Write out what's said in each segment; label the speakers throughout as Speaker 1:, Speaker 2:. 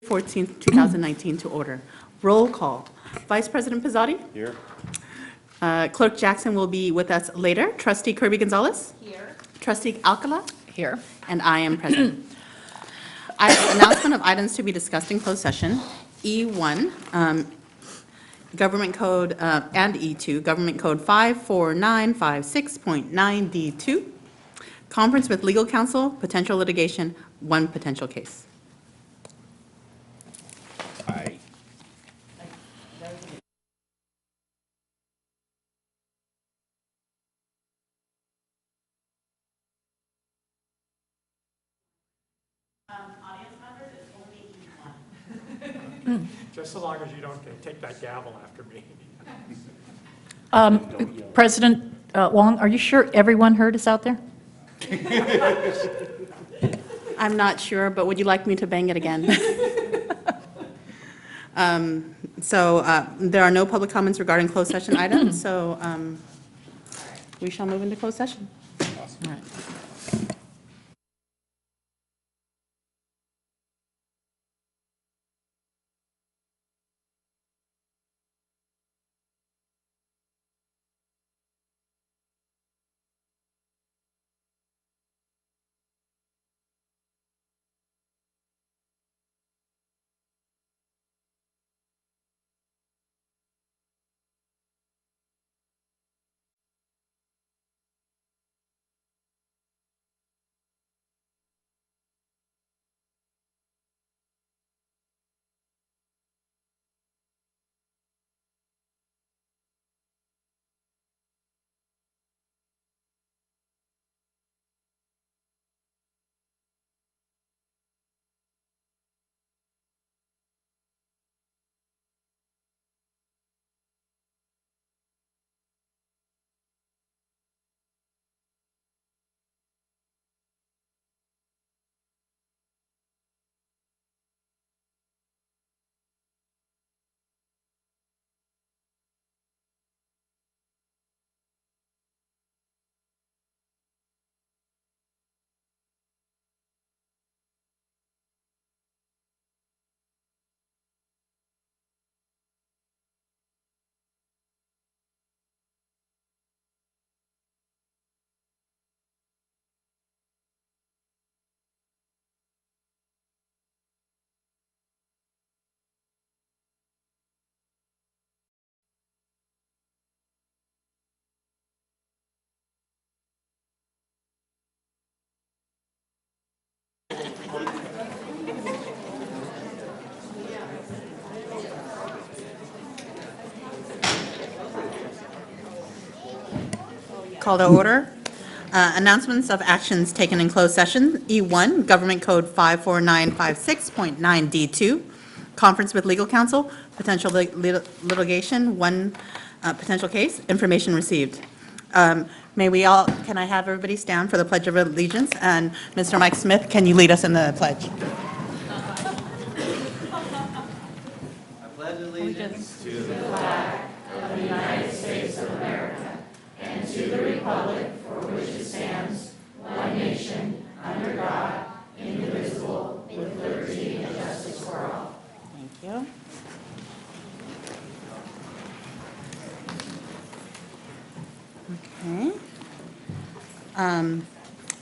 Speaker 1: 14th, 2019 to order. Roll call. Vice President Pizzotti?
Speaker 2: Here.
Speaker 1: Clerk Jackson will be with us later. Trustee Kirby Gonzalez?
Speaker 3: Here.
Speaker 1: Trustee Alcala?
Speaker 3: Here.
Speaker 1: And I am present. Announcement of items to be discussed in closed session. E1, Government Code, and E2, Government Code 54956.9D2, Conference with Legal Counsel, Potential Litigation, one potential case.
Speaker 2: Aye.
Speaker 1: Audience members, it's only E1.
Speaker 4: Just so long as you don't take that gavel after me.
Speaker 3: President Wong, are you sure everyone heard us out there?
Speaker 1: I'm not sure, but would you like me to bang it again? There are no public comments regarding closed session items, so we shall move into closed session.
Speaker 3: All right.
Speaker 1: Call to order. Announcements of actions taken in closed session. E1, Government Code 54956.9D2, Conference with Legal Counsel, Potential Litigation, one potential case, information received. Can I have everybody stand for the Pledge of Allegiance? And Mr. Mike Smith, can you lead us in the pledge?
Speaker 2: I pledge allegiance to the
Speaker 1: Thank you. Okay.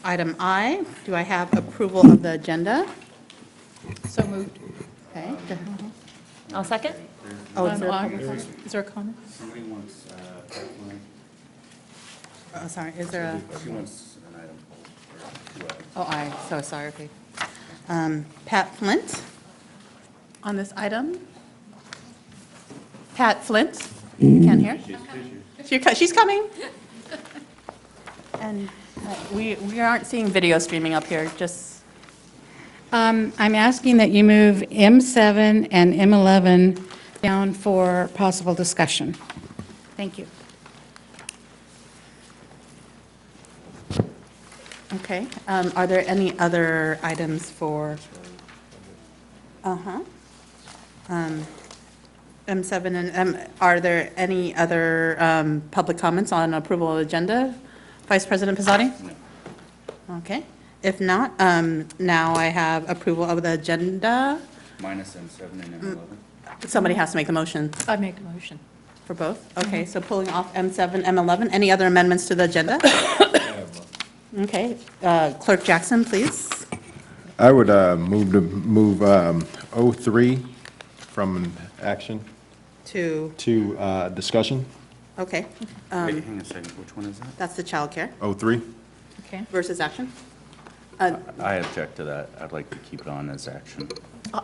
Speaker 1: Item I, do I have approval of the agenda?
Speaker 3: So moved.
Speaker 1: Okay.
Speaker 3: I'll second.
Speaker 1: Oh, is there
Speaker 3: Is there a comment?
Speaker 2: Somebody wants, pipeline.
Speaker 1: oh, sorry, is there a?
Speaker 2: She wants an item. Or two items.
Speaker 1: Oh, so sorry, okay. Pat Flint on this item. Pat Flint, you can't hear? She's coming. And we aren't seeing video streaming up here, just,
Speaker 5: I'm asking that you move M7 and M11 down for possible discussion. Thank you.
Speaker 1: okay. Are there any other items for? M7 and are there any other public comments on approval of agenda? Vice President Pizzotti? No. Okay. If not, now I have approval of the agenda.
Speaker 2: Minus M7 and M11.
Speaker 1: Somebody has to make the motion
Speaker 3: I make a motion.
Speaker 1: for both. Okay, so pulling off M7, M11. Any other amendments to the agenda? Okay, Clerk Jackson, please.
Speaker 6: I would move O3 from action
Speaker 1: To,
Speaker 6: to discussion.
Speaker 1: okay,
Speaker 2: Wait, hang on a second, which one is that?
Speaker 1: that's the childcare
Speaker 6: O3.
Speaker 3: Okay.
Speaker 1: versus action.
Speaker 2: I object to that. I'd like to keep it on as action.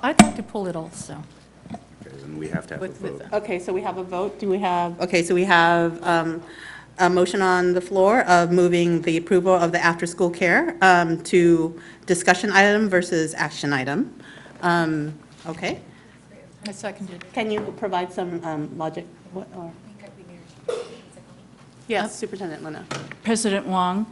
Speaker 3: I'd like to pull it also.
Speaker 2: Okay, then we have to have a vote.
Speaker 1: Okay, so we have a vote. Do we have, okay, so we have a motion on the floor of moving the approval of the after-school care to discussion item versus action item. Okay,
Speaker 3: I seconded.
Speaker 1: can you provide some logic? What or- Yes, Superintendent Luna.
Speaker 7: President Wong,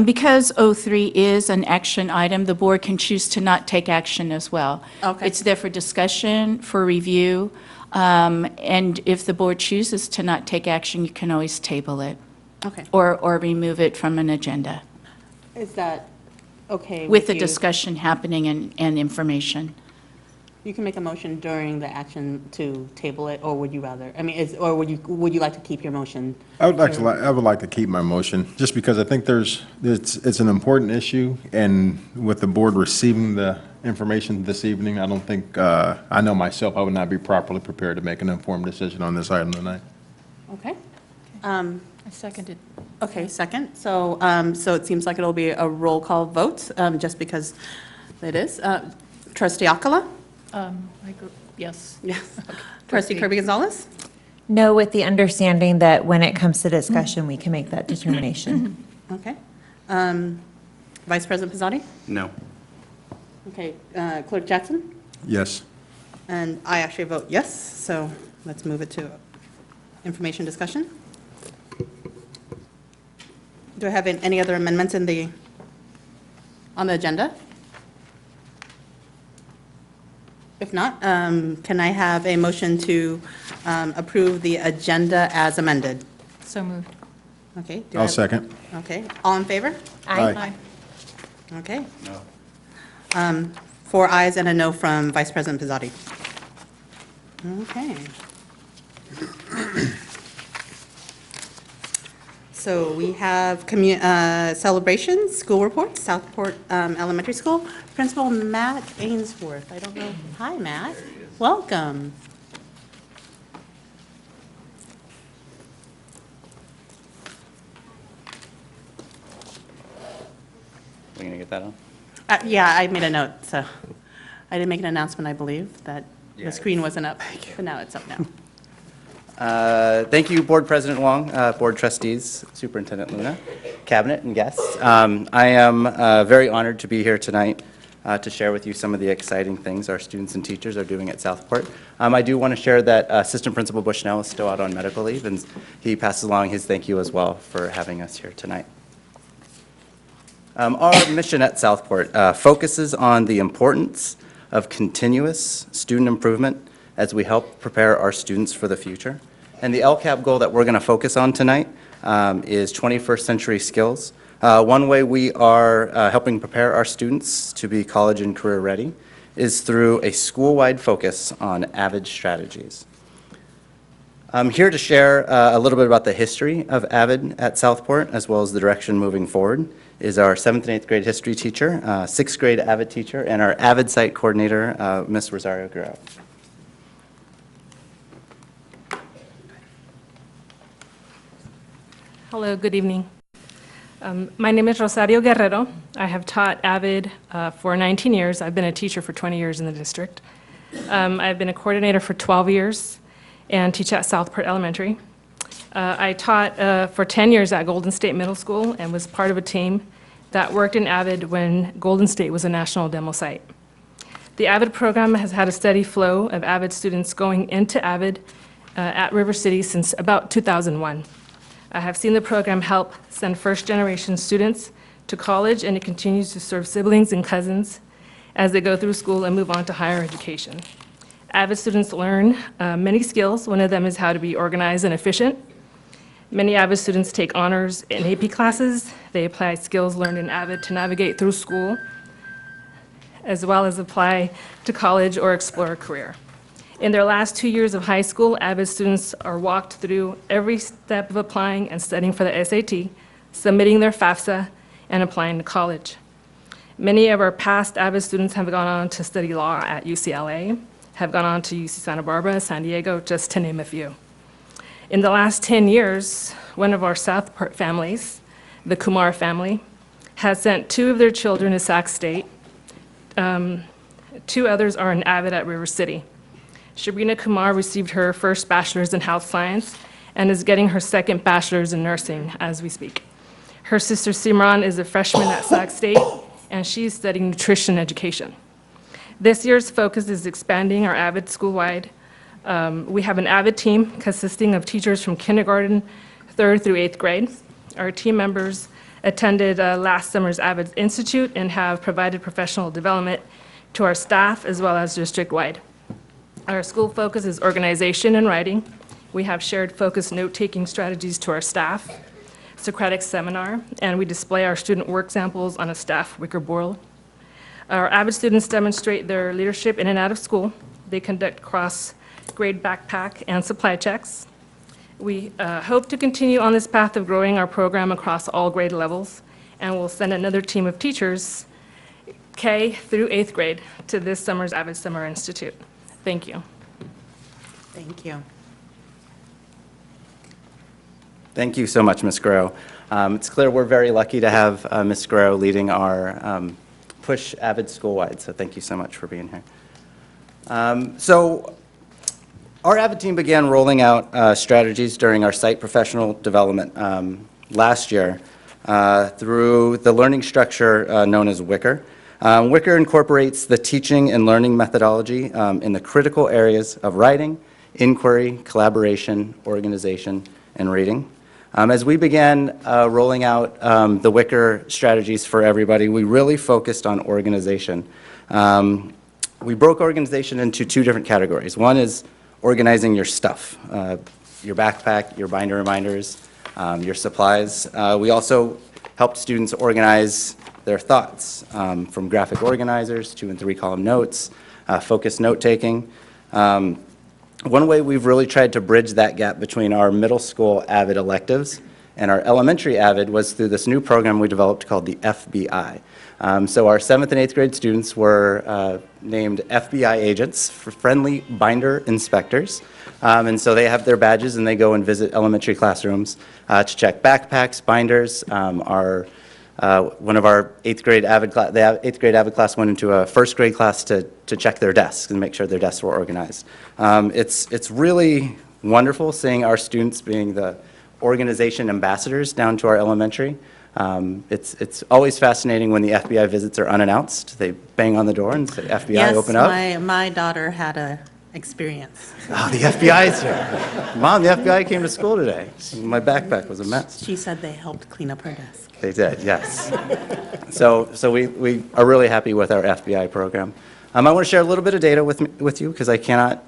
Speaker 7: because O3 is an action item, the board can choose to not take action as well.
Speaker 1: Okay.
Speaker 7: It's there for discussion, for review, and if the board chooses to not take action, you can always table it
Speaker 1: Okay,
Speaker 7: or remove it from an agenda
Speaker 1: is that okay
Speaker 7: with the
Speaker 1: you?
Speaker 7: discussion happening and information.
Speaker 1: You can make a motion during the action to table it, or would you rather, I mean, or would you like to keep your motion?
Speaker 6: I would like to keep my motion, just because I think it's an important issue, and with the board receiving the information this evening, I don't think, I know myself, I would not be properly prepared to make an informed decision on this item tonight.
Speaker 1: Okay.
Speaker 3: I seconded.
Speaker 1: Okay, second. So, so it seems like it'll be a roll call vote, just because it is. Trustee Alcala?
Speaker 3: Yes.
Speaker 1: Yes. Trustee Kirby Gonzalez?
Speaker 8: No, with the understanding that when it comes to discussion, we can make that determination.
Speaker 1: Okay. Vice President Pizzotti?
Speaker 2: No.
Speaker 1: Okay, Clerk Jackson?
Speaker 6: Yes.
Speaker 1: And I actually vote yes, so let's move it to information discussion. Do I have any other amendments on the agenda? If not, can I have a motion to approve the agenda as amended?
Speaker 3: So moved.
Speaker 1: Okay. do I
Speaker 6: I'll
Speaker 1: have-
Speaker 6: second.
Speaker 1: Okay, all in favor?
Speaker 6: Aye.
Speaker 1: Okay.
Speaker 2: No.
Speaker 1: 4 ayes and a no from Vice President Pizzotti. Okay. So we have celebrations, school reports, Southport Elementary School. Principal Matt Ainsworth, I don't know. Hi, Matt. Welcome.
Speaker 2: We gonna get that on?
Speaker 1: Yeah, I made a note, so I didn't make an announcement, I believe, that
Speaker 2: Yeah,
Speaker 1: the screen wasn't up, but now it's up now.
Speaker 2: Thank you, Board President Wong, Board Trustees, Superintendent Luna, Cabinet, and guests. I am very honored to be here tonight to share with you some of the exciting things our students and teachers are doing at Southport. I do want to share that Assistant Principal Bushnell is still out on medical leave, and he passes along his thank you as well for having us here tonight. Our mission at Southport focuses on the importance of continuous student improvement as we help prepare our students for the future. And the LCAP goal that we're going to focus on tonight is 21st century skills. One way we are helping prepare our students to be college and career ready is through a school-wide focus on AVID strategies. I'm here to share a little bit about the history of AVID at Southport, as well as the direction moving forward, is our 7th and 8th grade history teacher, 6th grade AVID teacher, and our AVID site coordinator, Ms. Rosario Guerrero.
Speaker 9: Hello, good evening. My name is Rosario Guerrero. I have taught AVID for 19 years. I've been a teacher for 20 years in the district. I've been a coordinator for 12 years and teach at Southport Elementary. I taught for 10 years at Golden State Middle School and was part of a team that worked in AVID when Golden State was a national demo site. The AVID program has had a steady flow of AVID students going into AVID at River City since about 2001. I have seen the program help send first-generation students to college, and it continues to serve siblings and cousins as they go through school and move on to higher education. AVID students learn many skills. One of them is how to be organized and efficient. Many AVID students take honors in AP classes. They apply skills learned in AVID to navigate through school. as well as apply to college or explore a career. In their last 2 years of high school, AVID students are walked through every step of applying and studying for the SAT, submitting their FAFSA, and applying to college. Many of our past AVID students have gone on to study law at UCLA, have gone on to UC Santa Barbara, San Diego, just to name a few. In the last 10 years, one of our Southport families, the Kumar family, has sent 2 of their children to Sac State. 2 others are an AVID at River City. Sabrina Kumar received her first bachelor's in health science and is getting her second bachelor's in nursing as we speak. Her sister Simran is a freshman at Sac State, and she's studying nutrition education. This year's focus is expanding our AVID school-wide. We have an AVID team consisting of teachers from kindergarten, 3rd through 8th grade. Our team members attended last summer's AVID Institute and have provided professional development to our staff as well as district-wide. Our school focus is organization and writing. We have shared focus note-taking strategies to our staff, Socratic seminar, and we display our student work samples on a staff wicker board. Our AVID students demonstrate their leadership in and out of school. They conduct cross-grade backpack and supply checks. We hope to continue on this path of growing our program across all grade levels, and we'll send another team of teachers, K through 8th grade, to this summer's AVID Summer Institute. Thank you.
Speaker 1: Thank you.
Speaker 2: Thank you so much, Ms. Grow. It's clear we're very lucky to have Ms. Grow leading our Push AVID Schoolwide, so thank you so much for being here. So our AVID team began rolling out strategies during our site professional development last year through the learning structure known as WICKER. WICKER incorporates the teaching and learning methodology in the critical areas of writing, inquiry, collaboration, organization, and reading. As we began rolling out the WICKER strategies for everybody, we really focused on organization. We broke organization into 2 different categories. One is organizing your stuff, your backpack, your binder reminders, your supplies. We also helped students organize their thoughts, from graphic organizers, 2- and 3-column notes, focused note-taking. One way we've really tried to bridge that gap between our middle school AVID electives and our elementary AVID was through this new program we developed called the FBI. So our 7th and 8th grade students were named FBI agents, for friendly binder inspectors. And so they have their badges and they go and visit elementary classrooms to check backpacks, binders. One of our 8th grade AVID class, the 8th grade AVID class went into a 1st grade class to check their desks and make sure their desks were organized. It's really wonderful seeing our students being the organization ambassadors down to our elementary. It's always fascinating when the FBI visits are unannounced. They bang on the door and say, FBI, open up.
Speaker 1: Yes, my daughter had a experience.
Speaker 2: Oh, the FBI's here. Mom, the FBI came to school today. My backpack was a mess.
Speaker 1: She said they helped clean up her desk.
Speaker 2: They did, yes. So we are really happy with our FBI program. I want to share a little bit of data with you because I cannot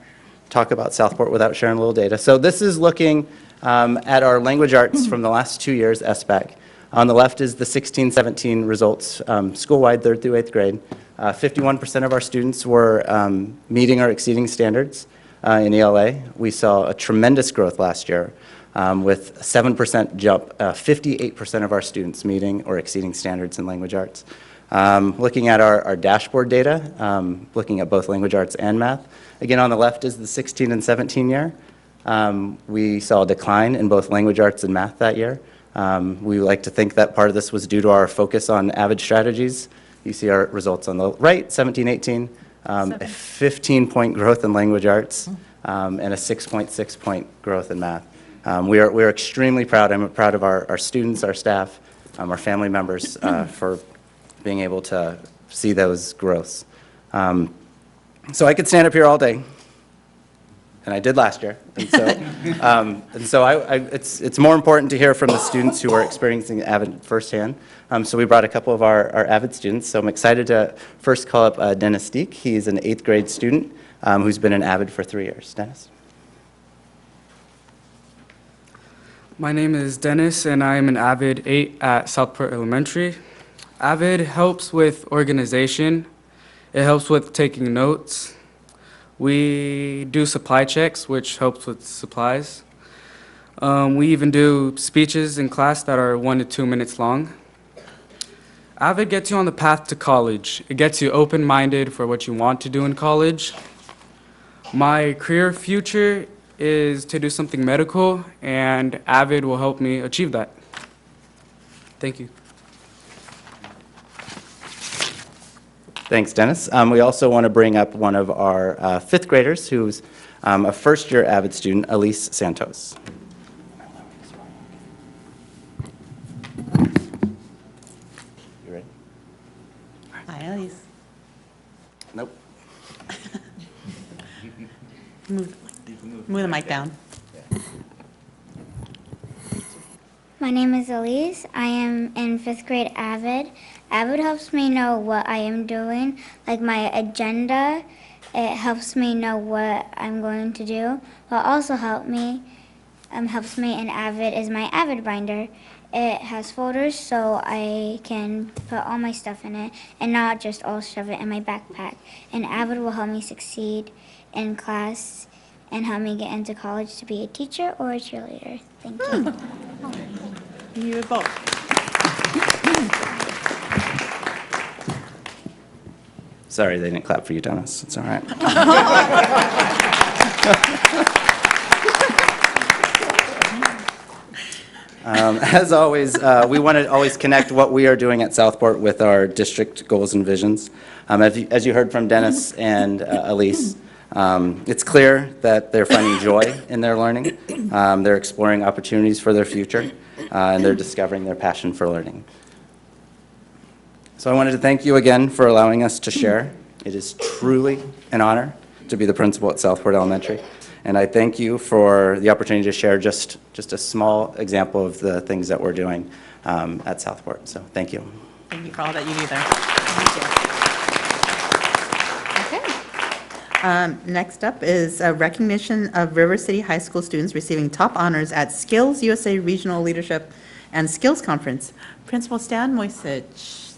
Speaker 2: talk about Southport without sharing a little data. So this is looking at our language arts from the last 2 years, SBAC. On the left is the 16-17 results, school-wide, 3rd through 8th grade. 51% of our students were meeting or exceeding standards in ELA. We saw a tremendous growth last year with a 7% jump, 58% of our students meeting or exceeding standards in language arts. Looking at our dashboard data, looking at both language arts and math. Again, on the left is the 16 and 17 year. We saw a decline in both language arts and math that year. We like to think that part of this was due to our focus on AVID strategies. You see our results on the right, 17-18, a 15-point growth in language arts, and a 6.6-point growth in math. We are extremely proud. I'm proud of our students, our staff, our family members for being able to see those growths. So I could stand up here all day, and I did last year. And so, it's more important to hear from the students who are experiencing AVID firsthand. So we brought a couple of our AVID students. So I'm excited to first call up Dennis Steek. He's an 8th grade student who's been an AVID for 3 years. Dennis?
Speaker 10: My name is Dennis, and I am an AVID 8 at Southport Elementary. AVID helps with organization It helps with taking notes. We do supply checks, which helps with supplies. We even do speeches in class that are 1 to 2 minutes long. Avid gets you on the path to college. It gets you open-minded for what you want to do in college. My career future is to do something medical, and Avid will help me achieve that. Thank you.
Speaker 2: Thanks, Dennis. We also want to bring up one of our fifth graders who's a first-year Avid student, Elise Santos. You ready?
Speaker 1: Hi, Elise.
Speaker 2: Nope.
Speaker 1: Move the mic down.
Speaker 11: My name is Elise. I am in 5th grade Avid. Avid helps me know what I am doing, like my agenda. It helps me know what I'm going to do. What also helps me in Avid is my Avid binder. It has folders so I can put all my stuff in it and not just all shove it in my backpack. And Avid will help me succeed in class and help me get into college to be a teacher or a cheerleader. Thank you.
Speaker 1: You would both.
Speaker 2: Sorry, they didn't clap for you, Dennis. It's all right. As always, we want to always connect what we are doing at Southport with our district goals and visions. As you heard from Dennis and Elise, it's clear that they're finding joy in their learning. They're exploring opportunities for their future, and they're discovering their passion for learning. So I wanted to thank you again for allowing us to share. It is truly an honor to be the principal at Southport Elementary. And I thank you for the opportunity to share just a small example of the things that we're doing at Southport. So thank you.
Speaker 1: Thank you for all that you do there. Okay. Next up is a recognition of River City High School students receiving top honors at Skills USA Regional Leadership and Skills Conference. Principal Stan Moisich.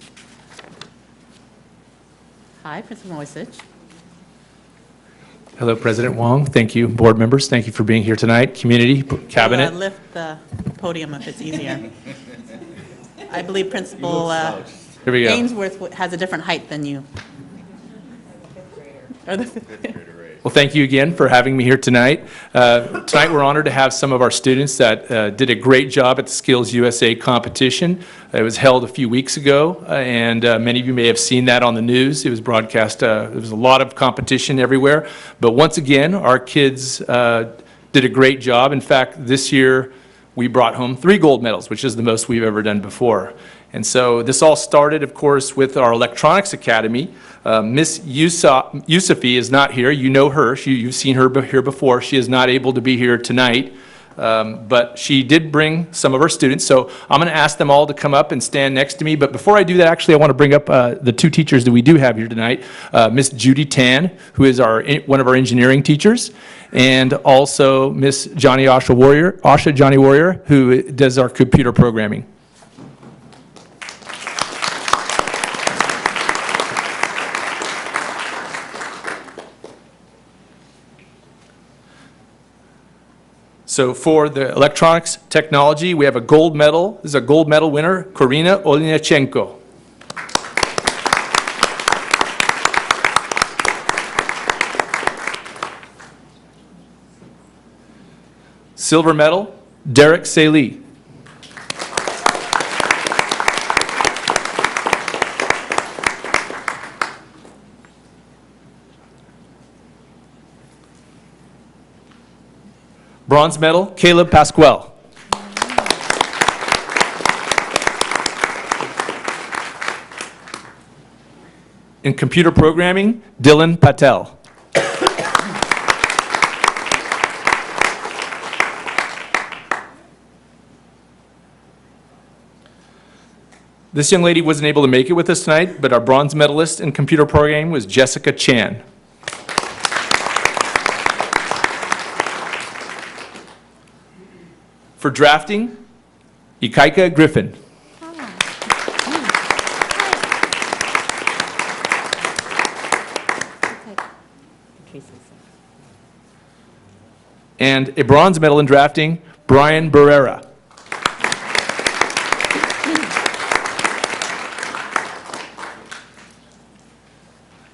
Speaker 1: Hi, Principal Moisich.
Speaker 12: Hello, President Wong. Thank you, board members. Thank you for being here tonight. Community, cabinet.
Speaker 1: Lift the podium if it's easier. I believe Principal
Speaker 12: Here we go.
Speaker 1: Ainsworth has a different height than you. Or the fifth grader.
Speaker 12: Well, thank you again for having me here tonight. Tonight, we're honored to have some of our students that did a great job at the Skills USA competition. It was held a few weeks ago, and many of you may have seen that on the news. It was broadcast. There was a lot of competition everywhere. But once again, our kids did a great job. In fact, this year, we brought home 3 gold medals, which is the most we've ever done before. And so this all started, of course, with our Electronics Academy. Miss Yusufi is not here. You know her. You've seen her here before. She is not able to be here tonight, but she did bring some of her students. So I'm going to ask them all to come up and stand next to me. But before I do that, actually, I want to bring up the 2 teachers that we do have here tonight. Miss Judy Tan, who is one of our engineering teachers, and also Miss Asha Johnny Warrior, who does our computer programming. So for the electronics technology, we have a gold medal. This is a gold medal winner, Korina Olinachenko. Silver medal, Derek Saley. Bronze medal, Caleb Pasquale. In computer programming, Dylan Patel. This young lady wasn't able to make it with us tonight, but our bronze medalist in computer programming was Jessica Chan. For drafting, Ikaika Griffin. And a bronze medal in drafting, Brian Barrera.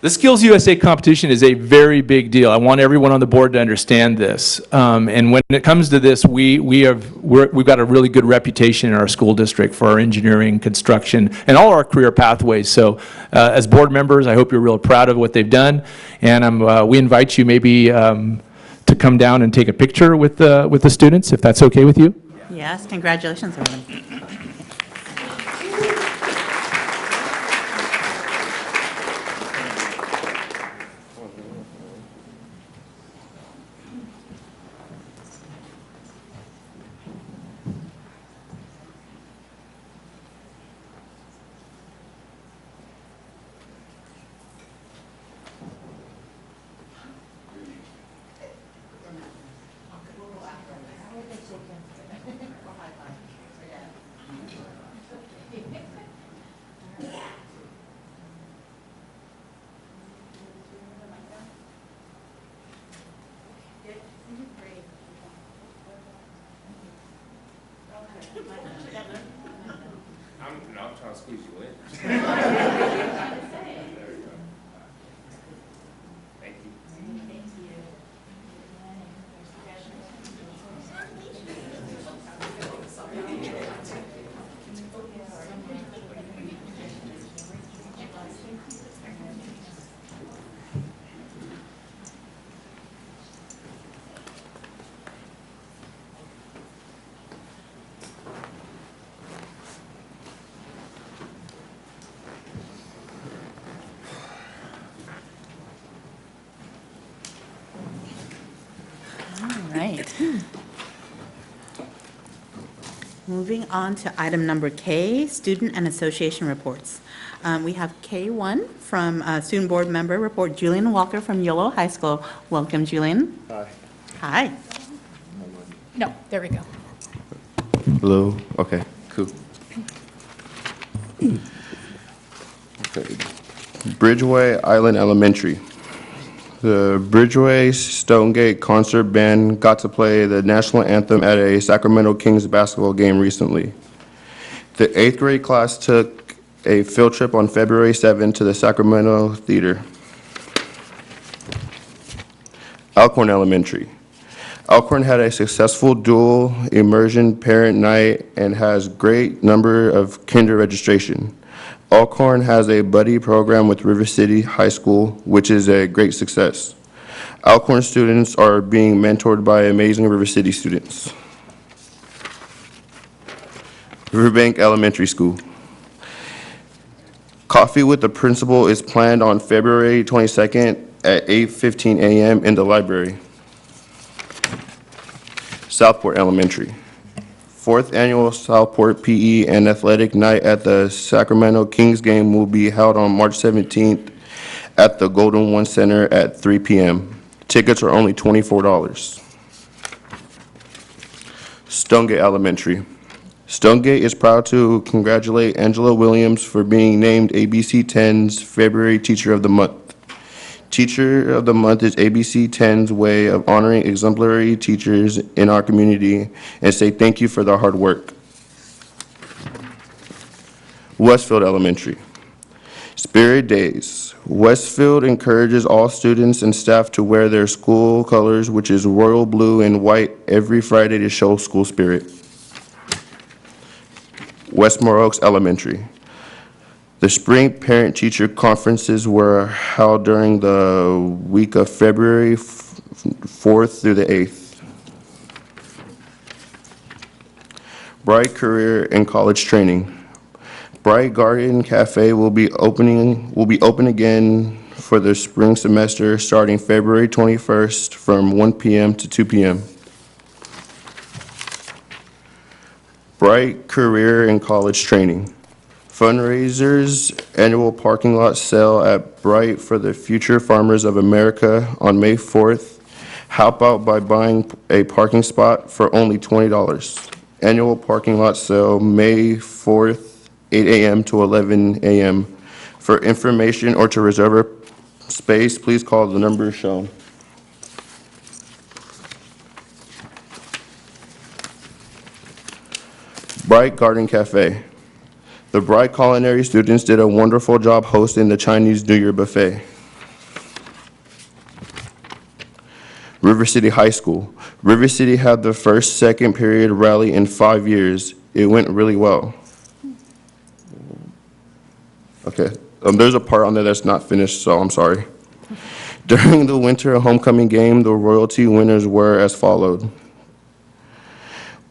Speaker 12: The Skills USA competition is a very big deal. I want everyone on the board to understand this. And when it comes to this, we've got a really good reputation in our school district for our engineering, construction, and all our career pathways. So as board members, I hope you're real proud of what they've done. And we invite you maybe to come down and take a picture with the students, if that's okay with you.
Speaker 1: Yes, congratulations, everyone.
Speaker 10: I'm trying to squeeze you in. Thank you.
Speaker 1: All right. Moving on to item number K, student and association reports. We have K1 from student board member report, Julian Walker from Yolo High School. Welcome, Julian.
Speaker 13: Hi.
Speaker 1: Hi.
Speaker 3: No, there we go.
Speaker 13: Hello. Okay, cool. Okay. Bridgeway Island Elementary. The Bridgeway Stonegate Concert Band got to play the national anthem at a Sacramento Kings basketball game recently. The 8th grade class took a field trip on February 7 to the Sacramento Theater. Alcorn Elementary. Alcorn had a successful dual immersion parent night and has great number of kinder registration. Alcorn has a buddy program with River City High School, which is a great success. Alcorn students are being mentored by amazing River City students. Riverbank Elementary School. Coffee with the principal is planned on February 22nd at 8:15 a.m. in the library. Southport Elementary. 4th annual Southport PE and Athletic Night at the Sacramento Kings game will be held on March 17th at the Golden One Center at 3 p.m. Tickets are only $24. Stonegate Elementary. Stonegate is proud to congratulate Angela Williams for being named ABC 10's February Teacher of the Month. Teacher of the Month is ABC 10's way of honoring exemplary teachers in our community and say thank you for their hard work. Westfield Elementary. Spirit Days. Westfield encourages all students and staff to wear their school colors, which is royal blue and white, every Friday to show school spirit. Westmore Oaks Elementary. The spring parent-teacher conferences were held during the week of February 4th through the 8th. Bright Career and College Training. Bright Garden Cafe will be open again for the spring semester starting February 21st from 1 p.m. to 2 p.m. Bright Career and College Training. Fundraisers annual parking lot sale at Bright for the Future Farmers of America on May 4th. Help out by buying a parking spot for only $20. Annual parking lot sale May 4th, 8 a.m. to 11 a.m. For information or to reserve a space, please call the number shown. Bright Garden Cafe. The Bright Culinary students did a wonderful job hosting the Chinese New Year buffet. River City High School. River City had the first second period rally in 5 years. It went really well. Okay, there's a part on there that's not finished, so I'm sorry. During the winter homecoming game, the royalty winners were as followed.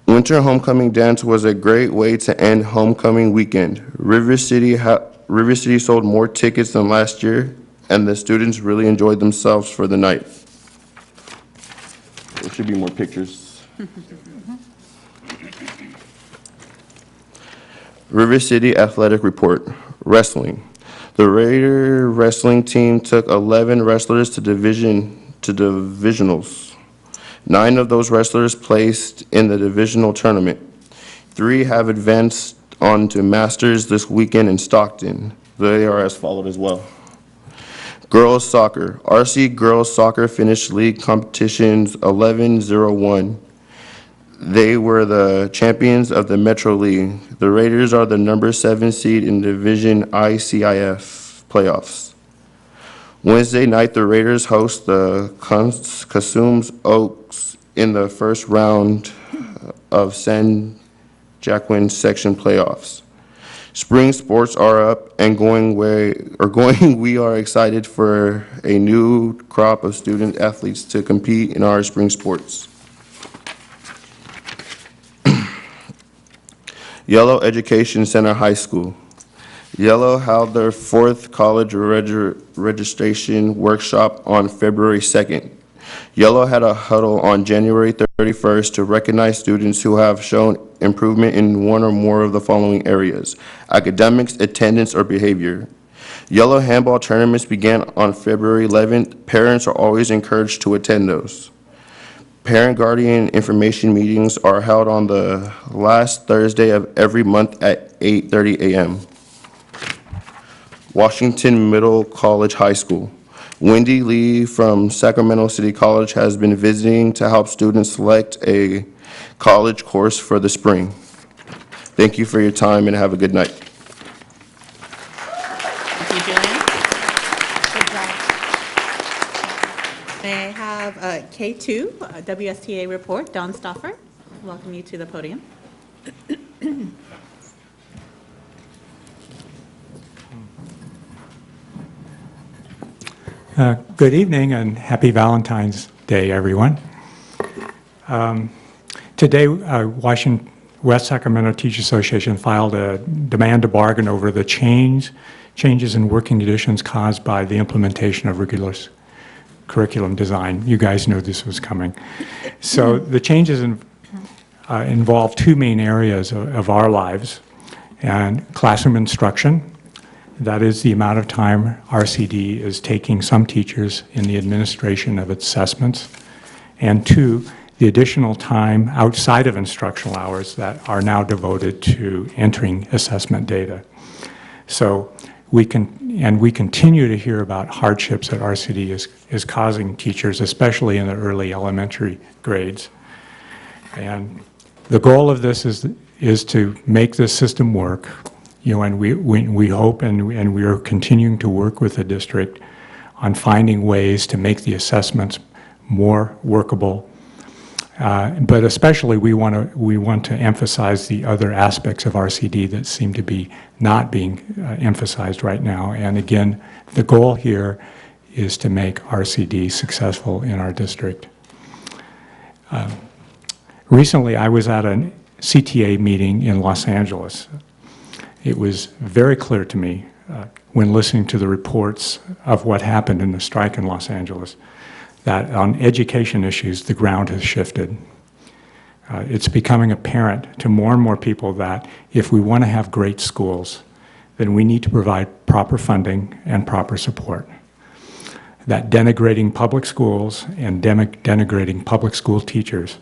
Speaker 13: Winter homecoming dance was a great way to end homecoming weekend. River City sold more tickets than last year, and the students really enjoyed themselves for the night. There should be more pictures. River City Athletic Report. Wrestling. The Raider wrestling team took 11 wrestlers to divisionals. 9 of those wrestlers placed in the divisional tournament. 3 have advanced on to Masters this weekend in Stockton. They are as followed as well. Girls soccer. RC girls soccer finished league competitions 11-0-1. They were the champions of the Metro League. The Raiders are the number 7 seed in Division ICIF playoffs. Wednesday night, the Raiders host the Cosumnes Oaks in the first round of San Joaquin section playoffs. Spring sports are up and going. We are excited for a new crop of student athletes to compete in our spring sports. Yellow Education Center High School. Yellow held their 4th college registration workshop on February 2nd. Yellow had a huddle on January 31st to recognize students who have shown improvement in one or more of the following areas: academics, attendance, or behavior. Yellow handball tournaments began on February 11th. Parents are always encouraged to attend those. Parent-guardian information meetings are held on the last Thursday of every month at 8:30 a.m. Washington Middle College High School. Wendy Lee from Sacramento City College has been visiting to help students select a college course for the spring. Thank you for your time and have a good night.
Speaker 1: Thank you, Julian. May I have K2, WSTA report, Don Stoffer. Welcome you to the podium.
Speaker 14: Good evening and happy Valentine's Day, everyone. Today, West Sacramento Teachers Association filed a demand to bargain over the changes in working conditions caused by the implementation of rigorous curriculum design. You guys know this was coming. So the changes involve 2 main areas of our lives, and classroom instruction. That is the amount of time RCD is taking some teachers in the administration of its assessments. And 2, the additional time outside of instructional hours that are now devoted to entering assessment data. So we continue to hear about hardships that RCD is causing teachers, especially in the early elementary grades. And the goal of this is to make this system work. You know, and we hope and we are continuing to work with the district on finding ways to make the assessments more workable. But especially we want to emphasize the other aspects of RCD that seem to be not being emphasized right now. And again, the goal here is to make RCD successful in our district. Recently, I was at a CTA meeting in Los Angeles. It was very clear to me when listening to the reports of what happened in the strike in Los Angeles that on education issues, the ground has shifted. It's becoming apparent to more and more people that if we want to have great schools, then we need to provide proper funding and proper support. That denigrating public schools and denigrating public school teachers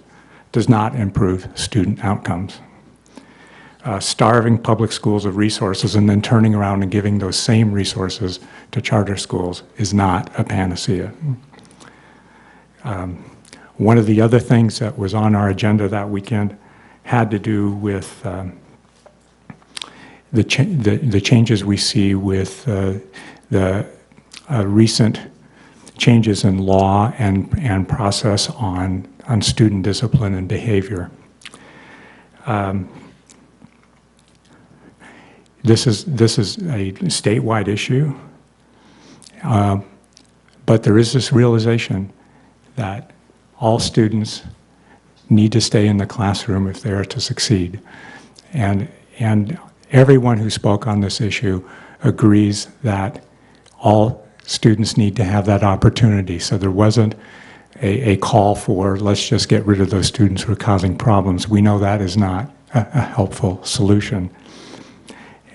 Speaker 14: does not improve student outcomes. Starving public schools of resources and then turning around and giving those same resources to charter schools is not a panacea. One of the other things that was on our agenda that weekend had to do with the changes we see with the recent changes in law and process on student discipline and behavior. This is a statewide issue, but there is this realization that all students need to stay in the classroom if they are to succeed. And everyone who spoke on this issue agrees that all students need to have that opportunity. So there wasn't a call for, let's just get rid of those students who are causing problems. We know that is not a helpful solution.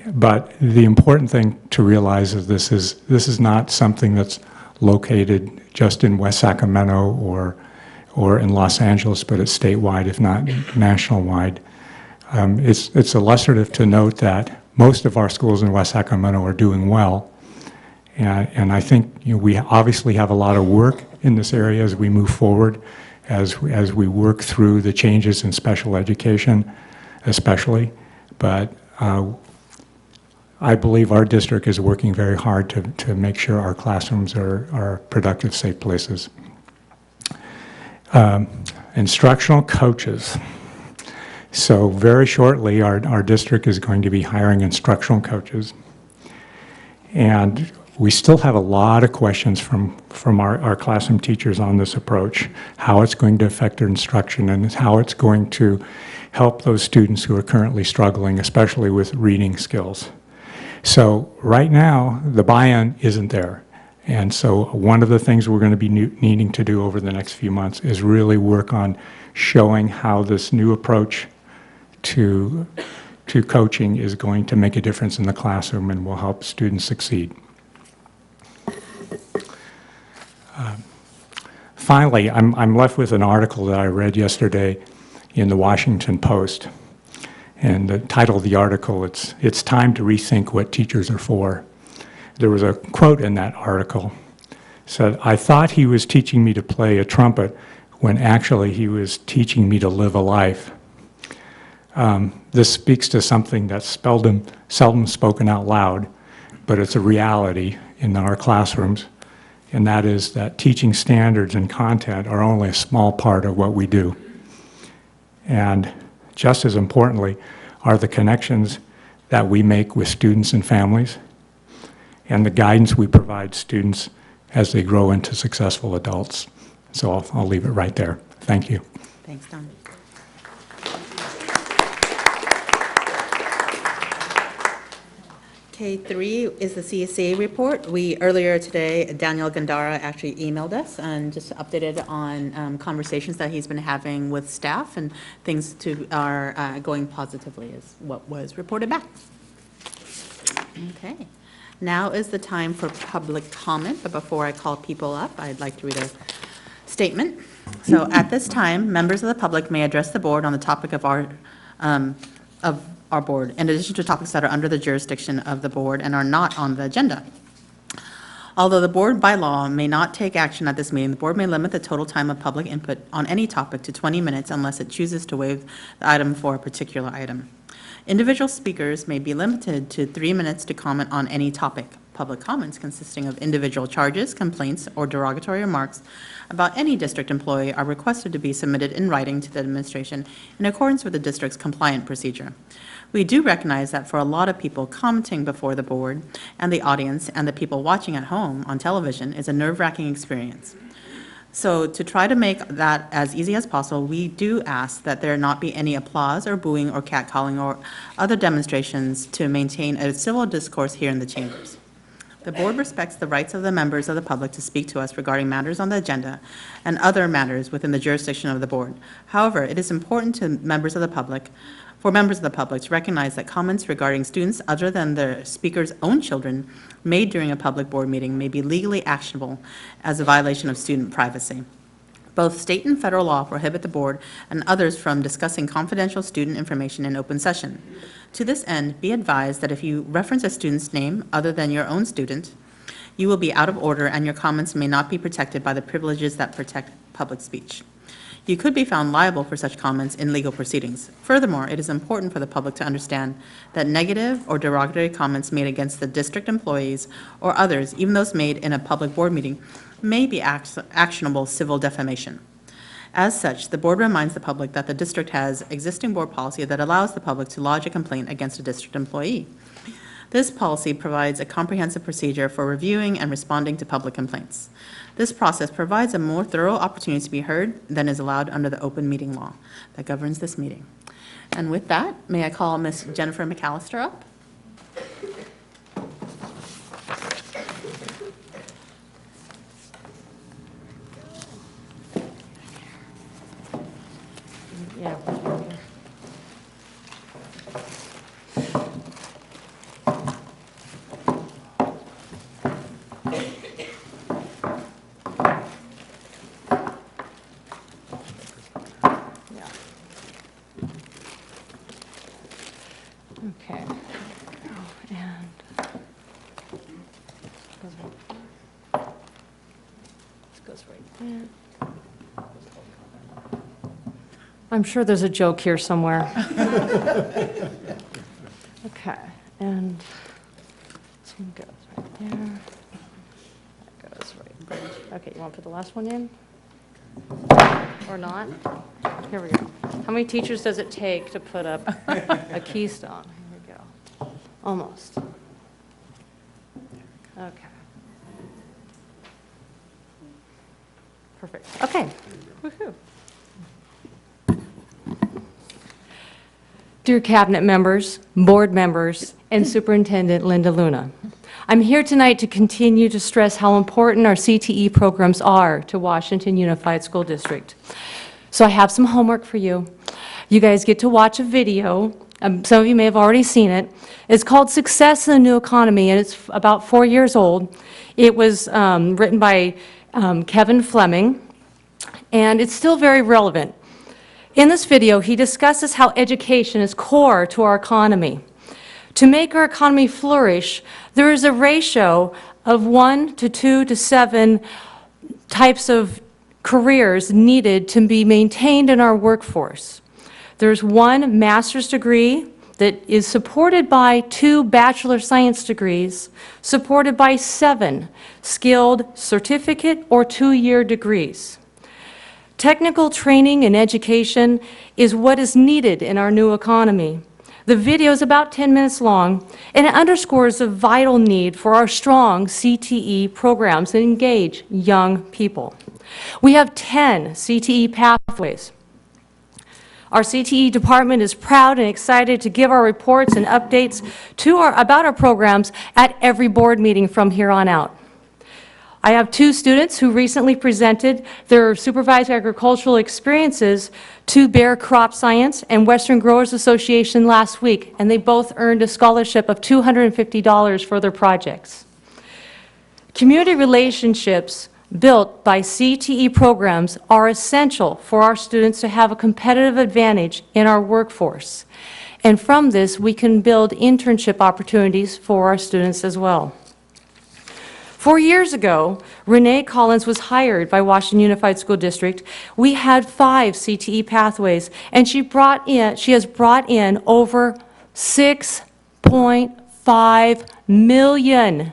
Speaker 14: But the important thing to realize is this is not something that's located just in West Sacramento or in Los Angeles, but it's statewide, if not national-wide. It's illustrative to note that most of our schools in West Sacramento are doing well, and I think we obviously have a lot of work in this area as we move forward, as we work through the changes in special education, especially. But I believe our district is working very hard to make sure our classrooms are productive, safe places. Instructional coaches. So very shortly, our district is going to be hiring instructional coaches. And we still have a lot of questions from our classroom teachers on this approach, how it's going to affect their instruction and how it's going to help those students who are currently struggling, especially with reading skills. So right now, the buy-in isn't there. And so one of the things we're going to be needing to do over the next few months is really work on showing how this new approach to coaching is going to make a difference in the classroom and will help students succeed. Finally, I'm left with an article that I read yesterday in the Washington Post. And the title of the article, it's time to rethink what teachers are for. There was a quote in that article. It said, "I thought he was teaching me to play a trumpet when actually he was teaching me to live a life." This speaks to something that's seldom spoken out loud, but it's a reality in our classrooms, and that is that teaching standards and content are only a small part of what we do. And just as importantly are the connections that we make with students and families and the guidance we provide students as they grow into successful adults. So I'll leave it right there. Thank you.
Speaker 1: Thanks, Don. K3 is the CSA report. Earlier today, Daniel Gandara actually emailed us and just updated on conversations that he's been having with staff, and things are going positively is what was reported back. Okay. Now is the time for public comment, but before I call people up, I'd like to read a statement. So at this time, members of the public may address the board on the topic of our board, in addition to topics that are under the jurisdiction of the board and are not on the agenda. Although the board by law may not take action at this meeting, the board may limit the total time of public input on any topic to 20 minutes unless it chooses to waive the item for a particular item. Individual speakers may be limited to 3 minutes to comment on any topic. Public comments consisting of individual charges, complaints, or derogatory remarks about any district employee are requested to be submitted in writing to the administration in accordance with the district's compliant procedure. We do recognize that for a lot of people, commenting before the board and the audience and the people watching at home on television is a nerve-wracking experience. So to try to make that as easy as possible, we do ask that there not be any applause or booing or catcalling or other demonstrations to maintain a civil discourse here in the chambers. The board respects the rights of the members of the public to speak to us regarding matters on the agenda and other matters within the jurisdiction of the board. However, it is important to members of the public to recognize that comments regarding students other than the speaker's own children made during a public board meeting may be legally actionable as a violation of student privacy. Both state and federal law prohibit the board and others from discussing confidential student information in open session. To this end, be advised that if you reference a student's name other than your own student, you will be out of order and your comments may not be protected by the privileges that protect public speech. You could be found liable for such comments in legal proceedings. Furthermore, it is important for the public to understand that negative or derogatory comments made against the district employees or others, even those made in a public board meeting, may be actionable civil defamation. As such, the board reminds the public that the district has existing board policy that allows the public to lodge a complaint against a district employee. This policy provides a comprehensive procedure for reviewing and responding to public complaints. This process provides a more thorough opportunity to be heard than is allowed under the open meeting law that governs this meeting. And with that, may I call Ms. Jennifer McAllister up?
Speaker 3: Yeah. Okay. And this goes right there. I'm sure there's a joke here somewhere. Okay, and this one goes right there. That goes right. Okay, you want to put the last one in? Or not? Here we go. How many teachers does it take to put up a keystone? Here we go. Almost. Okay. Perfect. Okay. Woohoo. Dear Cabinet members, board members, and Superintendent Linda Luna, I'm here tonight to continue to stress how important our CTE programs are to Washington Unified School District. So I have some homework for you. You guys get to watch a video. Some of you may have already seen it. It's called Success in the New Economy, and it's about 4 years old. It was written by Kevin Fleming, and it's still very relevant. In this video, he discusses how education is core to our economy. To make our economy flourish, there is a ratio of 1 to 2 to 7 types of careers needed to be maintained in our workforce. There's 1 master's degree that is supported by 2 bachelor science degrees, supported by 7 skilled certificate or 2-year degrees. Technical training and education is what is needed in our new economy. The video is about 10 minutes long, and it underscores the vital need for our strong CTE programs that engage young people. We have 10 CTE pathways. Our CTE department is proud and excited to give our reports and updates about our programs at every board meeting from here on out. I have 2 students who recently presented their supervised agricultural experiences to Bear Crop Science and Western Growers Association last week, and they both earned a scholarship of $250 for their projects. Community relationships built by CTE programs are essential for our students to have a competitive advantage in our workforce. And from this, we can build internship opportunities for our students as well. 4 years ago, Renee Collins was hired by Washington Unified School District. We had 5 CTE pathways, and she has brought in over $6.5 million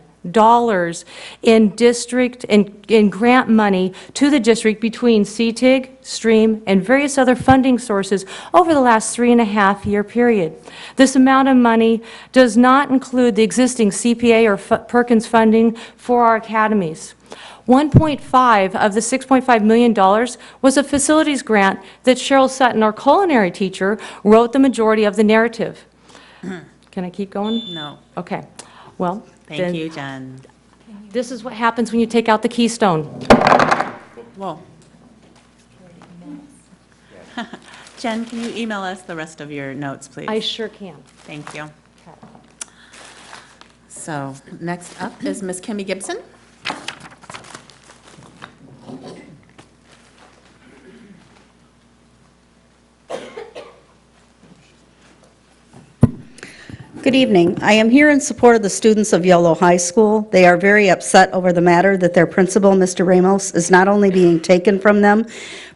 Speaker 3: in district and in grant money to the district between CTIG, STREAM, and various other funding sources over the last 3.5-year period. This amount of money does not include the existing CPA or Perkins funding for our academies. 1.5 of the $6.5 million was a facilities grant that Cheryl Sutton, our culinary teacher, wrote the majority of the narrative. Can I keep going?
Speaker 1: No.
Speaker 3: Okay. Well,
Speaker 1: Thank you, Jen.
Speaker 3: this is what happens when you take out the keystone.
Speaker 1: Whoa. Jen, can you email us the rest of your notes, please?
Speaker 3: I sure can.
Speaker 1: Thank you. So next up is Ms. Kimmy Gibson.
Speaker 15: Good evening. I am here in support of the students of Yolo High School. They are very upset over the matter that their principal, Mr. Ramos, is not only being taken from them,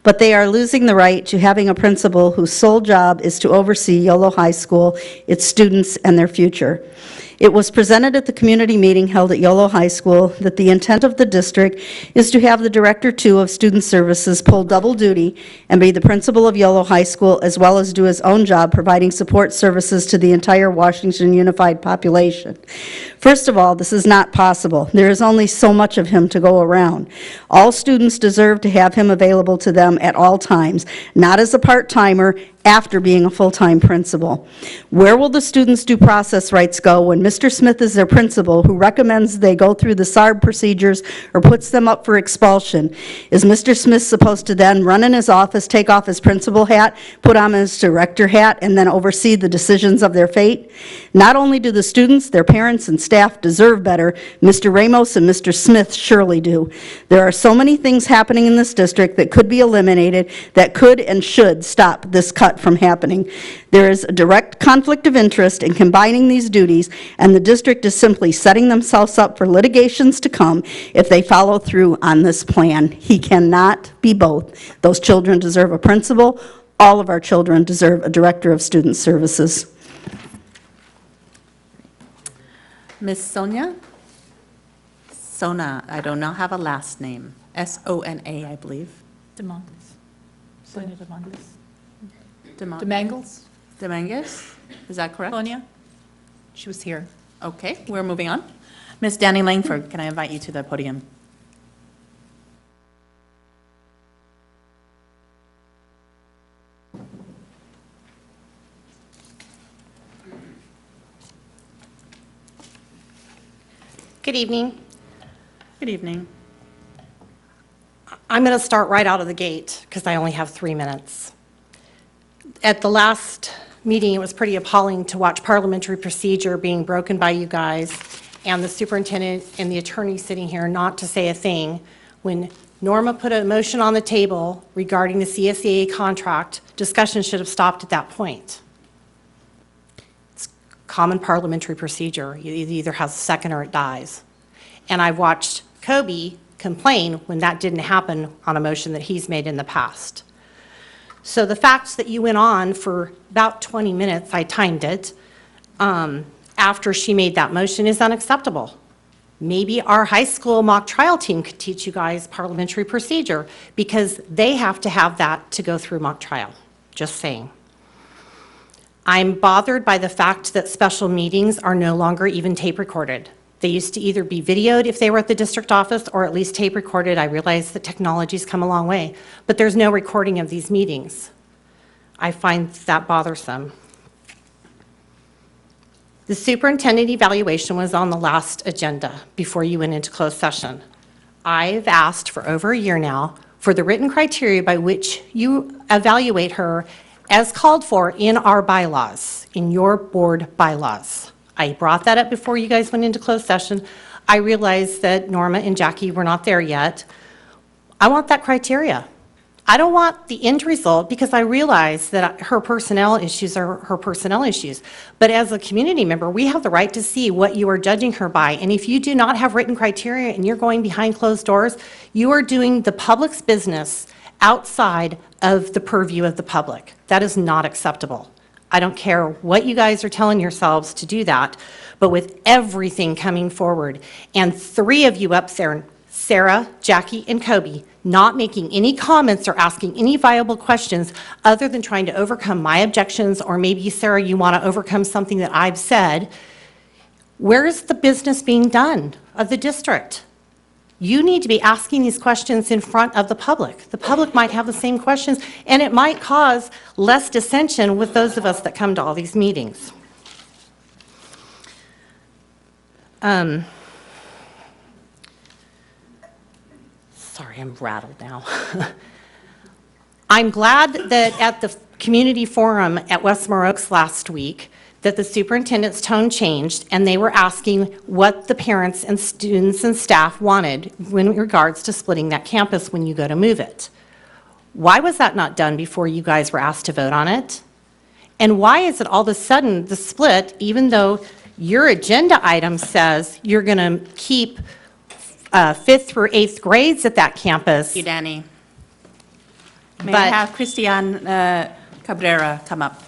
Speaker 15: but they are losing the right to having a principal whose sole job is to oversee Yolo High School, its students, and their future. It was presented at the community meeting held at Yolo High School that the intent of the district is to have the Director II of Student Services pull double duty and be the principal of Yolo High School, as well as do his own job providing support services to the entire Washington Unified population. First of all, this is not possible. There is only so much of him to go around. All students deserve to have him available to them at all times, not as a part-timer after being a full-time principal. Where will the students' due process rights go when Mr. Smith is their principal who recommends they go through the SARB procedures or puts them up for expulsion? Is Mr. Smith supposed to then run in his office, take off his principal hat, put on his director hat, and then oversee the decisions of their fate? Not only do the students, their parents, and staff deserve better, Mr. Ramos and Mr. Smith surely do. There are so many things happening in this district that could be eliminated that could and should stop this cut from happening. There is a direct conflict of interest in combining these duties, and the district is simply setting themselves up for litigations to come if they follow through on this plan. He cannot be both. Those children deserve a principal. All of our children deserve a director of student services.
Speaker 1: Ms. Sonia? Sona, I do not have a last name. S-O-N-A, I believe.
Speaker 7: Demongles. Sonia Demongles.
Speaker 1: Demangles? Demangus? Is that correct?
Speaker 7: Sonia? She was here.
Speaker 1: Okay, we're moving on. Ms. Danny Langford, can I invite you to the podium?
Speaker 16: Good evening.
Speaker 1: Good evening.
Speaker 16: I'm going to start right out of the gate because I only have 3 minutes. At the last meeting, it was pretty appalling to watch parliamentary procedure being broken by you guys and the superintendent and the attorney sitting here not to say a thing when Norma put a motion on the table regarding the CSEA contract. Discussion should have stopped at that point. It's common parliamentary procedure. It either has a second or it dies. And I've watched Kobe complain when that didn't happen on a motion that he's made in the past. So the fact that you went on for about 20 minutes, I timed it, after she made that motion is unacceptable. Maybe our high school mock trial team could teach you guys parliamentary procedure because they have to have that to go through mock trial. Just saying. I'm bothered by the fact that special meetings are no longer even tape recorded. They used to either be videoed if they were at the district office or at least tape recorded. I realize that technology's come a long way, but there's no recording of these meetings. I find that bothersome. The superintendent evaluation was on the last agenda before you went into closed session. I've asked for over a year now for the written criteria by which you evaluate her as called for in our bylaws, in your board bylaws. I brought that up before you guys went into closed session. I realized that Norma and Jackie were not there yet. I want that criteria. I don't want the end result because I realize that her personnel issues are her personnel issues. But as a community member, we have the right to see what you are judging her by. And if you do not have written criteria and you're going behind closed doors, you are doing the public's business outside of the purview of the public. That is not acceptable. I don't care what you guys are telling yourselves to do that, but with everything coming forward, and 3 of you up there, Sarah, Jackie, and Kobe, not making any comments or asking any viable questions other than trying to overcome my objections, or maybe, Sarah, you want to overcome something that I've said, where is the business being done of the district? You need to be asking these questions in front of the public. The public might have the same questions, and it might cause less dissension with those of us that come to all these meetings. Sorry, I'm rattled now. I'm glad that at the community forum at Westmore Oaks last week, that the superintendent's tone changed and they were asking what the parents and students and staff wanted in regards to splitting that campus when you go to move it. Why was that not done before you guys were asked to vote on it? And why is it all of a sudden the split, even though your agenda item says you're going to keep 5th through 8th grades at that campus?
Speaker 1: Thank you, Danny. May I
Speaker 8: But-
Speaker 1: have Christian Cabrera come up?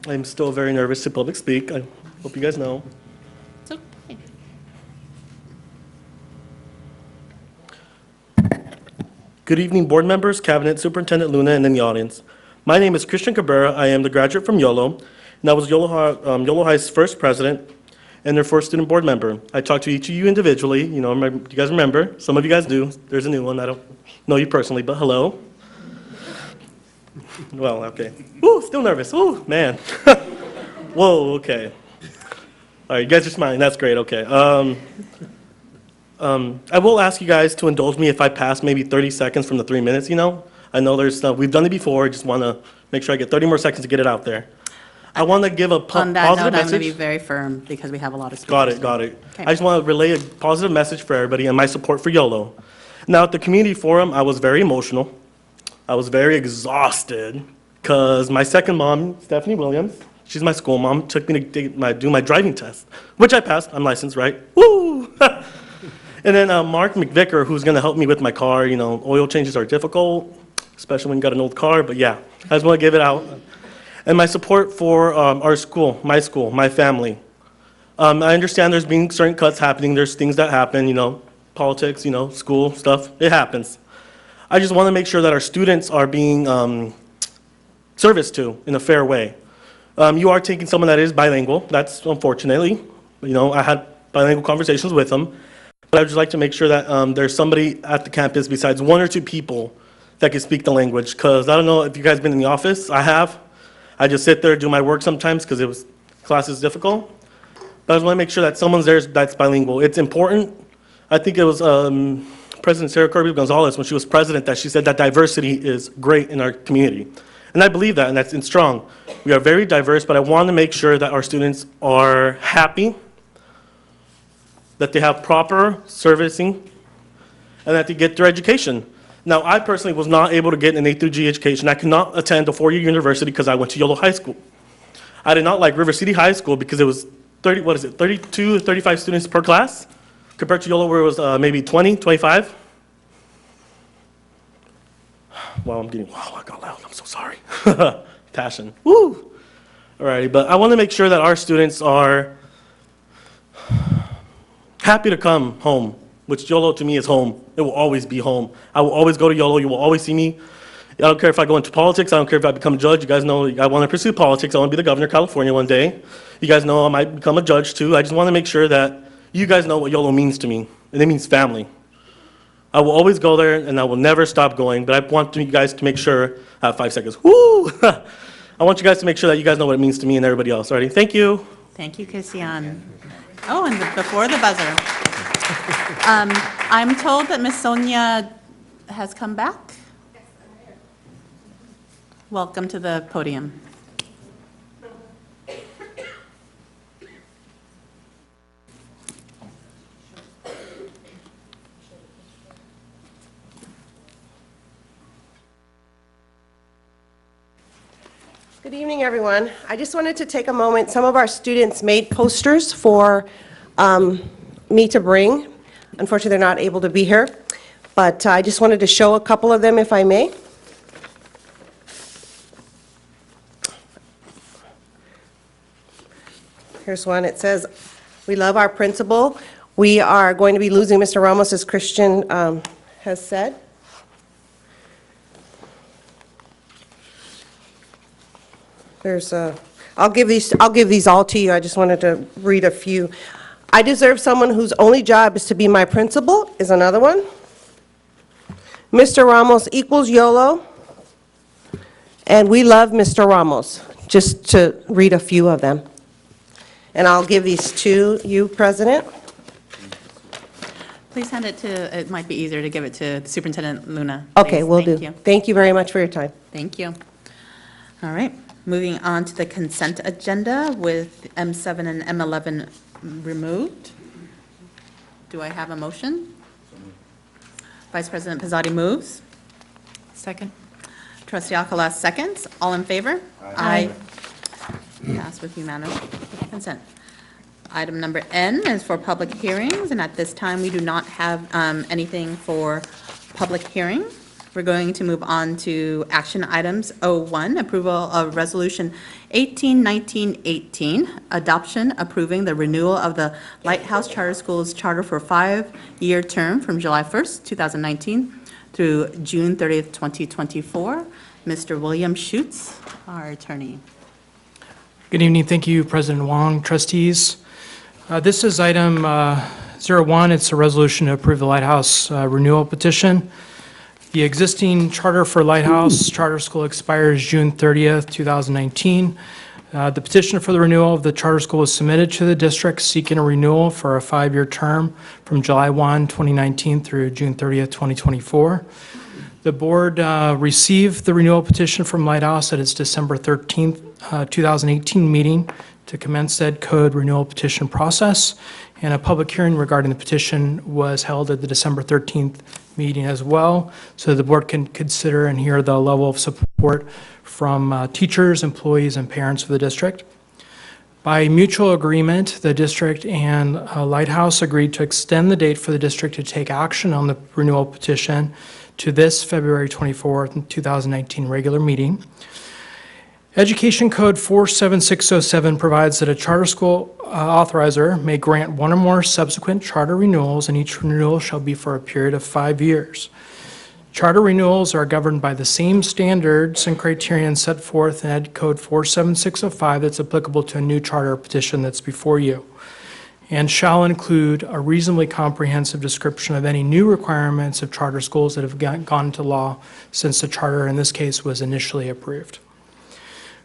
Speaker 17: I'm still very nervous to public speak. I hope you guys know.
Speaker 1: It's okay.
Speaker 17: Good evening, board members, cabinet, Superintendent Luna, and in the audience. My name is Christian Cabrera. I am the graduate from YOLO, and I was YOLO High's first president and their first student board member. I talked to each of you individually. You know, you guys remember. Some of you guys do. There's a new one. I don't know you personally, but hello. Well, okay. Ooh, still nervous. Ooh, man. Whoa, okay. All right, you guys are smiling. That's great. Okay. I will ask you guys to indulge me if I pass maybe 30 seconds from the 3 minutes, you know? I know there's stuff, we've done it before, I just want to make sure I get 30 more seconds to get it out there. I want to give a
Speaker 1: On that
Speaker 17: positive
Speaker 1: note, I'm going to be
Speaker 17: message.
Speaker 1: very firm because we have a lot of
Speaker 17: Got
Speaker 1: speakers.
Speaker 17: it, got it.
Speaker 1: Okay.
Speaker 17: I just want to relay a positive message for everybody and my support for YOLO. Now, at the community forum, I was very emotional. I was very exhausted because my second mom, Stephanie Williams, she's my school mom, took me to do my driving test, which I passed. I'm licensed, right? Woo! And then Mark McVicker, who's going to help me with my car. You know, oil changes are difficult, especially when you got an old car, but yeah, I just want to give it out. And my support for our school, my family. I understand there's been certain cuts happening. There's things that happen, you know, politics, you know, school stuff. It happens. I just want to make sure that our students are being serviced to in a fair way. You are taking someone that is bilingual. That's unfortunately, you know, I had bilingual conversations with them. But I would just like to make sure that there's somebody at the campus besides one or two people that can speak the language. Because I don't know if you guys been in the office. I have. I just sit there and do my work sometimes because class is difficult. But I just want to make sure that someone's there that's bilingual. It's important. I think it was President Sarah Kirby Gonzalez when she was president that she said that diversity is great in our community. And I believe that, and that's strong. We are very diverse, but I want to make sure that our students are happy, that they have proper servicing, and that they get their education. Now, I personally was not able to get an A through G education. I cannot attend a four-year university because I went to YOLO High School. I did not like River City High School because it was 32, 35 students per class, compared to YOLO where it was maybe 20, 25. Wow, I got loud. I'm so sorry. Passion. Woo! All righty, but I want to make sure that our students are happy to come home, which YOLO to me is home. It will always be home. I will always go to YOLO. You will always see me. I don't care if I go into politics. I don't care if I become a judge. You guys know I want to pursue politics. I want to be the governor of California one day. You guys know I might become a judge too. I just want to make sure that you guys know what YOLO means to me, and it means family. I will always go there, and I will never stop going, but I want you guys to make sure, I have 5 seconds. Woo! I want you guys to make sure that you guys know what it means to me and everybody else. Alrighty, thank you.
Speaker 1: Thank you, Christian. Oh, and before the buzzer. I'm told that Miss Sonia has come back. Welcome to the podium.
Speaker 18: Good evening, everyone. I just wanted to take a moment. Some of our students made posters for me to bring. Unfortunately, they're not able to be here, but I just wanted to show a couple of them, if I may. Here's one. It says, "We love our principal. We are going to be losing Mr. Ramos, as Christian has said." I'll give these all to you. I just wanted to read a few. "I deserve someone whose only job is to be my principal," is another one. "Mr. Ramos equals YOLO," and "We love Mr. Ramos," just to read a few of them. And I'll give these to you, President.
Speaker 1: Please hand it to, it might be easier to give it to Superintendent Luna.
Speaker 18: Okay,
Speaker 1: please.
Speaker 18: will do.
Speaker 1: Thank you.
Speaker 18: Thank you very much for your time.
Speaker 1: Thank you. All right, moving on to the consent agenda with M7 and M11 removed. Do I have a motion? Vice President Pizzotti moves.
Speaker 7: Second.
Speaker 1: Trustee Alcala seconds. All in favor?
Speaker 7: Aye.
Speaker 1: Pass with unanimous consent. Item number N is for public hearings, and at this time, we do not have anything for public hearing. We're going to move on to action items. 01, approval of Resolution 181918, adoption approving the renewal of the Lighthouse Charter Schools charter for a 5-year term from July 1st, 2019 through June 30th, 2024. Mr. William Schutz, our attorney.
Speaker 19: Good evening. Thank you, President Wong, trustees. This is item 01. It's a resolution to approve the Lighthouse renewal petition. The existing charter for Lighthouse Charter School expires June 30th, 2019. The petition for the renewal of the charter school was submitted to the district seeking a renewal for a 5-year term from July 1, 2019 through June 30th, 2024. The board received the renewal petition from Lighthouse at its December 13th, 2018 meeting to commence said code renewal petition process, and a public hearing regarding the petition was held at the December 13th meeting as well, so the board can consider and hear the level of support from teachers, employees, and parents of the district. By mutual agreement, the district and Lighthouse agreed to extend the date for the district to take action on the renewal petition to this February 24th, 2019 regular meeting. Education Code 47607 provides that a charter school authorizer may grant one or more subsequent charter renewals, and each renewal shall be for a period of 5 years. Charter renewals are governed by the same standards and criterion set forth in Ed Code 47605 that's applicable to a new charter petition that's before you, and shall include a reasonably comprehensive description of any new requirements of charter schools that have gone into law since the charter in this case was initially approved.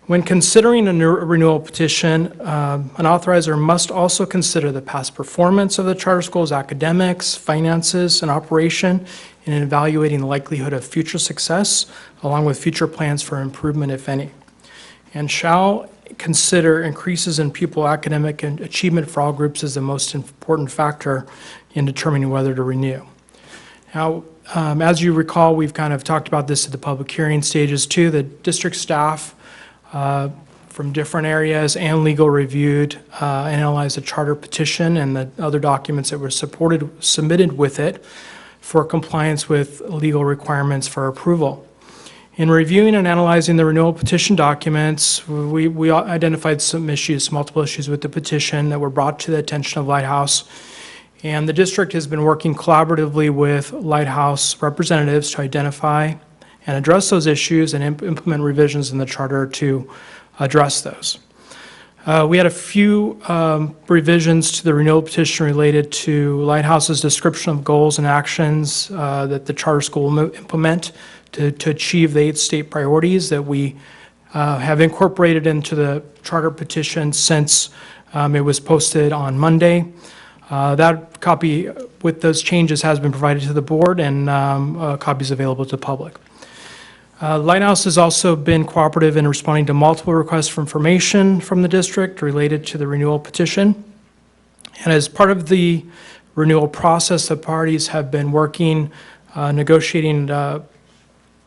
Speaker 19: When considering a new renewal petition, an authorizer must also consider the past performance of the charter school's academics, finances, and operation in evaluating the likelihood of future success, along with future plans for improvement, if any, and shall consider increases in pupil academic and achievement for all groups as the most important factor in determining whether to renew. Now, as you recall, we've kind of talked about this at the public hearing stages too. The district staff from different areas and legal reviewed, analyzed the charter petition and the other documents that were submitted with it for compliance with legal requirements for approval. In reviewing and analyzing the renewal petition documents, we identified some issues, multiple issues with the petition that were brought to the attention of Lighthouse. And the district has been working collaboratively with Lighthouse representatives to identify and address those issues and implement revisions in the charter to address those. We had a few revisions to the renewal petition related to Lighthouse's description of goals and actions that the charter school will implement to achieve the 8 state priorities that we have incorporated into the charter petition since it was posted on Monday. That copy with those changes has been provided to the board, and copies available to the public. Lighthouse has also been cooperative in responding to multiple requests for information from the district related to the renewal petition. And as part of the renewal process, the parties have been working, negotiating an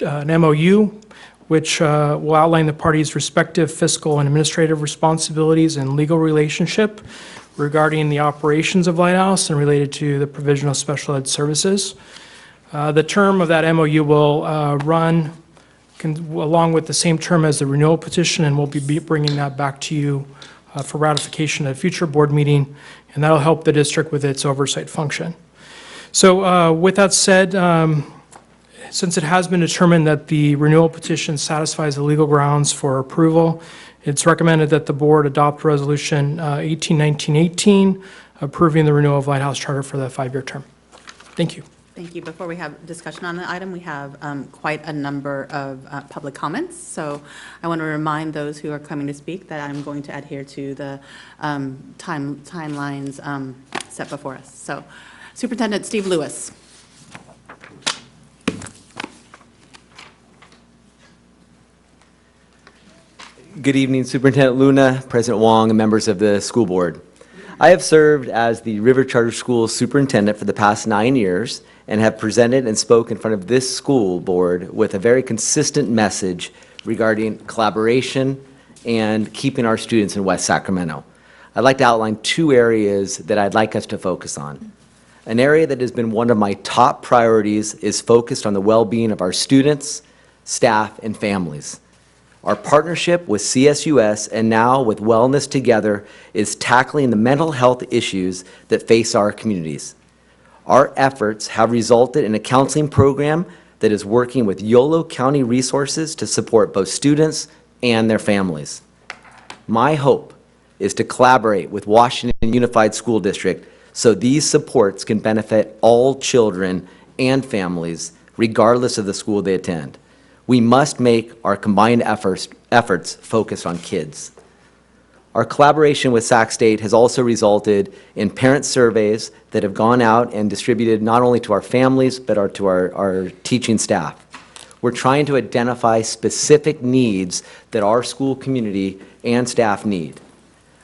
Speaker 19: MOU, which will outline the parties' respective fiscal and administrative responsibilities and legal relationship regarding the operations of Lighthouse and related to the provision of special ed services. The term of that MOU will run along with the same term as the renewal petition, and we'll be bringing that back to you for ratification at a future board meeting, and that'll help the district with its oversight function. So with that said, since it has been determined that the renewal petition satisfies the legal grounds for approval, it's recommended that the board adopt Resolution 181918, approving the renewal of Lighthouse Charter for the 5-year term. Thank you.
Speaker 1: Thank you. Before we have discussion on the item, we have quite a number of public comments. So I want to remind those who are coming to speak that I'm going to adhere to the timelines set before us. So Superintendent Steve Lewis.
Speaker 20: Good evening, Superintendent Luna, President Wong, and members of the school board. I have served as the River Charter School Superintendent for the past 9 years and have presented and spoke in front of this school board with a very consistent message regarding collaboration and keeping our students in West Sacramento. I'd like to outline 2 areas that I'd like us to focus on. An area that has been one of my top priorities is focused on the well-being of our students, staff, and families. Our partnership with CSUS and now with Wellness Together is tackling the mental health issues that face our communities. Our efforts have resulted in a counseling program that is working with Yolo County resources to support both students and their families. My hope is to collaborate with Washington Unified School District so these supports can benefit all children and families, regardless of the school they attend. We must make our combined efforts focus on kids. Our collaboration with Sac State has also resulted in parent surveys that have gone out and distributed not only to our families, but to our teaching staff. We're trying to identify specific needs that our school community and staff need.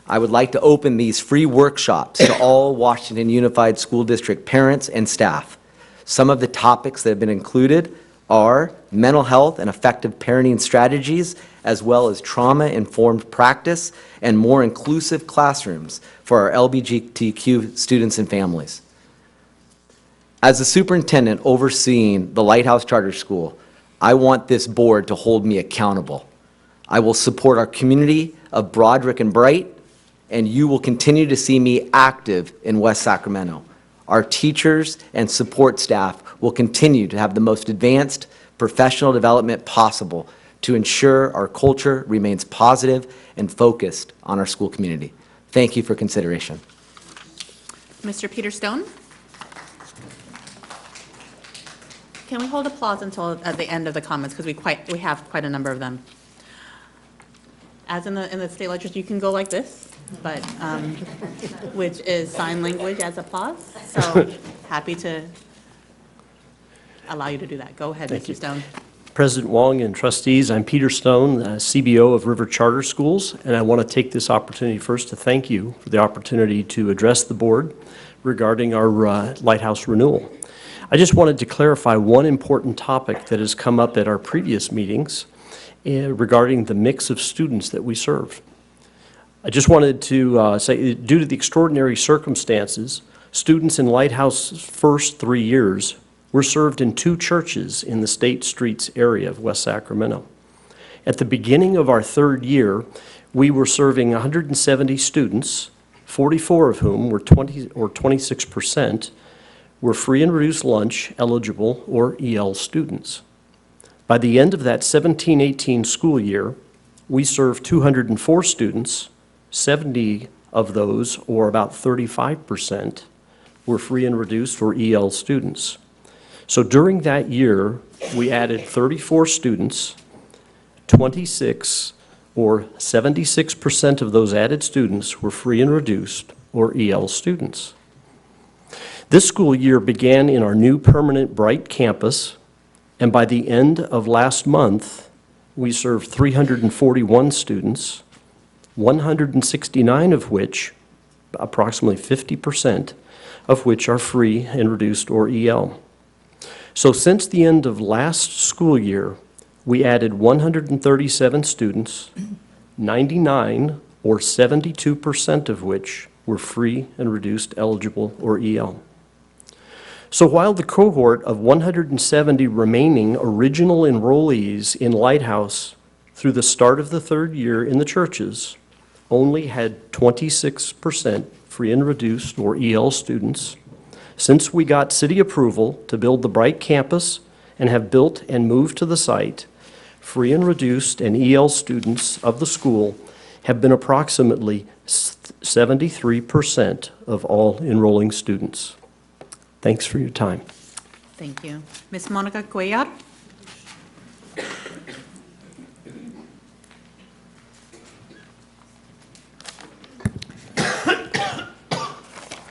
Speaker 20: I would like to open these free workshops to all Washington Unified School District parents and staff. Some of the topics that have been included are mental health and effective parenting strategies, as well as trauma-informed practice and more inclusive classrooms for our LGBTQ students and families. As the superintendent overseeing the Lighthouse Charter School, I want this board to hold me accountable. I will support our community of Broderick and Bright, and you will continue to see me active in West Sacramento. Our teachers and support staff will continue to have the most advanced professional development possible to ensure our culture remains positive and focused on our school community. Thank you for consideration.
Speaker 1: Mr. Peter Stone? Can we hold applause until at the end of the comments, because we have quite a number of them. As in the state legislature, you can go like this, but, which is sign language as applause. So happy to allow you to do that. Go ahead, Mr. Stone.
Speaker 21: President Wong and trustees, I'm Peter Stone, CBO of River Charter Schools, and I want to take this opportunity first to thank you for the opportunity to address the board regarding our Lighthouse renewal. I just wanted to clarify one important topic that has come up at our previous meetings regarding the mix of students that we serve. I just wanted to say, due to the extraordinary circumstances, students in Lighthouse's first 3 years were served in 2 churches in the State Streets area of West Sacramento. At the beginning of our 3rd year, we were serving 170 students, 44 of whom were 26%, were free and reduced lunch eligible or EL students. By the end of that 17-18 school year, we served 204 students, 70 of those, or about 35%, were free and reduced or EL students. So during that year, we added 34 students, 26 or 76% of those added students were free and reduced or EL students. This school year began in our new permanent Bright campus, and by the end of last month, we served 341 students, 169 of which, approximately 50% of which are free and reduced or EL. So since the end of last school year, we added 137 students, 99 or 72% of which were free and reduced eligible or EL. So while the cohort of 170 remaining original enrollees in Lighthouse through the start of the 3rd year in the churches only had 26% free and reduced or EL students, since we got city approval to build the Bright campus and have built and moved to the site, free and reduced and EL students of the school have been approximately 73% of all enrolling students. Thanks for your time.
Speaker 1: Thank you. Ms. Monica Cuellar?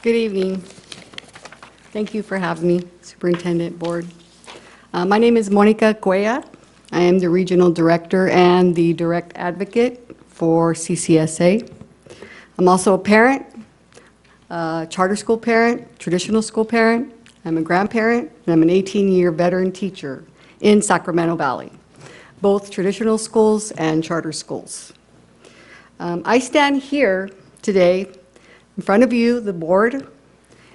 Speaker 22: Good evening. Thank you for having me, Superintendent Board. My name is Monica Cuellar. I am the Regional Director and the Direct Advocate for CCSA. I'm also a parent, charter school parent, traditional school parent. I'm a grandparent, and I'm an 18-year veteran teacher in Sacramento Valley, both traditional schools and charter schools. I stand here today in front of you, the board,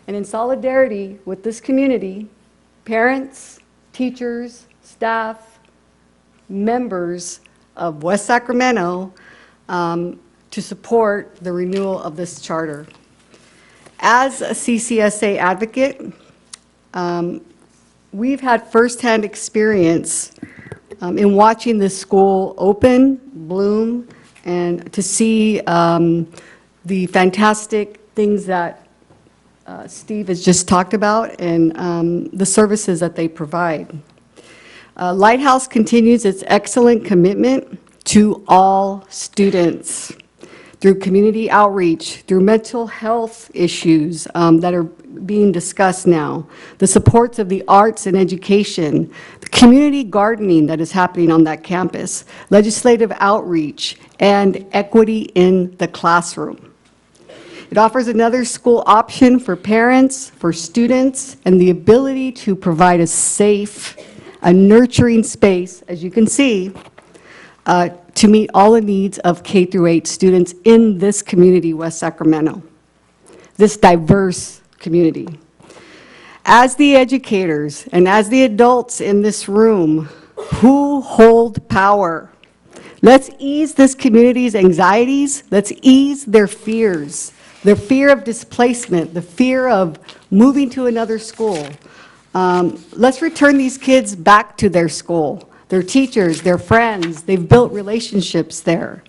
Speaker 22: and in solidarity with this community, parents, teachers, staff, members of West Sacramento, to support the renewal of this charter. As a CCSA advocate, we've had firsthand experience in watching this school open, bloom, and to see the fantastic things that Steve has just talked about and the services that they provide. Lighthouse continues its excellent commitment to all students through community outreach, through mental health issues that are being discussed now, the supports of the arts and education, the community gardening that is happening on that campus, legislative outreach, and equity in the classroom. It offers another school option for parents, for students, and the ability to provide a safe, a nurturing space, as you can see, to meet all the needs of K through 8 students in this community, West Sacramento, this diverse community. As the educators and as the adults in this room who hold power, let's ease this community's anxieties, let's ease their fears, the fear of displacement, the fear of moving to another school. Let's return these kids back to their school, their teachers, their friends. They've built relationships there.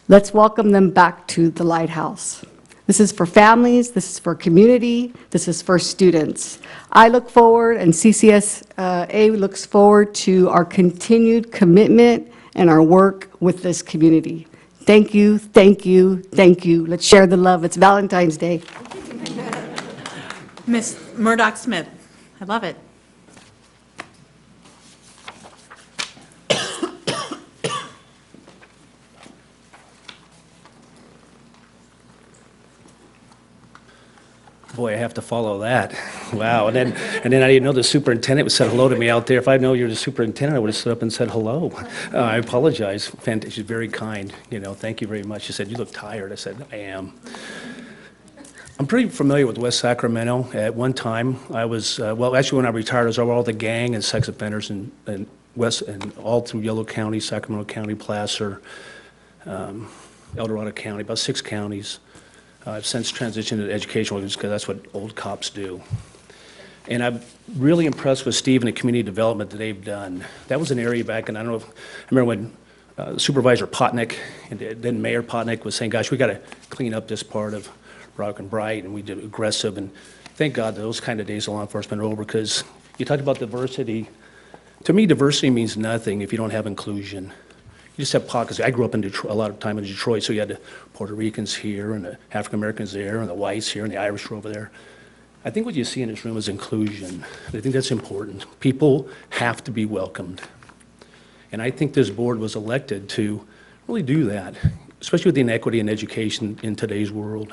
Speaker 22: Let's welcome them back to the Lighthouse. This is for families, this is for community, this is for students. I look forward, and CCSA looks forward to our continued commitment and our work with this community. Thank you, thank you, thank you. Let's share the love. It's Valentine's Day.
Speaker 1: Ms. Murdoch-Smith, I love it.
Speaker 4: Boy, I have to follow that. Wow. And then I didn't know the superintendent would say hello to me out there. If I know you're the superintendent, I would have stood up and said hello. I apologize. She's very kind. You know, thank you very much. She said, "You look tired." I said, "I am." I'm pretty familiar with West Sacramento. At one time, I was, well, actually when I retired, I was over all the gang and sex offenders in West, and all through Yolo County, Sacramento County, Placer, El Dorado County, about 6 counties. I've since transitioned to educational because that's what old cops do. And I'm really impressed with Steve and the community development that they've done. That was an area back, and I don't know if, I remember when Supervisor Potnick and then Mayor Potnick was saying, gosh, we got to clean up this part of Rock and Bright, and we did aggressive, and thank God those kind of days of law enforcement are over, because you talked about diversity. To me, diversity means nothing if you don't have inclusion. You just have pockets. I grew up in Detroit, a lot of time in Detroit, so you had the Puerto Ricans here, and the African Americans there, and the whites here, and the Irish were over there. I think what you see in this room is inclusion. I think that's important. People have to be welcomed. And I think this board was elected to really do that, especially with the inequity in education in today's world.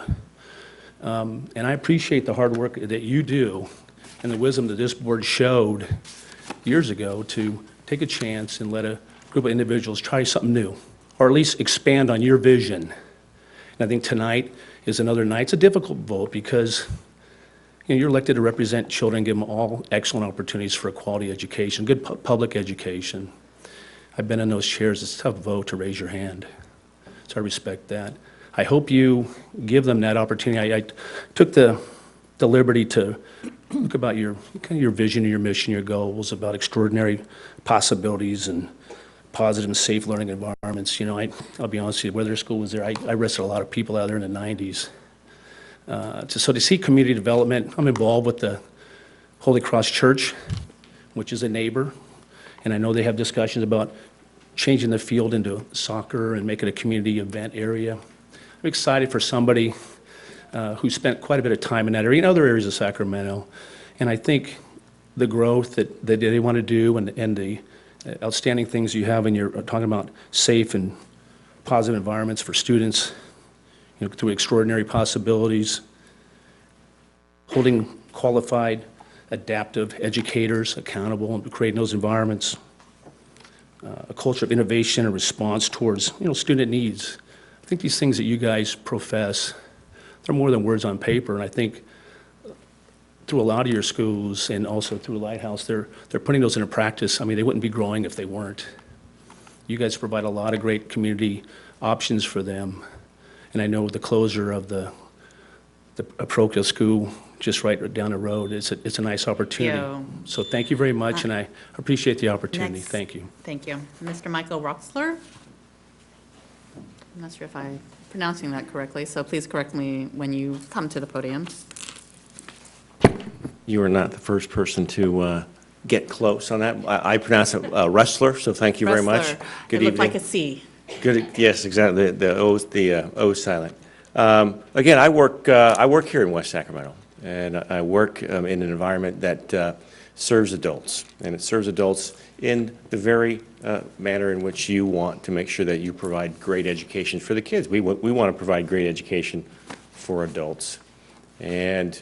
Speaker 4: And I appreciate the hard work that you do and the wisdom that this board showed years ago to take a chance and let a group of individuals try something new, or at least expand on your vision. And I think tonight is another night. It's a difficult vote because you're elected to represent children, give them all excellent opportunities for a quality education, good public education. I've been in those chairs. It's a tough vote to raise your hand, so I respect that. I hope you give them that opportunity. I took the liberty to look about your kind of your vision and your mission, your goals, about extraordinary possibilities and positive and safe learning environments. You know, I'll be honest with you, whether school was there, I arrested a lot of people out there in the 90s. So to see community development, I'm involved with the Holy Cross Church, which is a neighbor, and I know they have discussions about changing the field into soccer and making a community event area. I'm excited for somebody who spent quite a bit of time in that area, in other areas of Sacramento, and I think the growth that they want to do and the outstanding things you have, and you're talking about safe and positive environments for students, you know, through extraordinary possibilities, holding qualified, adaptive educators accountable and creating those environments, a culture of innovation and response towards, you know, student needs. I think these things that you guys profess, they're more than words on paper, and I think through a lot of your schools and also through Lighthouse, they're putting those into practice. I mean, they wouldn't be growing if they weren't. You guys provide a lot of great community options for them, and I know the closure of the parochial school just right down the road, it's a nice opportunity.
Speaker 1: you.
Speaker 4: So thank you very much, and I appreciate the opportunity.
Speaker 1: Next.
Speaker 4: Thank you.
Speaker 1: Thank you. Mr. Michael Roxler? I'm not sure if I'm pronouncing that correctly, so please correct me when you come to the podium.
Speaker 5: You are not the first person to get close on that. I pronounce it wrestler, so thank you very much.
Speaker 1: Wrestler.
Speaker 5: Good
Speaker 1: It looked
Speaker 5: evening.
Speaker 1: like a C.
Speaker 5: Good, yes, exactly. The O is silent. Again, I work here in West Sacramento, and I work in an environment that serves adults, and it serves adults in the very manner in which you want to make sure that you provide great education for the kids. We want to provide great education for adults, and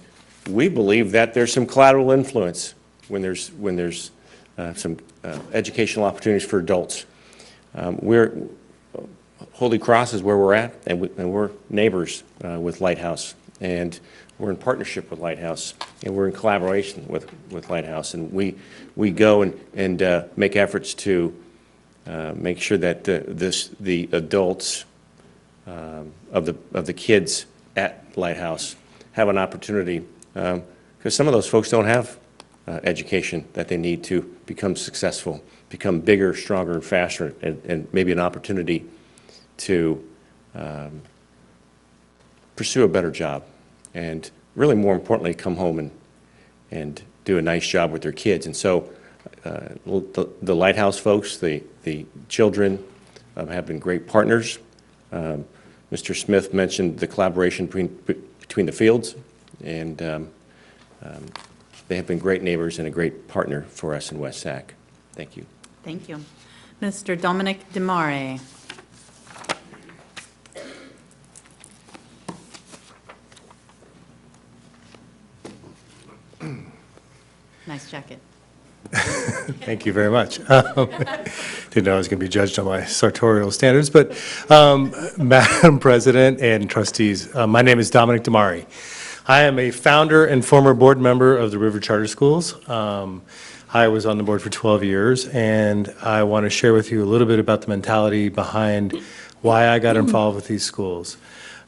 Speaker 5: we believe that there's some collateral influence when there's some educational opportunities for adults. Holy Cross is where we're at, and we're neighbors with Lighthouse, and we're in partnership with Lighthouse, and we're in collaboration with Lighthouse, and we go and make efforts to make sure that the adults of the kids at Lighthouse have an opportunity, because some of those folks don't have education that they need to become successful, become bigger, stronger, and faster, and maybe an opportunity to pursue a better job, and really more importantly, come home and do a nice job with their kids. And so the Lighthouse folks, the children have been great partners. Mr. Smith mentioned the collaboration between the fields, and they have been great neighbors and a great partner for us in West Sac. Thank you.
Speaker 1: Thank you. Mr. Dominic Demare. Nice jacket.
Speaker 6: Thank you very much. Didn't know I was going to be judged on my sartorial standards, but Madam President and trustees, my name is Dominic Demare. I am a founder and former board member of the River Charter Schools. I was on the board for 12 years, and I want to share with you a little bit about the mentality behind why I got involved with these schools.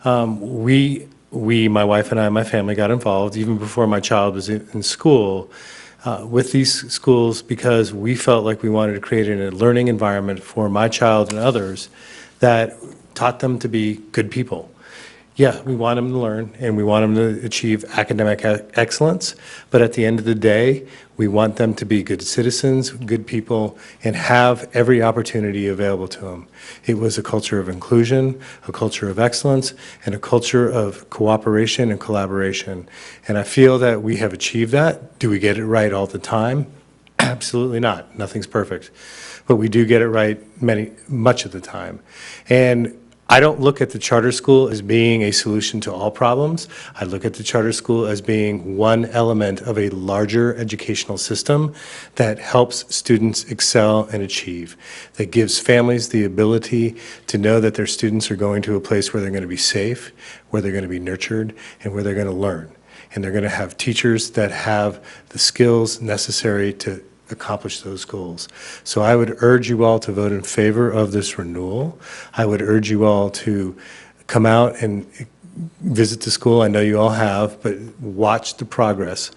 Speaker 6: We, my wife and I, my family, got involved even before my child was in school with these schools because we felt like we wanted to create a learning environment for my child and others that taught them to be good people. Yeah, we want them to learn and we want them to achieve academic excellence, but at the end of the day, we want them to be good citizens, good people, and have every opportunity available to them. It was a culture of inclusion, a culture of excellence, and a culture of cooperation and collaboration. And I feel that we have achieved that. Do we get it right all the time? Absolutely not. Nothing's perfect. But we do get it right much of the time. And I don't look at the charter school as being a solution to all problems. I look at the charter school as being one element of a larger educational system that helps students excel and achieve, that gives families the ability to know that their students are going to a place where they're going to be safe, where they're going to be nurtured, and where they're going to learn. And they're going to have teachers that have the skills necessary to accomplish those goals. So I would urge you all to vote in favor of this renewal. I would urge you all to come out and visit the school. I know you all have, but watch the progress.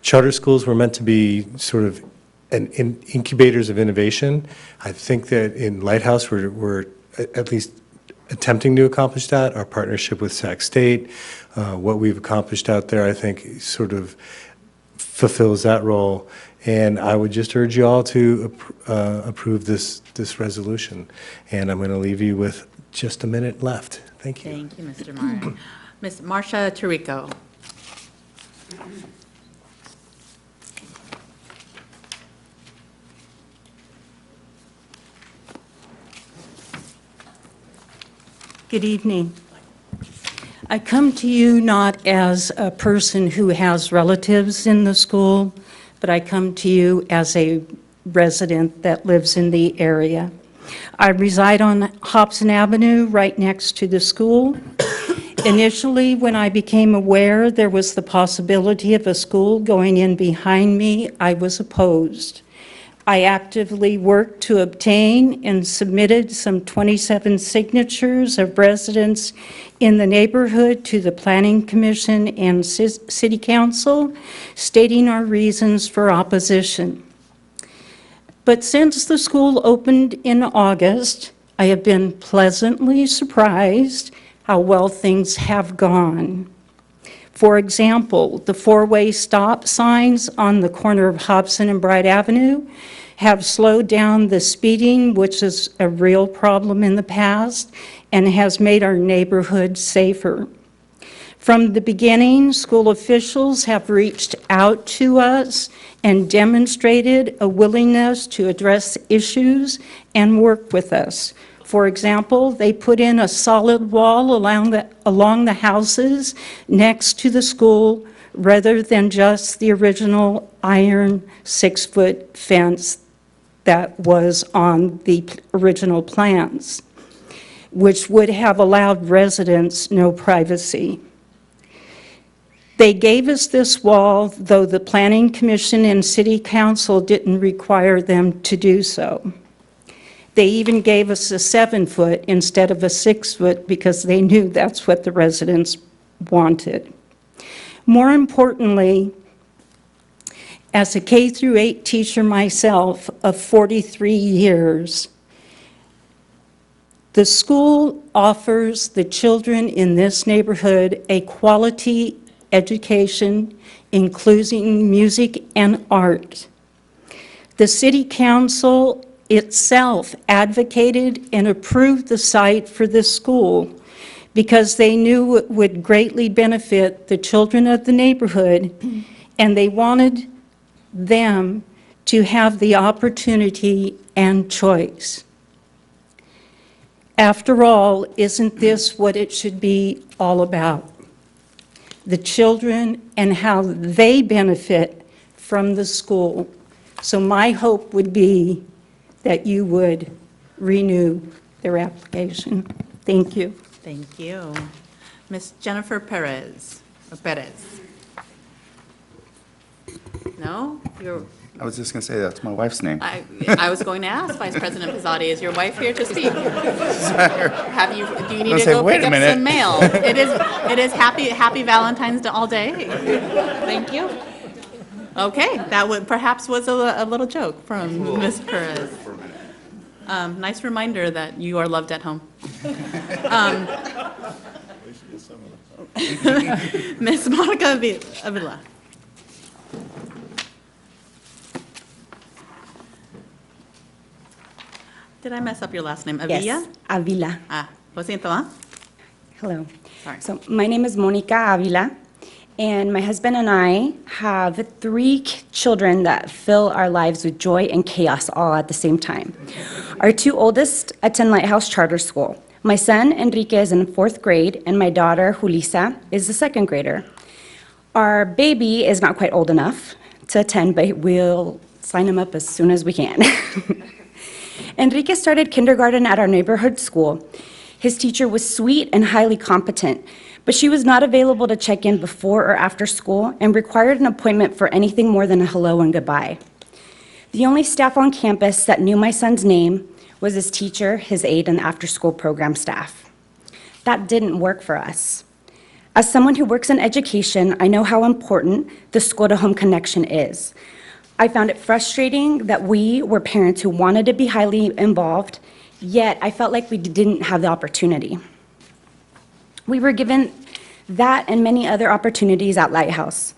Speaker 6: Charter schools were meant to be sort of incubators of innovation. I think that in Lighthouse we're at least attempting to accomplish that. Our partnership with Sac State, what we've accomplished out there, I think sort of fulfills that role. And I would just urge you all to approve this resolution. And I'm going to leave you with just a minute left. Thank you.
Speaker 1: Thank you, Mr. Murray. Ms. Marcia Tirico.
Speaker 23: Good evening. I come to you not as a person who has relatives in the school, but I come to you as a resident that lives in the area. I reside on Hobson Avenue, right next to the school. Initially, when I became aware there was the possibility of a school going in behind me, I was opposed. I actively worked to obtain and submitted some 27 signatures of residents in the neighborhood to the Planning Commission and City Council, stating our reasons for opposition. But since the school opened in August, I have been pleasantly surprised how well things have gone. For example, the four-way stop signs on the corner of Hobson and Bright Avenue have slowed down the speeding, which is a real problem in the past, and has made our neighborhood safer. From the beginning, school officials have reached out to us and demonstrated a willingness to address issues and work with us. For example, they put in a solid wall along the houses next to the school rather than just the original iron 6-foot fence that was on the original plans, which would have allowed residents no privacy. They gave us this wall, though the Planning Commission and City Council didn't require them to do so. They even gave us a 7-foot instead of a 6-foot because they knew that's what the residents wanted. More importantly, as a K-8 teacher myself of 43 years, the school offers the children in this neighborhood a quality education, including music and art. The City Council itself advocated and approved the site for this school because they knew it would greatly benefit the children of the neighborhood, and they wanted them to have the opportunity and choice. After all, isn't this what it should be all about? The children and how they benefit from the school. So my hope would be that you would renew their application. Thank you.
Speaker 1: Thank you. Ms. Jennifer Perez, or Perez. No? You're,
Speaker 2: I was just going to say that's my wife's name.
Speaker 1: I was going to ask Vice President Pizzotti, is your wife here to speak? Have you, do you need to go pick up some mail? It is happy Valentine's Day all day. Thank you. Okay, that would, perhaps was a little joke from Ms. Perez. Nice reminder that you are loved at home. Ms. Monica Avila. Did I mess up your last name? Avila?
Speaker 9: Yes, Avila.
Speaker 1: Lo siento, ¿ah?
Speaker 9: Hello.
Speaker 1: Sorry.
Speaker 9: So my name is Monica Avila, and my husband and I have 3 children that fill our lives with joy and chaos all at the same time. Our 2 oldest attend Lighthouse Charter School. My son, Enrique, is in 4th grade, and my daughter, Julissa, is the 2nd grader. Our baby is not quite old enough to attend, but we'll sign him up as soon as we can. Enrique started kindergarten at our neighborhood school. His teacher was sweet and highly competent, but she was not available to check in before or after school and required an appointment for anything more than a hello and goodbye. The only staff on campus that knew my son's name was his teacher, his aide, and after-school program staff. That didn't work for us. As someone who works in education, I know how important the school-to-home connection is. I found it frustrating that we were parents who wanted to be highly involved, yet I felt like we didn't have the opportunity. We were given that and many other opportunities at Lighthouse.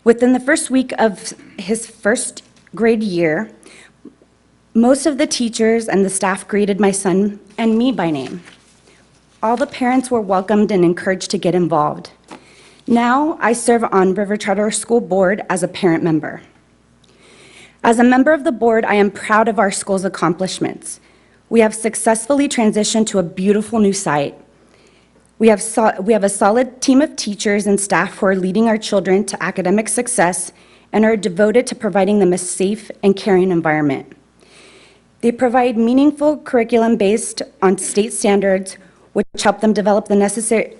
Speaker 9: Within the first week of his 1st grade year, most of the teachers and the staff greeted my son and me by name. All the parents were welcomed and encouraged to get involved. Now I serve on River Charter School Board as a parent member. As a member of the board, I am proud of our school's accomplishments. We have successfully transitioned to a beautiful new site. We have a solid team of teachers and staff who are leading our children to academic success and are devoted to providing them a safe and caring environment. They provide meaningful curriculum based on state standards, which help them develop the necessary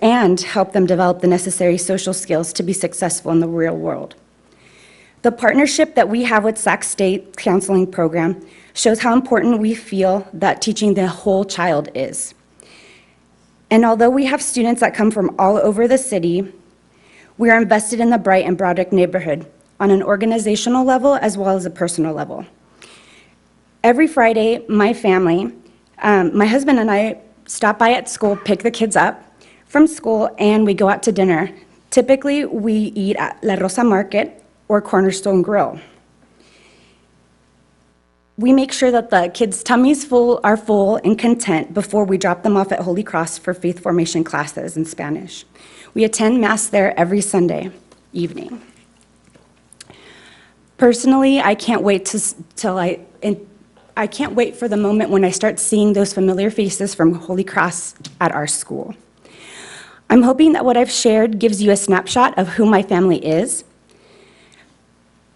Speaker 9: social skills to be successful in the real world. The partnership that we have with Sac State Counseling Program shows how important we feel that teaching the whole child is. And although we have students that come from all over the city, we are invested in the Bright and Broderick neighborhood on an organizational level as well as a personal level. Every Friday, my family, my husband and I stop by at school, pick the kids up from school, and we go out to dinner. Typically, we eat at La Rosa Market or Cornerstone Grill. We make sure that the kids' tummies are full and content before we drop them off at Holy Cross for faith formation classes in Spanish. We attend Mass there every Sunday evening. Personally, I can't wait I can't wait for the moment when I start seeing those familiar faces from Holy Cross at our school. I'm hoping that what I've shared gives you a snapshot of who my family is,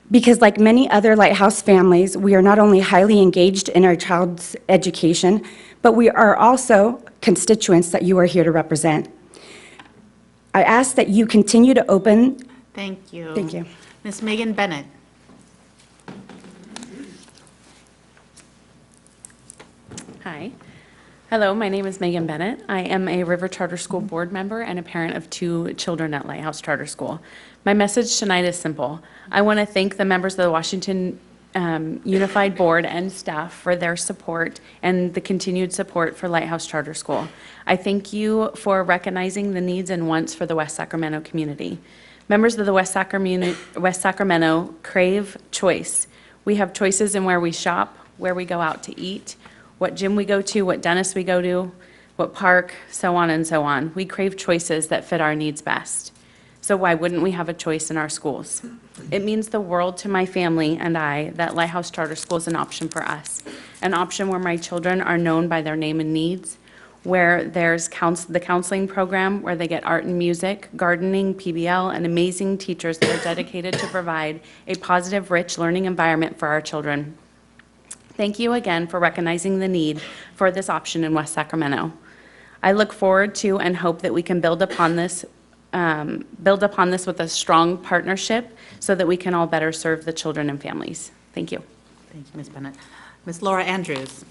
Speaker 9: because like many other Lighthouse families, we are not only highly engaged in our child's education, but we are also constituents that you are here to represent. I ask that you continue to open.
Speaker 1: Thank you.
Speaker 9: Thank you.
Speaker 1: Ms. Megan Bennett.
Speaker 10: Hi. Hello, my name is Megan Bennett. I am a River Charter School board member and a parent of 2 children at Lighthouse Charter School. My message tonight is simple. I want to thank the members of the Washington Unified Board and staff for their support and the continued support for Lighthouse Charter School. I thank you for recognizing the needs and wants for the West Sacramento community. Members of the West Sacramento crave choice. We have choices in where we shop, where we go out to eat, what gym we go to, what dentist we go to, what park, so on and so on. We crave choices that fit our needs best. So why wouldn't we have a choice in our schools? It means the world to my family and I that Lighthouse Charter School is an option for us, an option where my children are known by their name and needs, where there's the counseling program, where they get art and music, gardening, PBL, and amazing teachers that are dedicated to provide a positive, rich learning environment for our children. Thank you again for recognizing the need for this option in West Sacramento. I look forward to and hope that we can build upon this with a strong partnership so that we can all better serve the children and families. Thank you.
Speaker 1: Thank you, Ms. Bennett. Ms. Laura Andrews.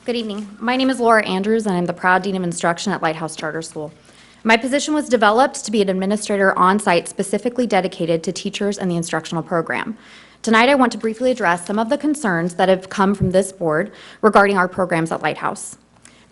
Speaker 11: Good evening. My name is Laura Andrews, and I'm the proud Dean of Instruction at Lighthouse Charter School. My position was developed to be an administrator on-site specifically dedicated to teachers and the instructional program. Tonight, I want to briefly address some of the concerns that have come from this board regarding our programs at Lighthouse.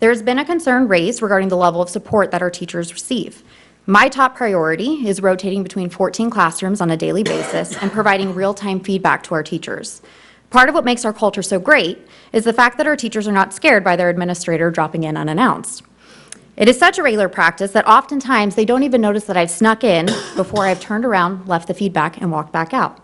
Speaker 11: There has been a concern raised regarding the level of support that our teachers receive. My top priority is rotating between 14 classrooms on a daily basis and providing real-time feedback to our teachers. Part of what makes our culture so great is the fact that our teachers are not scared by their administrator dropping in unannounced. It is such a regular practice that oftentimes they don't even notice that I've snuck in before I've turned around, left the feedback, and walked back out.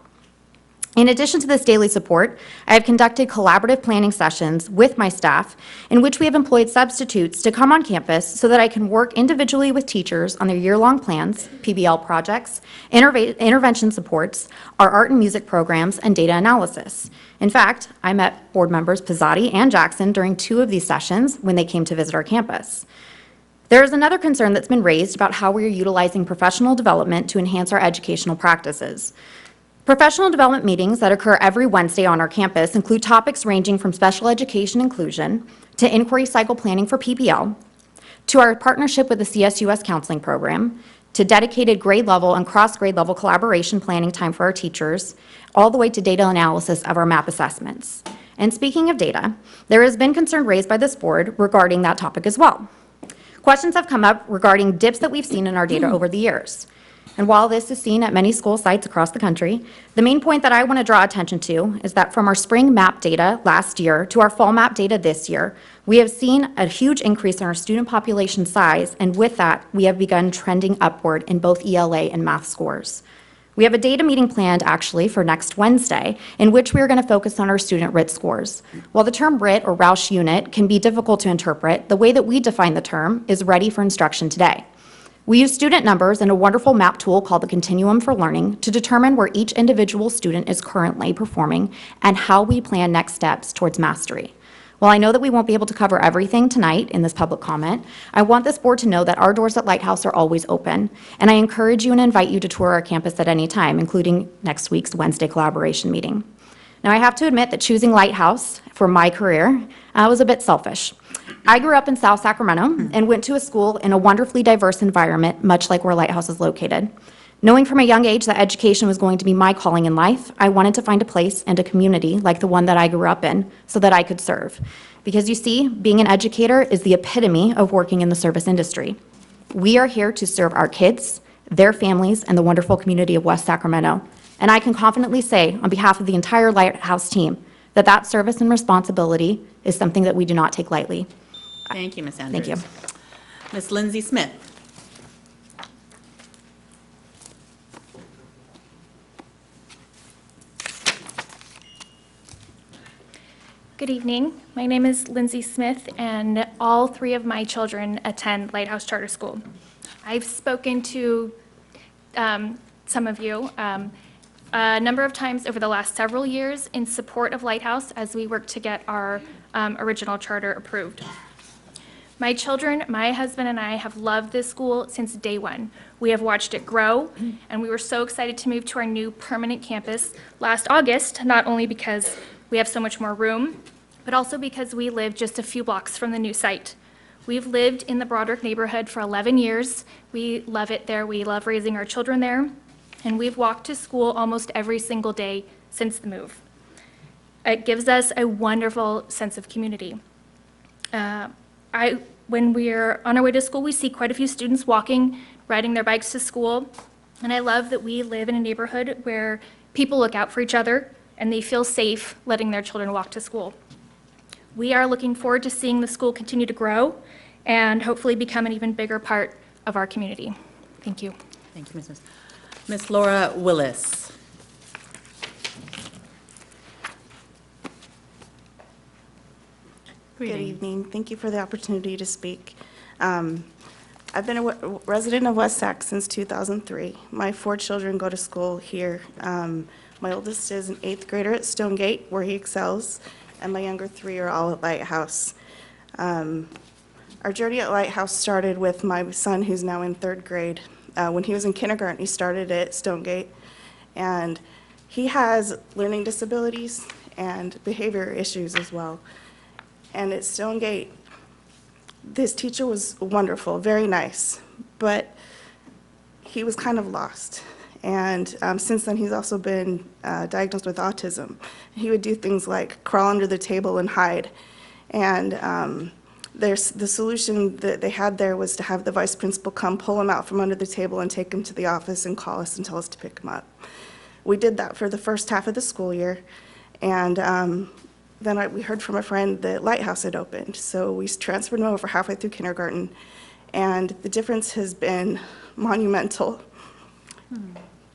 Speaker 11: In addition to this daily support, I have conducted collaborative planning sessions with my staff in which we have employed substitutes to come on campus so that I can work individually with teachers on their year-long plans, PBL projects, intervention supports, our art and music programs, and data analysis. In fact, I met board members Pizzotti and Jackson during 2 of these sessions when they came to visit our campus. There is another concern that's been raised about how we are utilizing professional development to enhance our educational practices. Professional development meetings that occur every Wednesday on our campus include topics ranging from special education inclusion to inquiry cycle planning for PBL, to our partnership with the CSUS counseling program, to dedicated grade level and cross-grade level collaboration planning time for our teachers, all the way to data analysis of our MAP assessments. And speaking of data, there has been concern raised by this board regarding that topic as well. Questions have come up regarding dips that we've seen in our data over the years. And while this is seen at many school sites across the country, the main point that I want to draw attention to is that from our spring MAP data last year to our fall MAP data this year, we have seen a huge increase in our student population size, and with that, we have begun trending upward in both ELA and math scores. We have a data meeting planned actually for next Wednesday in which we are going to focus on our student RIT scores. While the term RIT or Roush unit can be difficult to interpret, the way that we define the term is ready for instruction today. We use student numbers and a wonderful map tool called the Continuum for Learning to determine where each individual student is currently performing and how we plan next steps towards mastery. While I know that we won't be able to cover everything tonight in this public comment, I want this board to know that our doors at Lighthouse are always open, and I encourage you and invite you to tour our campus at any time, including next week's Wednesday collaboration meeting. Now, I have to admit that choosing Lighthouse for my career was a bit selfish. I grew up in South Sacramento and went to a school in a wonderfully diverse environment, much like where Lighthouse is located. Knowing from a young age that education was going to be my calling in life, I wanted to find a place and a community like the one that I grew up in so that I could serve. Because you see, being an educator is the epitome of working in the service industry. We are here to serve our kids, their families, and the wonderful community of West Sacramento. And I can confidently say, on behalf of the entire Lighthouse team, that that service and responsibility is something that we do not take lightly.
Speaker 1: Thank you, Ms. Andrews.
Speaker 11: Thank you.
Speaker 1: Ms. Lindsay Smith.
Speaker 12: Good evening. My name is Lindsay Smith, and all three of my children attend Lighthouse Charter School. I've spoken to some of you a number of times over the last several years in support of Lighthouse as we work to get our original charter approved. My children, my husband, and I have loved this school since day one. We have watched it grow, and we were so excited to move to our new permanent campus last August, not only because we have so much more room, but also because we live just a few blocks from the new site. We've lived in the Broderick neighborhood for 11 years. We love it there. We love raising our children there, and we've walked to school almost every single day since the move. It gives us a wonderful sense of community. When we're on our way to school, we see quite a few students walking, riding their bikes to school, and I love that we live in a neighborhood where people look out for each other and they feel safe letting their children walk to school. We are looking forward to seeing the school continue to grow and hopefully become an even bigger part of our community. Thank you.
Speaker 1: Thank you, Ms. Laura Willis.
Speaker 13: Good evening. Thank you for the opportunity to speak. I've been a resident of West Sac since 2003. My 4 children go to school here. My oldest is an 8th grader at Stonegate, where he excels, and my younger 3 are all at Lighthouse. Our journey at Lighthouse started with my son, who's now in 3rd grade. When he was in kindergarten, he started at Stonegate, and he has learning disabilities and behavior issues as well. And at Stonegate, this teacher was wonderful, very nice, but he was kind of lost. And since then, he's also been diagnosed with autism. He would do things like crawl under the table and hide. And the solution that they had there was to have the vice principal come pull him out from under the table and take him to the office and call us and tell us to pick him up. We did that for the first half of the school year. And then we heard from a friend that Lighthouse had opened. So we transferred him over halfway through kindergarten. And the difference has been monumental.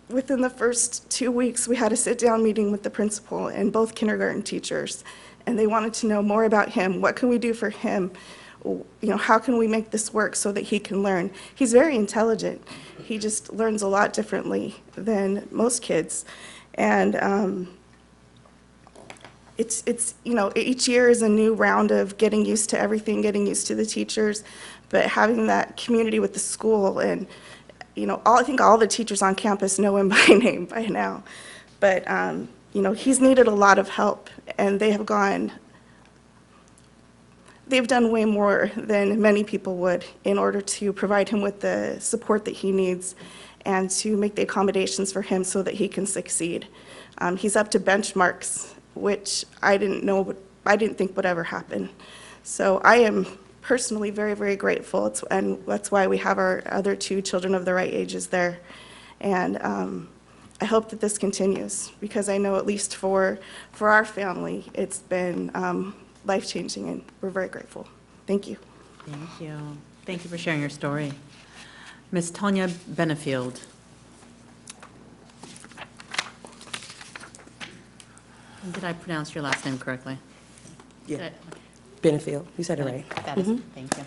Speaker 13: Within the first 2 weeks, we had a sit-down meeting with the principal and both kindergarten teachers, and they wanted to know more about him. What can we do for him? You know, how can we make this work so that he can learn? He's very intelligent. He just learns a lot differently than most kids. And it's you know, each year is a new round of getting used to everything, getting used to the teachers, but having that community with the school and you know, I think all the teachers on campus know him by name by now. But, you know, he's needed a lot of help, and they've done way more than many people would in order to provide him with the support that he needs and to make the accommodations for him so that he can succeed. He's up to benchmarks, which I didn't think would ever happen. So I am personally very, very grateful, and that's why we have our other 2 children of the right ages there. And I hope that this continues, because I know at least for our family, it's been life-changing, and we're very grateful. Thank you.
Speaker 1: Thank you. Thank you for sharing your story. Ms. Tanya Benefield. Did I pronounce your last name correctly?
Speaker 14: Yeah. Benefield, you said it right.
Speaker 1: That is, thank you.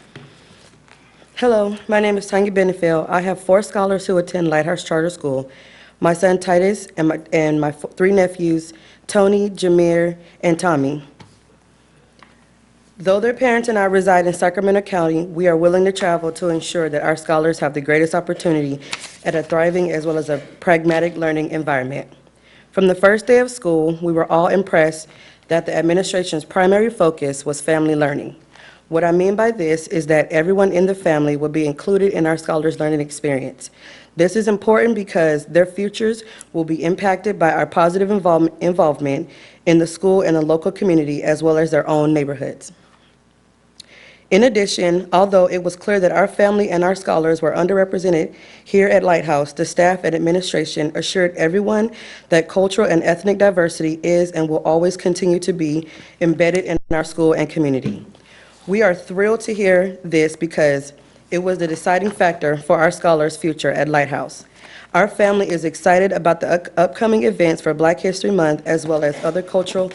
Speaker 3: Hello, my name is Tanya Benefield. I have 4 scholars who attend Lighthouse Charter School. My son Titus and my 3 nephews, Tony, Jameer, and Tommy. Though their parents and I reside in Sacramento County, we are willing to travel to ensure that our scholars have the greatest opportunity at a thriving as well as a pragmatic learning environment. From the first day of school, we were all impressed that the administration's primary focus was family learning. What I mean by this is that everyone in the family will be included in our scholars' learning experience. This is important because their futures will be impacted by our positive involvement in the school and the local community as well as their own neighborhoods. In addition, although it was clear that our family and our scholars were underrepresented here at Lighthouse, the staff and administration assured everyone that cultural and ethnic diversity is and will always continue to be embedded in our school and community. We are thrilled to hear this because it was the deciding factor for our scholars' future at Lighthouse. Our family is excited about the upcoming events for Black History Month as well as other cultural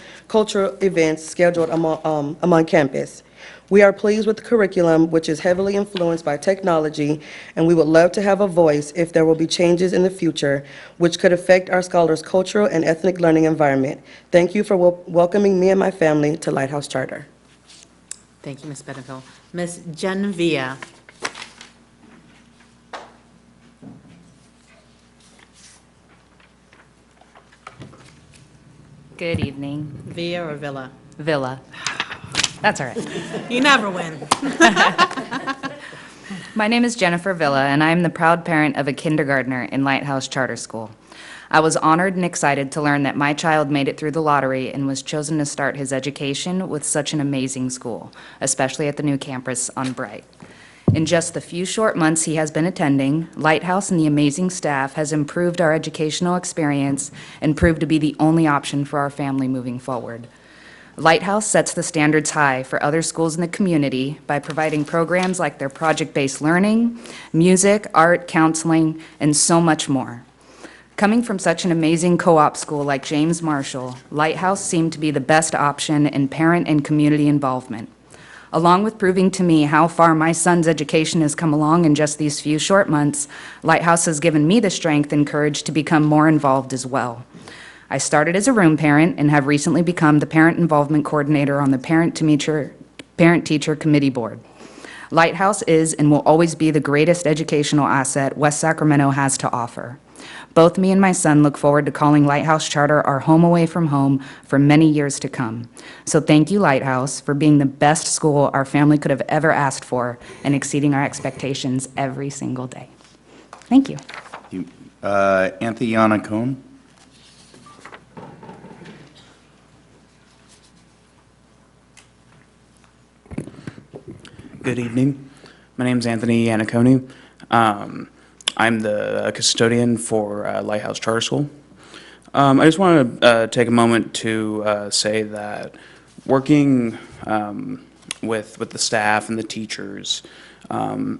Speaker 3: events scheduled among campus. We are pleased with the curriculum, which is heavily influenced by technology, and we would love to have a voice if there will be changes in the future which could affect our scholars' cultural and ethnic learning environment. Thank you for welcoming me and my family to Lighthouse Charter.
Speaker 1: Thank you, Ms. Benefield. Ms. Genevieve.
Speaker 14: Good evening.
Speaker 1: Villa or Villa?
Speaker 14: Villa. That's all right.
Speaker 1: You never win.
Speaker 14: My name is Jennifer Villa, and I am the proud parent of a kindergartner in Lighthouse Charter School. I was honored and excited to learn that my child made it through the lottery and was chosen to start his education with such an amazing school, especially at the new campus on Bright. In just the few short months he has been attending, Lighthouse and the amazing staff has improved our educational experience and proved to be the only option for our family moving forward. Lighthouse sets the standards high for other schools in the community by providing programs like their project-based learning, music, art, counseling, and so much more. Coming from such an amazing co-op school like James Marshall, Lighthouse seemed to be the best option in parent and community involvement. Along with proving to me how far my son's education has come along in just these few short months, Lighthouse has given me the strength and courage to become more involved as well. I started as a room parent and have recently become the parent involvement coordinator on the parent-teacher committee board. Lighthouse is and will always be the greatest educational asset West Sacramento has to offer. Both me and my son look forward to calling Lighthouse Charter our home away from home for many years to come. So thank you, Lighthouse, for being the best school our family could have ever asked for and exceeding our expectations every single day. Thank you.
Speaker 2: Anthony Cohn.
Speaker 15: Good evening. My name is Anthony Iannacone. I'm the custodian for Lighthouse Charter School. I just want to take a moment to say that working with the staff and the teachers, it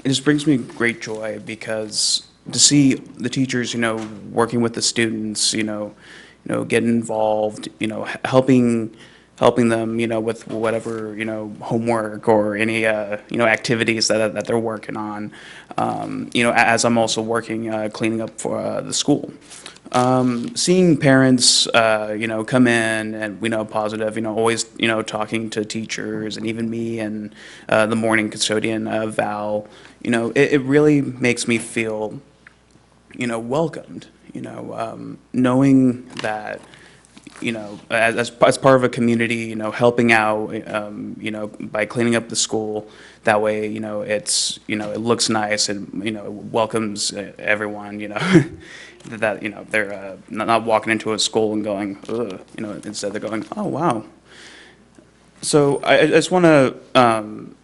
Speaker 15: just brings me great joy because to see the teachers, working with the students, get involved, helping them, with whatever, homework or any, activities that they're working on, as I'm also working, cleaning up for the school. Seeing parents, come in and, positive, always, talking to teachers and even me and the morning custodian, Val, it really makes me feel, welcomed, knowing that, as part of a community, helping out, by cleaning up the school. That way, it's, it looks nice and, welcomes everyone, that, they're not walking into a school and going, ugh, instead they're going, oh, wow. So I just want to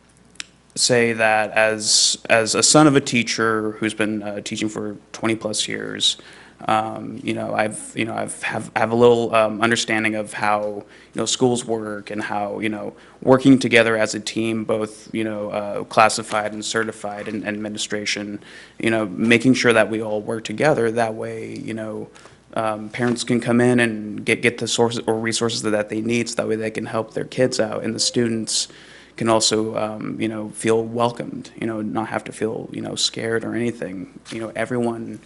Speaker 15: say that as a son of a teacher who's been teaching for 20+ years, I've have a little understanding of how schools work and how working together as a team, both classified and certified and administration, making sure that we all work together. That way, parents can come in and get the sources or resources that they need, so that way they can help their kids out, and the students, can also, feel welcomed, not have to feel, scared or anything. Everyone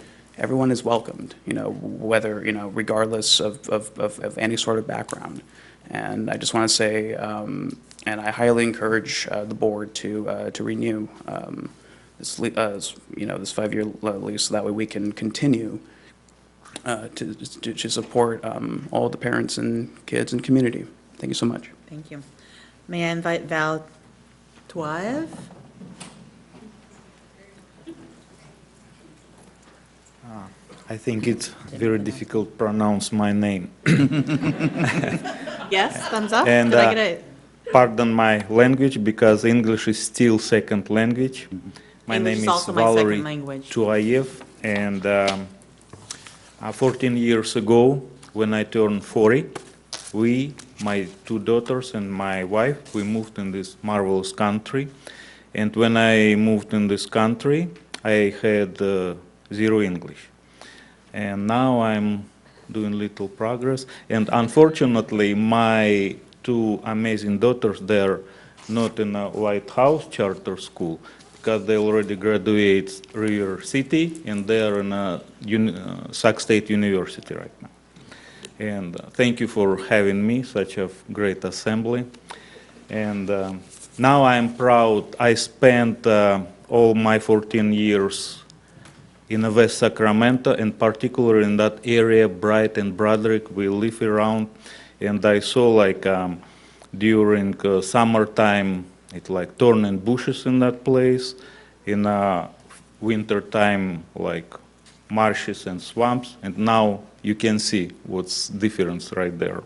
Speaker 15: is welcomed, whether, regardless of any sort of background. And I just want to say, and I highly encourage the board to renew this 5-year lease, so that way we can continue to support all the parents and kids and community. Thank you so much.
Speaker 1: Thank you. May I invite Val Tuaev?
Speaker 8: I think it's very difficult to pronounce my name.
Speaker 1: Yes, thumbs up.
Speaker 8: And
Speaker 1: Did I get it?
Speaker 8: pardon my language, because English is still second language. My
Speaker 1: English
Speaker 8: name
Speaker 1: is
Speaker 8: is
Speaker 1: also my second
Speaker 8: Valery
Speaker 1: language.
Speaker 8: Tuaev, and 14 years ago, when I turned 40, we, my 2 daughters and my wife, we moved in this marvelous country. And when I moved in this country, I had 0 English. And now I'm doing little progress. And unfortunately, my 2 amazing daughters, they're not in a Lighthouse Charter School, because they already graduated River City, and they're in a Sac State University right now. And thank you for having me, such a great assembly. And now I'm proud. I spent all my 14 years in West Sacramento, and particularly in that area, Bright and Broderick, we live around. And I saw, like, during summertime, it's like turning bushes in that place. In winter time, like marshes and swamps. And now you can see what's difference right there.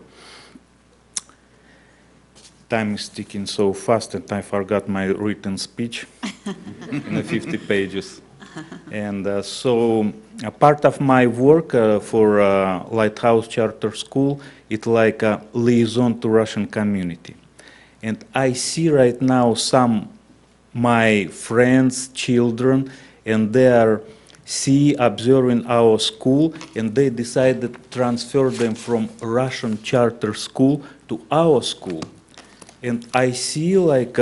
Speaker 8: Time is ticking so fast, and I forgot my written speech in the 50 pages. And so a part of my work for Lighthouse Charter School, it's like a liaison to Russian community. And I see right now some my friends, children, and they are observing our school, and they decided to transfer them from Russian charter school to our school. And I see, like,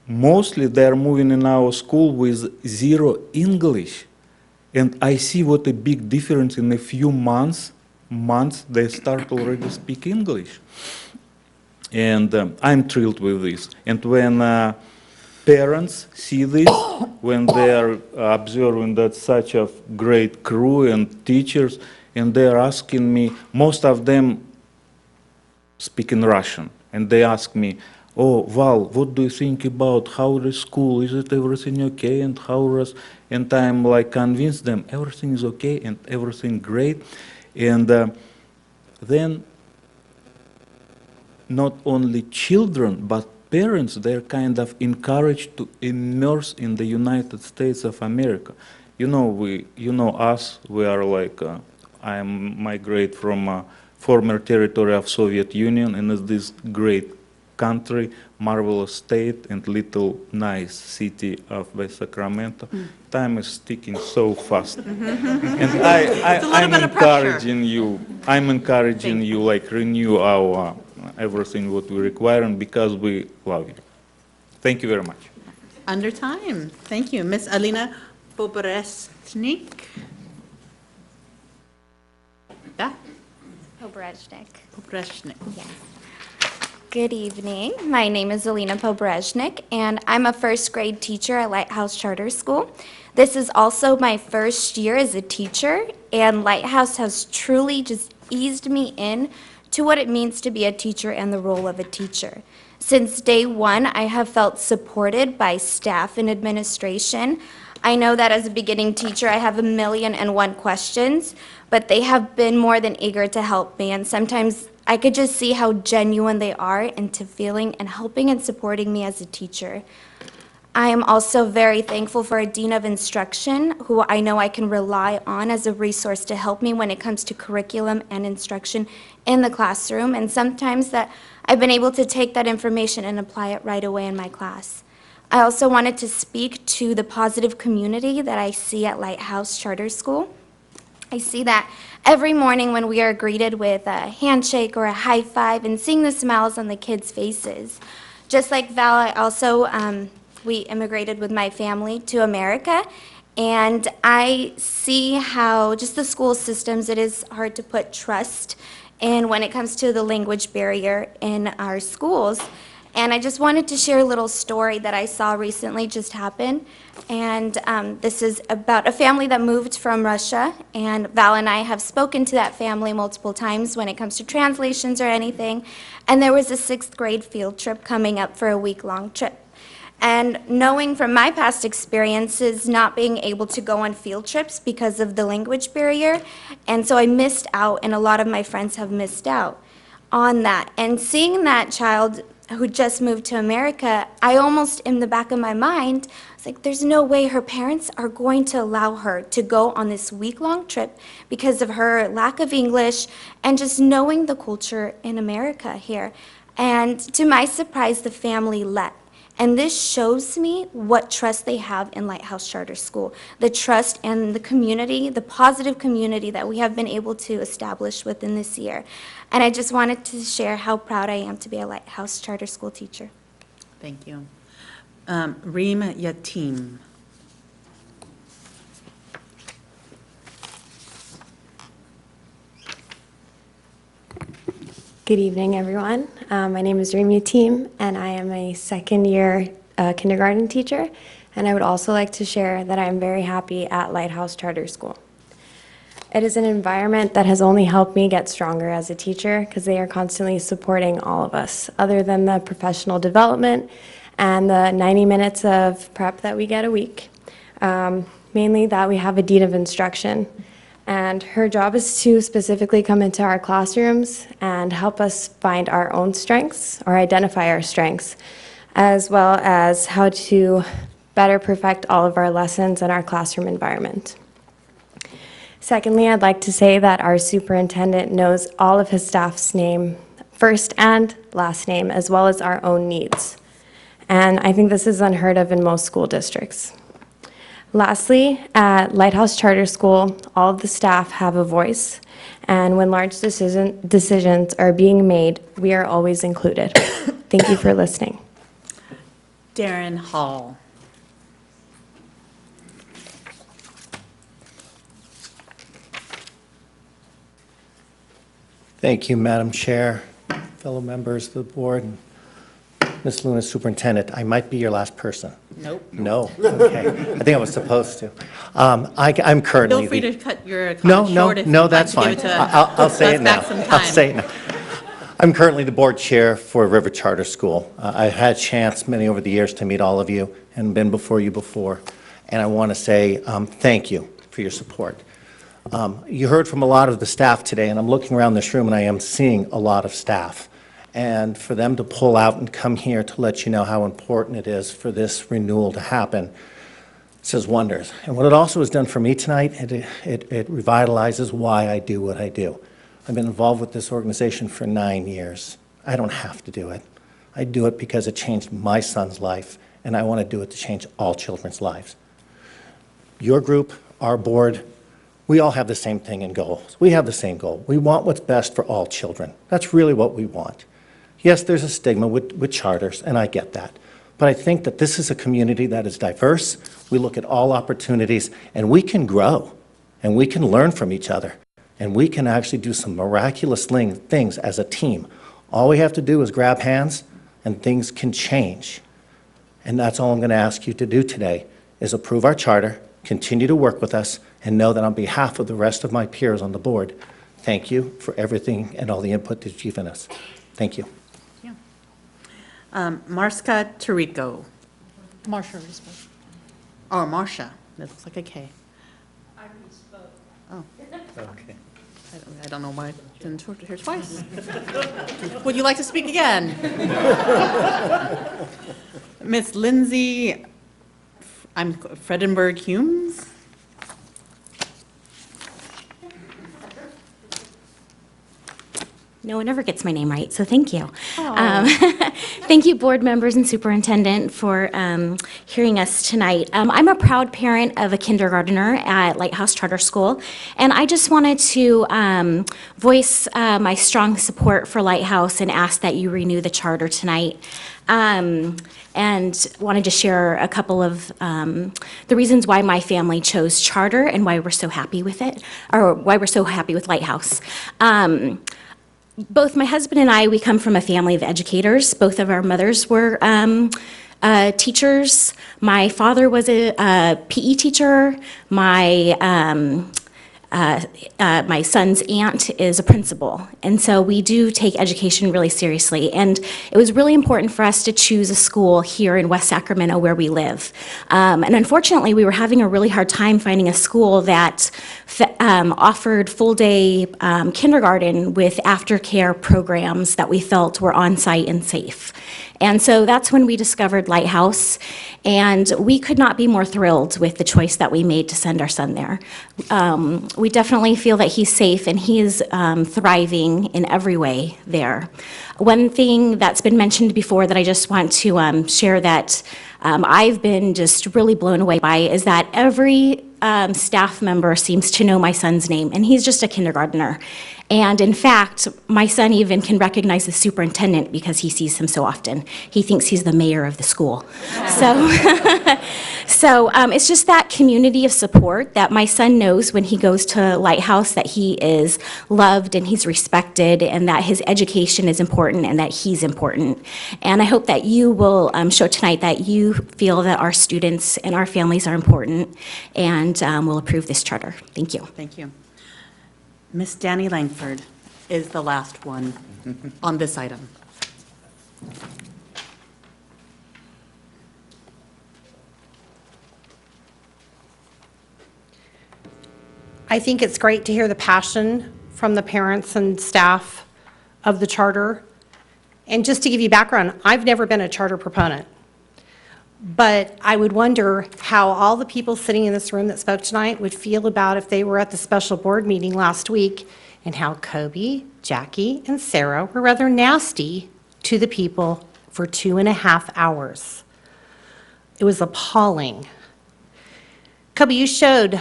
Speaker 8: mostly they're moving in our school with 0 English. And I see what a big difference in a few months they start already speak English. And I'm thrilled with this. And when parents see this, when they are observing that such a great crew and teachers, and they are asking me, most of them speak in Russian, and they ask me, oh, Val, what do you think about how the school, is it everything okay, and and I'm like convinced them everything is okay and everything great. And then not only children, but parents, they're kind of encouraged to immerse in the United States of America. You know us, we are like, I migrate from a former territory of Soviet Union, and it's this great country, marvelous state, and little nice city of West Sacramento. Time is ticking so fast. And I'm encouraging you, like, renew our everything what we require, and because we love you. Thank you very much.
Speaker 1: Under time. Thank you. Ms. Alina Pobrezhnik. Yeah.
Speaker 16: Pobrezhnik. Yes. Good evening. My name is Alina Pobrezhnik, and I'm a first grade teacher at Lighthouse Charter School. This is also my first year as a teacher, and Lighthouse has truly just eased me in to what it means to be a teacher and the role of a teacher. Since day one, I have felt supported by staff and administration. I know that as a beginning teacher, I have 1,000,001 questions, but they have been more than eager to help me, and sometimes I could just see how genuine they are into feeling and helping and supporting me as a teacher. I am also very thankful for a dean of instruction who I know I can rely on as a resource to help me when it comes to curriculum and instruction in the classroom, and sometimes that I've been able to take that information and apply it right away in my class. I also wanted to speak to the positive community that I see at Lighthouse Charter School. I see that every morning when we are greeted with a handshake or a high five and seeing the smiles on the kids' faces. Just like Val, I also, we immigrated with my family to America, and I see how just the school systems, it is hard to put trust in when it comes to the language barrier in our schools. And I just wanted to share a little story that I saw recently just happen. And this is about a family that moved from Russia. And Val and I have spoken to that family multiple times when it comes to translations or anything. And there was a 6th grade field trip coming up for a week-long trip. And knowing from my past experiences not being able to go on field trips because of the language barrier, and so I missed out, and a lot of my friends have missed out on that. And seeing that child who just moved to America, I almost, in the back of my mind, was like, there's no way her parents are going to allow her to go on this week-long trip because of her lack of English and just knowing the culture in America here. And to my surprise, the family let. And this shows me what trust they have in Lighthouse Charter School, the trust and the community, the positive community that we have been able to establish within this year. And I just wanted to share how proud I am to be a Lighthouse Charter School teacher.
Speaker 1: Thank you. Reem Yatim.
Speaker 7: Good evening, everyone. My name is Reem Yatim, and I am a second-year kindergarten teacher. And I would also like to share that I am very happy at Lighthouse Charter School. It is an environment that has only helped me get stronger as a teacher because they are constantly supporting all of us, other than the professional development and the 90 minutes of prep that we get a week. Mainly that we have a dean of instruction. And her job is to specifically come into our classrooms and help us find our own strengths or identify our strengths, as well as how to better perfect all of our lessons in our classroom environment. Secondly, I'd like to say that our superintendent knows all of his staff's name, first and last name, as well as our own needs. And I think this is unheard of in most school districts. Lastly, at Lighthouse Charter School, all of the staff have a voice, and when large decisions are being made, we are always included. Thank you for listening.
Speaker 1: Darren Hall.
Speaker 17: Thank you, Madam Chair, fellow members of the board, and Ms. Luna, Superintendent. I might be your last person.
Speaker 1: Nope.
Speaker 17: No? Okay. I think I was supposed to. I'm currently...
Speaker 1: Feel free to cut your
Speaker 17: No,
Speaker 1: comment
Speaker 17: no,
Speaker 1: short if
Speaker 17: no,
Speaker 1: you'd like
Speaker 17: that's
Speaker 1: to give
Speaker 17: fine.
Speaker 1: it to
Speaker 17: I'll say it now.
Speaker 1: us back some
Speaker 17: I'll
Speaker 1: time.
Speaker 17: say it now. I'm currently the board chair for River Charter School. I've had a chance many over the years to meet all of you and been before you before, and I want to say thank you for your support. You heard from a lot of the staff today, and I'm looking around this room and I am seeing a lot of staff. And for them to pull out and come here to let you know how important it is for this renewal to happen says wonders. And what it also has done for me tonight, it revitalizes why I do what I do. I've been involved with this organization for 9 years. I don't have to do it. I do it because it changed my son's life, and I want to do it to change all children's lives. Your group, our board, we all have the same thing in goals. We have the same goal. We want what's best for all children. That's really what we want. Yes, there's a stigma with charters, and I get that. But I think that this is a community that is diverse. We look at all opportunities, and we can grow, and we can learn from each other, and we can actually do some miraculous things as a team. All we have to do is grab hands, and things can change. And that's all I'm going to ask you to do today, is approve our charter, continue to work with us, and know that on behalf of the rest of my peers on the board, thank you for everything and all the input that you've given us. Thank you.
Speaker 1: Marska Tarico.
Speaker 22: Marcia.
Speaker 1: Or Marcia. That looks like a K.
Speaker 22: I spoke.
Speaker 1: Oh.
Speaker 17: Okay.
Speaker 1: I don't know why I didn't hear twice. Would you like to speak again? Miss Lindsay, I'm Fredenberg Humes.
Speaker 18: No one ever gets my name right, so thank you. Thank you, board members and superintendent, for hearing us tonight. I'm a proud parent of a kindergartner at Lighthouse Charter School, and I just wanted to voice my strong support for Lighthouse and ask that you renew the charter tonight. And wanted to share a couple of the reasons why my family chose charter and why we're so happy with it, or why we're so happy with Lighthouse. Both my husband and I, we come from a family of educators. Both of our mothers were teachers. My father was a PE teacher. My son's aunt is a principal, and so we do take education really seriously. And it was really important for us to choose a school here in West Sacramento where we live. And unfortunately, we were having a really hard time finding a school that offered full-day kindergarten with aftercare programs that we felt were on-site and safe. And so that's when we discovered Lighthouse, and we could not be more thrilled with the choice that we made to send our son there. We definitely feel that he's safe and he is thriving in every way there. One thing that's been mentioned before that I just want to share that I've been just really blown away by is that every staff member seems to know my son's name, and he's just a kindergartner. And in fact, my son even can recognize the superintendent because he sees him so often. He thinks he's the mayor of the school. So it's just that community of support that my son knows when he goes to Lighthouse that he is loved and he's respected and that his education is important and that he's important. And I hope that you will show tonight that you feel that our students and our families are important and will approve this charter. Thank you.
Speaker 1: Thank you. Miss Danny Langford is the last one on this item.
Speaker 19: I think it's great to hear the passion from the parents and staff of the charter. And just to give you background, I've never been a charter proponent. But I would wonder how all the people sitting in this room that spoke tonight would feel about if they were at the special board meeting last week and how Kobe, Jackie, and Sarah were rather nasty to the people for 2.5 hours. It was appalling. Kobe, you showed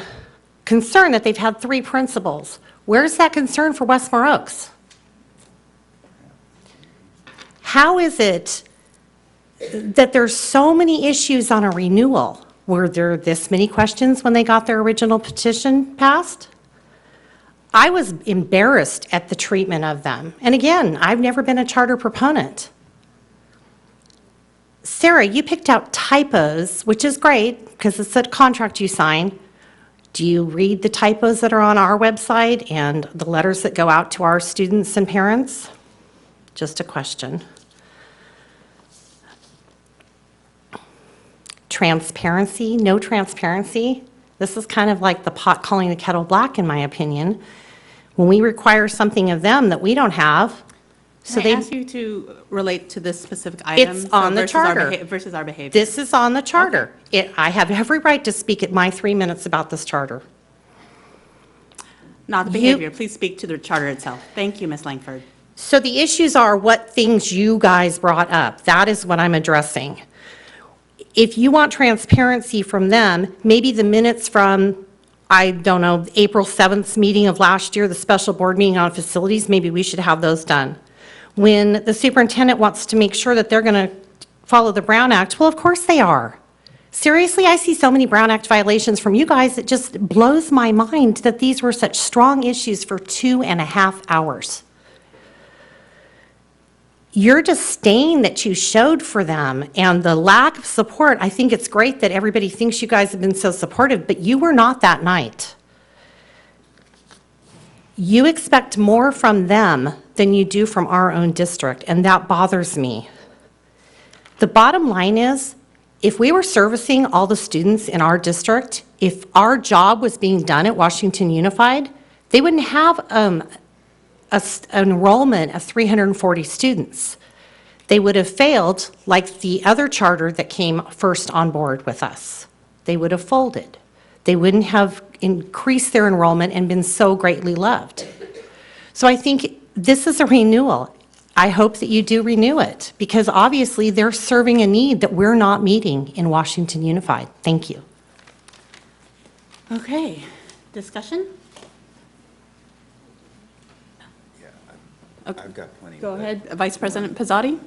Speaker 19: concern that they've had 3 principals. Where's that concern for Westmore Oaks? How is it that there's so many issues on a renewal? Were there this many questions when they got their original petition passed? I was embarrassed at the treatment of them. And again, I've never been a charter proponent. Sarah, you picked out typos, which is great because it's a contract you sign. Do you read the typos that are on our website and the letters that go out to our students and parents? Just a question. Transparency, no transparency. This is kind of like the pot calling the kettle black, in my opinion. When we require something of them that we don't have, so
Speaker 1: Can I
Speaker 19: they.
Speaker 1: ask you to relate to this specific item?
Speaker 19: It's on the charter.
Speaker 1: Versus our behavior.
Speaker 19: This is on the charter. I have every right to speak at my 3 minutes about this charter.
Speaker 1: Not the behavior. Please speak to the charter itself. Thank you, Ms. Langford.
Speaker 19: So the issues are what things you guys brought up. That is what I'm addressing. If you want transparency from them, maybe the minutes from, I don't know, April 7th meeting of last year, the special board meeting on facilities, maybe we should have those done. When the superintendent wants to make sure that they're going to follow the Brown Act, well, of course they are. Seriously, I see so many Brown Act violations from you guys, it just blows my mind that these were such strong issues for 2.5 hours. Your disdain that you showed for them and the lack of support, I think it's great that everybody thinks you guys have been so supportive, but you were not that night. You expect more from them than you do from our own district, and that bothers me. The bottom line is, if we were servicing all the students in our district, if our job was being done at Washington Unified, they wouldn't have an enrollment of 340 students. They would have failed like the other charter that came first on board with us. They would have folded. They wouldn't have increased their enrollment and been so greatly loved. So I think this is a renewal. I hope that you do renew it, because obviously they're serving a need that we're not meeting in Washington Unified. Thank you.
Speaker 1: Okay, discussion?
Speaker 2: I've got plenty.
Speaker 1: Go ahead, Vice President Pizzotti.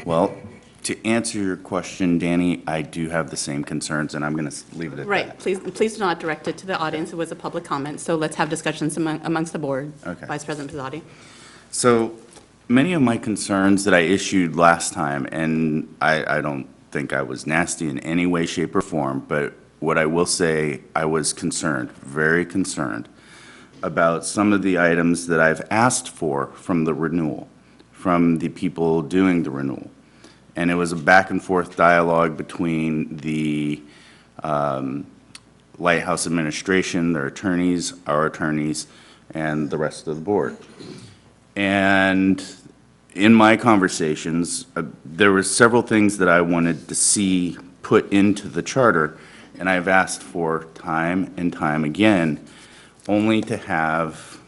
Speaker 2: Well, to answer your question, Danny, I do have the same concerns, and I'm going to leave it at that.
Speaker 1: Right, please do not direct it to the audience. It was a public comment, so let's have discussions amongst the board.
Speaker 2: Okay.
Speaker 1: Vice President Pizzotti.
Speaker 2: So many of my concerns that I issued last time, and I don't think I was nasty in any way, shape, or form, but what I will say, I was concerned, very concerned, about some of the items that I've asked for from the renewal, from the people doing the renewal. And it was a back and forth dialogue between the Lighthouse administration, their attorneys, our attorneys, and the rest of the board. And in my conversations, there were several things that I wanted to see put into the charter, and I've asked for time and time again, only to have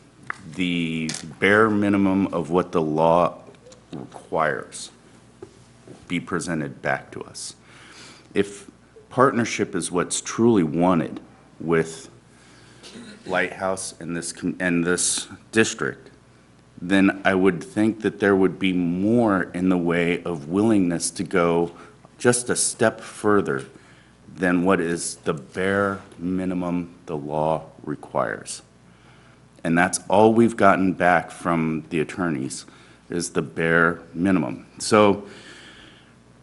Speaker 2: the bare minimum of what the law requires be presented back to us. If partnership is what's truly wanted with Lighthouse and this district, then I would think that there would be more in the way of willingness to go just a step further than what is the bare minimum the law requires. And that's all we've gotten back from the attorneys, is the bare minimum. So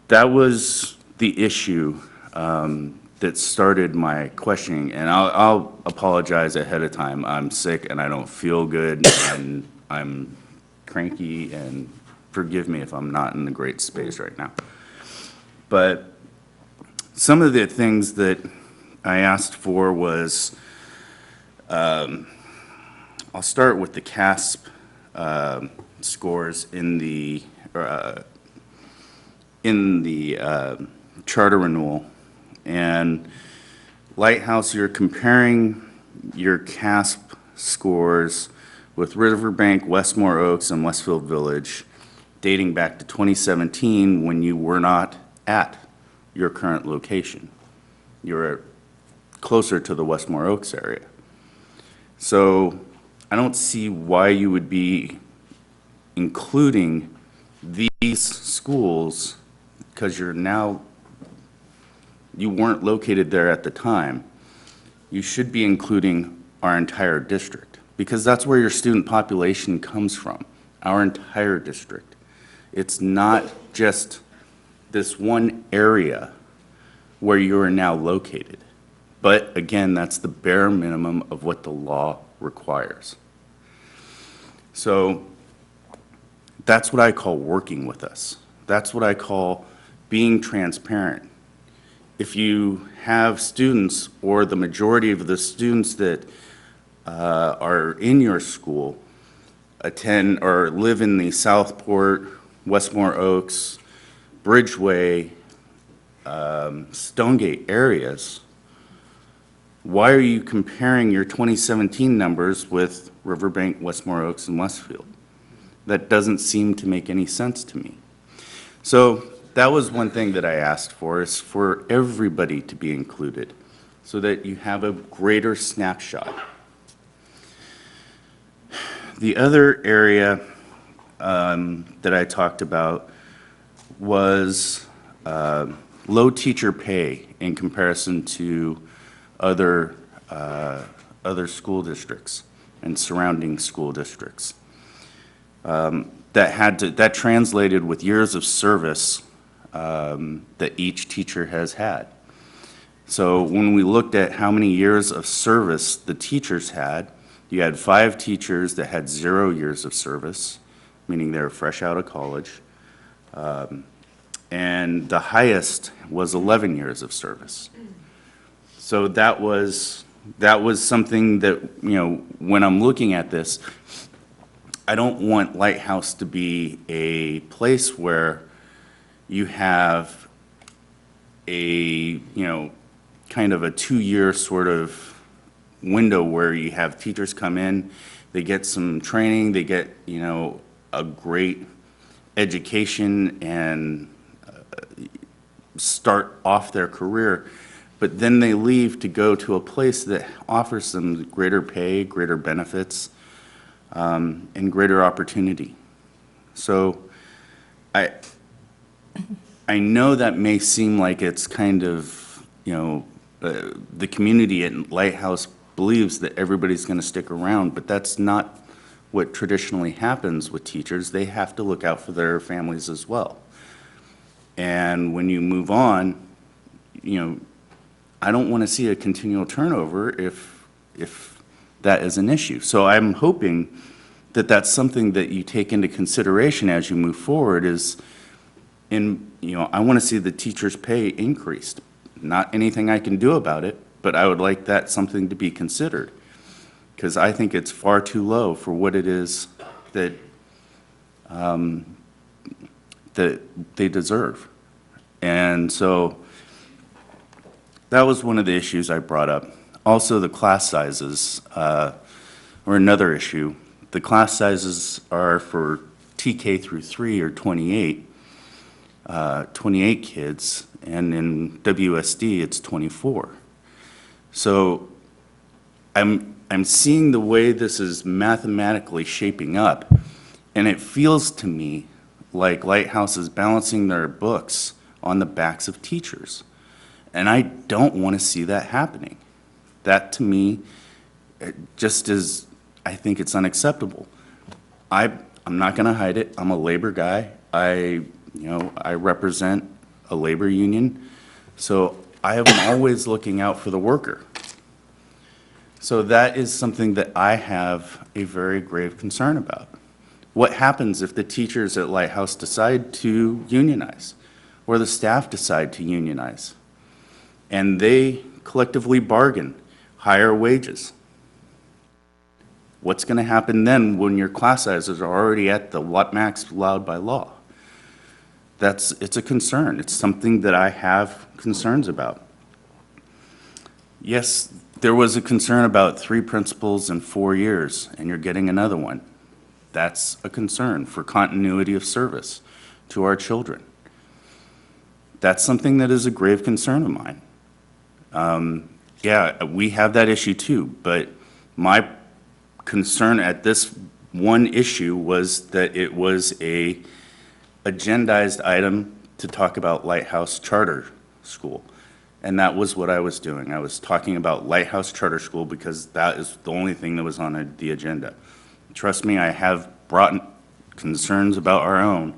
Speaker 2: that was the issue that started my questioning, and I'll apologize ahead of time. I'm sick and I don't feel good, and I'm cranky, and forgive me if I'm not in a great space right now. But some of the things that I asked for was, I'll start with the CASP scores in the charter renewal. And Lighthouse, you're comparing your CASP scores with Riverbank, Westmore Oaks, and Westfield Village dating back to 2017, when you were not at your current location. You were closer to the Westmore Oaks area. So I don't see why you would be including these schools, because you weren't located there at the time. You should be including our entire district, because that's where your student population comes from, our entire district. It's not just this one area where you are now located. But again, that's the bare minimum of what the law requires. So that's what I call working with us. That's what I call being transparent. If you have students, or the majority of the students that are in your school attend or live in the Southport, Westmore Oaks, Bridgeway, Stonegate areas, why are you comparing your 2017 numbers with Riverbank, Westmore Oaks, and Westfield? That doesn't seem to make any sense to me. So that was one thing that I asked for, is for everybody to be included, so that you have a greater snapshot. The other area that I talked about was low teacher pay in comparison to other school districts and surrounding school districts. That translated with years of service that each teacher has had. So when we looked at how many years of service the teachers had, you had 5 teachers that had 0 years of service, meaning they were fresh out of college. And the highest was 11 years of service. So that was something that, when I'm looking at this, I don't want Lighthouse to be a place where you have a, kind of a 2-year sort of window where you have teachers come in, they get some training, they get, a great education and start off their career, but then they leave to go to a place that offers them greater pay, greater benefits, and greater opportunity. So I know that may seem like it's kind of, the community at Lighthouse believes that everybody's going to stick around, but that's not what traditionally happens with teachers. They have to look out for their families as well. And when you move on, I don't want to see a continual turnover if that is an issue. So I'm hoping that that's something that you take into consideration as you move forward is I want to see the teachers' pay increased. Not anything I can do about it, but I would like that something to be considered, because I think it's far too low for what it is that that they deserve. And so that was one of the issues I brought up. Also, the class sizes were another issue. The class sizes are for TK through 3 are 28 kids, and in WSD it's 24. So I'm seeing the way this is mathematically shaping up, and it feels to me like Lighthouse is balancing their books on the backs of teachers. And I don't want to see that happening. That, to me, just is, I think it's unacceptable. I'm not going to hide it. I'm a labor guy. I represent a labor union. So I am always looking out for the worker. So that is something that I have a very grave concern about. What happens if the teachers at Lighthouse decide to unionize, or the staff decide to unionize, and they collectively bargain higher wages? What's going to happen then when your class sizes are already at the max allowed by law? It's a concern. It's something that I have concerns about. Yes, there was a concern about 3 principals in 4 years, and you're getting another one. That's a concern for continuity of service to our children. That's something that is a grave concern of mine. Yeah, we have that issue too, but my concern at this one issue was that it was a agendized item to talk about Lighthouse Charter School. And that was what I was doing. I was talking about Lighthouse Charter School because that is the only thing that was on the agenda. Trust me, I have brought concerns about our own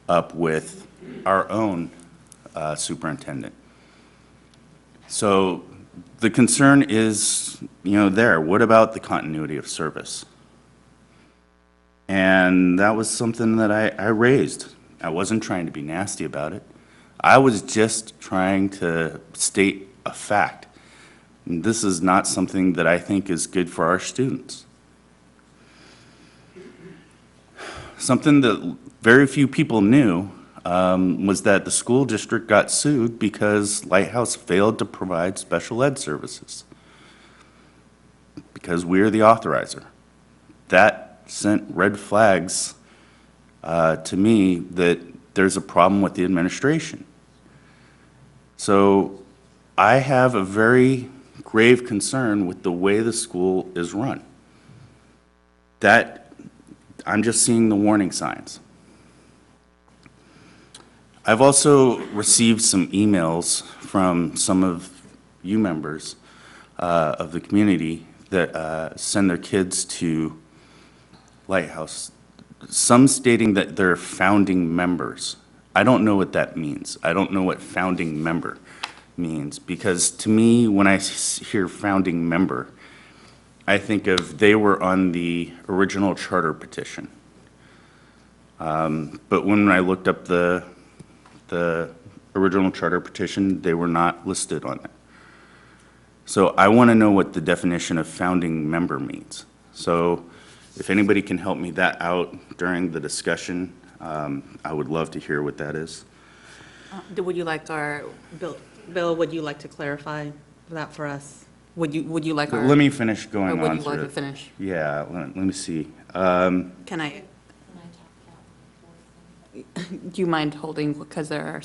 Speaker 2: up with our own superintendent. So the concern is, there. What about the continuity of service? And that was something that I raised. I wasn't trying to be nasty about it. I was just trying to state a fact. And this is not something that I think is good for our students. Something that very few people knew was that the school district got sued because Lighthouse failed to provide special ed services because we're the authorizer. That sent red flags to me that there's a problem with the administration. So I have a very grave concern with the way the school is run. I'm just seeing the warning signs. I've also received some emails from some of you members of the community that send their kids to Lighthouse, some stating that they're founding members. I don't know what that means. I don't know what founding member means, because to me, when I hear founding member, I think of they were on the original charter petition. But when I looked up the original charter petition, they were not listed on it. So I want to know what the definition of founding member means. So if anybody can help me that out during the discussion, I would love to hear what that is.
Speaker 1: Would you like Bill, would you like to clarify that for us? Would you like our?
Speaker 2: Let me finish going
Speaker 1: Or
Speaker 2: on
Speaker 1: would you
Speaker 2: through
Speaker 1: like to
Speaker 2: it.
Speaker 1: finish?
Speaker 2: Yeah, let me see.
Speaker 1: Can I? Do you mind holding, because there are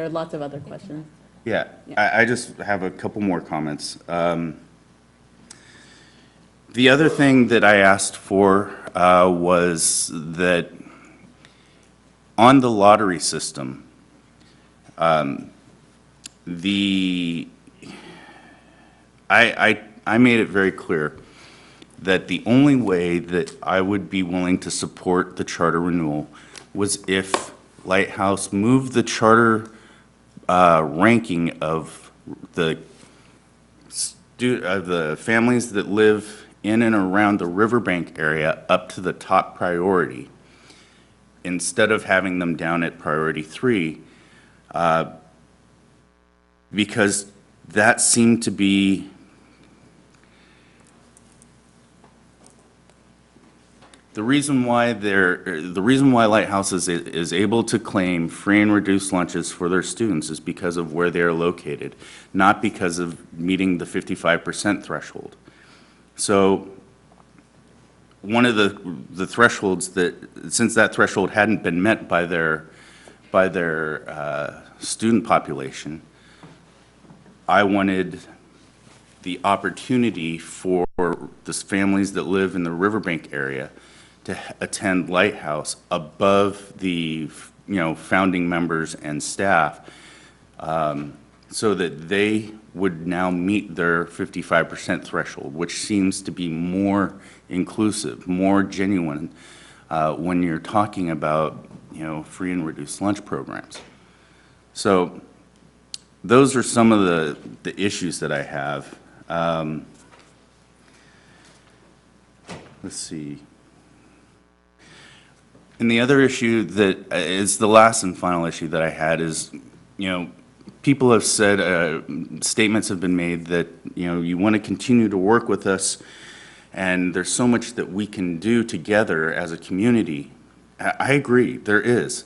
Speaker 1: lots of other questions.
Speaker 2: Yeah, I just have a couple more comments. The other thing that I asked for was that on the lottery system, I made it very clear that the only way that I would be willing to support the charter renewal was if Lighthouse moved the charter ranking of the families that live in and around the riverbank area up to the top priority, instead of having them down at priority 3, because that seemed to be the reason why Lighthouse is able to claim free and reduced lunches for their students is because of where they are located, not because of meeting the 55% threshold. So one of the thresholds that, since that threshold hadn't been met by their student population, I wanted the opportunity for the families that live in the riverbank area to attend Lighthouse above the, founding members and staff, so that they would now meet their 55% threshold, which seems to be more inclusive, more genuine when you're talking about, free and reduced lunch programs. So those are some of the issues that I have. Let's see. And the other issue that is the last and final issue that I had is, people have said, statements have been made that, you want to continue to work with us, and there's so much that we can do together as a community. I agree, there is.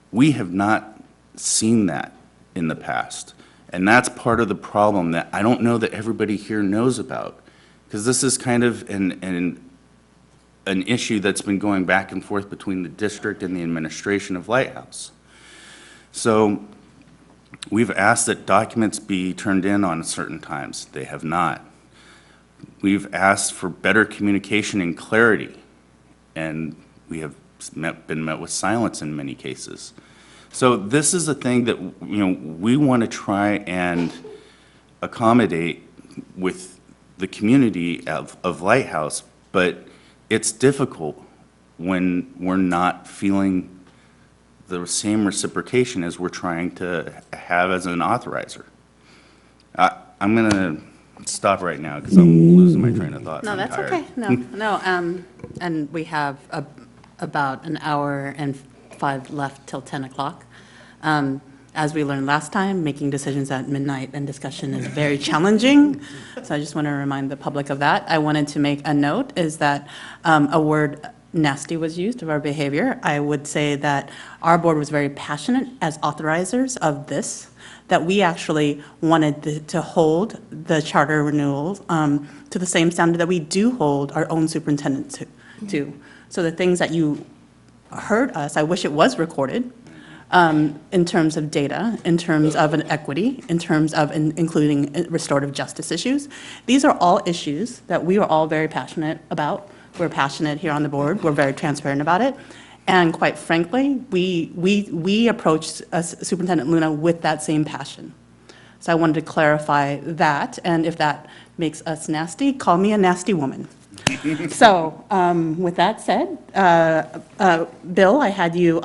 Speaker 2: We have not seen that in the past, and that's part of the problem that I don't know that everybody here knows about, because this is kind of an issue that's been going back and forth between the district and the administration of Lighthouse. So we've asked that documents be turned in on certain times. They have not. We've asked for better communication and clarity, and we have been met with silence in many cases. So this is a thing that, we want to try and accommodate with the community of Lighthouse, but it's difficult when we're not feeling the same reciprocation as we're trying to have as an authorizer. I'm going to stop right now because I'm losing my train of thought.
Speaker 1: No,
Speaker 2: I'm
Speaker 1: that's
Speaker 2: tired.
Speaker 1: okay. No, and we have about an hour and 5 left till 10 o'clock. As we learned last time, making decisions at midnight and discussion is very challenging. So I just want to remind the public of that. I wanted to make a note is that a word nasty was used of our behavior. I would say that our board was very passionate as authorizers of this, that we actually wanted to hold the charter renewal to the same standard that we do hold our own superintendent to. So the things that you heard us, I wish it was recorded, in terms of data, in terms of an equity, in terms of including restorative justice issues. These are all issues that we are all very passionate about. We're passionate here on the board. We're very transparent about it. And quite frankly, we approached Superintendent Luna with that same passion. So I wanted to clarify that, and if that makes us nasty, call me a nasty woman. So, with that said, Bill, I had you,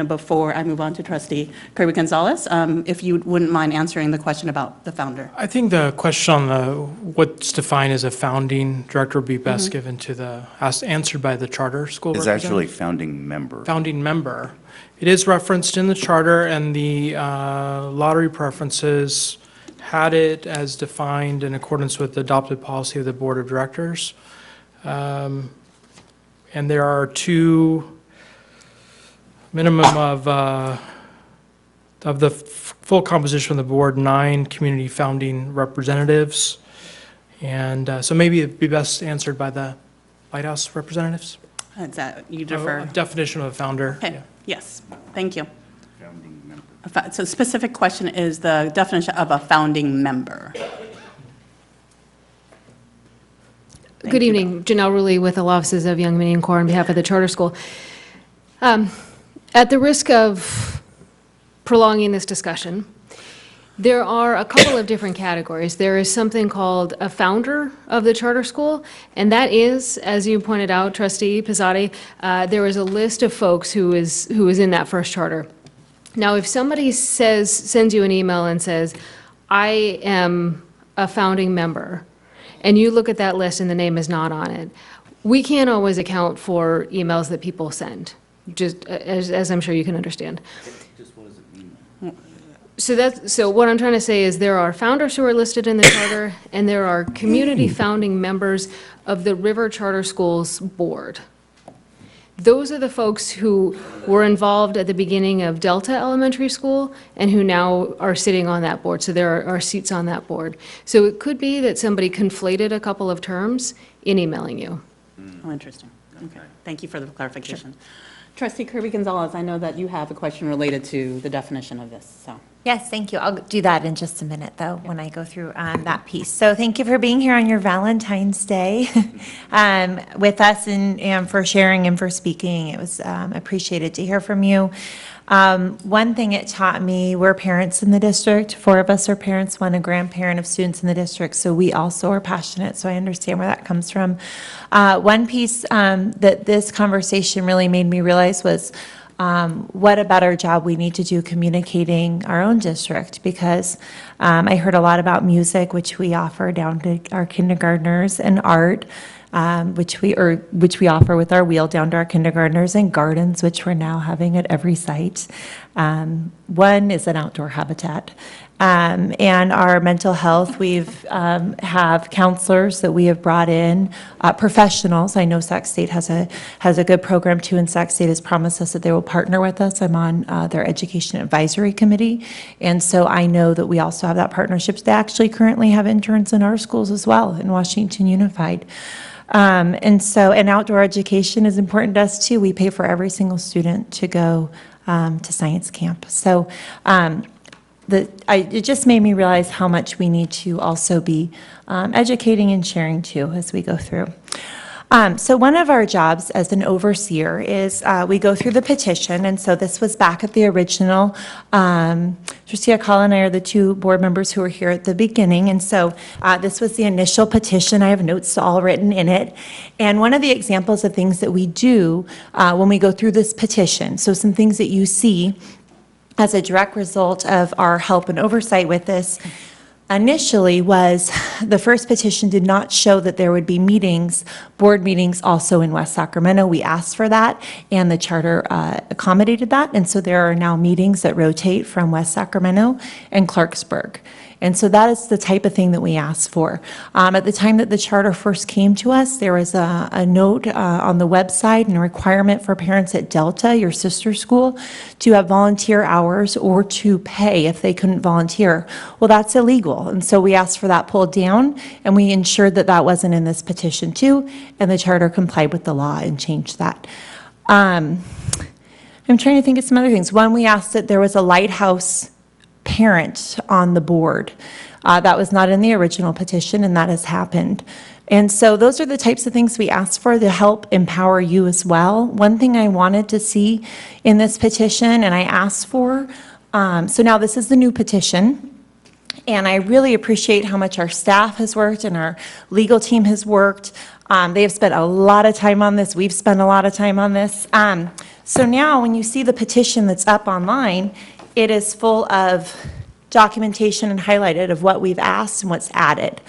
Speaker 1: before I move on to Trustee Kirby-Gonzalez, if you wouldn't mind answering the question about the founder.
Speaker 4: I think the question on what's defined as a founding director would be best given to answered by the charter school
Speaker 2: It's
Speaker 4: representative.
Speaker 2: actually founding member.
Speaker 4: Founding member. It is referenced in the charter, and the lottery preferences had it as defined in accordance with the adopted policy of the Board of Directors. And there are two minimum of of the full composition of the board, 9 community founding representatives. And so maybe it'd be best answered by the Lighthouse representatives.
Speaker 1: Is that, you defer?
Speaker 4: Definition of a founder.
Speaker 1: Okay,
Speaker 4: yeah.
Speaker 1: yes, thank you. So specific question is the definition of a founding member.
Speaker 5: Good evening, Janelle Rulli with the Law Offices of Young Men and Corps on behalf of the charter school. At the risk of prolonging this discussion, there are a couple of different categories. There is something called a founder of the charter school, and that is, as you pointed out, Trustee Pizzati, there is a list of folks who is in that first charter. Now, if somebody sends you an email and says, I am a founding member, and you look at that list and the name is not on it, we can't always account for emails that people send, just as I'm sure you can understand. So what I'm trying to say is there are founders who are listed in the charter, and there are community founding members of the River Charter Schools Board. Those are the folks who were involved at the beginning of Delta Elementary School and who now are sitting on that board. So there are seats on that board. So it could be that somebody conflated a couple of terms in emailing you.
Speaker 1: Oh, interesting. Okay, thank you for the clarification. Trustee Kirby Gonzalez, I know that you have a question related to the definition of this, so.
Speaker 20: Yes, thank you. I'll do that in just a minute, though, when I go through that piece. So thank you for being here on your Valentine's Day with us and for sharing and for speaking. It was appreciated to hear from you. One thing it taught me, we're parents in the district. 4 of us are parents, 1 a grandparent of students in the district, so we also are passionate, so I understand where that comes from. One piece that this conversation really made me realize was what a better job we need to do communicating our own district, because I heard a lot about music, which we offer down to our kindergartners, and art, which we offer with our wheel down to our kindergartners, and gardens, which we're now having at every site. One is an outdoor habitat. And our mental health, we've have counselors that we have brought in, professionals. I know Sac State has a good program too, and Sac State has promised us that they will partner with us. I'm on their education advisory committee, and so I know that we also have that partnership. They actually currently have interns in our schools as well in Washington Unified. And outdoor education is important to us too. We pay for every single student to go to science camp. So it just made me realize how much we need to also be educating and sharing too as we go through. So one of our jobs as an overseer is we go through the petition, and so this was back at the original. Trustee Akala and I are the 2 board members who were here at the beginning, and so this was the initial petition. I have notes all written in it, and one of the examples of things that we do when we go through this petition, so some things that you see as a direct result of our help and oversight with this, initially was the first petition did not show that there would be meetings, board meetings also in West Sacramento. We asked for that, and the charter accommodated that, and so there are now meetings that rotate from West Sacramento and Clarksburg. And so that is the type of thing that we asked for. At the time that the charter first came to us, there was a note on the website and a requirement for parents at Delta, your sister school, to have volunteer hours or to pay if they couldn't volunteer. Well, that's illegal. And so we asked for that pulled down, and we ensured that that wasn't in this petition too, and the charter complied with the law and changed that. I'm trying to think of some other things. One, we asked that there was a Lighthouse parent on the board. That was not in the original petition, and that has happened. And so those are the types of things we asked for to help empower you as well. One thing I wanted to see in this petition, and I asked for, so now this is the new petition, and I really appreciate how much our staff has worked and our legal team has worked. They have spent a lot of time on this. We've spent a lot of time on this. So now when you see the petition that's up online, it is full of documentation and highlighted of what we've asked and what's added.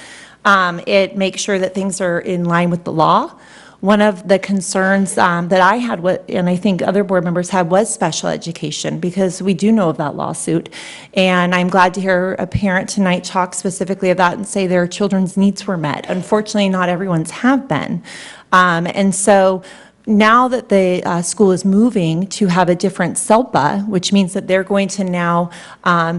Speaker 20: It makes sure that things are in line with the law. One of the concerns that I had, and I think other board members had, was special education, because we do know of that lawsuit. And I'm glad to hear a parent tonight talk specifically of that and say their children's needs were met. Unfortunately, not everyone's have been. And so now that the school is moving to have a different SELPA, which means that they're going to now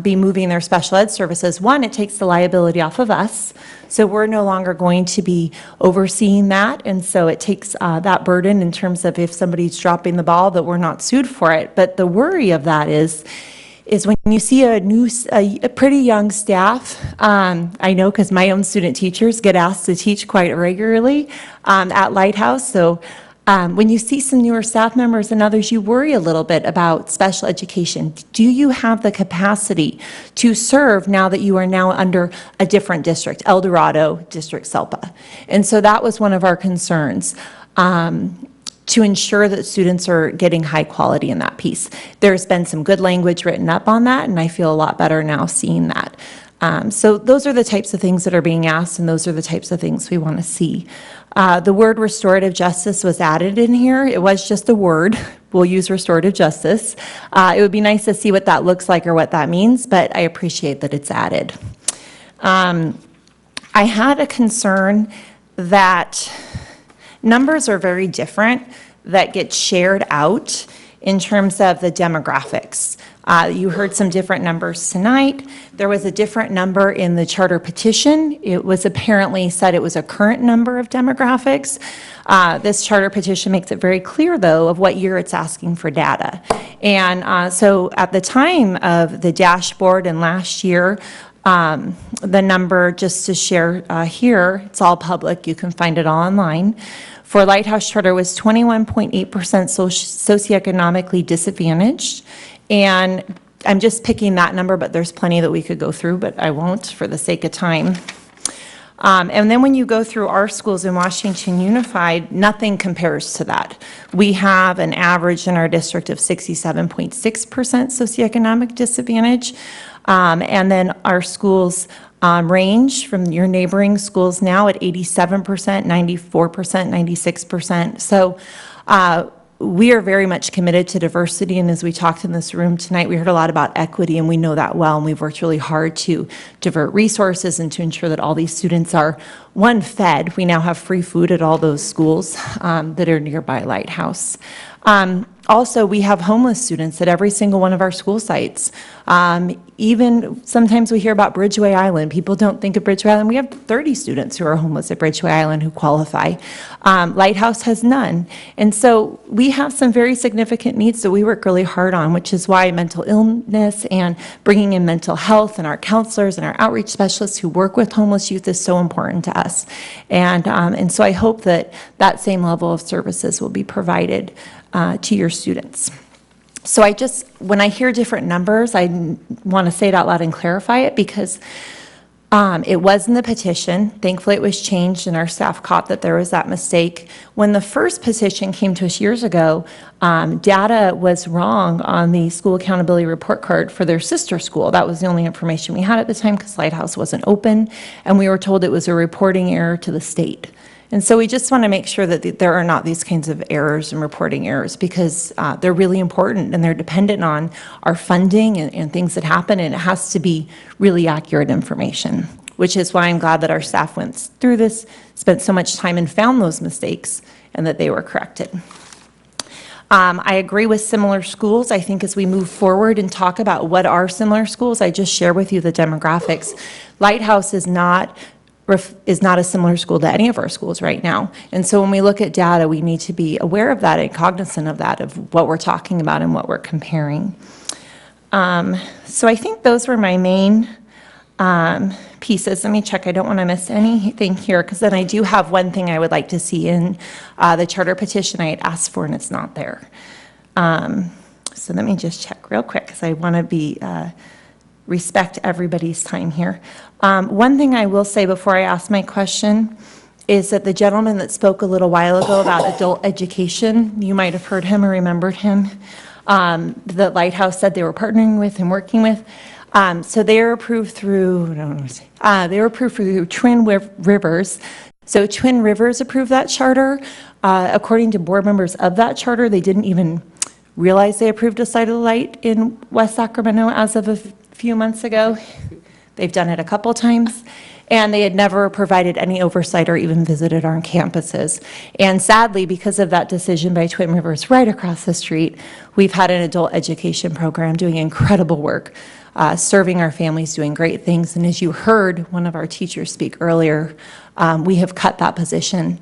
Speaker 20: be moving their special ed services, one, it takes the liability off of us. So we're no longer going to be overseeing that. And so it takes that burden in terms of if somebody's dropping the ball, that we're not sued for it. But the worry of that is when you see a pretty young staff, I know because my own student teachers get asked to teach quite regularly at Lighthouse. So when you see some newer staff members and others, you worry a little bit about special education. Do you have the capacity to serve now that you are now under a different district, El Dorado District SELPA? And so that was one of our concerns, to ensure that students are getting high quality in that piece. There's been some good language written up on that, and I feel a lot better now seeing that. So those are the types of things that are being asked, and those are the types of things we want to see. The word restorative justice was added in here. It was just a word. We'll use restorative justice. It would be nice to see what that looks like or what that means, but I appreciate that it's added. I had a concern that numbers are very different that get shared out in terms of the demographics. You heard some different numbers tonight. There was a different number in the charter petition. It was apparently said it was a current number of demographics. This charter petition makes it very clear, though, of what year it's asking for data. And so at the time of the dashboard and last year, the number, just to share here, it's all public, you can find it all online, for Lighthouse Charter was 21.8% socioeconomically disadvantaged. And I'm just picking that number, but there's plenty that we could go through, but I won't for the sake of time. And then when you go through our schools in Washington Unified, nothing compares to that. We have an average in our district of 67.6% socioeconomic disadvantage. And then our schools range from your neighboring schools now at 87%, 94%, 96%. So we are very much committed to diversity, and as we talked in this room tonight, we heard a lot about equity, and we know that well, and we've worked really hard to divert resources and to ensure that all these students are, one, fed. We now have free food at all those schools that are nearby Lighthouse. Also, we have homeless students at every single one of our school sites. Even sometimes we hear about Bridgeway Island. People don't think of Bridgeway Island. We have 30 students who are homeless at Bridgeway Island who qualify. Lighthouse has none. And so we have some very significant needs that we work really hard on, which is why mental illness and bringing in mental health and our counselors and our outreach specialists who work with homeless youth is so important to us. And so I hope that that same level of services will be provided to your students. So when I hear different numbers, I want to say it out loud and clarify it because it was in the petition. Thankfully, it was changed, and our staff caught that there was that mistake. When the first petition came to us years ago, data was wrong on the school accountability report card for their sister school. That was the only information we had at the time because Lighthouse wasn't open, and we were told it was a reporting error to the state. And so we just want to make sure that there are not these kinds of errors and reporting errors because they're really important and they're dependent on our funding and things that happen, and it has to be really accurate information, which is why I'm glad that our staff went through this, spent so much time and found those mistakes and that they were corrected. I agree with similar schools. I think as we move forward and talk about what are similar schools, I just share with you the demographics. Lighthouse is not a similar school to any of our schools right now. And so when we look at data, we need to be aware of that and cognizant of that, of what we're talking about and what we're comparing. So I think those were my main pieces. Let me check. I don't want to miss anything here because then I do have one thing I would like to see in the charter petition I had asked for and it's not there. So let me just check real quick because I want to be respect everybody's time here. One thing I will say before I ask my question is that the gentleman that spoke a little while ago about adult education, you might have heard him or remembered him, that Lighthouse said they were partnering with and working with. So they are approved through, Twin Rivers. So Twin Rivers approved that charter. According to board members of that charter, they didn't even realize they approved a site of the light in West Sacramento as of a few months ago. They've done it a couple times. and they had never provided any oversight or even visited our campuses. And sadly, because of that decision by Twin Rivers right across the street, we've had an adult education program doing incredible work, serving our families, doing great things. And as you heard one of our teachers speak earlier, we have cut that position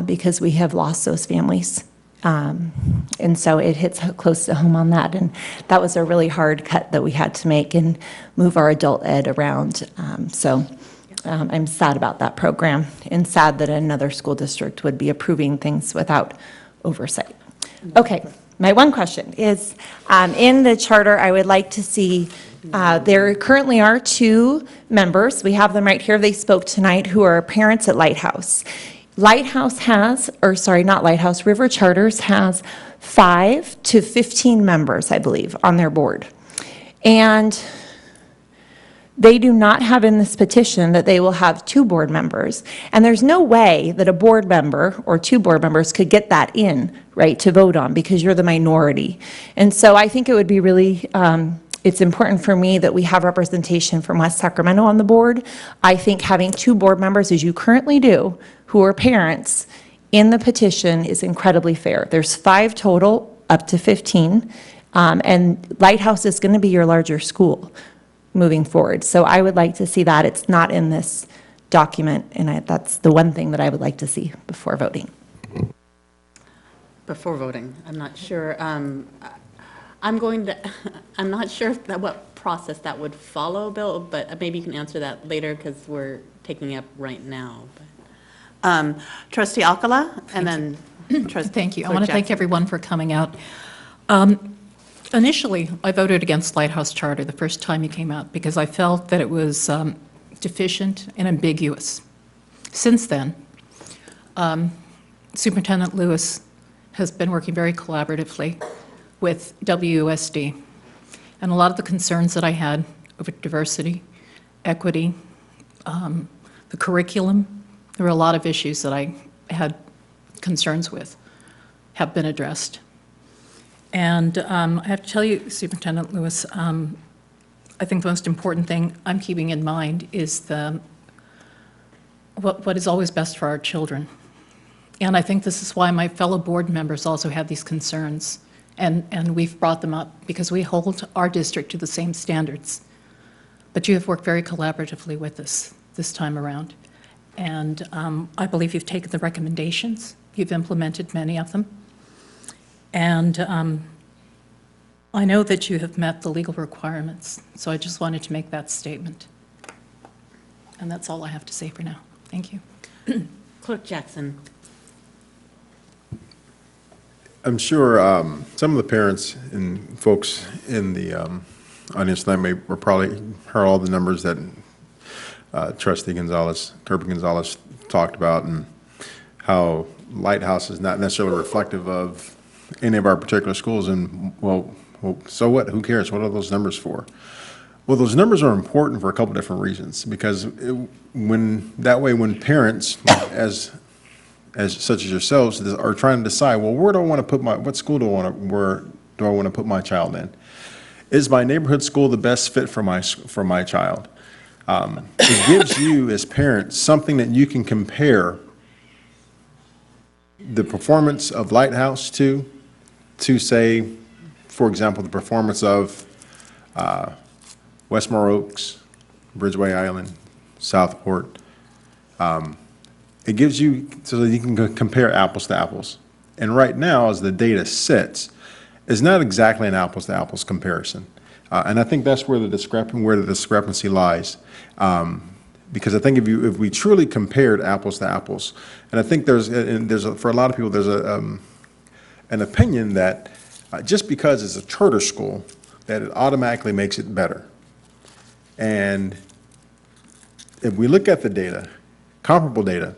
Speaker 20: because we have lost those families. And so it hits close to home on that. And that was a really hard cut that we had to make and move our adult ed around. I'm sad about that program and sad that another school district would be approving things without oversight. Okay, my one question is, in the charter, I would like to see, there currently are 2 members, we have them right here, they spoke tonight, who are parents at Lighthouse. Lighthouse has, or sorry, not Lighthouse, River Charters has 5 to 15 members, I believe, on their board. And they do not have in this petition that they will have 2 board members. And there's no way that a board member or 2 board members could get that in, right, to vote on because you're the minority. And so I think it would be really, it's important for me that we have representation from West Sacramento on the board. I think having 2 board members, as you currently do, who are parents, in the petition is incredibly fair. There's 5 total, up to 15, and Lighthouse is going to be your larger school moving forward. So I would like to see that. It's not in this document, and that's the one thing that I would like to see before voting.
Speaker 1: Before voting, I'm not sure. I'm not sure what process that would follow, Bill, but maybe you can answer that later because we're taking it up right now. Trustee Alcala, and then Trustee.
Speaker 6: Thank you. I
Speaker 1: Clerk
Speaker 6: want to thank
Speaker 1: Jackson.
Speaker 6: everyone for coming out. Initially, I voted against Lighthouse Charter the first time it came out because I felt that it was deficient and ambiguous. Since then, Superintendent Lewis has been working very collaboratively with WUSD, and a lot of the concerns that I had over diversity, equity, the curriculum, there were a lot of issues that I had concerns with, have been addressed. And I have to tell you, Superintendent Lewis, I think the most important thing I'm keeping in mind is what is always best for our children. And I think this is why my fellow board members also have these concerns. And we've brought them up because we hold our district to the same standards. But you have worked very collaboratively with us this time around. And I believe you've taken the recommendations. You've implemented many of them. And I know that you have met the legal requirements. So I just wanted to make that statement. And that's all I have to say for now. Thank you.
Speaker 1: Clerk Jackson.
Speaker 21: I'm sure some of the parents and folks in the audience tonight were probably heard all the numbers that Trustee Gonzalez, Kirby Gonzalez talked about, and how Lighthouse is not necessarily reflective of any of our particular schools. And well, so what? Who cares? What are those numbers for? Well, those numbers are important for a couple different reasons. Because when parents, as such as yourselves, are trying to decide, well, where do I want to put what school where do I want to put my child in? Is my neighborhood school the best fit for my child? It gives you as parents something that you can compare the performance of Lighthouse to say, for example, the performance of Westmore Oaks, Bridgeway Island, Southport. It gives you, so that you can compare apples to apples. And right now, as the data sits, it's not exactly an apples to apples comparison. And I think that's where the discrepancy lies. Because I think if we truly compared apples to apples, and I think for a lot of people, there's an opinion that just because it's a charter school, that it automatically makes it better. And if we look at the data, comparable data,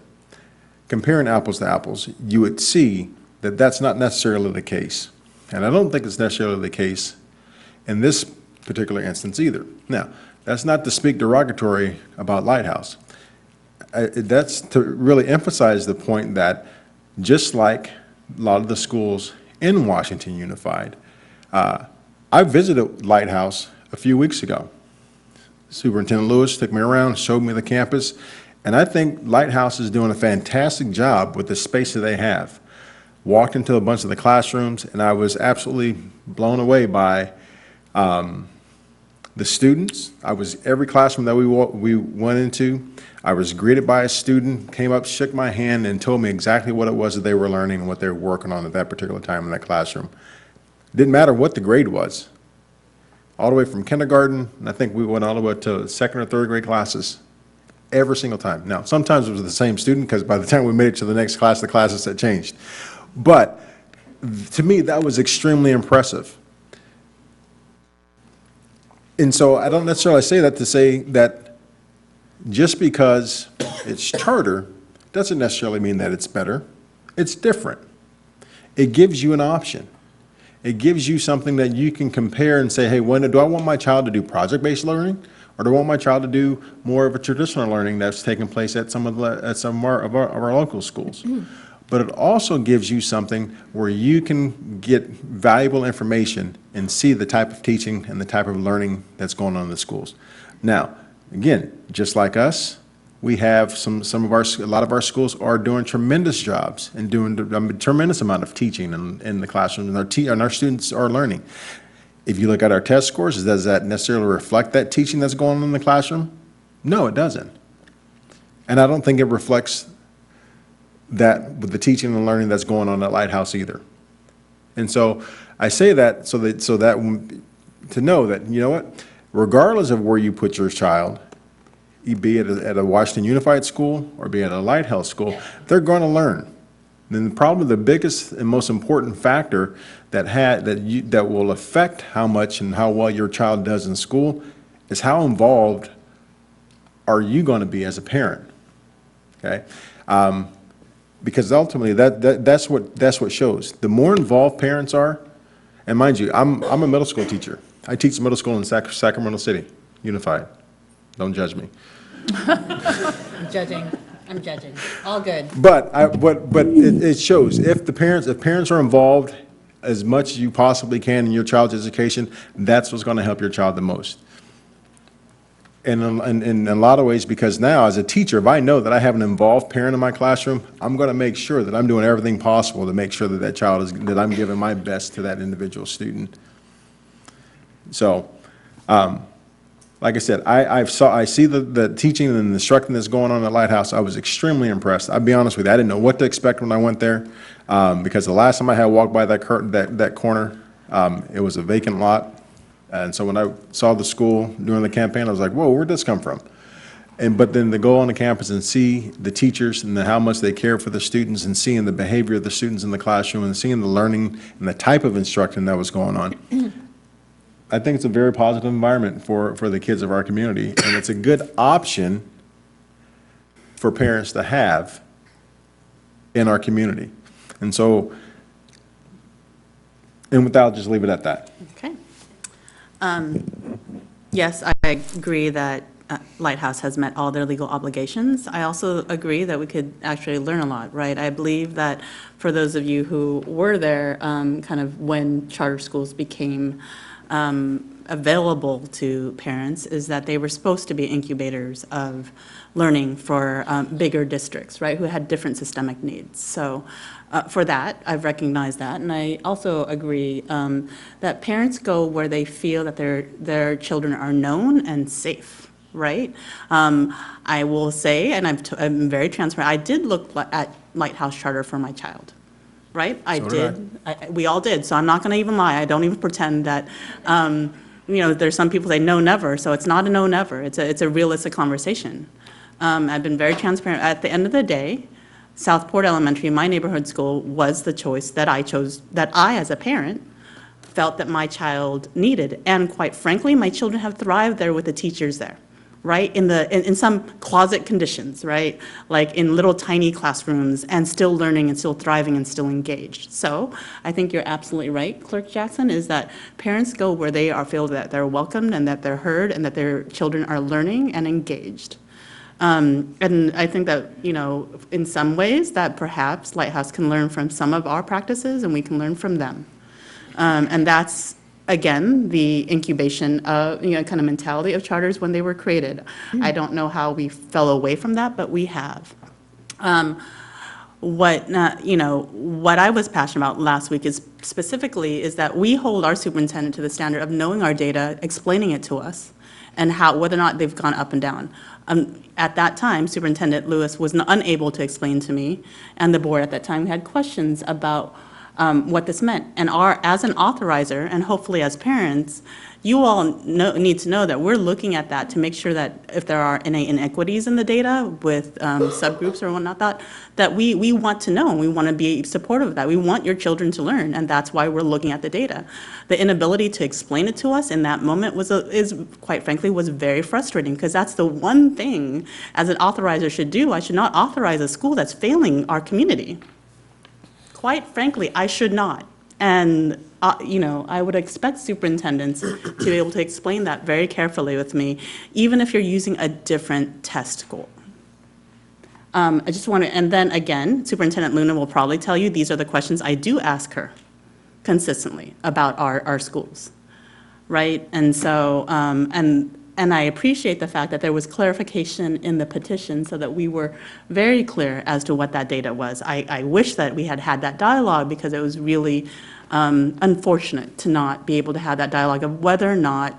Speaker 21: comparing apples to apples, you would see that that's not necessarily the case. And I don't think it's necessarily the case in this particular instance either. Now, that's not to speak derogatory about Lighthouse. That's to really emphasize the point that just like a lot of the schools in Washington Unified, I visited Lighthouse a few weeks ago. Superintendent Lewis took me around, showed me the campus, and I think Lighthouse is doing a fantastic job with the space that they have. Walked into a bunch of the classrooms, and I was absolutely blown away by the students. Every classroom that we went into, I was greeted by a student, came up, shook my hand, and told me exactly what it was that they were learning and what they were working on at that particular time in that classroom. Didn't matter what the grade was. All the way from kindergarten, and I think we went all the way to second or third grade classes, every single time. Now, sometimes it was the same student, because by the time we made it to the next class, the classes had changed. But to me, that was extremely impressive. And so I don't necessarily say that to say that just because it's charter doesn't necessarily mean that it's better. It's different. It gives you an option. It gives you something that you can compare and say, hey, do I want my child to do project-based learning, or do I want my child to do more of a traditional learning that's taking place at some of our local schools? But it also gives you something where you can get valuable information and see the type of teaching and the type of learning that's going on in the schools. Now, again, just like us, we have a lot of our schools are doing tremendous jobs and doing a tremendous amount of teaching in the classroom, and our students are learning. If you look at our test scores, does that necessarily reflect that teaching that's going on in the classroom? No, it doesn't. And I don't think it reflects that with the teaching and learning that's going on at Lighthouse either. And so I say that so that to know that, you know what, regardless of where you put your child, be it at a Washington Unified School or be it at a Lighthouse school, they're going to learn. And probably the biggest and most important factor that will affect how much and how well your child does in school is how involved are you going to be as a parent. Okay. Because ultimately, that's what shows. The more involved parents are, and mind you, I'm a middle school teacher. I teach middle school in Sacramento City, Unified. Don't judge me.
Speaker 1: I'm judging. All good.
Speaker 21: But it shows. If parents are involved as much as you possibly can in your child's education, that's what's going to help your child the most. And in a lot of ways, because now as a teacher, if I know that I have an involved parent in my classroom, I'm going to make sure that I'm doing everything possible to make sure that that I'm giving my best to that individual student. So, like I said, I see the teaching and the instructing that's going on at Lighthouse. I was extremely impressed. I'll be honest with you, I didn't know what to expect when I went there, because the last time I had walked by that corner, it was a vacant lot. And so when I saw the school during the campaign, I was like, whoa, where'd this come from? But then to go on the campus and see the teachers and how much they care for the students, and seeing the behavior of the students in the classroom, and seeing the learning and the type of instruction that was going on, I think it's a very positive environment for the kids of our community, and it's a good option for parents to have in our community. And so, and with that, I'll just leave it at that.
Speaker 1: Okay. Yes, I agree that Lighthouse has met all their legal obligations. I also agree that we could actually learn a lot, right? I believe that for those of you who were there, kind of when charter schools became available to parents, is that they were supposed to be incubators of learning for bigger districts, right, who had different systemic needs. So for that, I've recognized that, and I also agree that parents go where they feel that their children are known and safe, right? I will say, and I'm very transparent, I did look at Lighthouse Charter for my child, right? I did. We all did, so I'm not going to even lie. I don't even pretend that, there's some people say no, never, so it's not a no, never. It's a realistic conversation. I've been very transparent. At the end of the day, Southport Elementary, my neighborhood school, was the choice that I chose, that I, as a parent, felt that my child needed. And quite frankly, my children have thrived there with the teachers there, right? In some closet conditions, right? Like in little tiny classrooms, and still learning and still thriving and still engaged. So I think you're absolutely right, Clerk Jackson, is that parents go where they feel that they're welcomed and that they're heard and that their children are learning and engaged. And I think that, in some ways that perhaps Lighthouse can learn from some of our practices and we can learn from them. And that's again, the incubation of, kind of mentality of charters when they were created. I don't know how we fell away from that, but we have. What I was passionate about last week is specifically is that we hold our superintendent to the standard of knowing our data, explaining it to us, and whether or not they've gone up and down. At that time, Superintendent Lewis was unable to explain to me, and the board at that time had questions about what this meant. And as an authorizer, and hopefully as parents, you all need to know that we're looking at that to make sure that if there are any inequities in the data with subgroups or whatnot, that we want to know, and we want to be supportive of that. We want your children to learn, and that's why we're looking at the data. The inability to explain it to us in that moment is quite frankly, was very frustrating, because that's the one thing as an authorizer should do. I should not authorize a school that's failing our community. Quite frankly, I should not. And, I would expect superintendents to be able to explain that very carefully with me, even if you're using a different test score. I just want to, and then again, Superintendent Luna will probably tell you these are the questions I do ask her consistently about our schools, right? And so, and I appreciate the fact that there was clarification in the petition so that we were very clear as to what that data was. I wish that we had had that dialogue, because it was really unfortunate to not be able to have that dialogue of whether or not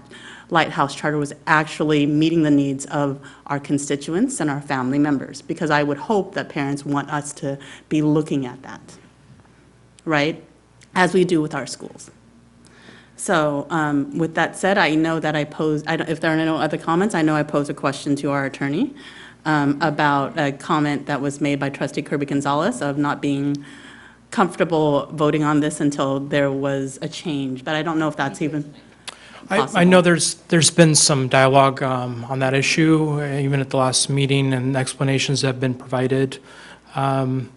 Speaker 1: Lighthouse Charter was actually meeting the needs of our constituents and our family members, because I would hope that parents want us to be looking at that, right, as we do with our schools. So with that said, I know that if there are no other comments, I know I posed a question to our attorney about a comment that was made by Trustee Kirby Gonzalez of not being comfortable voting on this until there was a change, but I don't know if that's even possible.
Speaker 4: I know there's been some dialogue on that issue, even at the last meeting, and explanations have been provided. I'm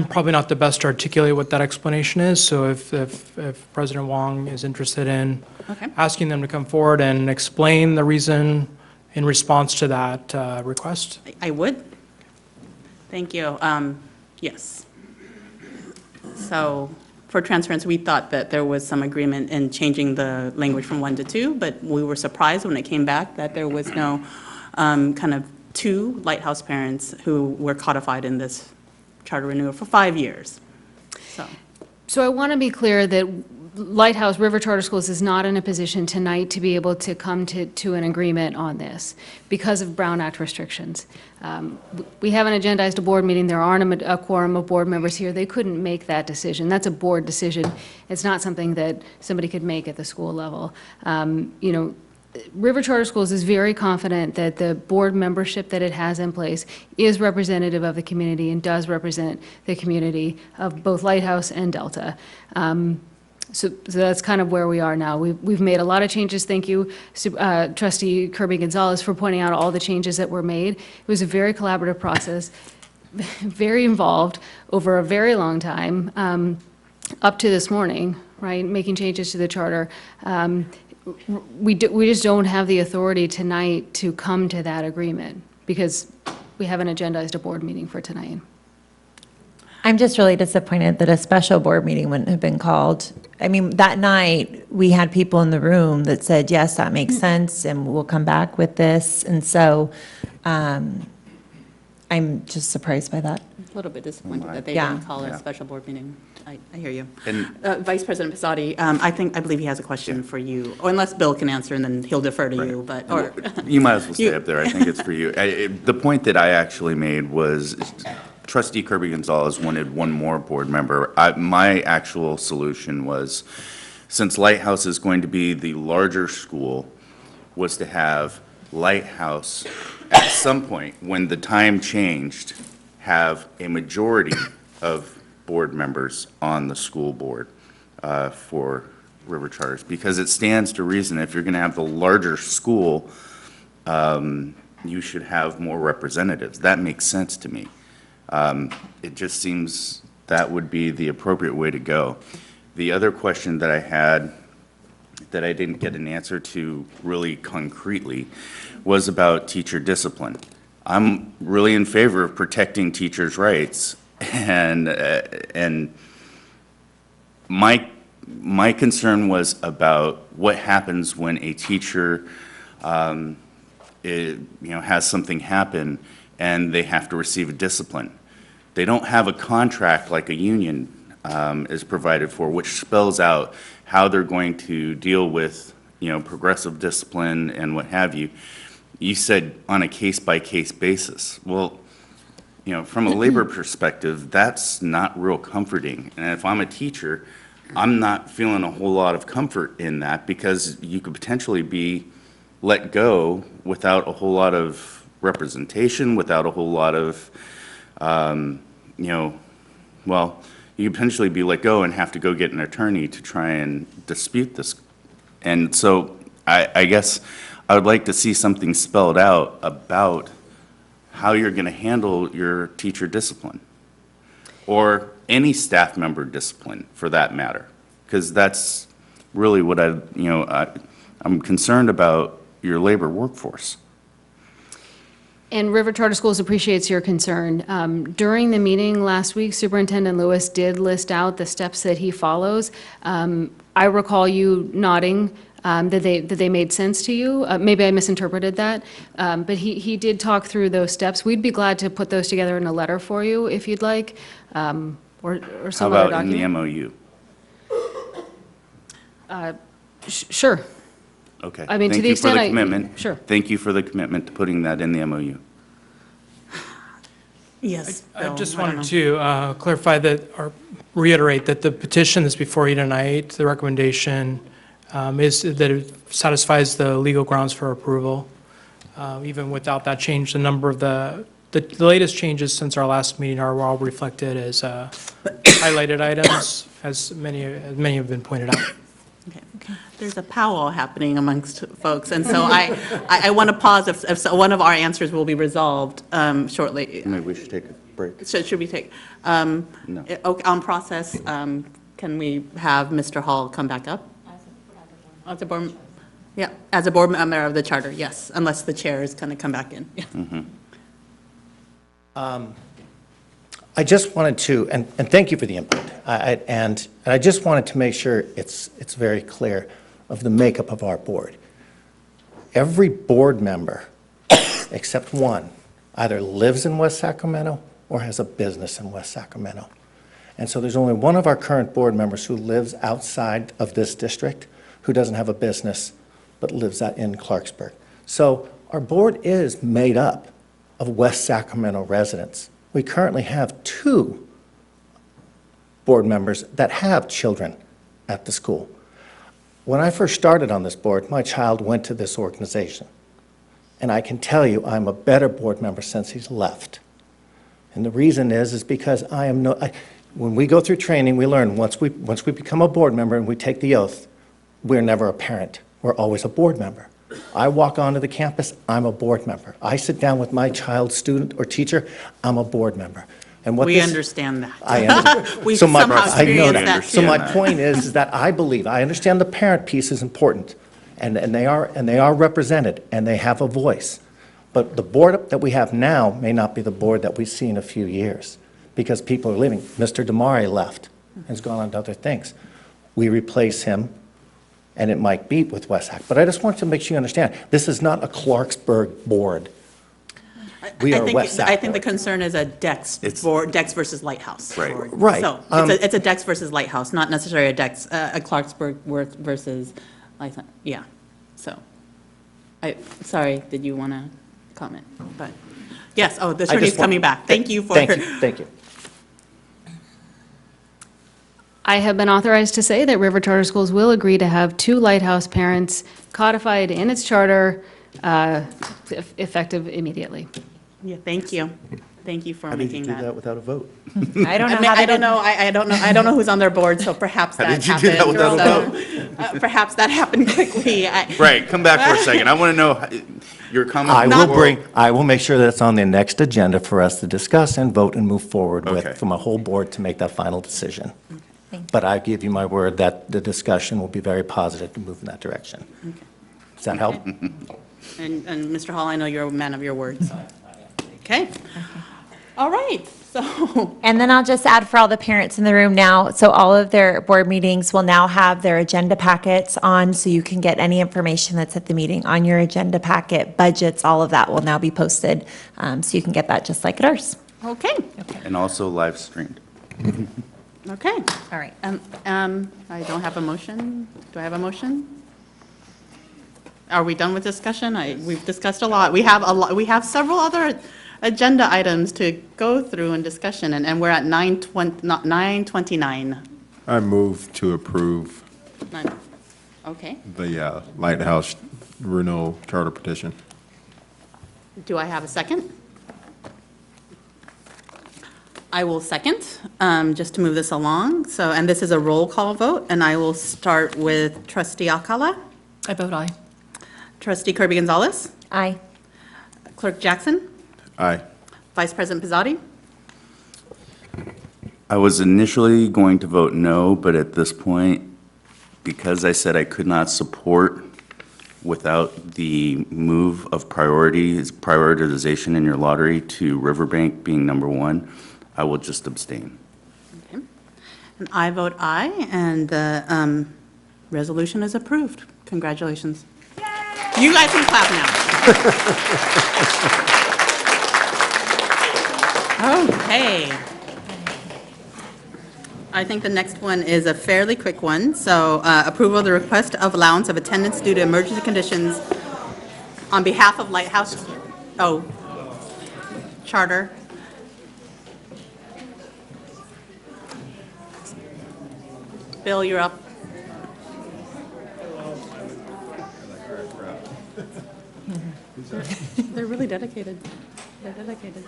Speaker 4: probably not the best to articulate what that explanation is, so if President Wong is interested in asking them to come forward and explain the reason in response to that request.
Speaker 1: I would. Thank you. Yes. So for transparency, we thought that there was some agreement in changing the language from 1 to 2, but we were surprised when it came back that there was no kind of 2 Lighthouse parents who were codified in this charter renewal for 5 years.
Speaker 5: So I want to be clear that Lighthouse River Charter Schools is not in a position tonight to be able to come to an agreement on this because of Brown Act restrictions. We haven't agendized a board meeting. There aren't a quorum of board members here. They couldn't make that decision. That's a board decision. It's not something that somebody could make at the school level. River Charter Schools is very confident that the board membership that it has in place is representative of the community and does represent the community of both Lighthouse and Delta. So that's kind of where we are now. We've made a lot of changes. Thank you, Trustee Kirby Gonzalez, for pointing out all the changes that were made. It was a very collaborative process, very involved over a very long time, up to this morning, right, making changes to the charter. We just don't have the authority tonight to come to that agreement because we haven't agendized a board meeting for tonight.
Speaker 20: I'm just really disappointed that a special board meeting wouldn't have been called. I mean, that night, we had people in the room that said, yes, that makes sense, and we'll come back with this. And so I'm just surprised by that.
Speaker 1: A little bit disappointed that they didn't call a special board meeting. I hear you. And Vice President Pisati, I believe he has a question for you, or unless Bill can answer, and then he'll defer to you. But
Speaker 2: you might as well stay up there. I think it's for you. The point that I actually made was Trustee Kirby Gonzalez wanted one more board member. My actual solution was, since Lighthouse is going to be the larger school, was to have Lighthouse at some point, when the time changed, have a majority of board members on the school board for River Charters, because it stands to reason if you're going to have the larger school, you should have more representatives. That makes sense to me. It just seems that would be the appropriate way to go. The other question that I had that I didn't get an answer to really concretely was about teacher discipline. I'm really in favor of protecting teachers' rights, and my my concern was about what happens when a teacher, has something happen and they have to receive a discipline. They don't have a contract like a union is provided for, which spells out how they're going to deal with, progressive discipline and what have you. You said on a case-by-case basis. Well, from a labor perspective, that's not real comforting. And if I'm a teacher, I'm not feeling a whole lot of comfort in that, because you could potentially be let go without a whole lot of representation, without a whole lot of, you could potentially be let go and have to go get an attorney to try and dispute this. And so I guess I would like to see something spelled out about how you're going to handle your teacher discipline, or any staff member discipline for that matter, because that's really what I'm concerned about your labor workforce.
Speaker 5: And River Charter Schools appreciates your concern. During the meeting last week, Superintendent Lewis did list out the steps that he follows. I recall you nodding that they made sense to you. Maybe I misinterpreted that, but he did talk through those steps. We'd be glad to put those together in a letter for you if you'd like, or some other document.
Speaker 2: How about in the MOU?
Speaker 5: Sure.
Speaker 2: Okay.
Speaker 5: I mean, to the extent
Speaker 2: Thank you for the commitment.
Speaker 5: Sure.
Speaker 2: Thank you for the commitment to putting that in the MOU.
Speaker 1: Yes.
Speaker 4: I
Speaker 1: Bill,
Speaker 4: just
Speaker 1: I don't
Speaker 4: wanted to clarify that, or reiterate that the petition that's before you tonight, the recommendation is that it satisfies the legal grounds for approval. Even without that change, the number of the latest changes since our last meeting are all reflected as highlighted items, as many have been pointed out.
Speaker 1: Okay. There's a powwow happening amongst folks, and so I want to pause if one of our answers will be resolved shortly.
Speaker 2: Maybe we should take a break.
Speaker 1: Should we take?
Speaker 2: No.
Speaker 1: On process, can we have Mr. Hall come back up? As a board, yeah, as a board member of the charter, yes, unless the chair is going to come back in. Yeah.
Speaker 2: Mm-hmm.
Speaker 17: I just wanted to, and thank you for the input, and I just wanted to make sure it's very clear of the makeup of our board. Every board member, except one, either lives in West Sacramento or has a business in West Sacramento. And so there's only one of our current board members who lives outside of this district, who doesn't have a business, but lives out in Clarksburg. So our board is made up of West Sacramento residents. We currently have 2 board members that have children at the school. When I first started on this board, my child went to this organization. And I can tell you I'm a better board member since he's left. And the reason is because when we go through training, we learn once we become a board member and we take the oath, we're never a parent. We're always a board member. I walk onto the campus, I'm a board member. I sit down with my child's student or teacher, I'm a board member. And what
Speaker 1: We understand that.
Speaker 17: I understand.
Speaker 1: We've
Speaker 17: So my-
Speaker 1: somehow
Speaker 17: I know
Speaker 1: experienced that
Speaker 17: So
Speaker 1: too.
Speaker 17: my point is that I believe, I understand the parent piece is important, and they are represented, and they have a voice. But the board that we have now may not be the board that we see in a few years, because people are leaving. Mr. Damari left, has gone on to other things. We replace him, and it might be with West Sac. But I just want to make sure you understand, this is not a Clarksburg board. We are West Sac
Speaker 1: I think the
Speaker 17: board.
Speaker 1: concern is a Dex board, Dex versus Lighthouse.
Speaker 2: Right.
Speaker 1: board.
Speaker 17: Right.
Speaker 1: So it's a Dex versus Lighthouse, not necessarily a Dex, a Clarksburg versus Lighthouse. Yeah. So, sorry, did you want to comment? But yes. Oh, the attorney's coming back. Thank you for.
Speaker 17: Thank you.
Speaker 5: I have been authorized to say that River Charter Schools will agree to have 2 Lighthouse parents codified in its charter, effective immediately.
Speaker 1: Yeah, thank you. Thank you for
Speaker 17: How did you
Speaker 1: making
Speaker 17: do
Speaker 1: that.
Speaker 17: that without a vote?
Speaker 1: I don't know. I don't know who's on their board, so perhaps
Speaker 2: How
Speaker 1: that
Speaker 2: did you do that
Speaker 1: happened.
Speaker 2: without a
Speaker 1: Perhaps that happened quickly.
Speaker 2: Right, come back for a second. I want to know your comment.
Speaker 17: I will make sure that it's on the next agenda for us to discuss and vote and move forward
Speaker 2: Okay.
Speaker 17: with, from a whole board to make that final decision. But I give you my word that the discussion will be very positive to move in that direction. Does that help?
Speaker 1: And Mr. Hall, I know you're a man of your words. Okay. All right, so,
Speaker 20: And then I'll just add for all the parents in the room now, so all of their board meetings will now have their agenda packets on, so you can get any information that's at the meeting on your agenda packet, budgets, all of that will now be posted, so you can get that just like at ours.
Speaker 1: okay,
Speaker 2: And also live streamed.
Speaker 1: okay.
Speaker 20: All right.
Speaker 1: I don't have a motion. Do I have a motion? Are we done with discussion? We've discussed a lot. We have several other agenda items to go through in discussion, and we're at 9:29.
Speaker 21: I move to approve
Speaker 1: Okay.
Speaker 21: the Lighthouse renewal charter petition.
Speaker 1: Do I have a second? I will second, just to move this along. So, and this is a roll call vote, and I will start with trustee Alcala.
Speaker 6: I vote aye.
Speaker 1: Trustee Kirby Gonzalez.
Speaker 20: Aye.
Speaker 1: Clerk Jackson.
Speaker 21: Aye.
Speaker 1: Vice President Pizzotti.
Speaker 2: I was initially going to vote no, but at this point, because I said I could not support without the move of prioritization in your lottery to Riverbank being number one, I will just abstain.
Speaker 1: Okay. And I vote aye, and the resolution is approved. Congratulations. You guys can clap now. Okay. I think the next one is a fairly quick one. So approval of the request of allowance of attendance due to emergency conditions on behalf of Lighthouse, Charter. Bill, you're up. They're really dedicated. They're dedicated.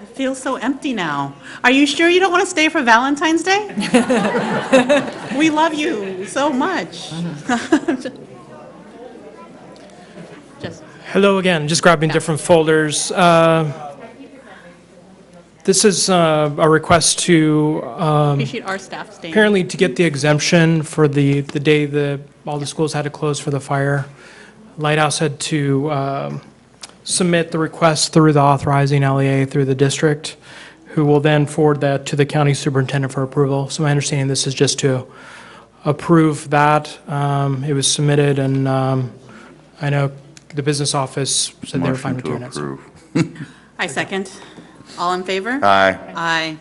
Speaker 1: It feels so empty now. Are you sure you don't want to stay for Valentine's Day? We love you so much. Just,
Speaker 4: Hello again, just grabbing different folders. This is a request to,
Speaker 1: appreciate our staff staying.
Speaker 4: apparently to get the exemption for the day all the schools had to close for the fire. Lighthouse had to submit the request through the authorizing LEA through the district, who will then forward that to the county superintendent for approval. So my understanding, this is just to approve that. It was submitted, and I know the business office said they were fine with doing it.
Speaker 2: Motion to approve.
Speaker 1: I second. All in favor?
Speaker 2: Aye.
Speaker 1: Aye.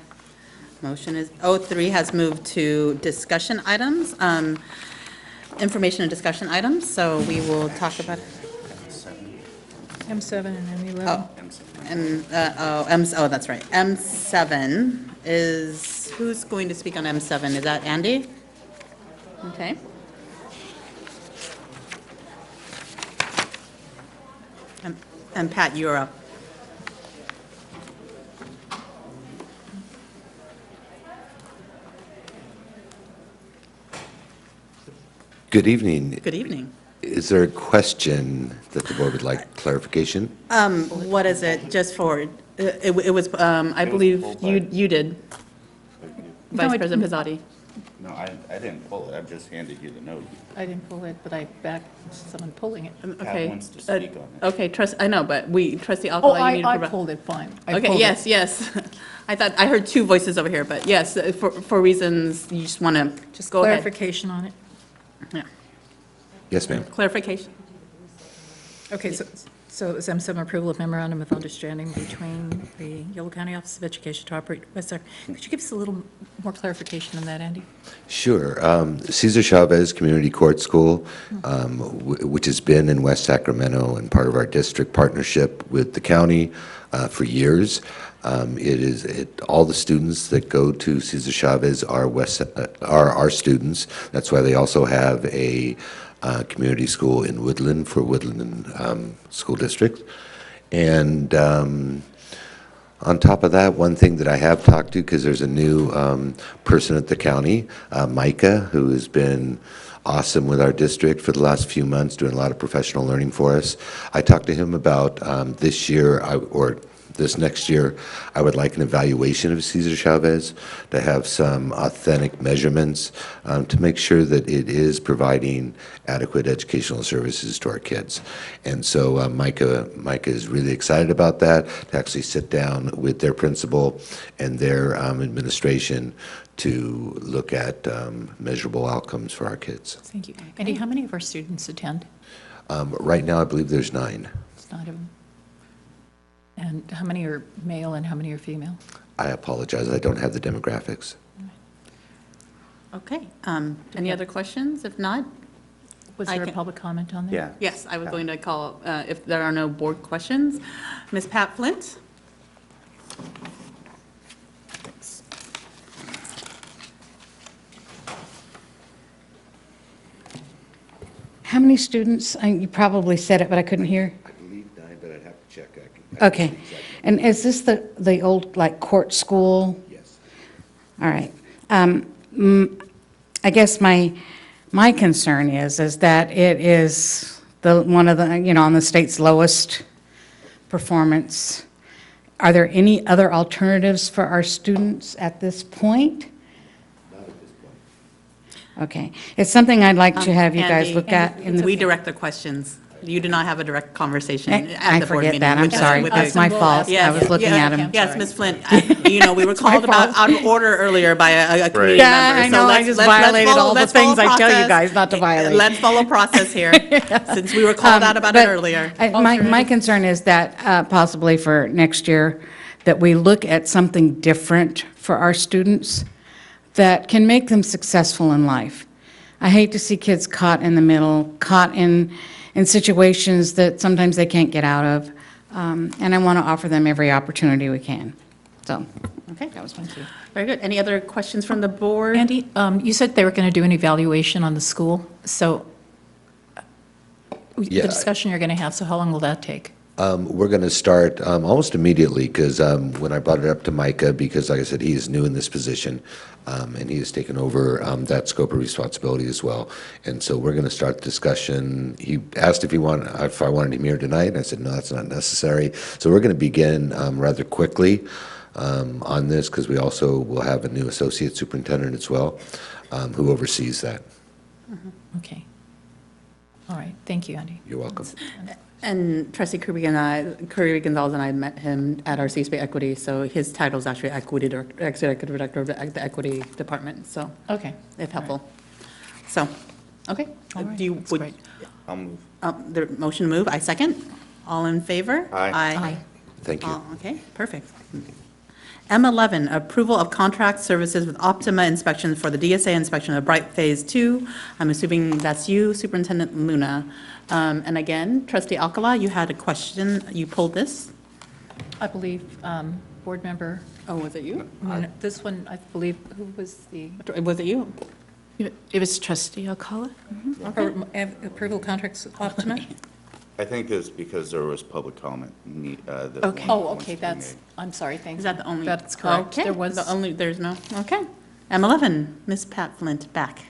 Speaker 1: Motion is, 03 has moved to discussion items, information and discussion items, so we will talk about,
Speaker 6: M7 and M11.
Speaker 1: that's right. M7 is, who's going to speak on M7? Is that Andy? Okay. And Pat, you're up.
Speaker 9: Good evening.
Speaker 1: Good evening.
Speaker 9: Is there a question that the board would like clarification?
Speaker 1: What is it, just for, it was, I believe you did, Vice President Pizzotti.
Speaker 2: No, I didn't pull it, I've just handed you the note.
Speaker 6: I didn't pull it, but I backed someone pulling it.
Speaker 1: Okay.
Speaker 2: wants to speak on it.
Speaker 1: Okay, I know, but trustee
Speaker 6: Oh,
Speaker 1: Alcala, you need to
Speaker 6: I
Speaker 1: provide.
Speaker 6: pulled it, fine. I
Speaker 1: Okay,
Speaker 6: pulled
Speaker 1: yes,
Speaker 6: it.
Speaker 1: yes. I heard two voices over here, but yes, for reasons, you just want to, just go ahead.
Speaker 6: Clarification on it.
Speaker 1: Yeah.
Speaker 9: Yes, ma'am.
Speaker 1: Clarification.
Speaker 6: Okay, so it's M7 approval of memorandum of understanding between the Yolo County Office of Education to operate West Sacramento. Could you give us a little more clarification on that, Andy?
Speaker 9: Sure. Cesar Chavez Community Court School, which has been in West Sacramento and part of our district partnership with the county for years. All the students that go to Cesar Chavez are our students. That's why they also have a community school in Woodland for Woodland School District. And on top of that, one thing that I have talked to, because there's a new person at the county, Micah, who has been awesome with our district for the last few months, doing a lot of professional learning for us. I talked to him about this year, or this next year, I would like an evaluation of Cesar Chavez to have some authentic measurements to make sure that it is providing adequate educational services to our kids. And so Micah is really excited about that, to actually sit down with their principal and their administration to look at measurable outcomes for our kids.
Speaker 6: Thank you. Andy, how many of our students attend?
Speaker 9: Right now, I believe there's 9.
Speaker 6: It's not even. And how many are male and how many are female?
Speaker 9: I apologize, I don't have the demographics.
Speaker 1: Okay, any other questions? If not?
Speaker 6: Was there a public comment on that?
Speaker 2: Yeah.
Speaker 1: Yes, I was going to call, if there are no board questions. Ms. Pat Flint?
Speaker 10: How many students? You probably said it, but I couldn't hear.
Speaker 9: I believe 9, but I'd have to check.
Speaker 10: Okay. And is this the old, like, court school?
Speaker 9: Yes.
Speaker 10: All right. I guess my concern is that it is one of the, on the state's lowest performance. Are there any other alternatives for our students at this point?
Speaker 9: Not at this point.
Speaker 10: Okay. It's something I'd like to have you guys
Speaker 1: Andy,
Speaker 10: look at.
Speaker 1: We direct the questions. You do not have a direct conversation
Speaker 10: I
Speaker 1: at the board
Speaker 10: forget
Speaker 1: meeting.
Speaker 10: that. I'm
Speaker 1: with the-
Speaker 10: sorry.
Speaker 1: with
Speaker 10: That's
Speaker 1: the-
Speaker 10: my fault.
Speaker 1: Yes,
Speaker 10: I was looking
Speaker 1: yeah,
Speaker 10: at him.
Speaker 1: Yes, Ms. Flint, we were called
Speaker 10: fault.
Speaker 1: out of order earlier by a committee member.
Speaker 10: Yeah, I
Speaker 1: so
Speaker 10: know. I
Speaker 1: let's-
Speaker 10: just
Speaker 1: let's
Speaker 10: violated
Speaker 1: follow-
Speaker 10: all the
Speaker 1: let's follow
Speaker 10: things I tell you
Speaker 1: process.
Speaker 10: guys not to violate.
Speaker 1: Let's follow process here, since we were called out about it
Speaker 10: But
Speaker 1: earlier.
Speaker 10: My concern is that possibly for next year, that we look at something different for our students that can make them successful in life. I hate to see kids caught in the middle, caught in situations that sometimes they can't get out of, and I want to offer them every opportunity we can. So,
Speaker 1: Okay,
Speaker 10: that was my two.
Speaker 1: very good. Any other questions from the board?
Speaker 6: Andy, you said they were going to do an evaluation on the school, so the
Speaker 9: Yeah.
Speaker 6: discussion you're going to have, so how long will that take?
Speaker 9: We're going to start almost immediately, because when I brought it up to Micah, because like I said, he is new in this position, and he has taken over that scope of responsibility as well. And so we're going to start the discussion. He asked if I wanted him here tonight, and I said, no, that's not necessary. So we're going to begin rather quickly on this, because we also will have a new associate superintendent as well, who oversees that.
Speaker 6: Okay. All right, thank you, Andy.
Speaker 9: You're welcome.
Speaker 1: And Trustee Kirby Gonzalez and I met him at our CSP Equity, so his title is actually Executive Director of the Equity Department, so.
Speaker 6: Okay.
Speaker 1: If helpful. So, okay.
Speaker 6: All right,
Speaker 1: Do you,
Speaker 6: that's
Speaker 1: would,
Speaker 6: great.
Speaker 2: I'll move.
Speaker 1: the motion to move, I second. All in favor?
Speaker 2: Aye.
Speaker 6: Aye.
Speaker 9: Thank you.
Speaker 1: Okay, perfect. M11, approval of contract services with Optima Inspection for the DSA inspection of Bright Phase 2. I'm assuming that's you, Superintendent Luna. And again, Trustee Alcala, you had a question, you pulled this?
Speaker 6: I believe board member,
Speaker 1: Oh, was it you?
Speaker 6: this one, I believe, who was the?
Speaker 1: Was it you?
Speaker 11: It was Trustee Alcala.
Speaker 6: Approval contracts with Optima?
Speaker 2: I think it's because there was public comment.
Speaker 11: Okay.
Speaker 6: Oh, okay, I'm sorry, thanks.
Speaker 1: Is that the only?
Speaker 6: That's correct.
Speaker 1: Okay,
Speaker 6: There was.
Speaker 1: there's no, okay. M11, Ms. Pat Flint, back.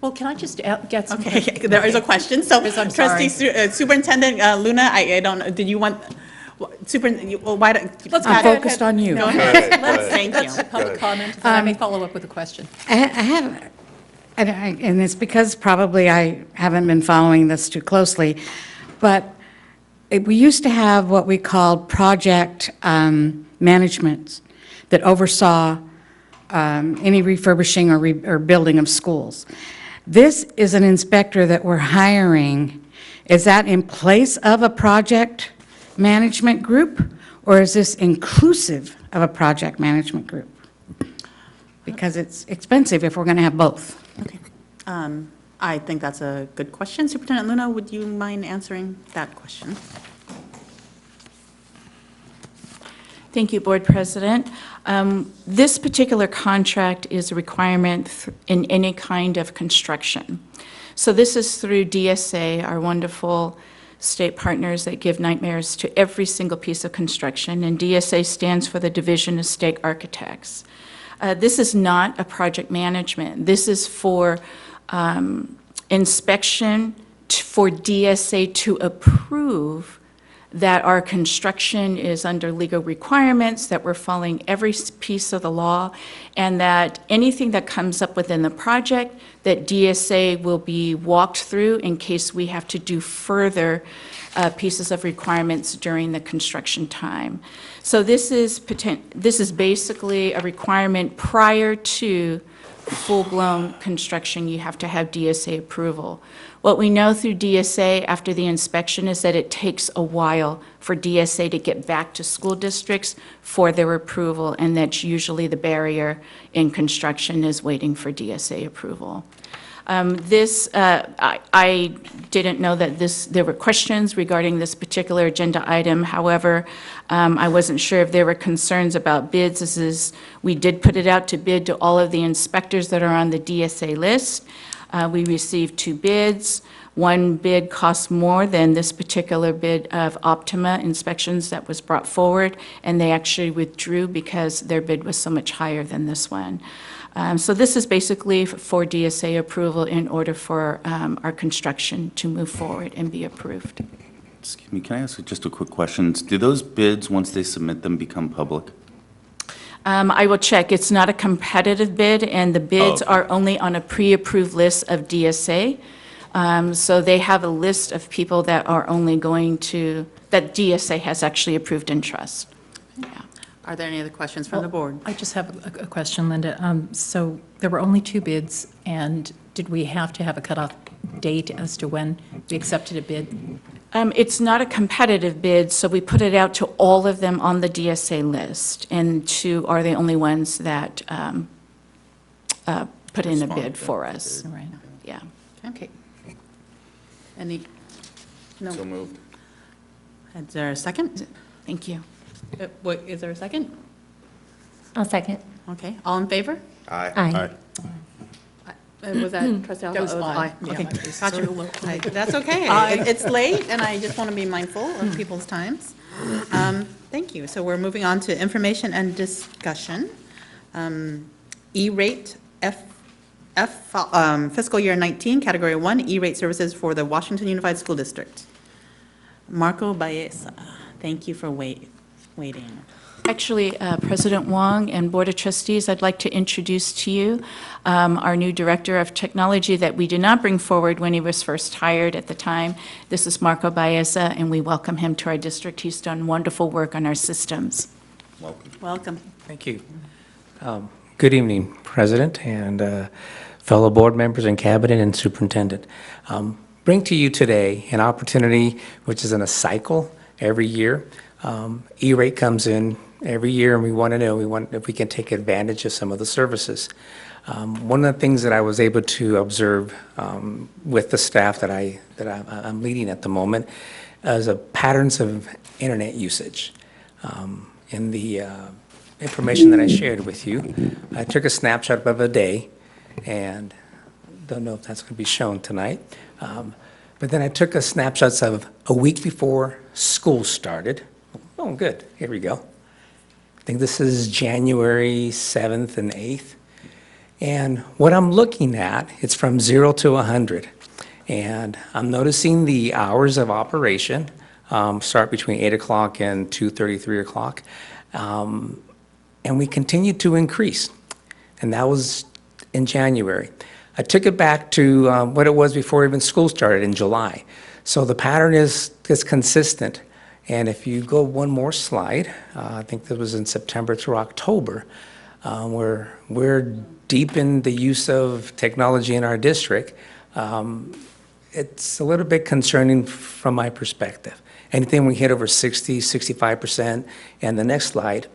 Speaker 6: Well, can I just get some?
Speaker 1: Okay, there is a question, so
Speaker 6: Yes, I'm sorry.
Speaker 1: Trustee Superintendent Luna, I don't, did you want, why don't?
Speaker 6: Let's
Speaker 10: I'm focused on you.
Speaker 1: Go ahead. Thank
Speaker 6: That's
Speaker 1: you.
Speaker 6: public comment, and I may follow up with a question.
Speaker 10: I have, and it's because probably I haven't been following this too closely, but we used to have what we called project management that oversaw any refurbishing or building of schools. This is an inspector that we're hiring. Is that in place of a project management group, or is this inclusive of a project management group? Because it's expensive if we're going to have both.
Speaker 1: Okay. I think that's a good question. Superintendent Luna, would you mind answering that question?
Speaker 11: Thank you, Board President. This particular contract is a requirement in any kind of construction. So this is through DSA, our wonderful state partners that give nightmares to every single piece of construction, and DSA stands for the Division of State Architects. This is not a project management. This is for inspection for DSA to approve that our construction is under legal requirements, that we're following every piece of the law, and that anything that comes up within the project, that DSA will be walked through in case we have to do further pieces of requirements during the construction time. So this is basically a requirement prior to full-blown construction. You have to have DSA approval. What we know through DSA after the inspection is that it takes a while for DSA to get back to school districts for their approval, and that's usually the barrier in construction, is waiting for DSA approval. I didn't know that there were questions regarding this particular agenda item. However, I wasn't sure if there were concerns about bids. We did put it out to bid to all of the inspectors that are on the DSA list. We received 2 bids. One bid cost more than this particular bid of Optima Inspections that was brought forward, and they actually withdrew because their bid was so much higher than this one. So this is basically for DSA approval in order for our construction to move forward and be approved.
Speaker 2: Excuse me, can I ask just a quick question? Do those bids, once they submit them, become public?
Speaker 11: I will check. It's not a competitive bid, and the bids
Speaker 2: okay.
Speaker 11: are only on a pre-approved list of DSA. So they have a list of people that are only going to, that DSA has actually approved in trust.
Speaker 1: Are there any other questions from the board?
Speaker 6: I just have a question, Linda. So there were only 2 bids, and did we have to have a cutoff date as to when we accepted a bid?
Speaker 11: It's not a competitive bid, so we put it out to all of them on the DSA list, and 2 are the only ones that put in a bid for us.
Speaker 6: Right.
Speaker 11: Yeah.
Speaker 1: Okay. Any? No.
Speaker 2: So moved.
Speaker 1: Is there a second?
Speaker 11: Thank you.
Speaker 1: What, is there a second?
Speaker 20: I'll second.
Speaker 1: Okay, all in favor?
Speaker 2: Aye.
Speaker 20: Aye.
Speaker 1: Was that trustee Alves?
Speaker 22: That was aye.
Speaker 1: Okay,
Speaker 22: Yeah.
Speaker 1: gotcha. That's okay. It's late, and I just want to be mindful of people's times. Thank you. So we're moving on to information and discussion. E-rate fiscal year 19, category 1, E-rate services for the Washington Unified School District. Marco Baeza, thank you for waiting.
Speaker 11: Actually, President Wong and Board of Trustees, I'd like to introduce to you our new Director of Technology that we did not bring forward when he was first hired at the time. This is Marco Baeza, and we welcome him to our district. He's done wonderful work on our systems.
Speaker 2: Welcome.
Speaker 1: Welcome.
Speaker 12: Thank you. Good evening, President and fellow board members and cabinet and superintendent. Bring to you today an opportunity which is in a cycle every year. E-rate comes in every year, and we want to know if we can take advantage of some of the services. One of the things that I was able to observe with the staff that I'm leading at the moment is patterns of internet usage. In the information that I shared with you, I took a snapshot of a day, and don't know if that's going to be shown tonight. But then I took a snapshots of a week before school started. Oh, good. Here we go. I think this is January 7th and 8th. And what I'm looking at, it's from 0 to 100. And I'm noticing the hours of operation start between 8 o'clock and 2:30, 3 o'clock. And we continue to increase. And that was in January. I took it back to what it was before even school started in July. So the pattern is consistent. And if you go one more slide, I think that was in September through October, we're deep in the use of technology in our district. It's a little bit concerning from my perspective. Anything we hit over 60, 65%, and the next slide,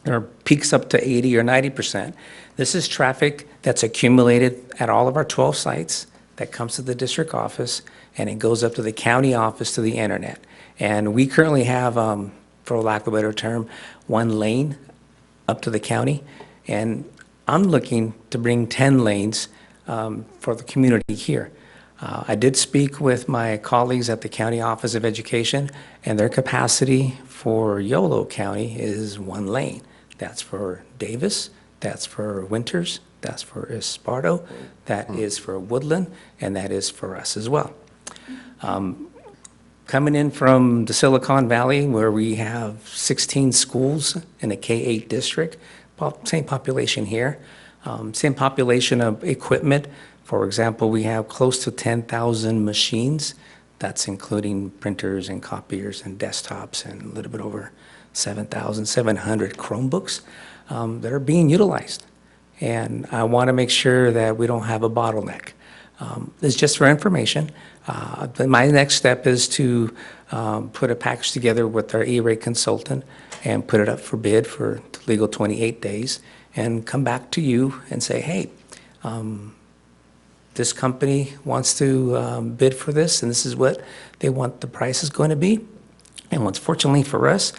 Speaker 12: or peaks up to 80 or 90%. This is traffic that's accumulated at all of our 12 sites that comes to the district office, and it goes up to the county office to the internet. And we currently have, for lack of a better term, 1 lane up to the county. And I'm looking to bring 10 lanes for the community here. I did speak with my colleagues at the County Office of Education, and their capacity for Yolo County is 1 lane. That's for Davis, that's for Winters, that's for Esparto, that is for Woodland, and that is for us as well. coming in from the Silicon Valley, where we have 16 schools in a K-8 district, same population here, same population of equipment. For example, we have close to 10,000 machines. That's including printers and copiers and desktops and a little bit over 7,700 Chromebooks that are being utilized. And I want to make sure that we don't have a bottleneck. It's just for information. But my next step is to put a package together with our E-rate consultant and put it up for bid for legal 28 days and come back to you and say, hey, this company wants to bid for this, and this is what they want the price is going to be. And what's fortunately for us,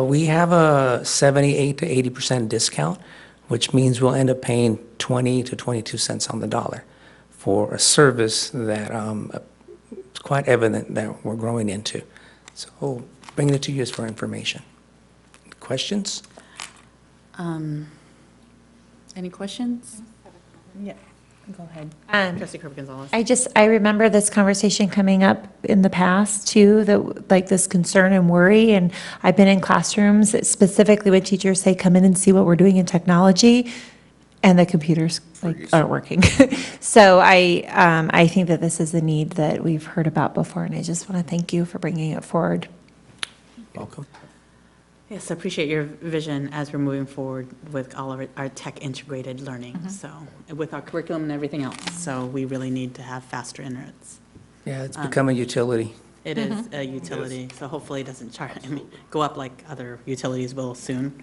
Speaker 12: we have a 78 to 80% discount, which means we'll end up paying 20 to 22 cents on the dollar for a service that it's quite evident that we're growing into. So bringing it to you is for information. Questions?
Speaker 1: Any questions? Yeah, go ahead. Trustee Kirby Gonzalez.
Speaker 20: I remember this conversation coming up in the past too, that like this concern and worry, and I've been in classrooms specifically when teachers say, come in and see what we're doing in technology, and the computers like aren't working. So I think that this is a need that we've heard about before, and I just want to thank you for bringing it forward.
Speaker 12: Welcome.
Speaker 1: Yes, I appreciate your vision as we're moving forward with all of our tech integrated learning, so, with our curriculum and everything else. So we really need to have faster internets.
Speaker 12: Yeah, it's become a utility.
Speaker 1: It is a utility, so hopefully it doesn't go up like other utilities will soon.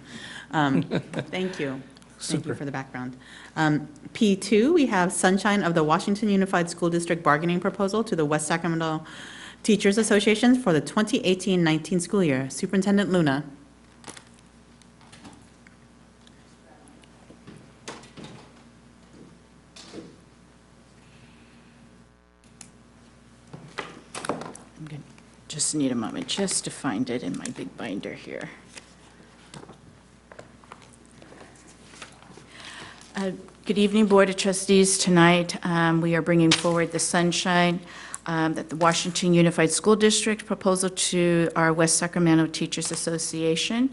Speaker 1: Thank you. Thank you for the background. P2, we have Sunshine of the Washington Unified School District bargaining proposal to the West Sacramento Teachers Association for the 2018-19 school year. Superintendent Luna.
Speaker 11: Just need a moment just to find it in my big binder here. Good evening, Board of Trustees. Tonight, we are bringing forward the Sunshine that the Washington Unified School District proposal to our West Sacramento Teachers Association.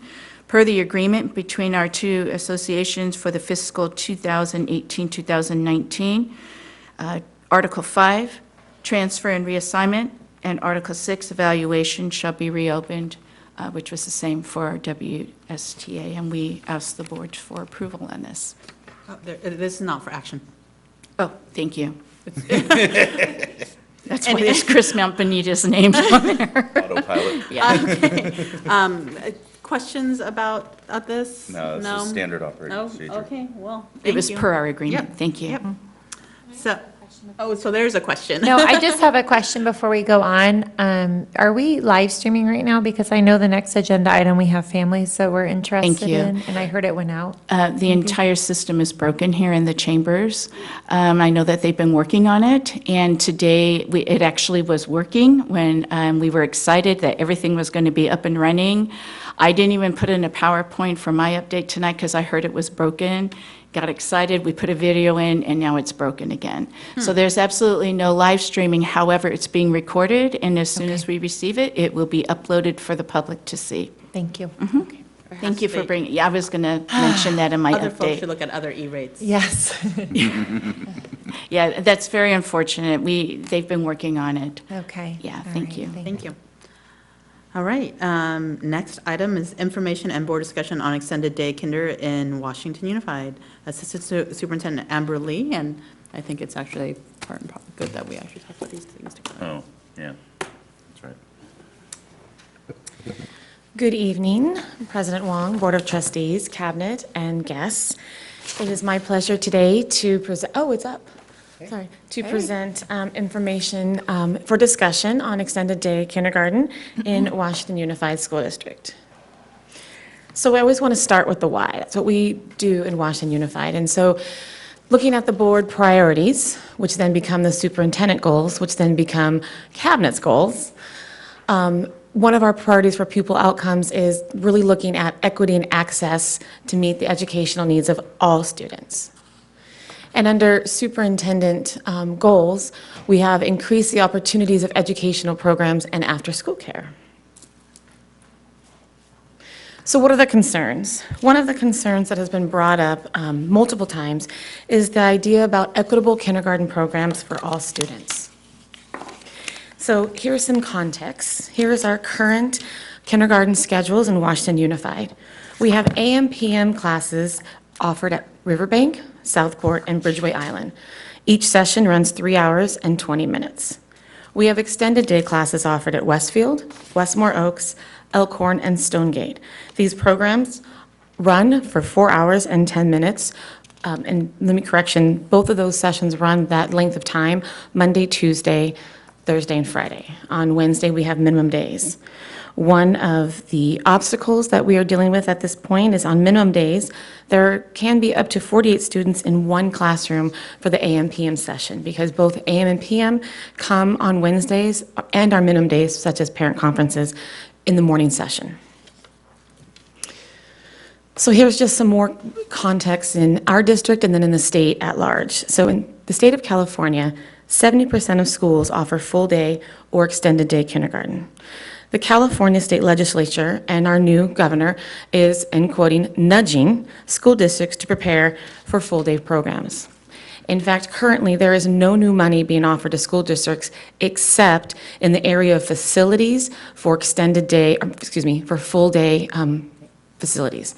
Speaker 11: Per the agreement between our two associations for the fiscal 2018-2019, Article 5, transfer and reassignment, and Article 6, evaluation shall be reopened, which was the same for our WSTA, and we ask the board for approval on this.
Speaker 1: This is not for action.
Speaker 11: Oh, thank you. That's why there's Chris Mampanita's name on there.
Speaker 2: Autopilot.
Speaker 11: Yeah.
Speaker 1: Okay. Questions about this?
Speaker 2: No, this is standard operating procedure.
Speaker 1: Okay, well,
Speaker 11: It
Speaker 1: thank
Speaker 11: was
Speaker 1: you.
Speaker 11: per our agreement.
Speaker 1: Yep,
Speaker 11: Thank you.
Speaker 1: yep. So there's a question.
Speaker 20: No, I just have a question before we go on. Are we live streaming right now? Because I know the next agenda item, we have families that we're interested
Speaker 11: you.
Speaker 20: in, and I heard it went out.
Speaker 11: The entire system is broken here in the chambers. I know that they've been working on it, and today it actually was working when we were excited that everything was going to be up and running. I didn't even put in a PowerPoint for my update tonight because I heard it was broken. Got excited, we put a video in, and now it's broken again. So there's absolutely no live streaming. However, it's being recorded, and as soon as we receive it, it will be uploaded for the public to see.
Speaker 20: Thank you.
Speaker 11: Okay. Thank you for bringing, yeah, I was going to mention that in my
Speaker 1: Other folks
Speaker 11: update.
Speaker 1: should look at other E-rates.
Speaker 20: Yes.
Speaker 11: Yeah, that's very unfortunate. They've been working on it.
Speaker 20: Okay.
Speaker 11: Yeah,
Speaker 20: All
Speaker 11: thank
Speaker 20: right,
Speaker 11: you.
Speaker 1: Thank you. All right, next item is information and board discussion on extended day kinder in Washington Unified. Assistant Superintendent Amber Lee, and I think it's actually part and good that we actually talk about these things together.
Speaker 2: Oh, yeah, that's right.
Speaker 3: Good evening, President Wong, Board of Trustees, Cabinet, and guests. It is my pleasure today to present, oh, it's up. Sorry, to present information for discussion on extended day kindergarten in Washington Unified School District. So I always want to start with the why. That's what we do in Washington Unified. And so looking at the board priorities, which then become the superintendent goals, which then become cabinet's goals, one of our priorities for pupil outcomes is really looking at equity and access to meet the educational needs of all students. And under superintendent goals, we have increased the opportunities of educational programs and after-school care. So what are the concerns? One of the concerns that has been brought up multiple times is the idea about equitable kindergarten programs for all students. So here's some context. Here is our current kindergarten schedules in Washington Unified. We have AM/PM classes offered at Riverbank, Southport, and Bridgeway Island. Each session runs 3 hours and 20 minutes. We have extended day classes offered at Westfield, Westmore Oaks, Elkhorn, and Stonegate. These programs run for 4 hours and 10 minutes. And let me correction, both of those sessions run that length of time, Monday, Tuesday, Thursday, and Friday. On Wednesday, we have minimum days. One of the obstacles that we are dealing with at this point is on minimum days, there can be up to 48 students in one classroom for the AM/PM session because both AM and PM come on Wednesdays and our minimum days, such as parent conferences, in the morning session. So here's just some more context in our district and then in the state at large. So in the state of California, 70% of schools offer full-day or extended day kindergarten. The California State Legislature and our new governor is, in quoting, nudging school districts to prepare for full-day programs. In fact, currently, there is no new money being offered to school districts except in the area of facilities for extended day, for full-day facilities.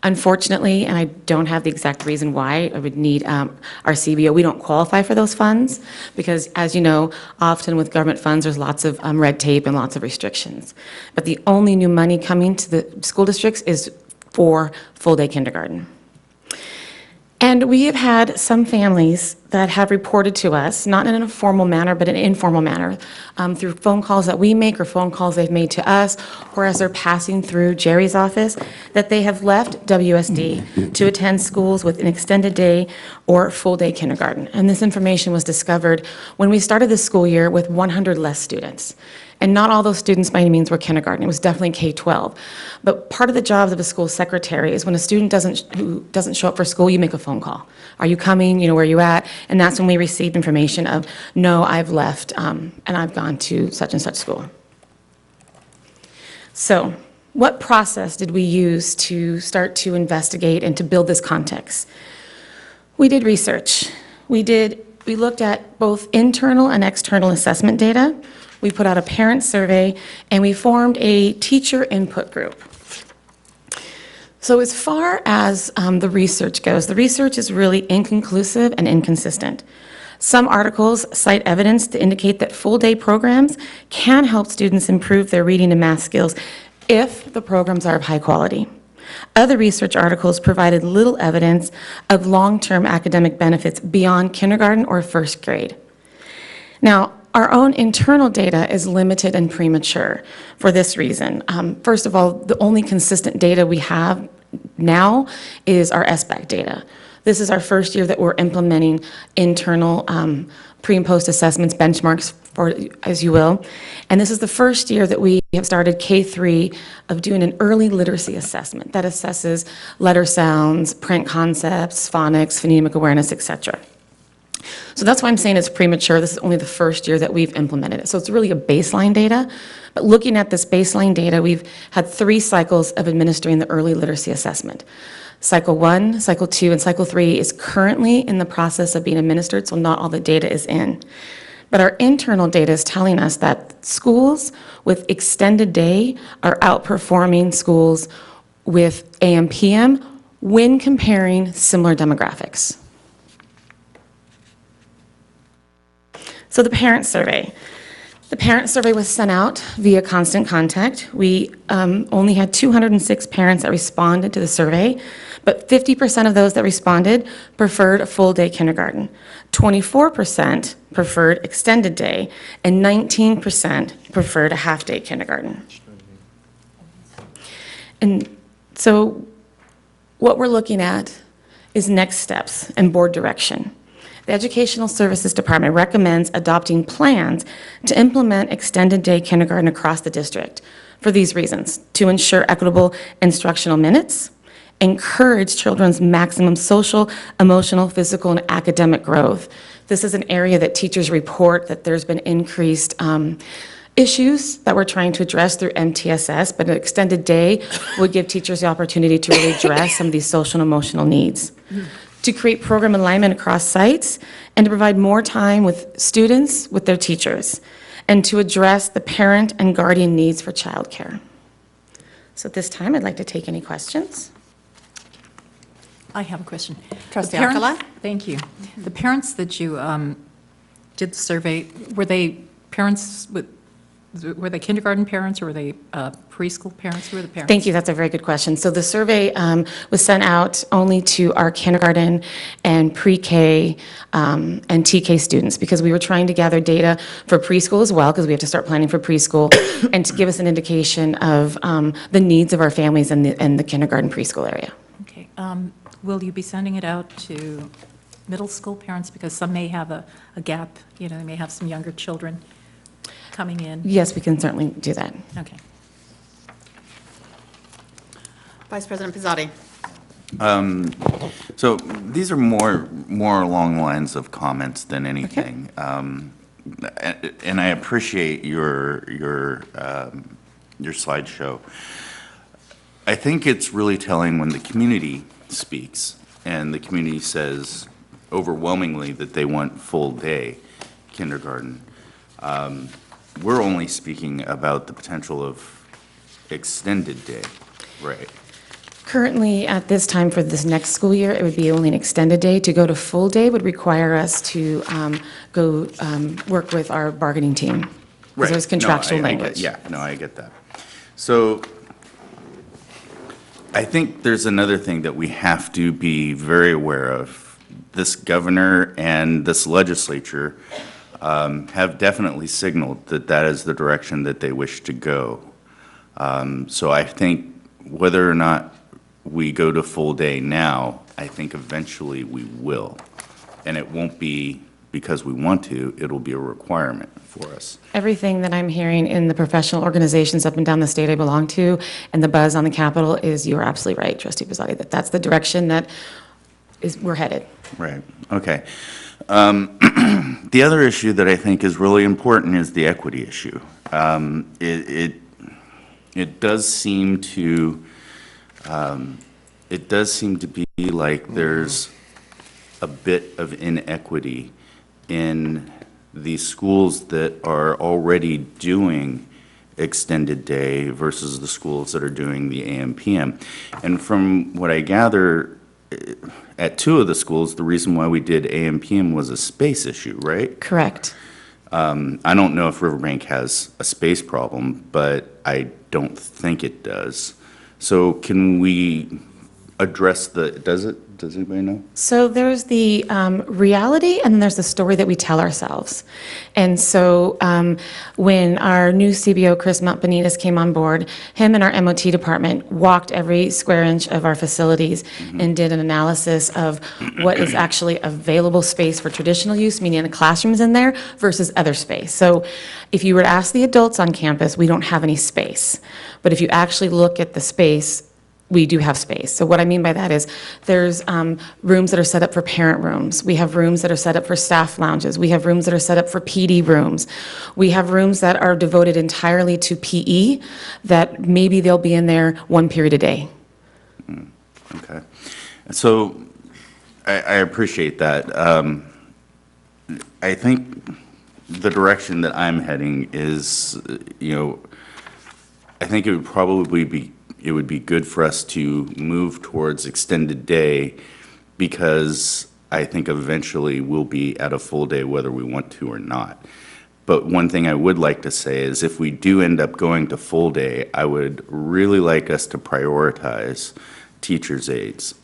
Speaker 3: Unfortunately, and I don't have the exact reason why, I would need our CBO. We don't qualify for those funds because, as you know, often with government funds, there's lots of red tape and lots of restrictions. But the only new money coming to the school districts is for full-day kindergarten. And we have had some families that have reported to us, not in a formal manner, but in an informal manner, through phone calls that we make or phone calls they've made to us, or as they're passing through Jerry's office, that they have left WSD to attend schools with an extended day or full-day kindergarten. And this information was discovered when we started the school year with 100 less students. And not all those students by any means were kindergarten. It was definitely K-12. But part of the jobs of a school secretary is when a student who doesn't show up for school, you make a phone call. Are you coming? You know, where are you at? And that's when we received information of, no, I've left and I've gone to such and such school. So what process did we use to start to investigate and to build this context? We did research. We looked at both internal and external assessment data. We put out a parent survey, and we formed a teacher input group. So as far as the research goes, the research is really inconclusive and inconsistent. Some articles cite evidence to indicate that full-day programs can help students improve their reading and math skills if the programs are of high quality. Other research articles provided little evidence of long-term academic benefits beyond kindergarten or first grade. Now, our own internal data is limited and premature for this reason. First of all, the only consistent data we have now is our SBAC data. This is our first year that we're implementing internal pre- and post-assessments, benchmarks, as you will. And this is the first year that we have started K-3 of doing an early literacy assessment that assesses letter sounds, print concepts, phonics, phonemic awareness, etc. So that's why I'm saying it's premature. This is only the first year that we've implemented it. So it's really a baseline data. But looking at this baseline data, we've had 3 cycles of administering the early literacy assessment. Cycle 1, Cycle 2, and Cycle 3 is currently in the process of being administered, so not all the data is in. But our internal data is telling us that schools with extended day are outperforming schools with AM/PM when comparing similar demographics. So the parent survey. The parent survey was sent out via Constant Contact. We only had 206 parents that responded to the survey, but 50% of those that responded preferred a full-day kindergarten. 24% preferred extended day, and 19% preferred a half-day kindergarten. And so what we're looking at is next steps and board direction. The Educational Services Department recommends adopting plans to implement extended day kindergarten across the district for these reasons: to ensure equitable instructional minutes, encourage children's maximum social, emotional, physical, and academic growth. This is an area that teachers report that there's been increased issues that we're trying to address through MTSS, but an extended day would give teachers the opportunity to really address some of these social and emotional needs. To create program alignment across sites, and to provide more time with students, with their teachers, and to address the parent and guardian needs for childcare. So at this time, I'd like to take any questions.
Speaker 6: I have a question.
Speaker 1: Trustee
Speaker 6: The parents-
Speaker 1: Alcala?
Speaker 6: Thank you. The parents that you did the survey, were they parents with, were they kindergarten parents or were they preschool parents? Who were the parents?
Speaker 3: Thank you, that's a very good question. So the survey was sent out only to our kindergarten and pre-K and TK students, because we were trying to gather data for preschool as well, because we have to start planning for preschool, and to give us an indication of the needs of our families in the kindergarten preschool area.
Speaker 6: Okay. Will you be sending it out to middle school parents? Because some may have a gap, you know, they may have some younger children coming in.
Speaker 3: Yes, we can certainly do that.
Speaker 6: Okay.
Speaker 1: Vice President Pizzotti.
Speaker 2: So these are more along the lines of comments than anything. And I appreciate your slideshow. I think it's really telling when the community speaks and the community says overwhelmingly that they want full day kindergarten. We're only speaking about the potential of extended day, right?
Speaker 3: Currently, at this time for this next school year, it would be only an extended day. To go to full day would require us to go work with our bargaining team.
Speaker 2: Right.
Speaker 3: Because there's contractual language.
Speaker 2: Yeah, no, I get that. So I think there's another thing that we have to be very aware of. This governor and this legislature have definitely signaled that that is the direction that they wish to go. So I think whether or not we go to full day now, I think eventually we will. And it won't be because we want to, it'll be a requirement for us.
Speaker 3: Everything that I'm hearing in the professional organizations up and down the state I belong to, and the buzz on the Capitol is, you are absolutely right, Trustee Pizzotti, that that's the direction that we're headed.
Speaker 2: Right, okay. The other issue that I think is really important is the equity issue. It does seem to be like there's a bit of inequity in the schools that are already doing extended day versus the schools that are doing the AM/PM. And from what I gather, at two of the schools, the reason why we did AM/PM was a space issue, right?
Speaker 3: Correct.
Speaker 2: I don't know if Riverbank has a space problem, but I don't think it does. So can we address does anybody know?
Speaker 3: So there's the reality, and then there's the story that we tell ourselves. And so when our new CBO, Chris Montbonitas, came on board, him and our MOT department walked every square inch of our facilities and did an analysis of what is actually available space for traditional use, meaning the classrooms in there, versus other space. So if you were to ask the adults on campus, we don't have any space. But if you actually look at the space, we do have space. So what I mean by that is there's rooms that are set up for parent rooms. We have rooms that are set up for staff lounges. We have rooms that are set up for PD rooms. We have rooms that are devoted entirely to PE that maybe they'll be in there one period a day.
Speaker 2: Okay. So I appreciate that. I think the direction that I'm heading is, I think it would be good for us to move towards extended day, because I think eventually we'll be at a full day whether we want to or not. But one thing I would like to say is if we do end up going to full day, I would really like us to prioritize teachers' aides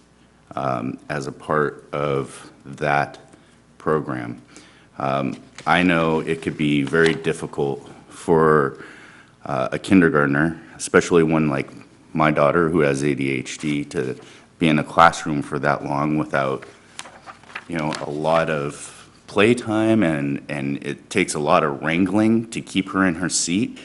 Speaker 2: as a part of that program. I know it could be very difficult for a kindergartner, especially one like my daughter who has ADHD, to be in a classroom for that long without, a lot of playtime, and it takes a lot of wrangling to keep her in her seat.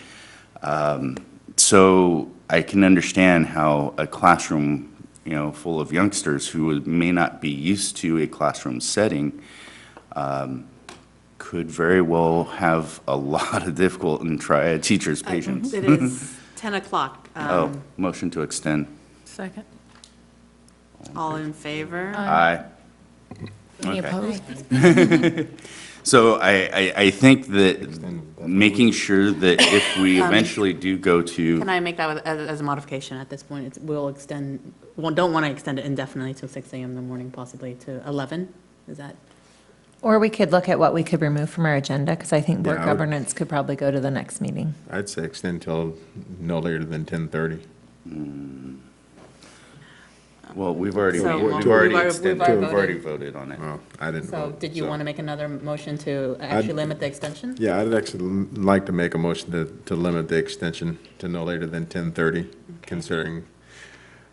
Speaker 2: So I can understand how a classroom full of youngsters who may not be used to a classroom setting, could very well have a lot of difficult and try a teacher's patience.
Speaker 1: It is 10 o'clock.
Speaker 2: Oh, motion to extend.
Speaker 6: Second.
Speaker 1: All in favor?
Speaker 2: Aye.
Speaker 3: Any
Speaker 2: Okay.
Speaker 3: opposed?
Speaker 2: So I think that making sure that if we eventually do go to.
Speaker 1: Can I make that as a modification at this point? We'll extend, don't want to extend it indefinitely till 6 a.m. in the morning, possibly to 11? Is that?
Speaker 20: Or we could look at what we could remove from our agenda, because I think board
Speaker 21: Yeah, I would-
Speaker 20: governance could probably go to the next meeting.
Speaker 21: I'd say extend till no later than 10:30.
Speaker 2: Well, we've already,
Speaker 1: So,
Speaker 2: we've
Speaker 1: we've
Speaker 2: already
Speaker 1: already-
Speaker 2: extended,
Speaker 1: we've already
Speaker 2: we've already
Speaker 1: voted.
Speaker 2: voted on it.
Speaker 21: Oh, I didn't
Speaker 1: So
Speaker 21: vote.
Speaker 1: did you want to make another motion to actually limit the extension?
Speaker 21: Yeah, I'd actually like to make a motion to limit the extension to no later than 10:30, considering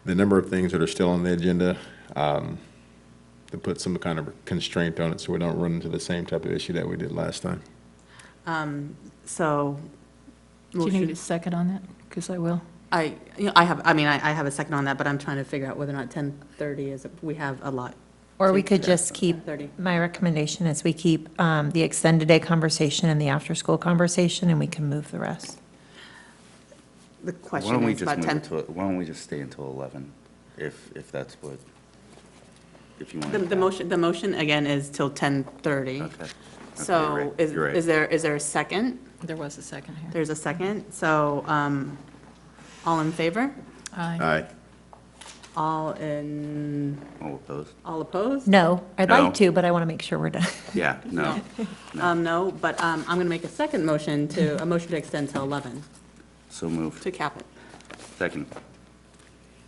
Speaker 21: the number of things that are still on the agenda, to put some kind of constraint on it so we don't run into the same type of issue that we did last time.
Speaker 1: So.
Speaker 6: Do you need
Speaker 1: motion-
Speaker 6: a second on that? Because I will.
Speaker 1: I have a second on that, but I'm trying to figure out whether or not 10:30 is, we have a lot.
Speaker 20: Or we
Speaker 1: to
Speaker 20: could
Speaker 1: address.
Speaker 20: just keep,
Speaker 1: 10:30.
Speaker 20: my recommendation is we keep the extended day conversation and the after-school conversation, and we can move the rest.
Speaker 1: The
Speaker 2: Why
Speaker 1: question
Speaker 2: don't we
Speaker 1: is
Speaker 2: just
Speaker 1: about
Speaker 2: move
Speaker 1: 10.
Speaker 2: it to, why don't we just stay until 11, if that's what, if you want.
Speaker 1: The motion again is till 10:30.
Speaker 2: Okay.
Speaker 1: So
Speaker 2: Okay, you're right. You're right.
Speaker 1: is there a second?
Speaker 6: There was a second here.
Speaker 1: There's a second. So all in favor?
Speaker 6: Aye.
Speaker 21: Aye.
Speaker 1: All in,
Speaker 2: All opposed?
Speaker 1: all opposed?
Speaker 20: No, I'd
Speaker 2: No.
Speaker 20: like to, but I want to make sure we're done.
Speaker 2: Yeah, no.
Speaker 1: No, but I'm going to make a second motion a motion to extend till 11,
Speaker 2: So moved.
Speaker 1: to cap it.
Speaker 2: Second.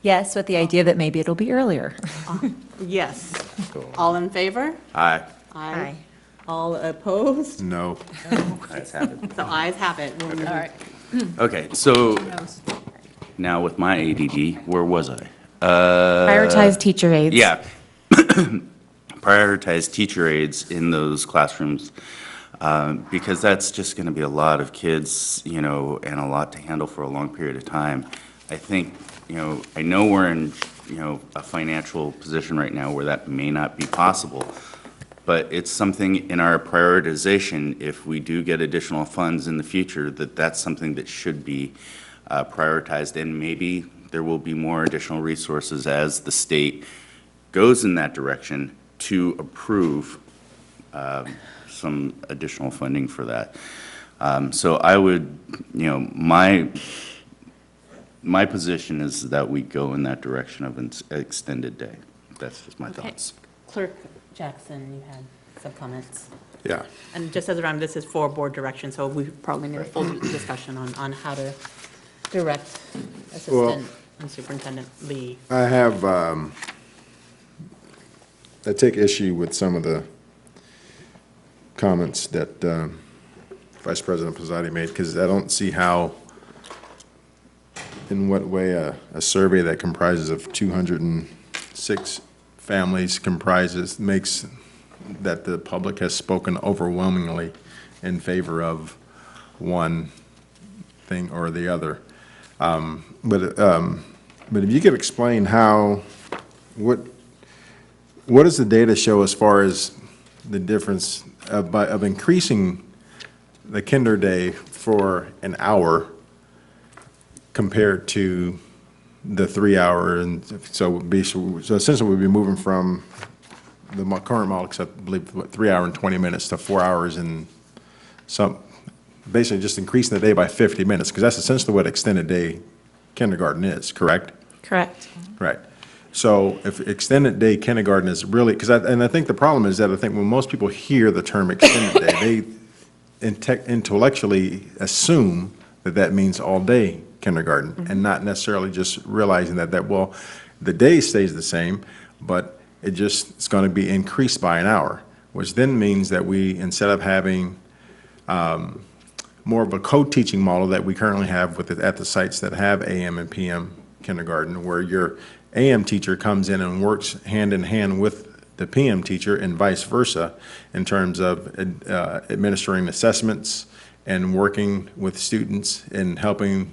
Speaker 20: Yes, with the idea that maybe it'll be earlier.
Speaker 1: Yes. All in favor?
Speaker 2: Aye.
Speaker 1: Aye. All opposed?
Speaker 21: No.
Speaker 2: Ayes have it.
Speaker 1: The ayes have it. We'll move-
Speaker 6: All right.
Speaker 2: Okay, so
Speaker 6: Knows.
Speaker 2: now with my ADD, where was I?
Speaker 20: Prioritize teacher aides.
Speaker 2: Yeah. Prioritize teacher aides in those classrooms, because that's just going to be a lot of kids, and a lot to handle for a long period of time. I think, I know we're in, a financial position right now where that may not be possible, but it's something in our prioritization, if we do get additional funds in the future, that's something that should be prioritized, and maybe there will be more additional resources as the state goes in that direction to approve some additional funding for that. So I would, my position is that we go in that direction of an extended day. That's just my
Speaker 1: Okay.
Speaker 2: thoughts.
Speaker 1: Clerk Jackson, you had some comments.
Speaker 21: Yeah.
Speaker 1: And just as a reminder, this is for board direction, so we probably need a full discussion on how to direct Assistant and Superintendent Lee.
Speaker 21: I have, I take issue with some of the comments that Vice President Pizzotti made, because I don't see how, in what way a survey that comprises of 206 families makes that the public has spoken overwhelmingly in favor of one thing or the other. But if you could explain what does the data show as far as the difference of increasing the kinder day for an hour compared to the 3 hour, and so essentially we'd be moving from the current model, except I believe, 3 hour and 20 minutes to 4 hours and basically just increasing the day by 50 minutes, because that's essentially what extended day kindergarten is, correct?
Speaker 20: Correct.
Speaker 21: Right. So if extended day kindergarten is really, I think the problem is that I think when most people hear the term extended day, they intellectually assume that means all day kindergarten, and not necessarily just realizing that the day stays the same, but it's going to be increased by an hour, which then means that we, instead of having more of a co-teaching model that we currently have at the sites that have AM and PM kindergarten, where your AM teacher comes in and works hand in hand with the PM teacher and vice versa in terms of administering assessments and working with students and helping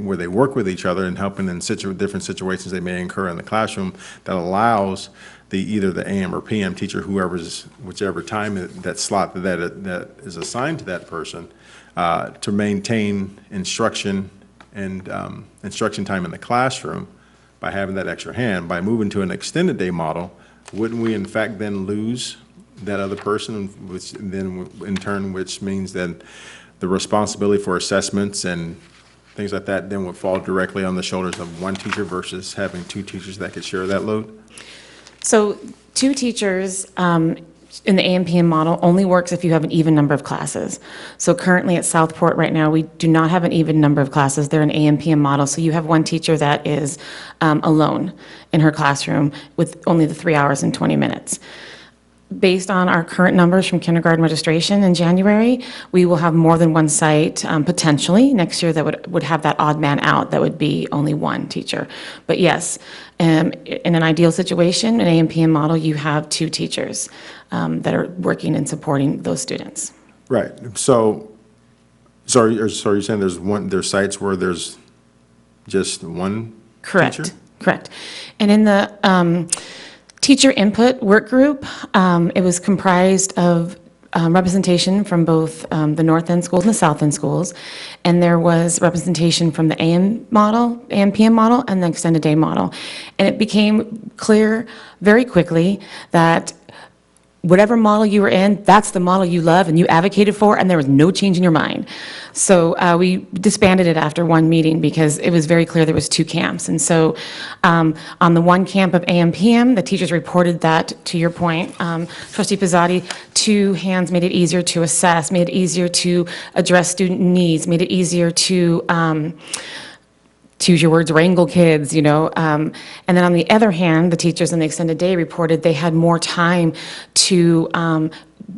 Speaker 21: where they work with each other and helping in different situations they may incur in the classroom that allows either the AM or PM teacher, whichever time that slot that is assigned to that person, to maintain instruction and instruction time in the classroom by having that extra hand. By moving to an extended day model, wouldn't we in fact then lose that other person, which then in turn, which means that the responsibility for assessments and things like that then would fall directly on the shoulders of one teacher versus having two teachers that could share that load?
Speaker 3: So 2 teachers in the AMPM model only works if you have an even number of classes. So currently at Southport right now, we do not have an even number of classes. They're an AMPM model. So you have one teacher that is alone in her classroom with only the 3 hours and 20 minutes. Based on our current numbers from kindergarten registration in January, we will have more than one site potentially next year that would have that odd man out, that would be only one teacher. But yes, in an ideal situation, an AMPM model, you have 2 teachers that are working and supporting those students.
Speaker 21: Right. So you're saying there's sites where there's just one
Speaker 3: Correct.
Speaker 21: teacher?
Speaker 3: Correct. And in the teacher input work group, it was comprised of representation from both the North End schools and the South End schools, and there was representation from the AM model, AMPM model, and the extended day model. And it became clear very quickly that whatever model you were in, that's the model you love and you advocated for, and there was no change in your mind. So we disbanded it after one meeting because it was very clear there was 2 camps. And so on the one camp of AMPM, the teachers reported that, to your point, Trustee Pizzotti, 2 hands made it easier to assess, made it easier to address student needs, made it easier to use your words, wrangle kids, you know. And then on the other hand, the teachers in the extended day reported they had more time to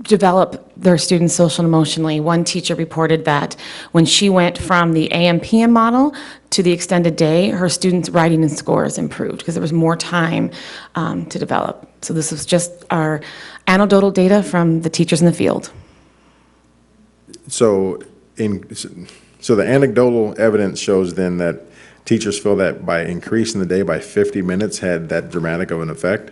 Speaker 3: develop their students social and emotionally. One teacher reported that when she went from the AMPM model to the extended day, her students' writing and scores improved because there was more time to develop. So this was just our anecdotal data from the teachers in the field.
Speaker 21: So the anecdotal evidence shows then that teachers feel that by increasing the day by 50 minutes had that dramatic of an effect?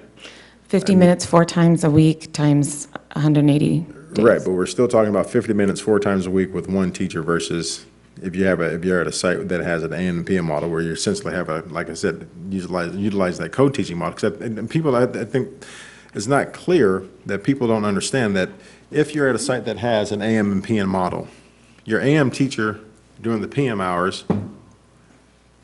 Speaker 3: 50 minutes 4 times a week times 180 days.
Speaker 21: Right, but we're still talking about 50 minutes 4 times a week with one teacher versus if you're at a site that has an AM and PM model where you essentially have like I said, utilize that co-teaching model. Because people, I think it's not clear that people don't understand that if you're at a site that has an AM and PM model, your AM teacher during the PM hours,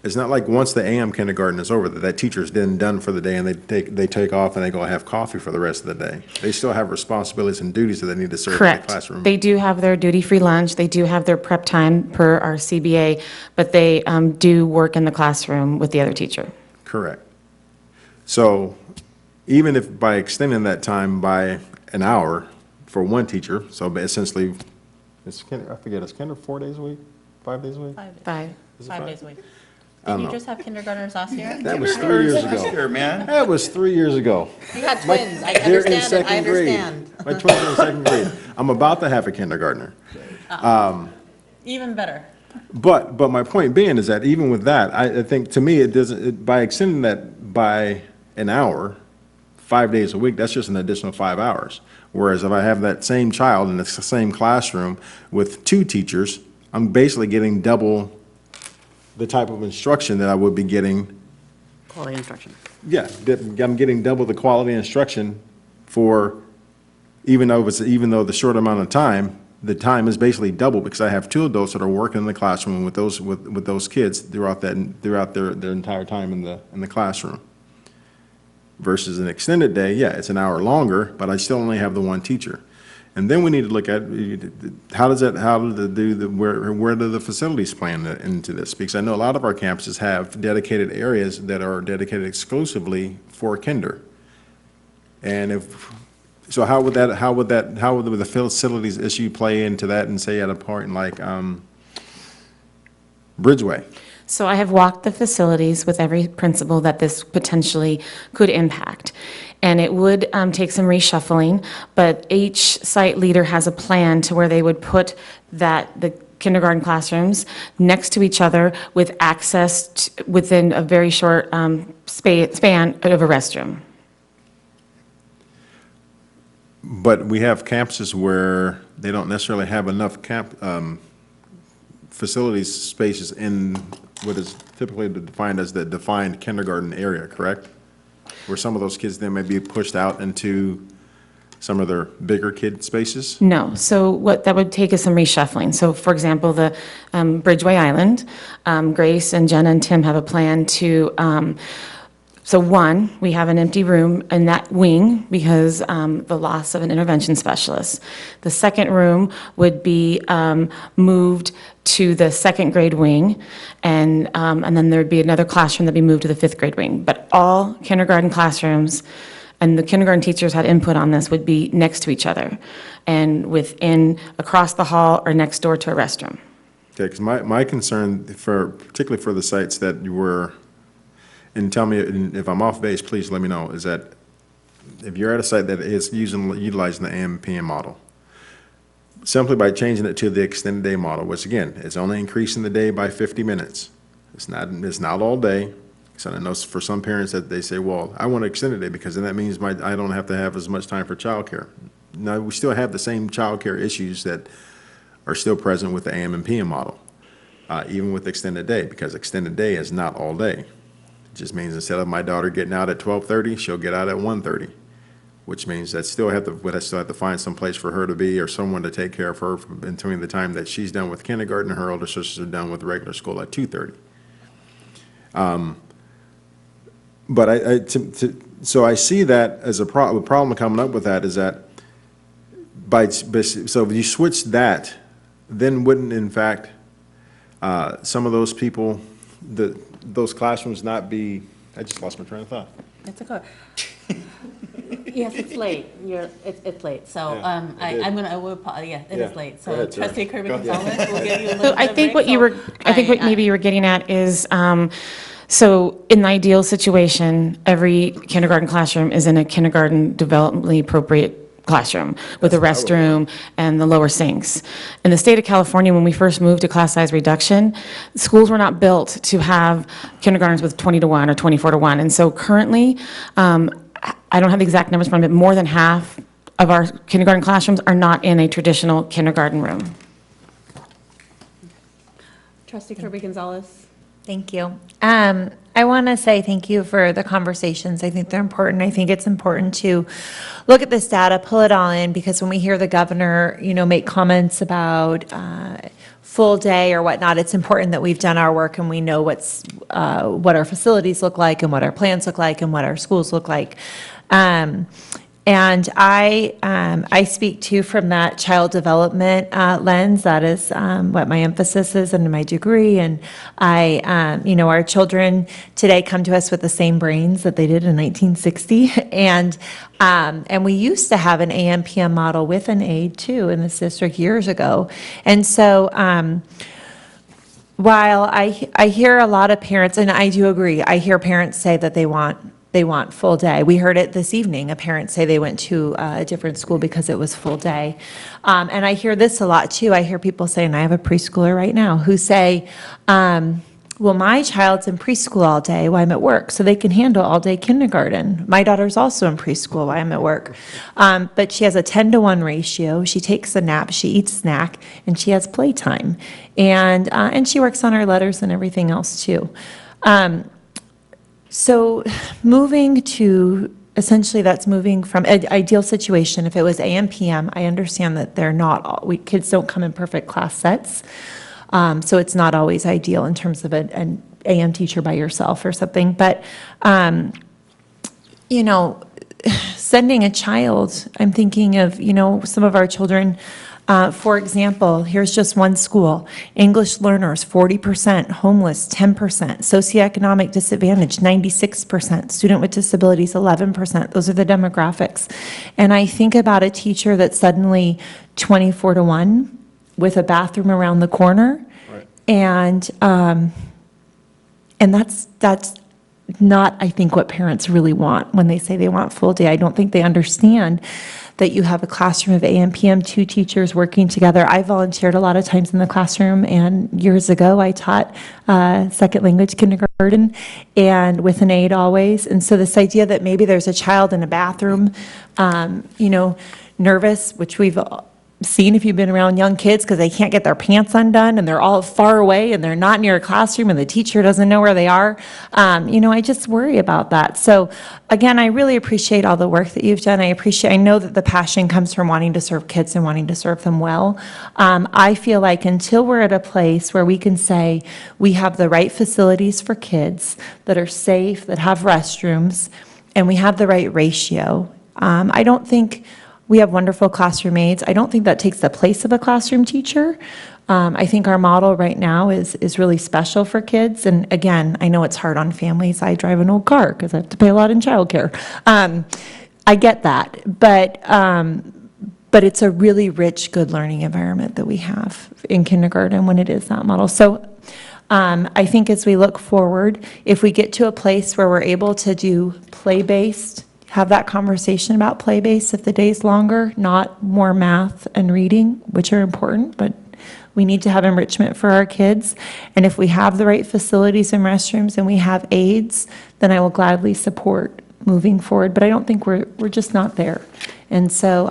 Speaker 21: it's not like once the AM kindergarten is over, that teacher's then done for the day and they take off and they go have coffee for the rest of the day. They still have responsibilities and duties that they need to serve in the classroom.
Speaker 3: Correct. They do have their duty-free lunch, they do have their prep time per our CBA, but they do work in the classroom with the other teacher.
Speaker 21: Correct. So even if by extending that time by an hour for one teacher, so essentially, it's 4 days a week, 5 days a week?
Speaker 3: 5.
Speaker 21: Is it
Speaker 1: 5
Speaker 21: 5?
Speaker 1: days a week.
Speaker 21: I don't
Speaker 1: Didn't you
Speaker 21: know.
Speaker 1: just have kindergartners last year?
Speaker 21: That was 3 years ago. That was 3 years ago.
Speaker 1: You had twins, I
Speaker 21: They're in
Speaker 1: understand it, I
Speaker 21: second grade.
Speaker 1: understand.
Speaker 21: My twins are in second grade. I'm about to have a kindergartner.
Speaker 1: Even better.
Speaker 21: But my point being is that even with that, I think to me, it doesn't, by extending that by an hour, 5 days a week, that's just an additional 5 hours. Whereas if I have that same child in the same classroom with 2 teachers, I'm basically getting double the type of instruction that I would be getting.
Speaker 1: Quality instruction.
Speaker 21: Yeah, I'm getting double the quality instruction for, even though the short amount of time, the time is basically double because I have 2 adults that are working in the classroom with those kids throughout their entire time in the classroom. Versus an extended day, yeah, it's an hour longer, but I still only have the one teacher. And then we need to look at where do the facilities plan into this? Because I know a lot of our campuses have dedicated areas that are dedicated exclusively for kinder. And how would the facilities issue play into that and say at a point like Bridgeway?
Speaker 3: So I have walked the facilities with every principal that this potentially could impact. And it would take some reshuffling, but each site leader has a plan to where they would put the kindergarten classrooms next to each other with access within a very short span of a restroom.
Speaker 21: But we have campuses where they don't necessarily have enough facilities, spaces in what is typically defined as the defined kindergarten area, correct? Where some of those kids then may be pushed out into some of their bigger kid spaces?
Speaker 3: No, so what that would take is some reshuffling. So for example, the Bridgeway Island, Grace and Jenna and Tim have a plan to, so one, we have an empty room in that wing because the loss of an intervention specialist. The second room would be moved to the second grade wing, and then there'd be another classroom that'd be moved to the fifth grade wing. But all kindergarten classrooms, and the kindergarten teachers had input on this, would be next to each other and across the hall or next door to a restroom.
Speaker 21: Okay, because my concern, particularly for the sites that you were, and tell me if I'm off base, please let me know, is that if you're at a site that is utilizing the AM PM model, simply by changing it to the extended day model, which again, is only increasing the day by 50 minutes. It's not all day. So I know for some parents that they say, well, I want to extend a day because then that means I don't have to have as much time for childcare. No, we still have the same childcare issues that are still present with the AM and PM model, even with extended day, because extended day is not all day. It just means instead of my daughter getting out at 12:30, she'll get out at 1:30, which means that I still have to find some place for her to be or someone to take care of her between the time that she's done with kindergarten and her older sisters are done with regular school at 2:30. But so I see that as a problem coming up with that is that so if you switch that, then wouldn't in fact some of those people, those classrooms not be, I just lost my train of thought.
Speaker 1: It's okay. Yes, it's late. It's late. So
Speaker 21: Yeah,
Speaker 1: I will, yeah, it is
Speaker 21: Yeah.
Speaker 1: late.
Speaker 21: Go
Speaker 1: So
Speaker 21: ahead, Sarah.
Speaker 1: Trustee Kirby
Speaker 21: Go ahead.
Speaker 1: Gonzalez will give you a little
Speaker 3: So
Speaker 1: bit
Speaker 3: I
Speaker 1: of
Speaker 3: think
Speaker 1: break.
Speaker 3: what you were, I think what maybe you were getting at is, so in the ideal situation, every kindergarten classroom is in a kindergarten developmentally appropriate classroom with a restroom and the lower sinks. In the state of California, when we first moved to class size reduction, schools were not built to have kindergartens with 20-to-1 or 24-to-1. And so currently, I don't have the exact numbers from, but more than half of our kindergarten classrooms are not in a traditional kindergarten room.
Speaker 1: Trustee Kirby Gonzalez.
Speaker 20: Thank you. I want to say thank you for the conversations. I think they're important. I think it's important to look at this data, pull it all in, because when we hear the governor, make comments about full day or whatnot, it's important that we've done our work and we know what our facilities look like and what our plans look like and what our schools look like. And I speak too from that child development lens. That is what my emphasis is in my degree. And our children today come to us with the same brains that they did in 1960. And we used to have an AM/PM model with an aide too in this district years ago. And so while I hear a lot of parents, and I do agree, I hear parents say that they want full day. We heard it this evening, a parent say they went to a different school because it was full day. And I hear this a lot too. I hear people say, and I have a preschooler right now, who say, well, my child's in preschool all day while I'm at work, so they can handle all-day kindergarten. My daughter's also in preschool while I'm at work. But she has a 10-to-1 ratio. She takes a nap, she eats snack, and she has playtime. And she works on her letters and everything else too. So moving to, essentially that's moving from an ideal situation. If it was AM, PM, I understand that they're not, kids don't come in perfect class sets. So it's not always ideal in terms of an AM teacher by yourself or something. But, sending a child, I'm thinking of, some of our children. For example, here's just one school. English learners, 40%, homeless, 10%, socioeconomic disadvantage, 96%, student with disabilities, 11%. Those are the demographics. And I think about a teacher that's suddenly 24-to-1 with a bathroom around the corner. Right. And that's not, I think, what parents really want when they say they want full day. I don't think they understand that you have a classroom of AM, PM, 2 teachers working together. I volunteered a lot of times in the classroom, and years ago I taught second language kindergarten, and with an aide always. And so this idea that maybe there's a child in a bathroom, nervous, which we've seen if you've been around young kids because they can't get their pants undone and they're all far away and they're not near a classroom and the teacher doesn't know where they are. I just worry about that. So again, I really appreciate all the work that you've done. I know that the passion comes from wanting to serve kids and wanting to serve them well. I feel like until we're at a place where we can say we have the right facilities for kids that are safe, that have restrooms, and we have the right ratio, I don't think we have wonderful classroom aides. I don't think that takes the place of a classroom teacher. I think our model right now is really special for kids. And again, I know it's hard on families. I drive an old car because I have to pay a lot in childcare. I get that, but it's a really rich, good learning environment that we have in kindergarten when it is that model. So I think as we look forward, if we get to a place where we're able to do play-based, have that conversation about play-based if the day's longer, not more math and reading, which are important, but we need to have enrichment for our kids. And if we have the right facilities and restrooms and we have aides, then I will gladly support moving forward. But I don't think we're just not there. And so,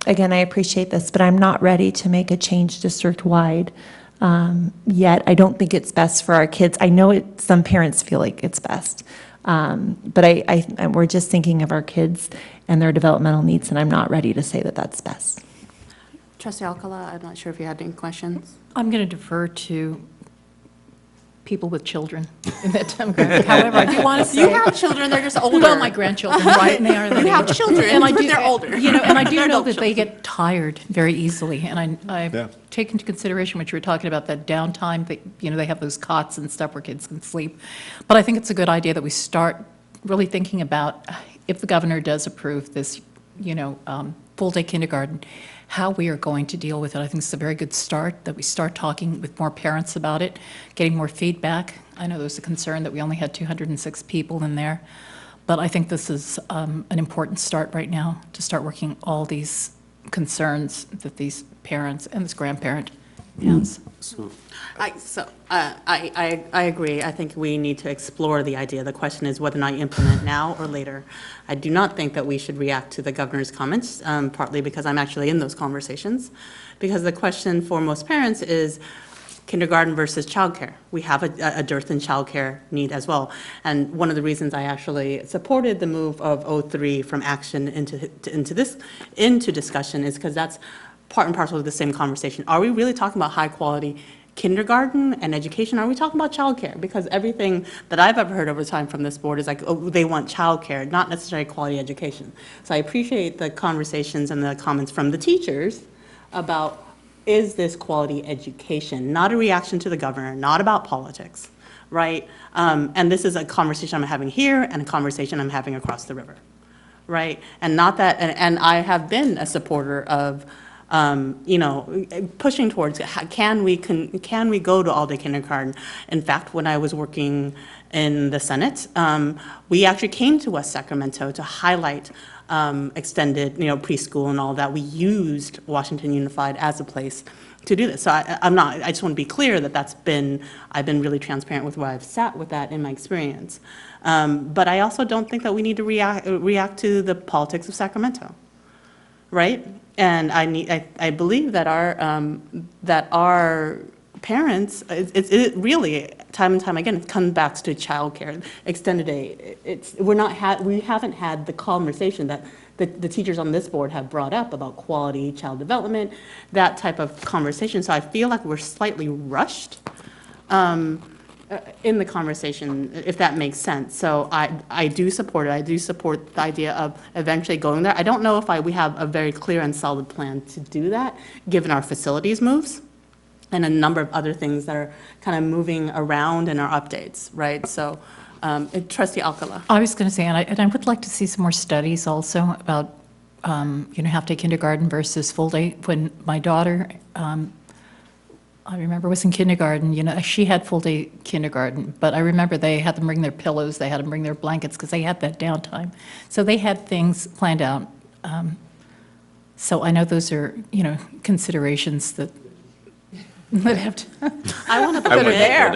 Speaker 20: again, I appreciate this, but I'm not ready to make a change district-wide yet. I don't think it's best for our kids. I know some parents feel like it's best. But we're just thinking of our kids and their developmental needs, and I'm not ready to say that that's best.
Speaker 1: Trustee Alcala, I'm not sure if you had any questions.
Speaker 6: I'm going to defer to people with children in that demographic. However, I do want to say.
Speaker 1: You have children, they're just older.
Speaker 6: Well, my grandchildren, right? And they are.
Speaker 1: You have children, but they're older.
Speaker 6: And I do
Speaker 1: They're
Speaker 6: know
Speaker 1: adult
Speaker 6: that they get tired very easily. And I've taken into consideration what you were talking about, that downtime, that, they have those cots and stuff where kids can sleep. But I think it's a good idea that we start really thinking about, if the governor does approve this, full-day kindergarten, how we are going to deal with it. I think it's a very good start, that we start talking with more parents about it, getting more feedback. I know there's a concern that we only had 206 people in there, but I think this is an important start right now, to start working all these concerns that these parents and this grandparent has.
Speaker 1: I agree. I think we need to explore the idea. The question is whether or not you implement now or later. I do not think that we should react to the governor's comments, partly because I'm actually in those conversations, because the question for most parents is kindergarten versus childcare. We have a dearth in childcare need as well. And one of the reasons I actually supported the move of 03 from action into discussion is because that's part and parcel of the same conversation. Are we really talking about high quality kindergarten and education? Are we talking about childcare? Because everything that I've ever heard over time from this board is like, oh, they want childcare, not necessarily quality education. So I appreciate the conversations and the comments from the teachers about, is this quality education? Not a reaction to the governor, not about politics, right? And this is a conversation I'm having here and a conversation I'm having across the river, right? And not that, and I have been a supporter of pushing towards, can we go to all-day kindergarten? In fact, when I was working in the Senate, we actually came to West Sacramento to highlight extended, preschool and all that. We used Washington Unified as a place to do this. So I just want to be clear that I've been really transparent with where I've sat with that in my experience. But I also don't think that we need to react to the politics of Sacramento, right? And I believe that our parents, it really, time and time again, it comes back to childcare, extended day. We haven't had the conversation that the teachers on this board have brought up about quality child development, that type of conversation. So I feel like we're slightly rushed in the conversation, if that makes sense. So I do support it. I do support the idea of eventually going there. I don't know if we have a very clear and solid plan to do that, given our facilities moves and a number of other things that are kind of moving around in our updates, right? So, Trustee Alcala.
Speaker 6: I was going to say, and I would like to see some more studies also about, half-day kindergarten versus full-day. When my daughter I remember was in kindergarten, you know, she had full-day kindergarten, but I remember they had them bring their pillows, they had them bring their blankets, because they had that downtime. So they had things planned out. So I know those are, you know, considerations that have to.
Speaker 1: I want to put
Speaker 2: I
Speaker 1: it
Speaker 2: went
Speaker 1: there.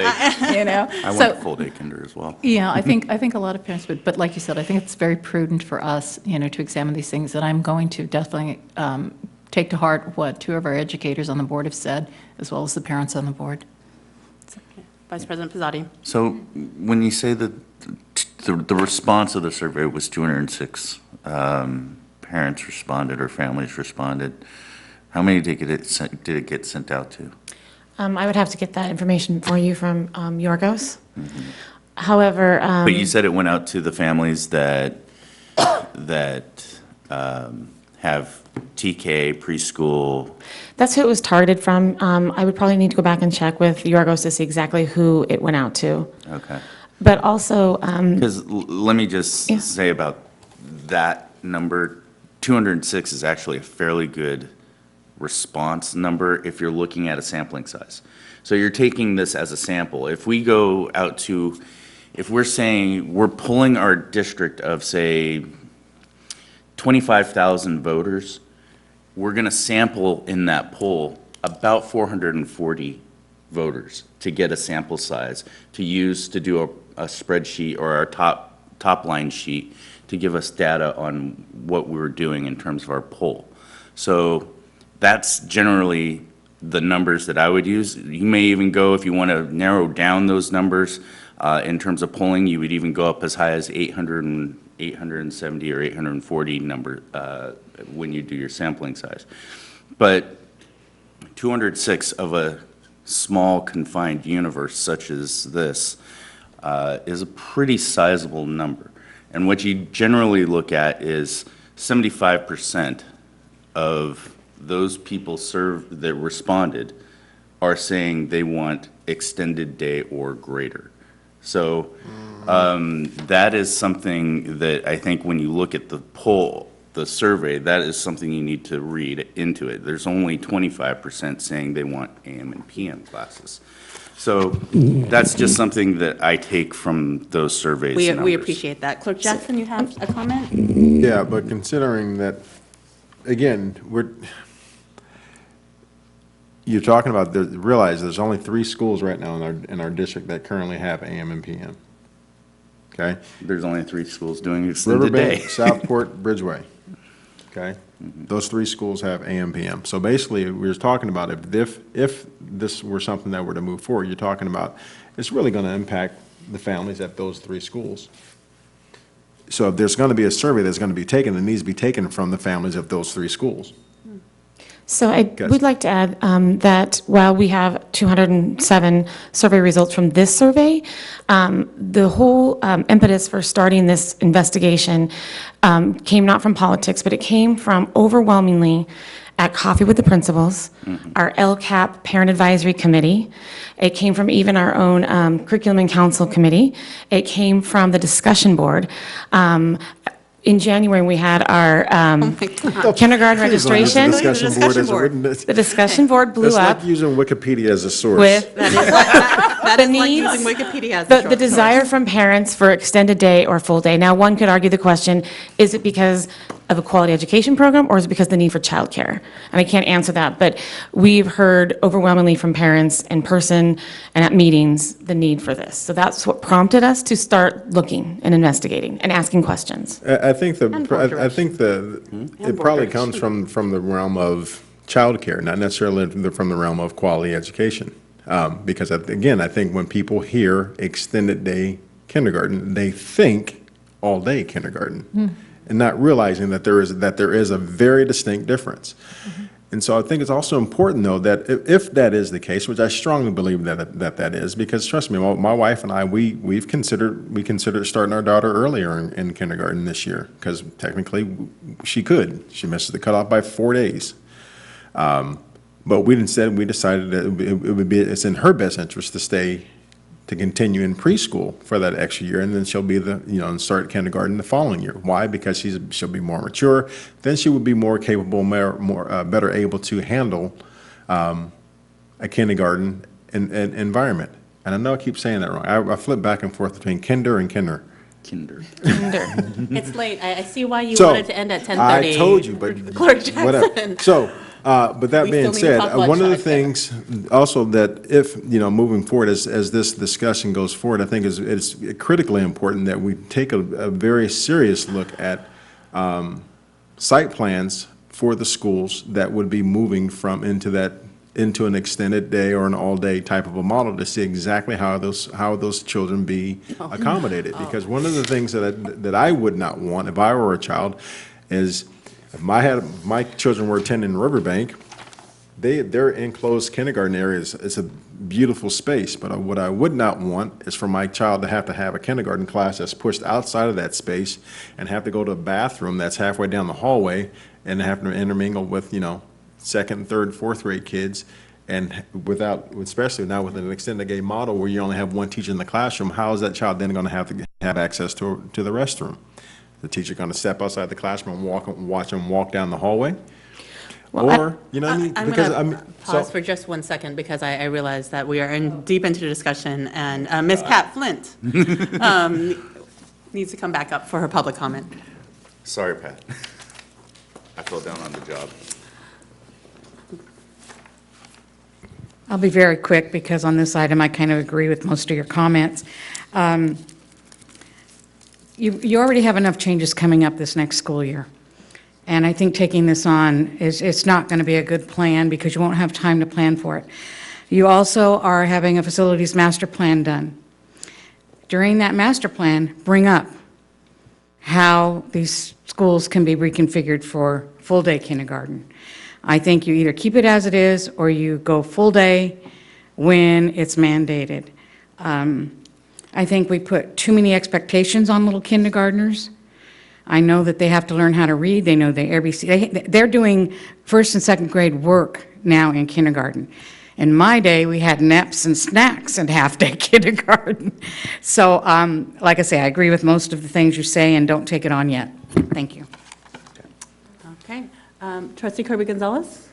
Speaker 6: You know?
Speaker 2: I
Speaker 6: So-
Speaker 2: went full-day kinder as well.
Speaker 6: Yeah, I think a lot of parents would, but like you said, I think it's very prudent for us, you know, to examine these things, and I'm going to definitely take to heart what two of our educators on the board have said, as well as the parents on the board.
Speaker 1: Vice President Pizzotti.
Speaker 2: So when you say that the response of the survey was 206 parents responded or families responded, how many did it get sent out to?
Speaker 3: I would have to get that information for you from Yorgos. However.
Speaker 2: But you said it went out to the families that have TK, preschool.
Speaker 3: That's who it was targeted from. I would probably need to go back and check with Yorgos to see exactly who it went out to.
Speaker 2: Okay.
Speaker 3: But also.
Speaker 2: Because let me just say about that number, 206 is actually a fairly good response number if you're looking at a sampling size. So you're taking this as a sample. If we go out to, if we're saying we're pulling our district of, say, 25,000 voters, we're going to sample in that poll about 440 voters to get a sample size to use to do a spreadsheet or our top line sheet to give us data on what we were doing in terms of our poll. So that's generally the numbers that I would use. You may even go, if you want to narrow down those numbers in terms of polling, you would even go up as high as 870 or 840 number when you do your sampling size. But 206 of a small confined universe such as this is a pretty sizable number. And what you generally look at is 75% of those people that responded are saying they want extended day or greater. So that is something that I think when you look at the poll, the survey, that is something you need to read into it. There's only 25% saying they want AM and PM classes. So that's just something that I take from those surveys.
Speaker 1: We appreciate that. Clerk Jackson, you have a comment?
Speaker 21: Yeah, but considering that, again, you're talking about, realize there's only 3 schools right now in our district that currently have AM and PM. Okay?
Speaker 2: There's only 3 schools doing extended day.
Speaker 21: Riverbank, Southport, Bridgeway. Okay? Those 3 schools have AM, PM. So basically, we were talking about if this were something that were to move forward, you're talking about, it's really going to impact the families at those 3 schools. So if there's going to be a survey that's going to be taken, it needs to be taken from the families of those 3 schools.
Speaker 3: So I would like to add that while we have 207 survey results from this survey, the whole impetus for starting this investigation came not from politics, but it came from overwhelmingly at Coffee with the Principals, our LCAP Parent Advisory Committee. It came from even our own Curriculum and Council Committee. It came from the discussion board. In January, we had our kindergarten registration. The discussion board blew up.
Speaker 21: That's like using Wikipedia as a source.
Speaker 3: With
Speaker 1: That is like using Wikipedia as a
Speaker 3: the desire from parents for extended day or full day. Now, one could argue the question, is it because of a quality education program, or is it because of the need for childcare? And I can't answer that, but we've heard overwhelmingly from parents in person and at meetings the need for this. So that's what prompted us to start looking and investigating and asking questions.
Speaker 21: I think it probably comes from the realm of childcare, not necessarily from the realm of quality education. Because again, I think when people hear extended day kindergarten, they think all day kindergarten, and not realizing that there is a very distinct difference. And so I think it's also important, though, that if that is the case, which I strongly believe that is, because trust me, my wife and I, we considered starting our daughter earlier in kindergarten this year, because technically she could. She missed the cutoff by 4 days. But we decided that it's in her best interest to continue in preschool for that extra year, and then she'll be and start kindergarten the following year. Why? Because she'll be more mature. Then she will be more capable, better able to handle a kindergarten environment. And I know I keep saying that wrong. I flip back and forth between kinder and kinder.
Speaker 2: Kinder.
Speaker 1: It's late. I see why you
Speaker 21: So,
Speaker 1: wanted to end at 10:30.
Speaker 21: I told you, but
Speaker 1: Clerk Jackson.
Speaker 21: whatever. So, but that
Speaker 1: We
Speaker 21: being
Speaker 1: still need to
Speaker 21: said,
Speaker 1: talk about
Speaker 21: one of the
Speaker 1: childcare.
Speaker 21: things also that if, moving forward, as this discussion goes forward, I think it's critically important that we take a very serious look at site plans for the schools that would be moving into an extended day or an all-day type of a model to see exactly how those children be accommodated. Because one of the things that I would not want if I were a child is if my children were attending Riverbank, their enclosed kindergarten areas, it's a beautiful space, but what I would not want is for my child to have a kindergarten class that's pushed outside of that space and have to go to a bathroom that's halfway down the hallway and have to intermingle with, second, third, fourth grade kids, and especially now with an extended day model where you only have one teacher in the classroom, how is that child then going to have access to the restroom? The teacher going to step outside the classroom and watch them walk down the hallway?
Speaker 1: Well,
Speaker 21: you know what I mean?
Speaker 1: I'm going to pause for just 1 second because I realize that we are deep into the discussion, and Ms. Pat Flint needs to come back up for her public comment.
Speaker 2: Sorry, Pat. I fell down on the job.
Speaker 10: I'll be very quick because on this item, I kind of agree with most of your comments. You already have enough changes coming up this next school year. And I think taking this on it's not going to be a good plan because you won't have time to plan for it. You also are having a facilities master plan done. During that master plan, bring up how these schools can be reconfigured for full-day kindergarten. I think you either keep it as it is or you go full day when it's mandated. I think we put too many expectations on little kindergartners. I know that they have to learn how to read. They know the ABC. They're doing first and second grade work now in kindergarten. In my day, we had naps and snacks in half-day kindergarten. So, like I say, I agree with most of the things you say, and don't take it on yet. Thank you.
Speaker 1: Okay. Trustee Kirby Gonzalez?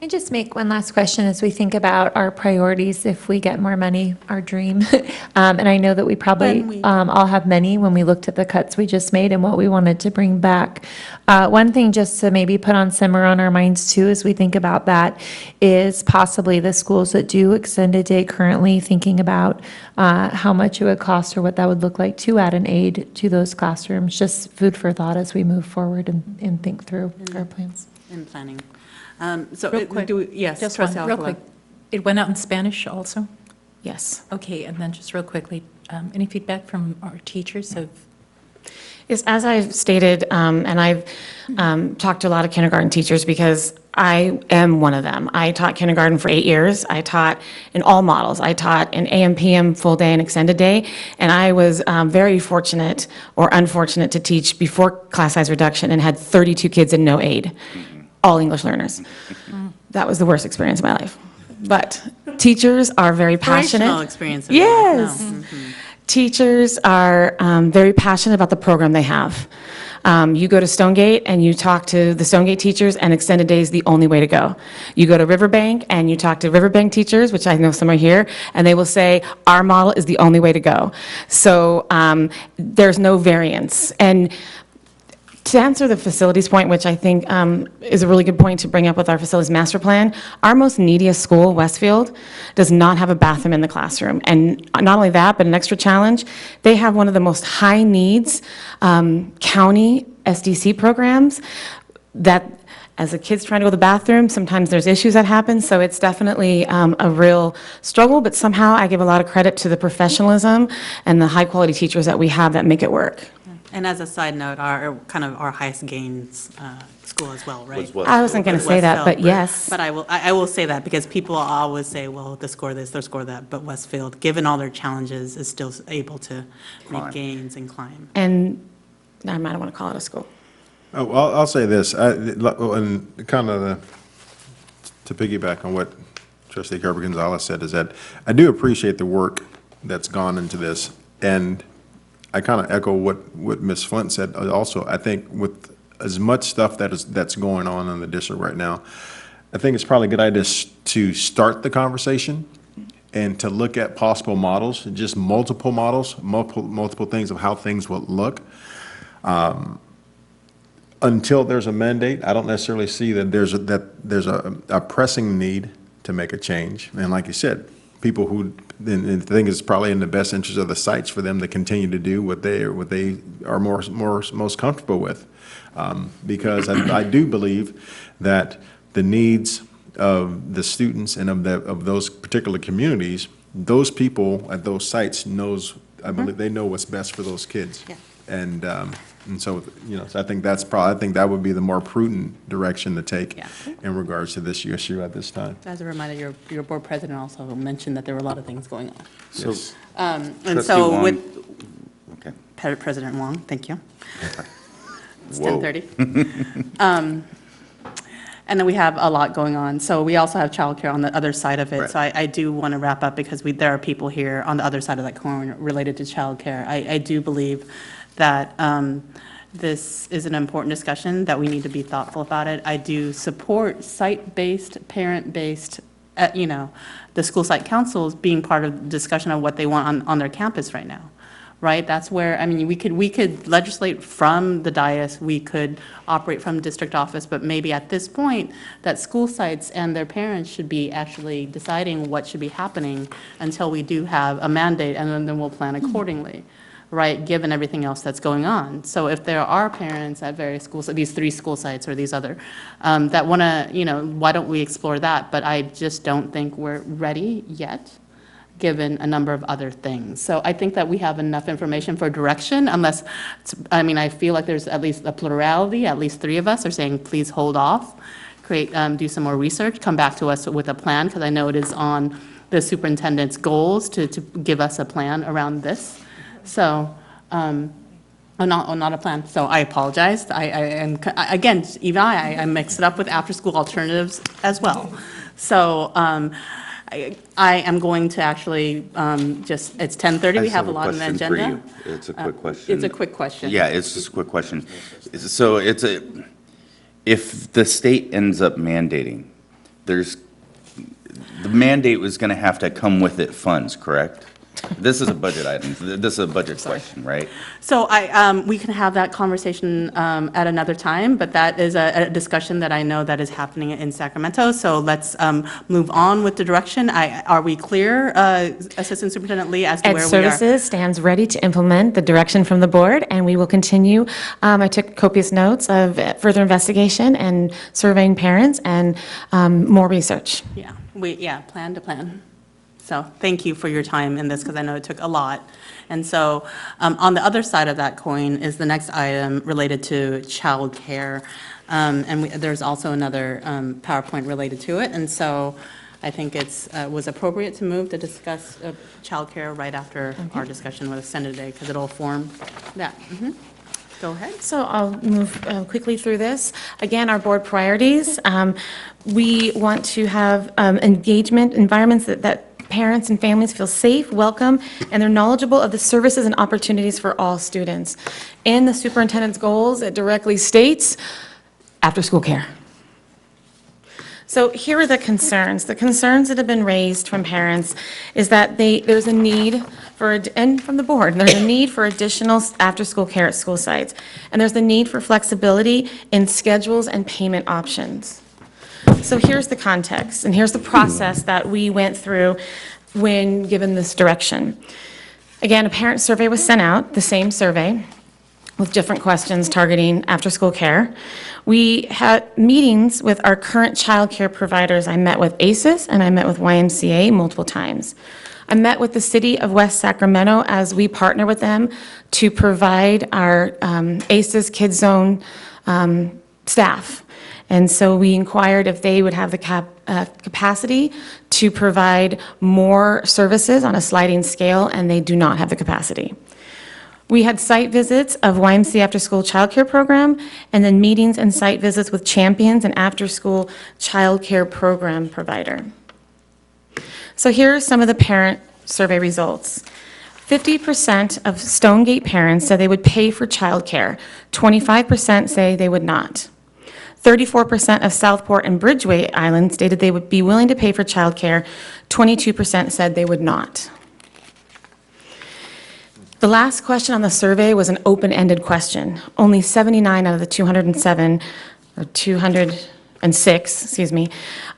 Speaker 20: I just make one last question as we think about our priorities if we get more money, our dream. And I know that we probably all have many when we looked at the cuts we just made and what we wanted to bring back. One thing just to maybe put on simmer on our minds too as we think about that is possibly the schools that do extended day currently thinking about how much it would cost or what that would look like to add an aid to those classrooms. Just food for thought as we move forward and think through our plans.
Speaker 1: In planning.
Speaker 6: Real quick,
Speaker 1: Yes,
Speaker 6: just
Speaker 1: Trustee
Speaker 6: one, real
Speaker 1: Alcala.
Speaker 6: quick. It went out in Spanish also?
Speaker 3: Yes.
Speaker 6: Okay, and then just real quickly, any feedback from our teachers of?
Speaker 3: Yes, as I've stated, and I've talked to a lot of kindergarten teachers because I am one of them. I taught kindergarten for 8 years. I taught in all models. I taught in AM, PM, full day, and extended day. And I was very fortunate or unfortunate to teach before class size reduction and had 32 kids and no aid, all English learners. That was the worst experience of my life. But teachers are very passionate.
Speaker 1: Inspirational experience.
Speaker 3: Yes.
Speaker 1: No.
Speaker 3: Teachers are very passionate about the program they have. You go to Stonegate and you talk to the Stonegate teachers, and extended day is the only way to go. You go to Riverbank and you talk to Riverbank teachers, which I know some are here, and they will say, our model is the only way to go. So there's no variance. And to answer the facilities point, which I think is a really good point to bring up with our facilities master plan, our most neediest school, Westfield, does not have a bathroom in the classroom. And not only that, but an extra challenge, they have one of the most high needs county SDC programs that as the kid's trying to go to the bathroom, sometimes there's issues that happen, so it's definitely a real struggle, but somehow I give a lot of credit to the professionalism and the high-quality teachers that we have that make it work.
Speaker 1: And as a side note, our highest gains school as well, right?
Speaker 3: I wasn't going to say that, but yes.
Speaker 1: But I will say that because people always say, well, they score this, they score that, but Westfield, given all their challenges, is still able to make gains and climb.
Speaker 3: And I might want to call it a school.
Speaker 21: Oh, well, I'll say this, and kind of to piggyback on what Trustee Kirby Gonzalez said, is that I do appreciate the work that's gone into this, and I kind of echo what Ms. Flint said also. I think with as much stuff that's going on in the district right now, I think it's probably a good idea to start the conversation and to look at possible models, just multiple models, multiple things of how things will look. Until there's a mandate, I don't necessarily see that there's a pressing need to make a change. And like you said, people who, and the thing is probably in the best interest of the sites for them to continue to do what they are most comfortable with. Because I do believe that the needs of the students and of those particular communities, those people at those sites I believe they know what's best for those kids.
Speaker 1: Yeah.
Speaker 21: And so, so I think I think that would be the more prudent direction to take in regards to this issue at this time.
Speaker 1: As a reminder, your board president also mentioned that there were a lot of things going on.
Speaker 2: So,
Speaker 21: Yes.
Speaker 1: And
Speaker 2: Trustee
Speaker 1: so
Speaker 2: Wong.
Speaker 1: with President Wong, thank you. It's
Speaker 2: Whoa.
Speaker 1: 10:30. And then we have a lot going on. So we also have childcare on the other side of it.
Speaker 2: Right.
Speaker 1: So I do want to wrap up because there are people here on the other side of that coin related to childcare. I do believe that this is an important discussion, that we need to be thoughtful about it. I do support site-based, parent-based, the school site councils being part of the discussion of what they want on their campus right now. Right? That's where, I mean, we could legislate from the dais, we could operate from district office, but maybe at this point, that school sites and their parents should be actually deciding what should be happening until we do have a mandate, and then we'll plan accordingly, right, given everything else that's going on. So if there are parents at various schools, these 3 school sites or these other, that want to, why don't we explore that? But I just don't think we're ready yet, given a number of other things. So I think that we have enough information for direction, unless, I feel like there's at least a plurality, at least 3 of us are saying, please hold off, do some more research, come back to us with a plan, because I know it is on the superintendent's goals to give us a plan around this. So, not a plan, so I apologize. Again, even I mix it up with after-school alternatives as well. So, I am going to actually it's 10:30, we have a lot on the agenda.
Speaker 2: It's a quick question.
Speaker 1: It's a quick question.
Speaker 2: Yeah, it's just a quick question. So if the state ends up mandating, the mandate was going to have to come with it funds, correct? This is a budget item. This is a budget question, right?
Speaker 1: So we can have that conversation at another time, but that is a discussion that I know that is happening in Sacramento. So let's move on with the direction. Are we clear, Assistant Superintendent Lee, as to
Speaker 3: Ed
Speaker 1: where we are?
Speaker 3: Services stands ready to implement the direction from the board, and we will continue. I took copious notes of further investigation and surveying parents and more research.
Speaker 1: Yeah, plan to plan. So thank you for your time in this, because I know it took a lot. And so on the other side of that coin is the next item related to childcare. And there's also another PowerPoint related to it. And so I think it was appropriate to move to discuss childcare right after our discussion with Senate today, because it'll form that. Go ahead.
Speaker 3: So I'll move quickly through this. Again, our board priorities. We want to have engagement environments that parents and families feel safe, welcome, and they're knowledgeable of the services and opportunities for all students. In the superintendent's goals, it directly states after-school care. So here are the concerns. The concerns that have been raised from parents is that there's a need for, and from the board, there's a need for additional after-school care at school sites, and there's the need for flexibility in schedules and payment options. So here's the context, and here's the process that we went through when given this direction. Again, a parent survey was sent out, the same survey, with different questions targeting after-school care. We had meetings with our current child care providers. I met with ACES and I met with YMCA multiple times. I met with the city of West Sacramento as we partner with them to provide our ACES Kids Zone staff. And so we inquired if they would have the capacity to provide more services on a sliding scale, and they do not have the capacity. We had site visits of YMCA after-school childcare program, and then meetings and site visits with Champions and after-school childcare program provider. So here are some of the parent survey results. 50% of Stonegate parents said they would pay for childcare. 25% say they would not. 34% of Southport and Bridgeway Island stated they would be willing to pay for childcare. 22% said they would not. The last question on the survey was an open-ended question. Only 79 out of the 207, or 206, excuse me,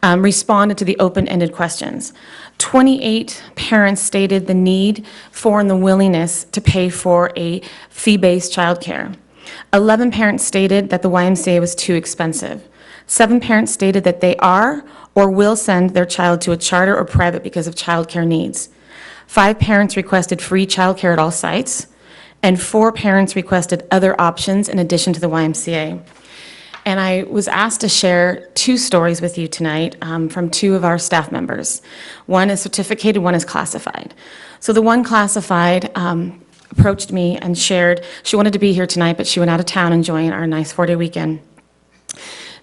Speaker 3: responded to the open-ended questions. 28 parents stated the need for and the willingness to pay for a fee-based childcare. 11 parents stated that the YMCA was too expensive. 7 parents stated that they are or will send their child to a charter or private because of childcare needs. 5 parents requested free childcare at all sites, and 4 parents requested other options in addition to the YMCA. And I was asked to share 2 stories with you tonight from 2 of our staff members. One is certificated, one is classified. So the one classified approached me and shared, she wanted to be here tonight, but she went out of town enjoying our nice 4-day weekend.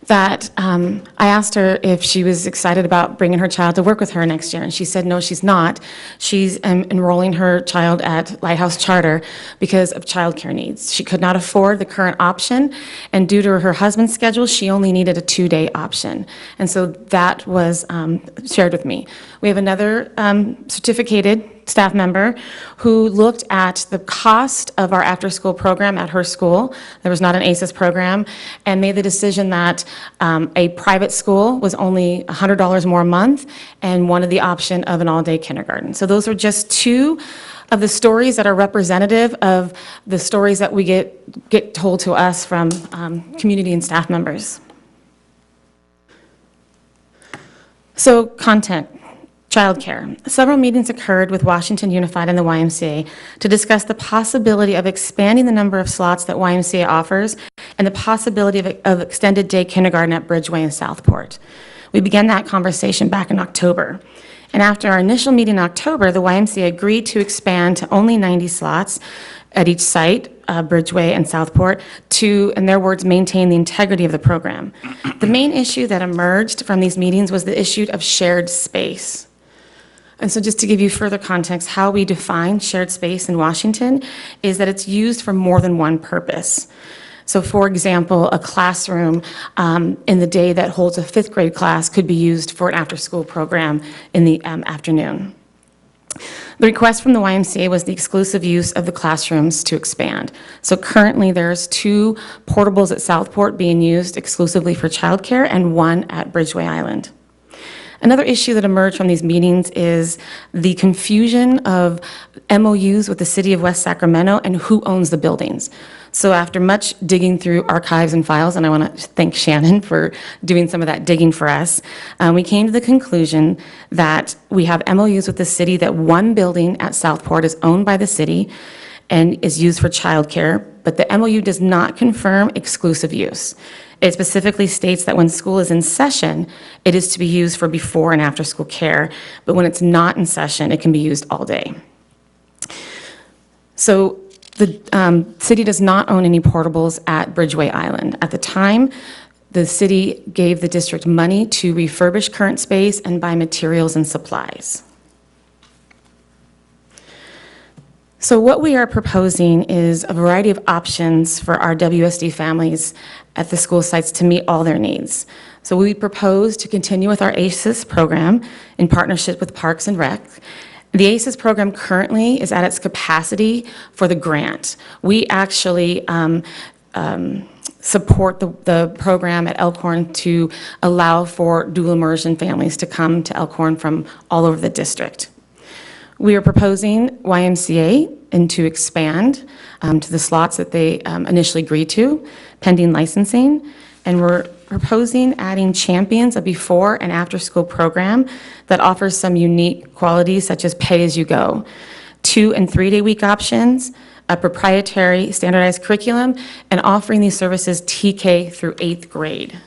Speaker 3: That I asked her if she was excited about bringing her child to work with her next year, and she said no, she's not. She's enrolling her child at Lighthouse Charter because of childcare needs. She could not afford the current option, and due to her husband's schedule, she only needed a 2-day option. And so that was shared with me. We have another certificated staff member who looked at the cost of our after-school program at her school. There was not an ACES program, and made the decision that a private school was only $100 more a month and wanted the option of an all-day kindergarten. So those are just 2 of the stories that are representative of the stories that we get told to us from community and staff members. So content. Childcare. Several meetings occurred with Washington Unified and the YMCA to discuss the possibility of expanding the number of slots that YMCA offers and the possibility of extended day kindergarten at Bridgeway and Southport. We began that conversation back in October. And after our initial meeting in October, the YMCA agreed to expand to only 90 slots at each site, Bridgeway and Southport, to, in their words, maintain the integrity of the program. The main issue that emerged from these meetings was the issue of shared space. And so just to give you further context, how we define shared space in Washington is that it's used for more than one purpose. So for example, a classroom in the day that holds a 5th grade class could be used for an after-school program in the afternoon. The request from the YMCA was the exclusive use of the classrooms to expand. So currently there's 2 portables at Southport being used exclusively for childcare and 1 at Bridgeway Island. Another issue that emerged from these meetings is the confusion of MOUs with the city of West Sacramento and who owns the buildings. So after much digging through archives and files, and I want to thank Shannon for doing some of that digging for us, we came to the conclusion that we have MOUs with the city that 1 building at Southport is owned by the city and is used for childcare, but the MOU does not confirm exclusive use. It specifically states that when school is in session, it is to be used for before and after school care, but when it's not in session, it can be used all day. So the city does not own any portables at Bridgeway Island. At the time, the city gave the district money to refurbish current space and buy materials and supplies. So what we are proposing is a variety of options for our WSD families at the school sites to meet all their needs. So we propose to continue with our ACES program in partnership with Parks and Rec. The ACES program currently is at its capacity for the grant. We actually support the program at Elkhorn to allow for dual immersion families to come to Elkhorn from all over the district. We are proposing YMCA and to expand to the slots that they initially agreed to, pending licensing. And we're proposing adding champions, a before and after school program that offers some unique qualities such as pay-as-you-go, 2- and 3-day week options, a proprietary standardized curriculum, and offering these services TK through 8th grade.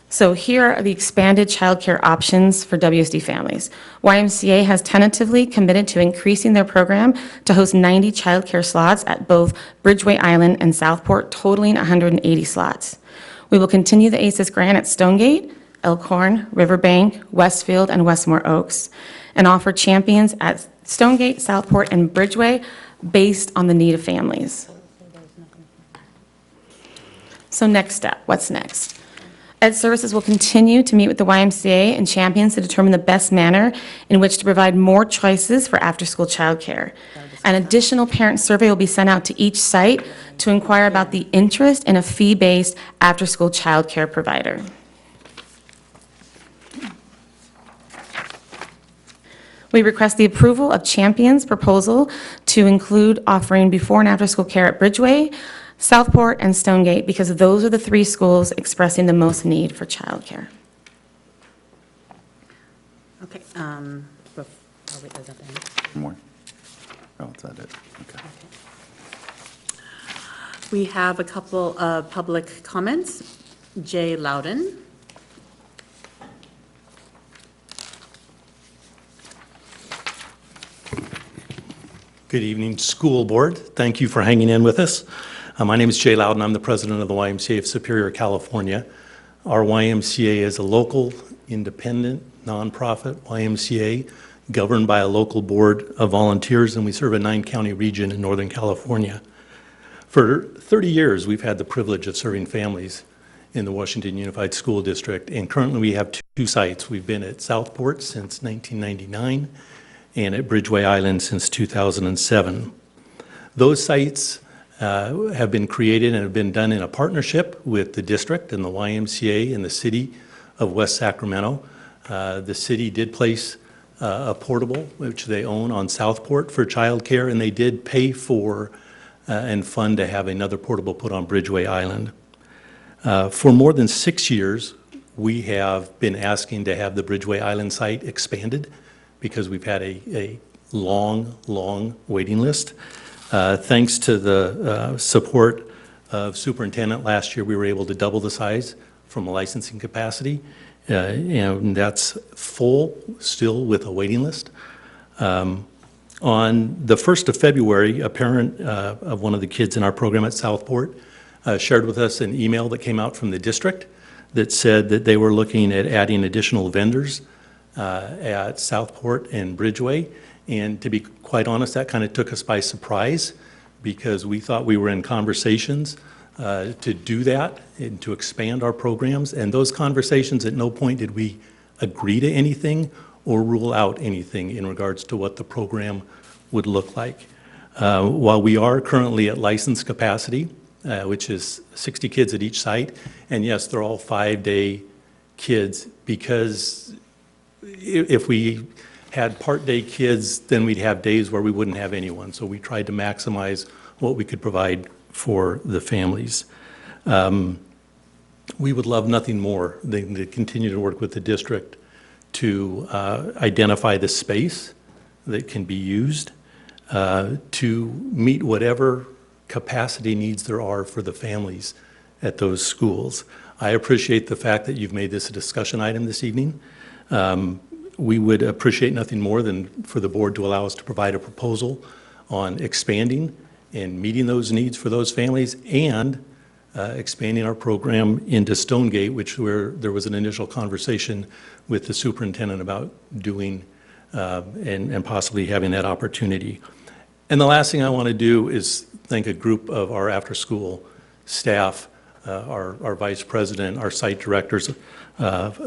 Speaker 3: So here are the expanded childcare options for WSD families. YMCA has tentatively committed to increasing their program to host 90 childcare slots at both Bridgeway Island and Southport, totaling 180 slots. We will continue the ACES grant at Stonegate, Elkhorn, Riverbank, Westfield, and Westmore Oaks, and offer champions at Stonegate, Southport, and Bridgeway based on the need of families. So next step, what's next? Ed Services will continue to meet with the YMCA and Champions to determine the best manner in which to provide more choices for after-school childcare. An additional parent survey will be sent out to each site to inquire about the interest in a fee-based after-school childcare provider. We request the approval of Champions' proposal to include offering before and after-school care at Bridgeway, Southport, and Stonegate, because those are the 3 schools expressing the most need for childcare.
Speaker 1: Okay, wait, is that the end?
Speaker 2: More? Oh, is that it? Okay.
Speaker 1: We have a couple of public comments. Jay Loudon.
Speaker 13: Good evening, school board. Thank you for hanging in with us. My name is Jay Loudon. I'm the president of the YMCA of Superior, California. Our YMCA is a local, independent, nonprofit YMCA governed by a local board of volunteers, and we serve a 9-county region in Northern California. For 30 years, we've had the privilege of serving families in the Washington Unified School District, and currently we have 2 sites. We've been at Southport since 1999 and at Bridgeway Island since 2007. Those sites have been created and have been done in a partnership with the district and the YMCA and the city of West Sacramento. The city did place a portable, which they own on Southport for childcare, and they did pay for and fund to have another portable put on Bridgeway Island. For more than 6 years, we have been asking to have the Bridgeway Island site expanded because we've had a long waiting list. Thanks to the support of superintendent last year, we were able to double the size from a licensing capacity, and that's full still with a waiting list. On the 1st of February, a parent of one of the kids in our program at Southport shared with us an email that came out from the district that said that they were looking at adding additional vendors at Southport and Bridgeway. And to be quite honest, that kind of took us by surprise because we thought we were in conversations to do that and to expand our programs. And those conversations, at no point did we agree to anything or rule out anything in regards to what the program would look like. While we are currently at license capacity, which is 60 kids at each site, and yes, they're all 5-day kids, because if we had part-day kids, then we'd have days where we wouldn't have anyone. So we tried to maximize what we could provide for the families. We would love nothing more than to continue to work with the district to identify the space that can be used to meet whatever capacity needs there are for the families at those schools. I appreciate the fact that you've made this a discussion item this evening. We would appreciate nothing more than for the board to allow us to provide a proposal on expanding and meeting those needs for those families and expanding our program into Stonegate, where there was an initial conversation with the superintendent about doing and possibly having that opportunity. And the last thing I want to do is thank a group of our after-school staff, our vice president, our site directors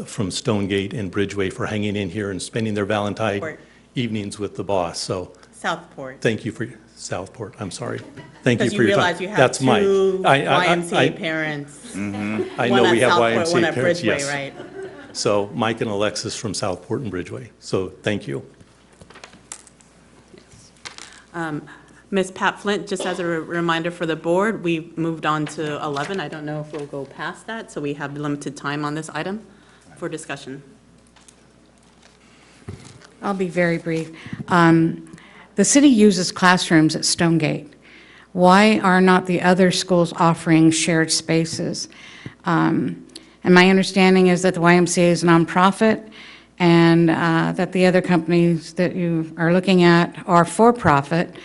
Speaker 13: from Stonegate and Bridgeway for hanging in here and spending their Valentine evenings with the boss. So
Speaker 1: Southport.
Speaker 13: thank you for Southport. I'm sorry. Thank you
Speaker 1: Because
Speaker 13: for
Speaker 1: you
Speaker 13: your time.
Speaker 1: realize you have
Speaker 13: That's Mike.
Speaker 1: two
Speaker 13: I
Speaker 1: YMCA parents.
Speaker 13: I know we have
Speaker 1: One at Southport,
Speaker 13: YMCA
Speaker 1: one at
Speaker 13: parents,
Speaker 1: Bridgeway,
Speaker 13: yes.
Speaker 1: right?
Speaker 13: So Mike and Alexis from Southport and Bridgeway. So thank you.
Speaker 1: Ms. Pat Flint, just as a reminder for the board, we've moved on to 11. I don't know if we'll go past that, so we have limited time on this item for discussion.
Speaker 10: I'll be very brief. The city uses classrooms at Stonegate. Why are not the other schools offering shared spaces? And my understanding is that the YMCA is a nonprofit and that the other companies that you are looking at are for-profit.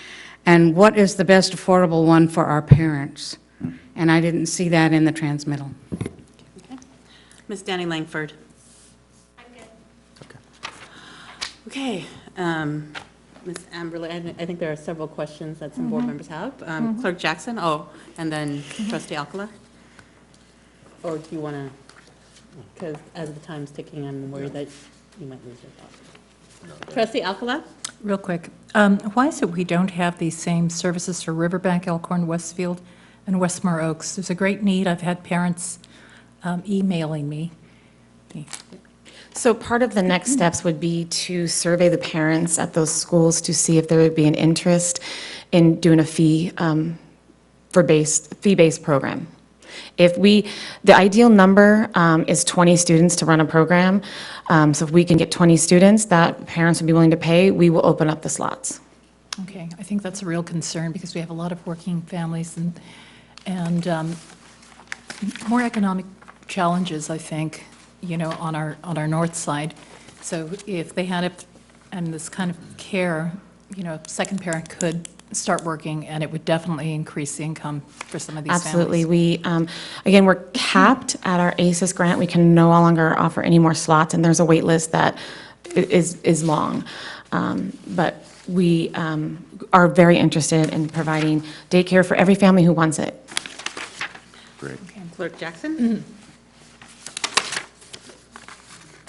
Speaker 10: And what is the best affordable one for our parents? And I didn't see that in the transmittal.
Speaker 1: Okay. Ms. Danny Langford. I'm good. Okay. Ms. Amberley, I think there are several questions that some board members have. Clerk Jackson, and then Trustee Alcala. Or do you want to, because as the time's ticking, I'm worried that you might lose your thought. Trustee Alcala?
Speaker 6: Real quick, why is it we don't have these same services for Riverbank, Elkhorn, Westfield, and Westmore Oaks? There's a great need. I've had parents emailing me.
Speaker 3: So part of the next steps would be to survey the parents at those schools to see if there would be an interest in doing a fee-based program. The ideal number is 20 students to run a program. So if we can get 20 students that parents would be willing to pay, we will open up the slots.
Speaker 6: Okay, I think that's a real concern because we have a lot of working families and more economic challenges, I think, on our north side. So if they had it and this kind of care, second parent could start working, and it would definitely increase the income for some of these
Speaker 3: Absolutely.
Speaker 6: families.
Speaker 3: We, again, we're capped at our ACES grant. We can no longer offer any more slots, and there's a wait list that is long. But we are very interested in providing daycare for every family who wants it.
Speaker 2: Great.
Speaker 1: Clerk Jackson?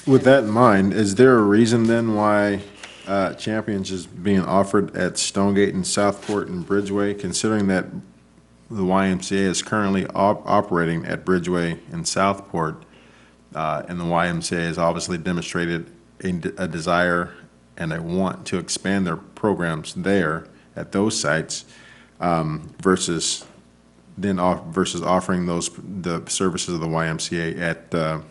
Speaker 21: With that in mind, is there a reason then why Champions is being offered at Stonegate and Southport and Bridgeway, considering that the YMCA is currently operating at Bridgeway and Southport, and the YMCA has obviously demonstrated a desire and a want to expand their programs there at those sites, versus offering the services of the YMCA at the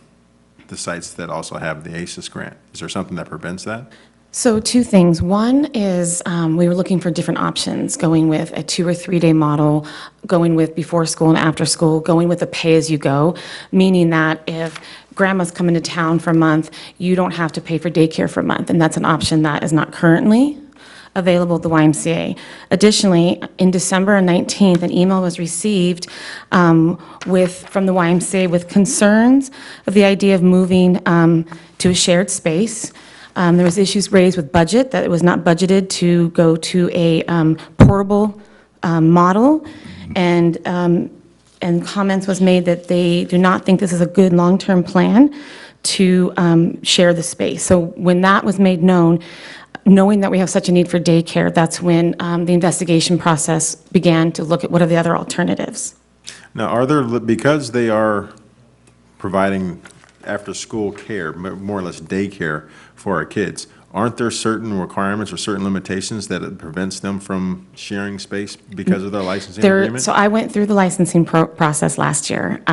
Speaker 21: sites that also have the ACES grant? Is there something that prevents that?
Speaker 3: So two things. One is we were looking for different options, going with a 2 or 3 day model, going with before school and after school, going with a pay-as-you-go, meaning that if grandma's coming to town for a month, you don't have to pay for daycare for a month, and that's an option that is not currently available at the YMCA. Additionally, in December 19th, an email was received from the YMCA with concerns of the idea of moving to a shared space. There was issues raised with budget, that it was not budgeted to go to a portable model, and comments was made that they do not think this is a good long-term plan to share the space. So when that was made known, knowing that we have such a need for daycare, that's when the investigation process began to look at what are the other alternatives.
Speaker 21: Now, because they are providing after-school care, more or less daycare for our kids, aren't there certain requirements or certain limitations that it prevents them from sharing space because of their licensing agreement?
Speaker 3: So I went through the licensing process last year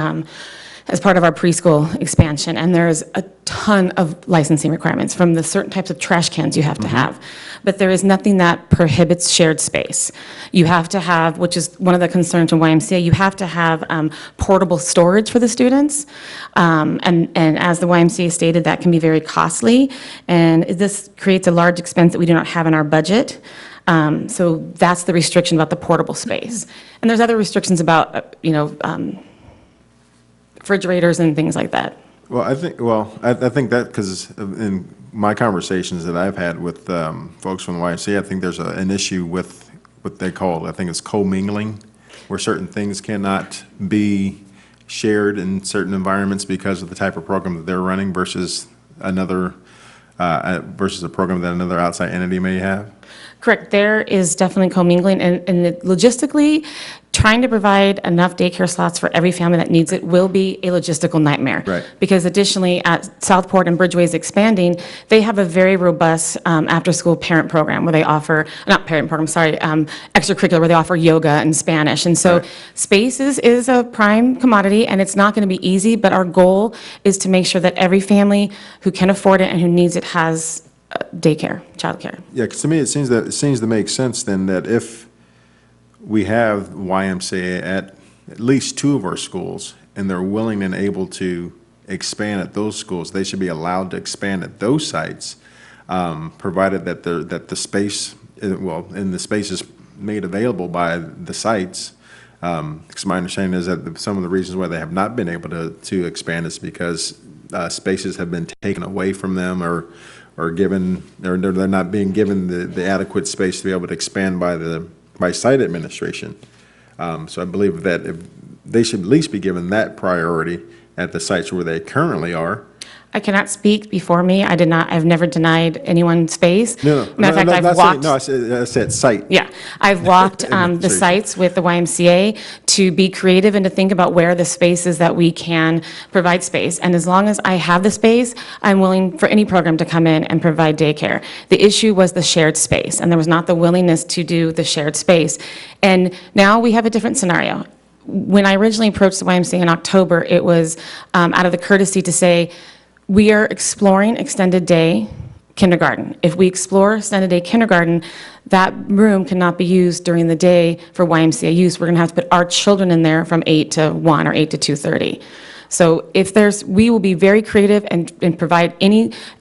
Speaker 3: as part of our preschool expansion, and there's a ton of licensing requirements, from the certain types of trash cans you have to have. But there is nothing that prohibits shared space. You have to have, which is one of the concerns from YMCA, you have to have portable storage for the students. And as the YMCA stated, that can be very costly, and this creates a large expense that we do not have in our budget. So that's the restriction about the portable space. And there's other restrictions about, refrigerators and things like that.
Speaker 21: Well, I think that, because in my conversations that I've had with folks from the YMCA, I think there's an issue with what they call, I think it's co-mingling, where certain things cannot be shared in certain environments because of the type of program that they're running versus a program that another outside entity may have.
Speaker 3: Correct. There is definitely commingling, and logistically, trying to provide enough daycare slots for every family that needs it will be a logistical nightmare.
Speaker 21: Right.
Speaker 3: Because additionally, at Southport and Bridgeway is expanding, they have a very robust after-school parent program where they offer, not parent program, sorry, extracurricular, where they offer yoga and Spanish. And so space is a prime commodity, and it's not going to be easy, but our goal is to make sure that every family who can afford it and who needs it has daycare, childcare.
Speaker 21: Yeah, because to me, it seems to make sense then that if we have YMCA at least 2 of our schools, and they're willing and able to expand at those schools, they should be allowed to expand at those sites, provided that the space, and the space is made available by the sites. Because my understanding is that some of the reasons why they have not been able to expand is because spaces have been taken away from them, or given, or they're not being given the adequate space to be able to expand by site administration. So I believe that they should at least be given that priority, at the sites where they currently are.
Speaker 3: I cannot speak before me. I've never denied anyone space.
Speaker 21: No,
Speaker 3: Matter of fact, I've walked.
Speaker 21: No, I said site.
Speaker 3: Yeah, I've walked the
Speaker 21: Demonstration.
Speaker 3: sites with the YMCA to be creative and to think about where the spaces that we can provide space. And as long as I have the space, I'm willing for any program to come in and provide daycare. The issue was the shared space, and there was not the willingness to do the shared space. And now we have a different scenario. When I originally approached the YMCA in October, it was out of the courtesy to say, we are exploring extended day kindergarten. If we explore extended day kindergarten, that room cannot be used during the day for YMCA use. We're going to have to put our children in there from 8 to 1 or 8 to 2:30. So we will be very creative and provide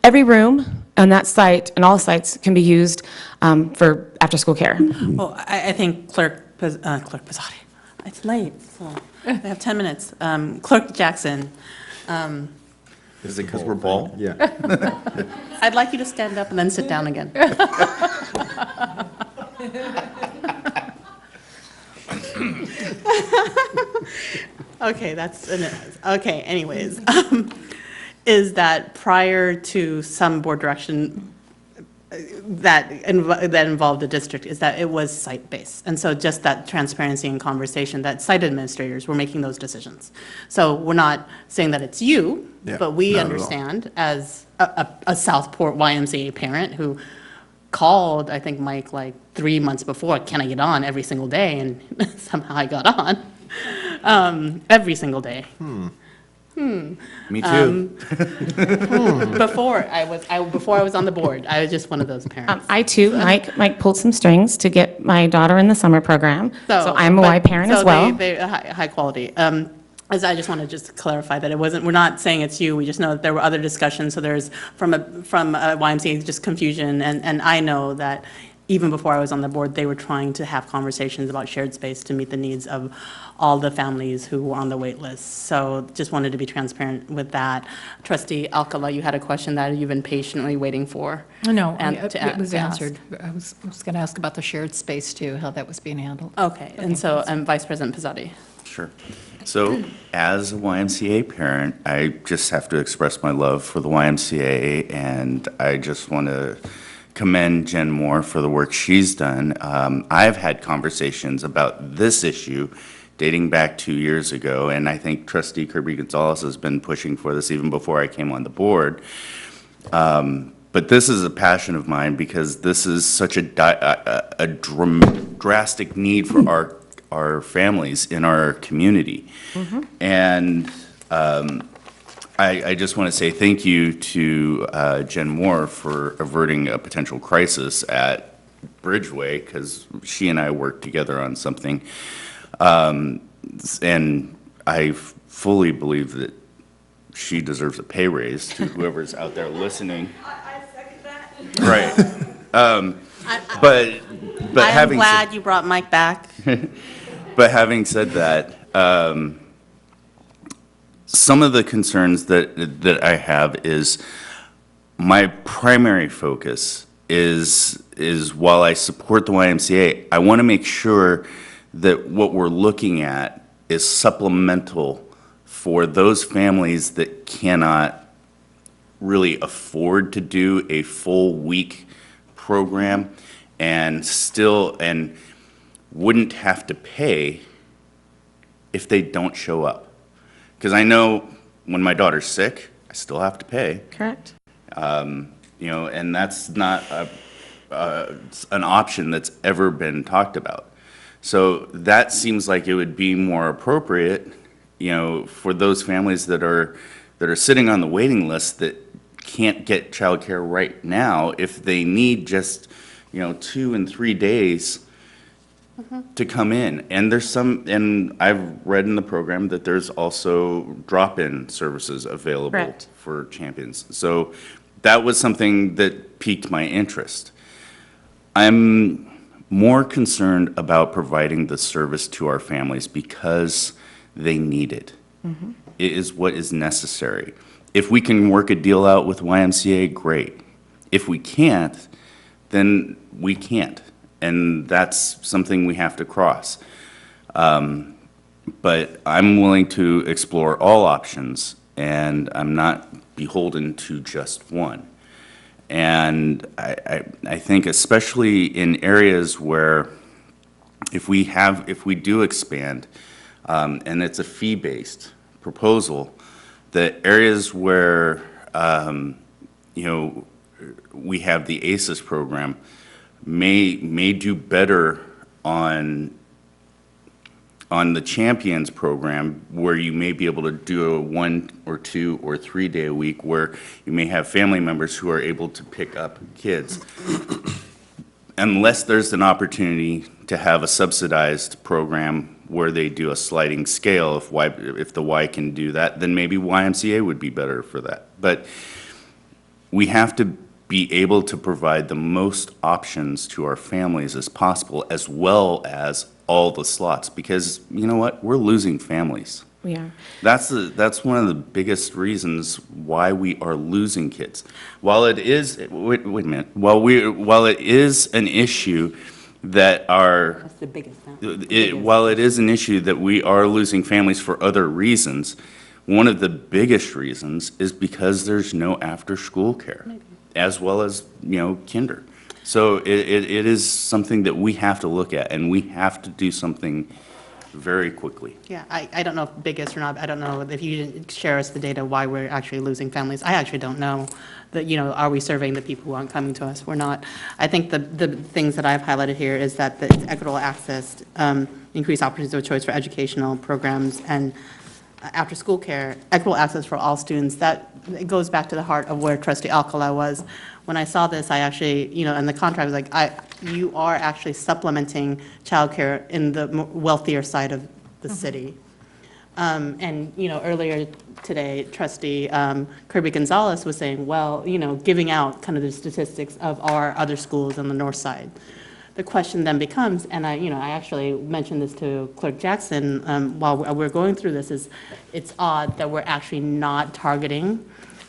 Speaker 3: every room on that site, and all sites can be used for after-school care.
Speaker 1: Well, I think Clerk Pizzotti, it's late, so I have 10 minutes. Clerk Jackson.
Speaker 2: Is it because we're bald?
Speaker 21: Yeah.
Speaker 1: I'd like you to stand up and then sit down again. Okay, okay, anyways. Is that prior to some board direction that involved the district, is that it was site-based. And so just that transparency and conversation, that site administrators were making those decisions. So we're not saying that it's you,
Speaker 21: Yeah,
Speaker 1: but we
Speaker 21: not at all.
Speaker 1: understand as a Southport YMCA parent who called, I think, Mike, like 3 months before, can I get on every single day? And somehow I got on every single day.
Speaker 2: Me too.
Speaker 1: Before I was on the board, I was just one of those parents.
Speaker 3: I too, Mike pulled some strings to get my daughter in the summer program, so I'm a Y parent as well.
Speaker 1: They high quality. As I just want to just clarify that we're not saying it's you, we just know that there were other discussions, so there's from YMCA just confusion, and I know that even before I was on the board, they were trying to have conversations about shared space to meet the needs of all the families who were on the wait list. So just wanted to be transparent with that. Trustee Alcala, you had a question that you've been patiently waiting for.
Speaker 6: No,
Speaker 1: to
Speaker 6: it was
Speaker 1: ask.
Speaker 6: answered. I was going to ask about the shared space, too, how that was being handled.
Speaker 1: Okay, and so Vice President Pizzotti.
Speaker 2: Sure. So as a YMCA parent, I just have to express my love for the YMCA, and I just want to commend Jen Moore for the work she's done. I've had conversations about this issue dating back 2 years ago, and I think Trustee Kirby Gonzalez has been pushing for this even before I came on the board. But this is a passion of mine because this is such a drastic need for our families in our community. And I just want to say thank you to Jen Moore for averting a potential crisis at Bridgeway, because she and I worked together on something. And I fully believe that she deserves a pay raise, to whoever's out there listening.
Speaker 1: I second that.
Speaker 2: Right. But
Speaker 1: I'm
Speaker 2: having
Speaker 1: glad you brought Mike back.
Speaker 2: But having said that, some of the concerns that I have is my primary focus is while I support the YMCA, I want to make sure that what we're looking at is supplemental for those families that cannot really afford to do a full week program and wouldn't have to pay if they don't show up. Because I know when my daughter's sick, I still have to pay.
Speaker 3: Correct.
Speaker 2: And that's not an option that's ever been talked about. So that seems like it would be more appropriate, for those families that are sitting on the waiting list that can't get childcare right now, if they need just, 2 and 3 days to come in. And and I've read in the program that there's also drop-in services available
Speaker 3: Correct.
Speaker 2: for champions. So that was something that piqued my interest. I'm more concerned about providing the service to our families because they need it. It is what is necessary. If we can work a deal out with YMCA, great. If we can't, then we can't. And that's something we have to cross. but I'm willing to explore all options, and I'm not beholden to just one. And I think especially in areas where if we do expand, and it's a fee-based proposal, the areas where, we have the ACES program may do better on the Champions program, where you may be able to do a 1 or 2 or 3 day a week, where you may have family members who are able to pick up kids. Unless there's an opportunity to have a subsidized program where they do a sliding scale, if the Y can do that, then maybe YMCA would be better for that. But we have to be able to provide the most options to our families as possible, as well as all the slots, because you know what? We're losing families.
Speaker 3: We are.
Speaker 2: That's one of the biggest reasons why we are losing kids. While it is, wait a minute, while it is an issue that are,
Speaker 1: That's the biggest now.
Speaker 2: while it is an issue that we are losing families for other reasons, one of the biggest reasons is because there's no after-school care, as well as, kinder. So it is something that we have to look at, and we have to do something very quickly.
Speaker 1: Yeah, I don't know if biggest or not. I don't know if you didn't share us the data why we're actually losing families. I actually don't know that, are we serving the people who aren't coming to us? We're not. I think the things that I've highlighted here is that the equitable access, increased opportunities of choice for educational programs, and after-school care, equitable access for all students. That it goes back to the heart of where Trustee Alcala was. When I saw this, I actually, and the contract was like, you are actually supplementing childcare in the wealthier side of the city. And, earlier today, Trustee Kirby Gonzalez was saying, well, giving out kind of the statistics of our other schools on the north side. The question then becomes, and I actually mentioned this to Clerk Jackson while we're going through this, is it's odd that we're actually not targeting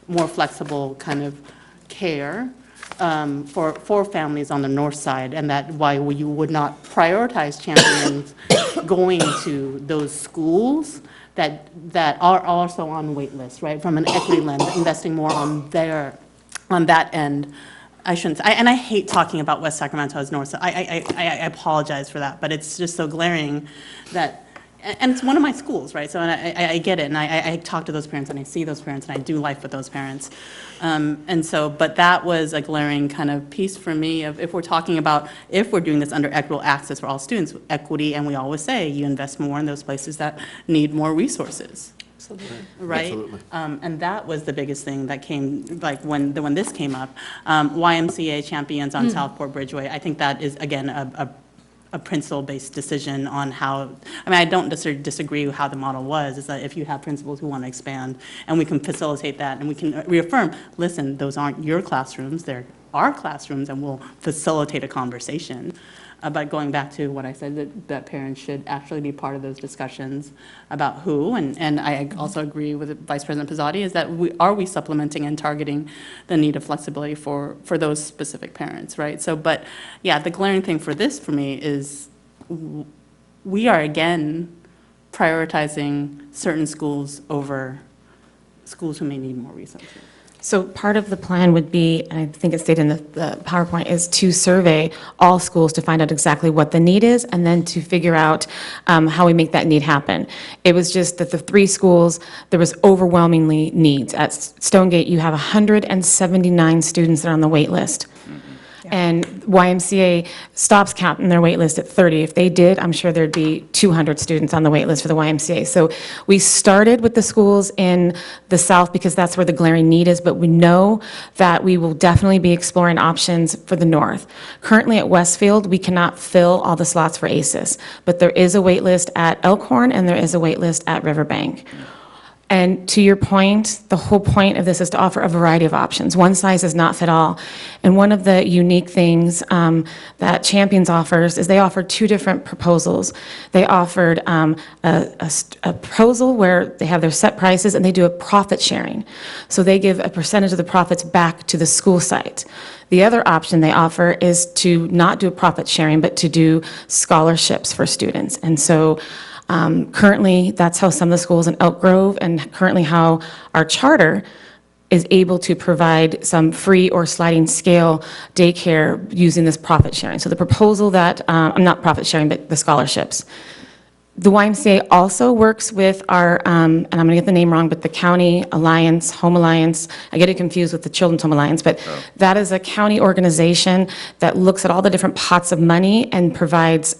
Speaker 1: more flexible kind of care for families on the north side, and that why you would not prioritize champions going to those schools that are also on wait lists, right? From an equity lens, investing more on that end. I shouldn't, and I hate talking about West Sacramento as north, so I apologize for that, but it's just so glaring that, and it's one of my schools, right? So and I get it, and I talk to those parents, and I see those parents, and I do life with those parents. And so, but that was a glaring kind of piece for me of if we're talking about, if we're doing this under equitable access for all students, equity, and we always say you invest more in those places that need more resources. Right? Absolutely. And that was the biggest thing that came, like when this came up. YMCA champions on Southport Bridgeway, I think that is, again, a principle-based decision on how, I don't necessarily disagree with how the model was, is that if you have principals who want to expand, and we can facilitate that, and we can reaffirm, listen, those aren't your classrooms, they're our classrooms, and we'll facilitate a conversation. But going back to what I said, that parents should actually be part of those discussions about who, and I also agree with Vice President Pizzotti, is that are we supplementing and targeting the need of flexibility for those specific parents, right? So, but yeah, the glaring thing for this for me is we are again prioritizing certain schools over schools who may need more resources.
Speaker 3: So part of the plan would be, and I think it's stated in the PowerPoint, is to survey all schools to find out exactly what the need is, and then to figure out how we make that need happen. It was just that the 3 schools, there was overwhelmingly needs. At Stonegate, you have 179 students that are on the wait list. And YMCA stops capping their wait list at 30. If they did, I'm sure there'd be 200 students on the wait list for the YMCA. So we started with the schools in the south because that's where the glaring need is, but we know that we will definitely be exploring options for the north. Currently at Westfield, we cannot fill all the slots for ACES, but there is a wait list at Elkhorn and there is a wait list at Riverbank. And to your point, the whole point of this is to offer a variety of options. One size does not fit all. And one of the unique things that Champions offers is they offer 2 different proposals. They offered a proposal where they have their set prices and they do a profit sharing. So they give a percentage of the profits back to the school site. The other option they offer is to not do a profit sharing, but to do scholarships for students. And so Currently, that's how some of the schools in Elk Grove, and currently how our charter is able to provide some free or sliding scale daycare using this profit sharing. So the proposal that, not profit sharing, but the scholarships. The YMCA also works with our, and I'm going to get the name wrong, but the County Alliance, Home Alliance, I get it confused with the Children's Home Alliance, but that is a county organization that looks at all the different pots of money and provides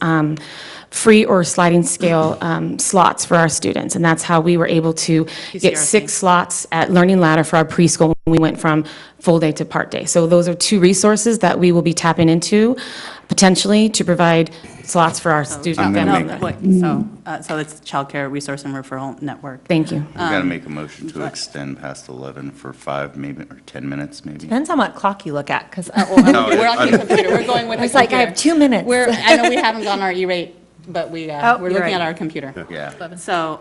Speaker 3: free or sliding scale slots for our students. And that's how we were able to get 6 slots at Learning Ladder for our preschool when we went from full day to part day. So those are 2 resources that we will be tapping into potentially to provide slots for our students.
Speaker 1: So it's Childcare Resource and Referral Network.
Speaker 3: Thank you.
Speaker 2: We've got to make a motion to extend past 11 for 5, maybe, or 10 minutes, maybe.
Speaker 20: Depends on what clock you look at, because
Speaker 1: We're on the computer, we're going with the
Speaker 20: it's like, I have
Speaker 1: computer.
Speaker 20: 2 minutes.
Speaker 1: I know we haven't gone our E-rate, but we're
Speaker 20: you're
Speaker 1: looking
Speaker 20: right.
Speaker 1: at our computer.
Speaker 2: Yeah.
Speaker 1: So,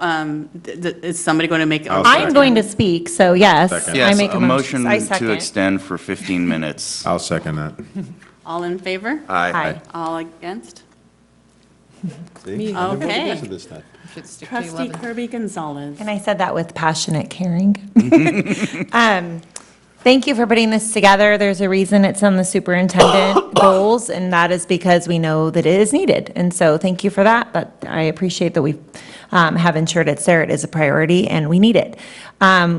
Speaker 1: is somebody going to make?
Speaker 20: I'm going to speak, so yes, I
Speaker 2: Yes,
Speaker 20: make
Speaker 2: a motion
Speaker 20: I
Speaker 2: to
Speaker 20: second.
Speaker 2: extend for 15 minutes.
Speaker 21: I'll second that.
Speaker 1: All in favor?
Speaker 2: Aye.
Speaker 20: Aye.
Speaker 1: All against?
Speaker 21: See?
Speaker 1: Okay.
Speaker 21: This time.
Speaker 1: Trustee Kirby Gonzalez.
Speaker 20: And I said that with passionate caring. Thank you for putting this together. There's a reason it's on the superintendent goals, and that is because we know that it is needed. And so thank you for that, but I appreciate that we have ensured it's there. It is a priority, and we need it.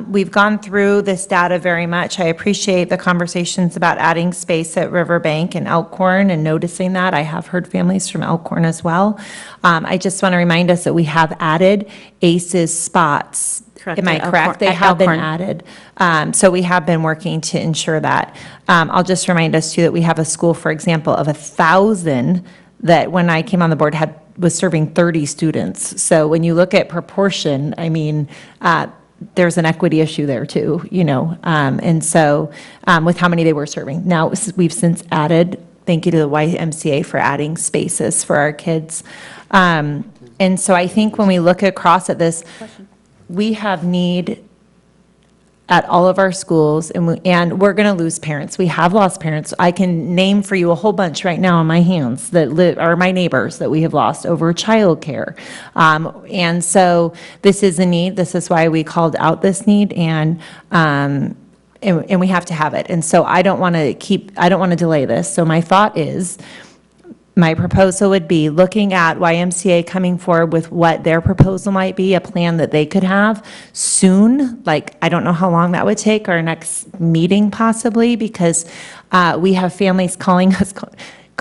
Speaker 20: We've gone through this data very much. I appreciate the conversations about adding space at Riverbank and Elkhorn and noticing that. I have heard families from Elkhorn as well. I just want to remind us that we have added ACES spots.
Speaker 3: Correct,
Speaker 20: Am I
Speaker 3: at
Speaker 20: correct?
Speaker 3: Elkhorn-
Speaker 20: They
Speaker 3: at
Speaker 20: have been
Speaker 3: Elkhorn.
Speaker 20: added. So we have been working to ensure that. I'll just remind us too that we have a school, for example, of 1,000 that when I came on the board was serving 30 students. So when you look at proportion, I mean, there's an equity issue there too, you know. And so with how many they were serving. Now we've since added, thank you to the YMCA for adding spaces for our kids. And so I think when we look across at this, we have need at all of our schools, and we're going to lose parents. We have lost parents. I can name for you a whole bunch right now on my hands that are my neighbors that we have lost over childcare. And so this is a need. This is why we called out this need, and we have to have it. And so I don't want to delay this. So my thought is, my proposal would be looking at YMCA coming forward with what their proposal might be, a plan that they could have soon. Like, I don't know how long that would take, our next meeting possibly, because we have families calling us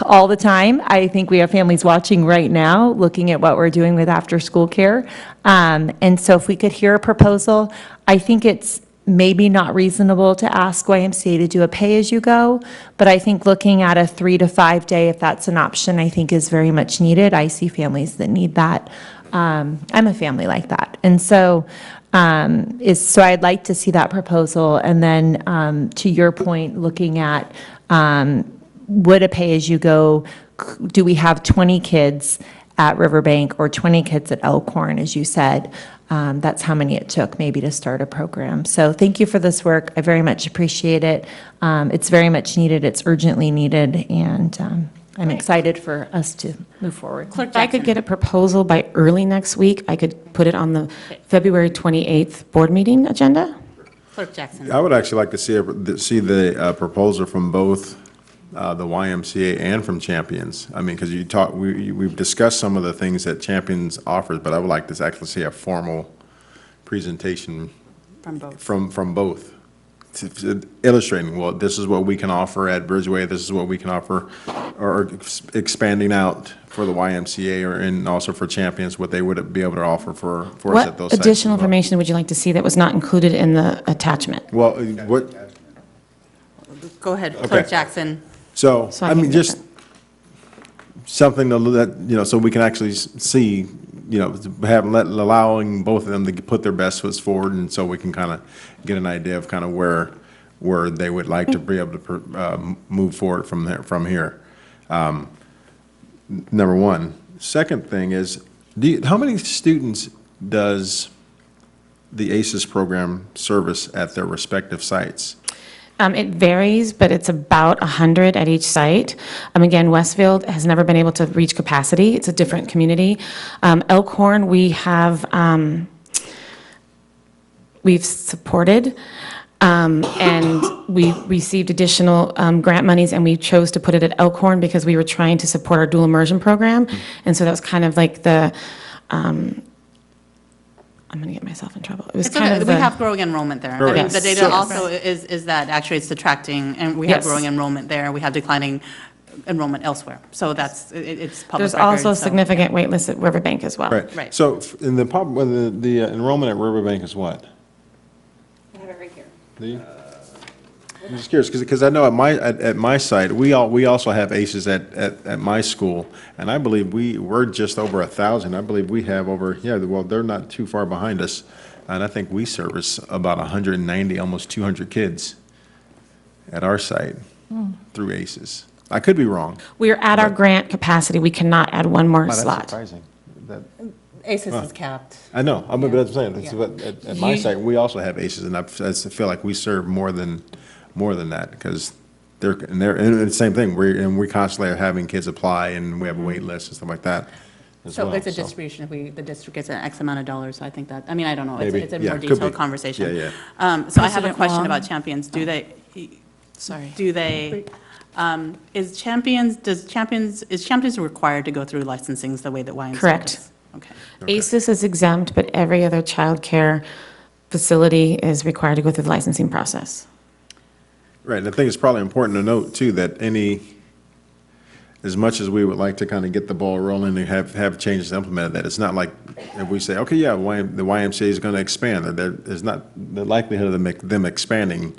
Speaker 20: all the time. I think we have families watching right now, looking at what we're doing with after-school care. And so if we could hear a proposal, I think it's maybe not reasonable to ask YMCA to do a pay-as-you-go, but I think looking at a 3 to 5 day, if that's an option, I think is very much needed. I see families that need that. I'm a family like that. And so, so I'd like to see that proposal. And then to your point, looking at would a pay-as-you-go, do we have 20 kids at Riverbank or 20 kids at Elkhorn, as you said? That's how many it took maybe to start a program. So thank you for this work. I very much appreciate it. It's very much needed. It's urgently needed. And I'm excited for us to move forward.
Speaker 3: If I could get a proposal by early next week, I could put it on the February 28th board meeting agenda.
Speaker 1: Clerk Jackson.
Speaker 21: I would actually like to see the proposal from both the YMCA and from Champions. I mean, because we've discussed some of the things that Champions offers, but I would like to actually see a formal presentation from both, illustrating, well, this is what we can offer at Bridgeway, this is what we can offer, or expanding out for the YMCA and also for Champions, what they would be able to offer for us at those
Speaker 3: What
Speaker 21: sites.
Speaker 3: additional information would you like to see that was not included in the attachment?
Speaker 21: Well, what?
Speaker 1: Go ahead,
Speaker 21: Okay.
Speaker 1: Clerk Jackson.
Speaker 21: So,
Speaker 3: So I
Speaker 21: I mean,
Speaker 3: can
Speaker 21: just something that, so we can actually see, allowing both of them to put their best foot forward, and so we can kind of get an idea of kind of where they would like to be able to move forward from here. Number one. Second thing is, how many students does the ACES program service at their respective sites?
Speaker 3: It varies, but it's about 100 at each site. Again, Westfield has never been able to reach capacity. It's a different community. Elkhorn, we've supported, and we received additional grant monies, and we chose to put it at Elkhorn because we were trying to support our dual immersion program. And so that was kind of like the, I'm going to get myself in trouble. It was
Speaker 1: It's
Speaker 3: kind
Speaker 1: okay.
Speaker 3: of
Speaker 1: We
Speaker 3: the.
Speaker 1: have growing enrollment there. I mean,
Speaker 3: Yes.
Speaker 1: the data
Speaker 3: Yes.
Speaker 1: also is that actually it's detracting, and we have
Speaker 3: Yes.
Speaker 1: growing enrollment there, we have declining enrollment elsewhere. So that's, it's public
Speaker 3: There's
Speaker 1: record.
Speaker 3: also a
Speaker 1: so,
Speaker 3: significant wait list at Riverbank as well.
Speaker 21: Right.
Speaker 1: Right.
Speaker 21: So, in the problem, when the enrollment at Riverbank is what?
Speaker 1: I have it right here.
Speaker 21: Do you? I'm just curious, because I know at my site, we also have ACEs at my school, and I believe we're just over 1,000. I believe we have over, well, they're not too far behind us, and I think we service about 190, almost 200 kids at our site through ACEs. I could be wrong.
Speaker 3: We are at our grant capacity. We cannot add one more
Speaker 21: Wow, that's
Speaker 3: slot.
Speaker 21: surprising.
Speaker 1: ACES is capped.
Speaker 21: I know, but that's what I'm saying. But at my
Speaker 3: You-
Speaker 21: site, we also have ACEs, and I feel like we serve more than that, because and it's the same thing. We constantly are having kids apply, and we have a wait list and stuff like that as
Speaker 1: So
Speaker 21: well.
Speaker 1: it's a distribution, if the district gets an X amount of dollars, I think that, I mean, I don't know,
Speaker 21: Maybe.
Speaker 1: it's a
Speaker 21: Yeah,
Speaker 1: more
Speaker 21: could be.
Speaker 1: detailed conversation.
Speaker 21: Yeah.
Speaker 1: So I have a
Speaker 11: President
Speaker 1: question
Speaker 11: Wong.
Speaker 1: about champions. Do they,
Speaker 11: Sorry.
Speaker 1: is champions required to go through licensings the way that YMCA does?
Speaker 3: Correct.
Speaker 1: Okay.
Speaker 3: ACES is exempt, but every other childcare facility is required to go through the licensing process.
Speaker 21: Right, and I think it's probably important to note, too, that as much as we would like to kind of get the ball rolling and have changes implemented, that it's not like if we say, okay, yeah, the YMCA is going to expand, there's not, the likelihood of them expanding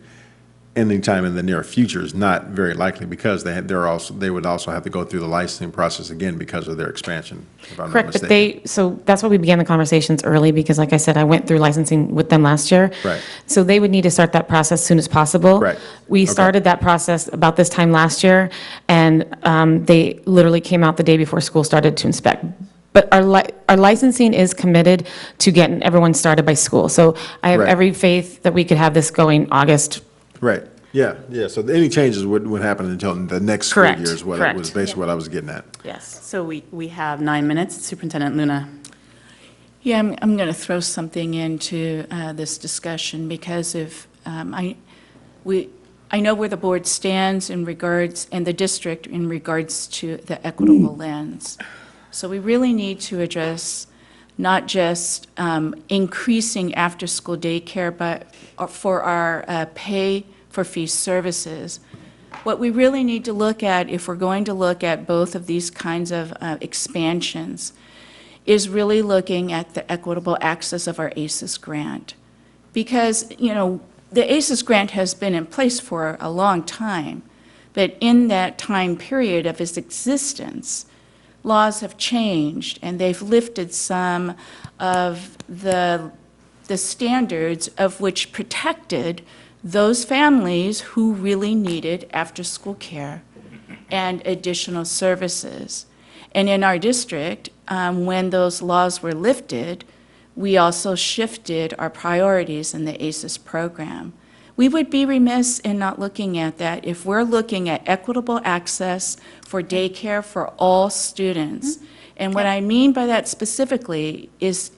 Speaker 21: anytime in the near future is not very likely, because they would also have to go through the licensing process again because of their expansion, if I'm not
Speaker 3: Correct, but
Speaker 21: mistaken.
Speaker 3: so that's why we began the conversations early, because like I said, I went through licensing with them last year.
Speaker 21: Right.
Speaker 3: So they would need to start that process as soon as possible.
Speaker 21: Right.
Speaker 3: We
Speaker 21: Okay.
Speaker 3: started that process about this time last year, and they literally came out the day before school started to inspect. But our licensing is committed to getting everyone started by school. So I have
Speaker 21: Right.
Speaker 3: every faith that we could have this going August.
Speaker 21: Right, yeah, so any changes wouldn't happen until the next school
Speaker 3: Correct,
Speaker 21: year is what
Speaker 3: correct.
Speaker 21: was basically what I was getting at.
Speaker 3: Yes.
Speaker 1: So we have 9 minutes. Superintendent Luna.
Speaker 11: Yeah, I'm going to throw something into this discussion, because I know where the board stands in regards, and the district in regards to the equitable lens. So we really need to address not just increasing after-school daycare, but for our pay-for-fee services. What we really need to look at, if we're going to look at both of these kinds of expansions, is really looking at the equitable access of our ACES grant. Because, the ACES grant has been in place for a long time, but in that time period of its existence, laws have changed, and they've lifted some of the standards of which protected those families who really needed after-school care and additional services. And in our district, when those laws were lifted, we also shifted our priorities in the ACES program. We would be remiss in not looking at that if we're looking at equitable access for daycare for all students. And what I mean by that specifically is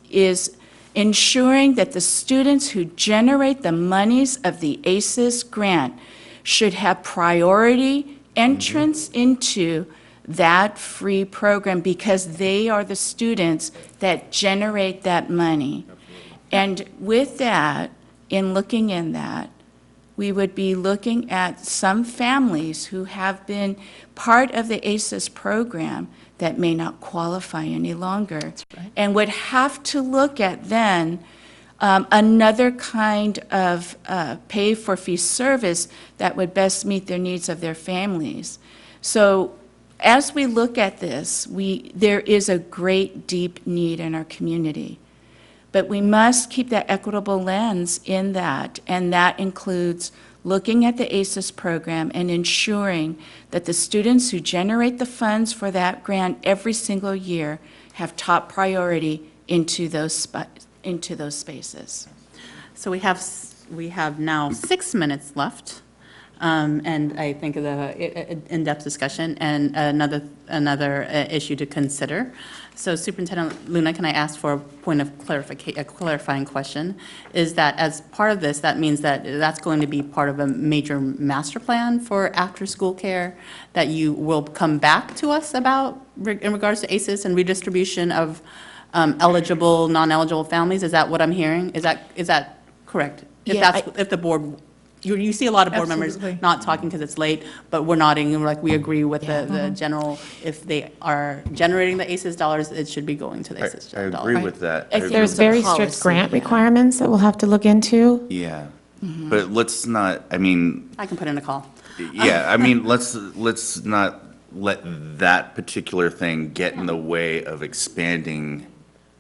Speaker 11: ensuring that the students who generate the monies of the ACES grant should have priority entrance into that free program, because they are the students that generate that money. And with that, in looking in that, we would be looking at some families who have been part of the ACES program that may not qualify any longer, and would have to look at then another kind of pay-for-fee service that would best meet their needs of their families. So as we look at this, there is a great, deep need in our community. But we must keep that equitable lens in that, and that includes looking at the ACES program and ensuring that the students who generate the funds for that grant every single year have top priority into those spaces.
Speaker 1: So we have now 6 minutes left. and I think the in-depth discussion, and another issue to consider. So Superintendent Luna, can I ask for a point of clarification, a clarifying question? Is that as part of this, that means that that's going to be part of a major master plan for after-school care that you will come back to us about in regards to ACEs and redistribution of eligible, non-eligible families? Is that what I'm hearing? Is that correct? If
Speaker 11: Yeah,
Speaker 1: that's, if the board, you see a lot of board members
Speaker 6: Absolutely.
Speaker 1: not talking because it's late, but we're nodding, and we're like, we agree with the general, if they are generating the ACES dollars, it should be going to the ACES
Speaker 2: I
Speaker 1: dollars.
Speaker 2: agree with that.
Speaker 11: I think
Speaker 3: There's
Speaker 11: it's a
Speaker 3: very strict
Speaker 11: policy,
Speaker 3: grant
Speaker 11: yeah.
Speaker 3: requirements that we'll have to look into.
Speaker 2: Yeah, but let's not, I mean,
Speaker 1: I can put in a call.
Speaker 2: yeah, I mean, let's not let that particular thing get in the way of expanding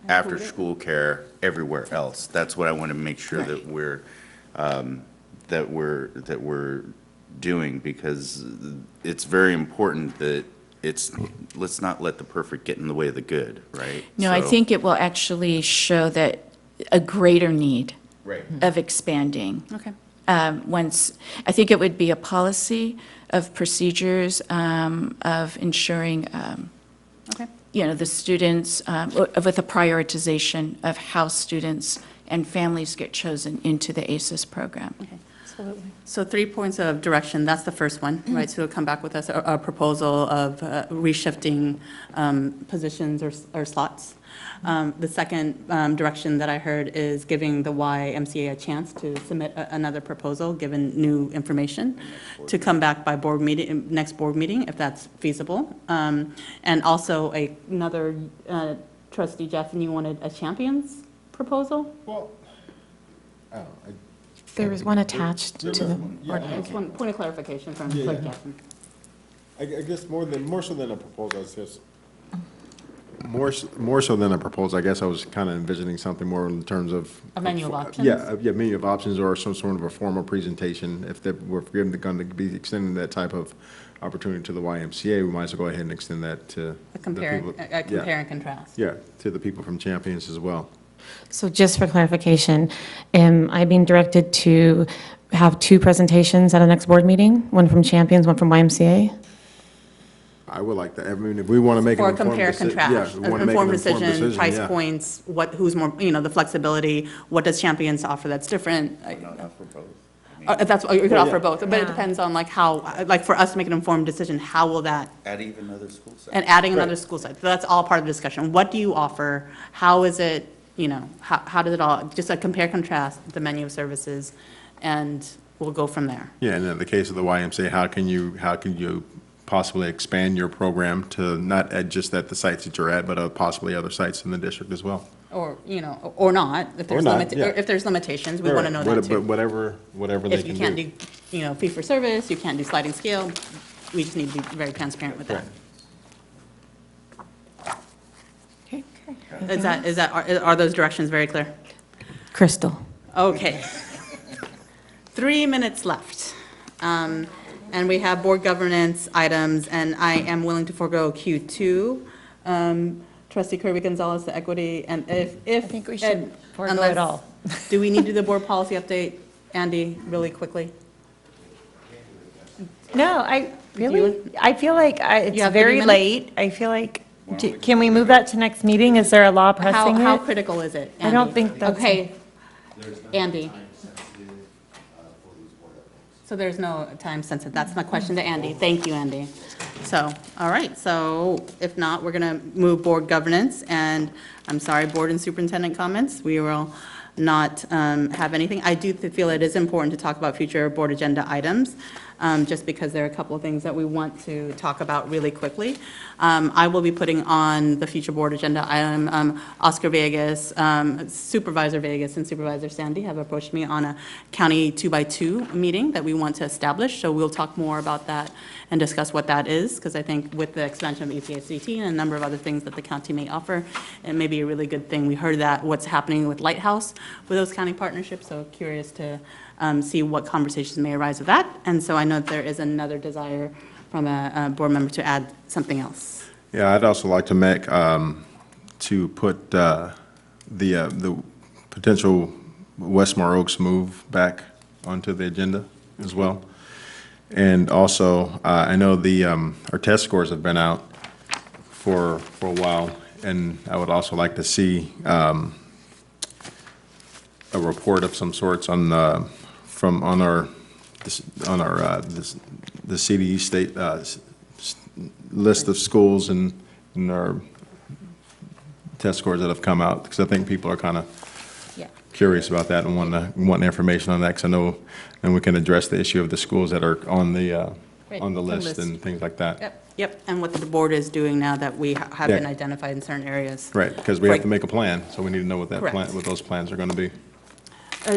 Speaker 2: after-school care everywhere else. That's what I want to make sure that we're doing, because it's very important that let's not let the perfect get in the way of the good, right?
Speaker 11: No, I
Speaker 2: So-
Speaker 11: think it will actually show that a greater need
Speaker 2: Right.
Speaker 11: of expanding.
Speaker 1: Okay.
Speaker 11: Once, I think it would be a policy of procedures, of ensuring,
Speaker 1: Okay.
Speaker 11: the students, with a prioritization of how students and families get chosen into the ACES program.
Speaker 1: Absolutely. So 3 points of direction, that's the first one, right? So come back with us a proposal of reshifting positions or slots. The second direction that I heard is giving the YMCA a chance to submit another proposal, given new information, to come back by next board meeting, if that's feasible. And also another, trustee Jeff, and you wanted a champions proposal?
Speaker 21: Well, I don't know.
Speaker 3: There was one attached to the
Speaker 21: Yeah,
Speaker 1: Just one point of clarification from Clerk Jackson.
Speaker 21: I guess more so than a proposal, it's just, more so than a proposal, I guess I was kind of envisioning something more in terms of.
Speaker 1: A menu of options?
Speaker 21: Yeah, menu of options, or some sort of a formal presentation. If we're going to be extending that type of opportunity to the YMCA, we might as well go ahead and extend that to.
Speaker 1: A compare
Speaker 21: Yeah.
Speaker 1: and contrast.
Speaker 21: Yeah, to the people from Champions as well.
Speaker 3: So just for clarification, am I being directed to have 2 presentations at a next board meeting? One from Champions, one from YMCA?
Speaker 21: I would like that. I mean, if we want to make an
Speaker 1: For a
Speaker 21: informed
Speaker 1: compare,
Speaker 21: decision.
Speaker 1: contrast,
Speaker 21: Yeah, we
Speaker 1: an
Speaker 21: want to make an
Speaker 1: informed decision, price
Speaker 21: yeah.
Speaker 1: points, who's more, the flexibility, what does Champions offer that's different? If that's, you could offer both, but it depends on like how, like for us to make an informed decision, how will that,
Speaker 2: Add even another school site.
Speaker 1: and adding another school site, so that's all part of the discussion. What do you offer? How is it, how does it all, just a compare, contrast, the menu of services, and we'll go from there.
Speaker 21: Yeah, and in the case of the YMCA, how can you possibly expand your program to not at just at the sites that you're at, but possibly other sites in the district as well?
Speaker 1: Or, or not, if there's
Speaker 21: yeah.
Speaker 1: if there's limitations, we want to know that too.
Speaker 21: But whatever they
Speaker 1: If you
Speaker 21: can
Speaker 1: can't
Speaker 21: do.
Speaker 1: do, fee for service, you can't do sliding scale, we just need to be very transparent with that.
Speaker 3: Okay.
Speaker 1: Are those directions very clear?
Speaker 3: Crystal.
Speaker 1: Okay. 3 minutes left. And we have board governance items, and I am willing to forego Q2. Trustee Kirby Gonzalez, the equity, and if.
Speaker 20: I think we should forego it all.
Speaker 1: Do we need to do the board policy update, Andy, really quickly?
Speaker 20: No, I feel like it's
Speaker 1: have 30
Speaker 20: very
Speaker 1: minutes?
Speaker 20: late. I feel like, can we move that to next meeting? Is there a law pressing
Speaker 1: How
Speaker 20: it?
Speaker 1: critical is it,
Speaker 20: I don't
Speaker 1: Andy?
Speaker 20: think that's.
Speaker 1: Okay. Andy. So there's no time sensitive. That's my question to Andy. Thank you, Andy. So, all right, so if not, we're going to move board governance, and I'm sorry, board and superintendent comments. We will not have anything. I do feel it is important to talk about future board agenda items, just because there are a couple of things that we want to talk about really quickly. I will be putting on the future board agenda item. Oscar Vegas, Supervisor Vegas and Supervisor Sandy have approached me on a county 2x2 meeting that we want to establish, so we'll talk more about that and discuss what that is, because I think with the expansion of ECACT and a number of other things that the county may offer, it may be a really good thing. We heard that what's happening with Lighthouse with those county partnerships, so curious to see what conversations may arise with that. And so I know that there is another desire from a board member to add something else.
Speaker 21: Yeah, I'd also like to make, to put the potential Westmore Oaks move back onto the agenda as well. And also, I know our test scores have been out for a while, and I would also like to see a report of some sorts on the CDE state list of schools and our test scores that have come out, because I think people are kind of curious about that and want information on that, because I know, and we can address the issue of the schools that are on the list and things like that.
Speaker 1: Yep, and what the board is doing now that we have been identified in certain areas.
Speaker 21: Right, because we have to make a plan, so we need to know what
Speaker 1: Correct.
Speaker 21: what those plans are going to be.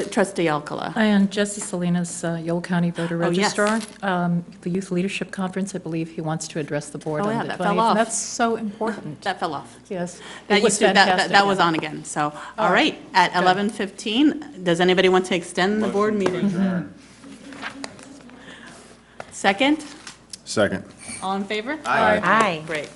Speaker 1: Trustee Alcala.
Speaker 6: And Jesse Salinas, Yolo County Voter
Speaker 1: Oh, yes.
Speaker 6: Registrar. The Youth Leadership Conference, I believe he wants to address the board
Speaker 1: Oh, yeah,
Speaker 6: on the 20th.
Speaker 1: that fell off.
Speaker 6: And that's so important.
Speaker 1: That fell off.
Speaker 6: Yes.
Speaker 1: That
Speaker 6: It was fantastic.
Speaker 1: that was on again, so, all right. At
Speaker 6: Good.
Speaker 1: 11:15, does anybody want to extend the board meeting? Second?
Speaker 21: Second.
Speaker 1: All in favor?
Speaker 20: Aye.
Speaker 1: Great.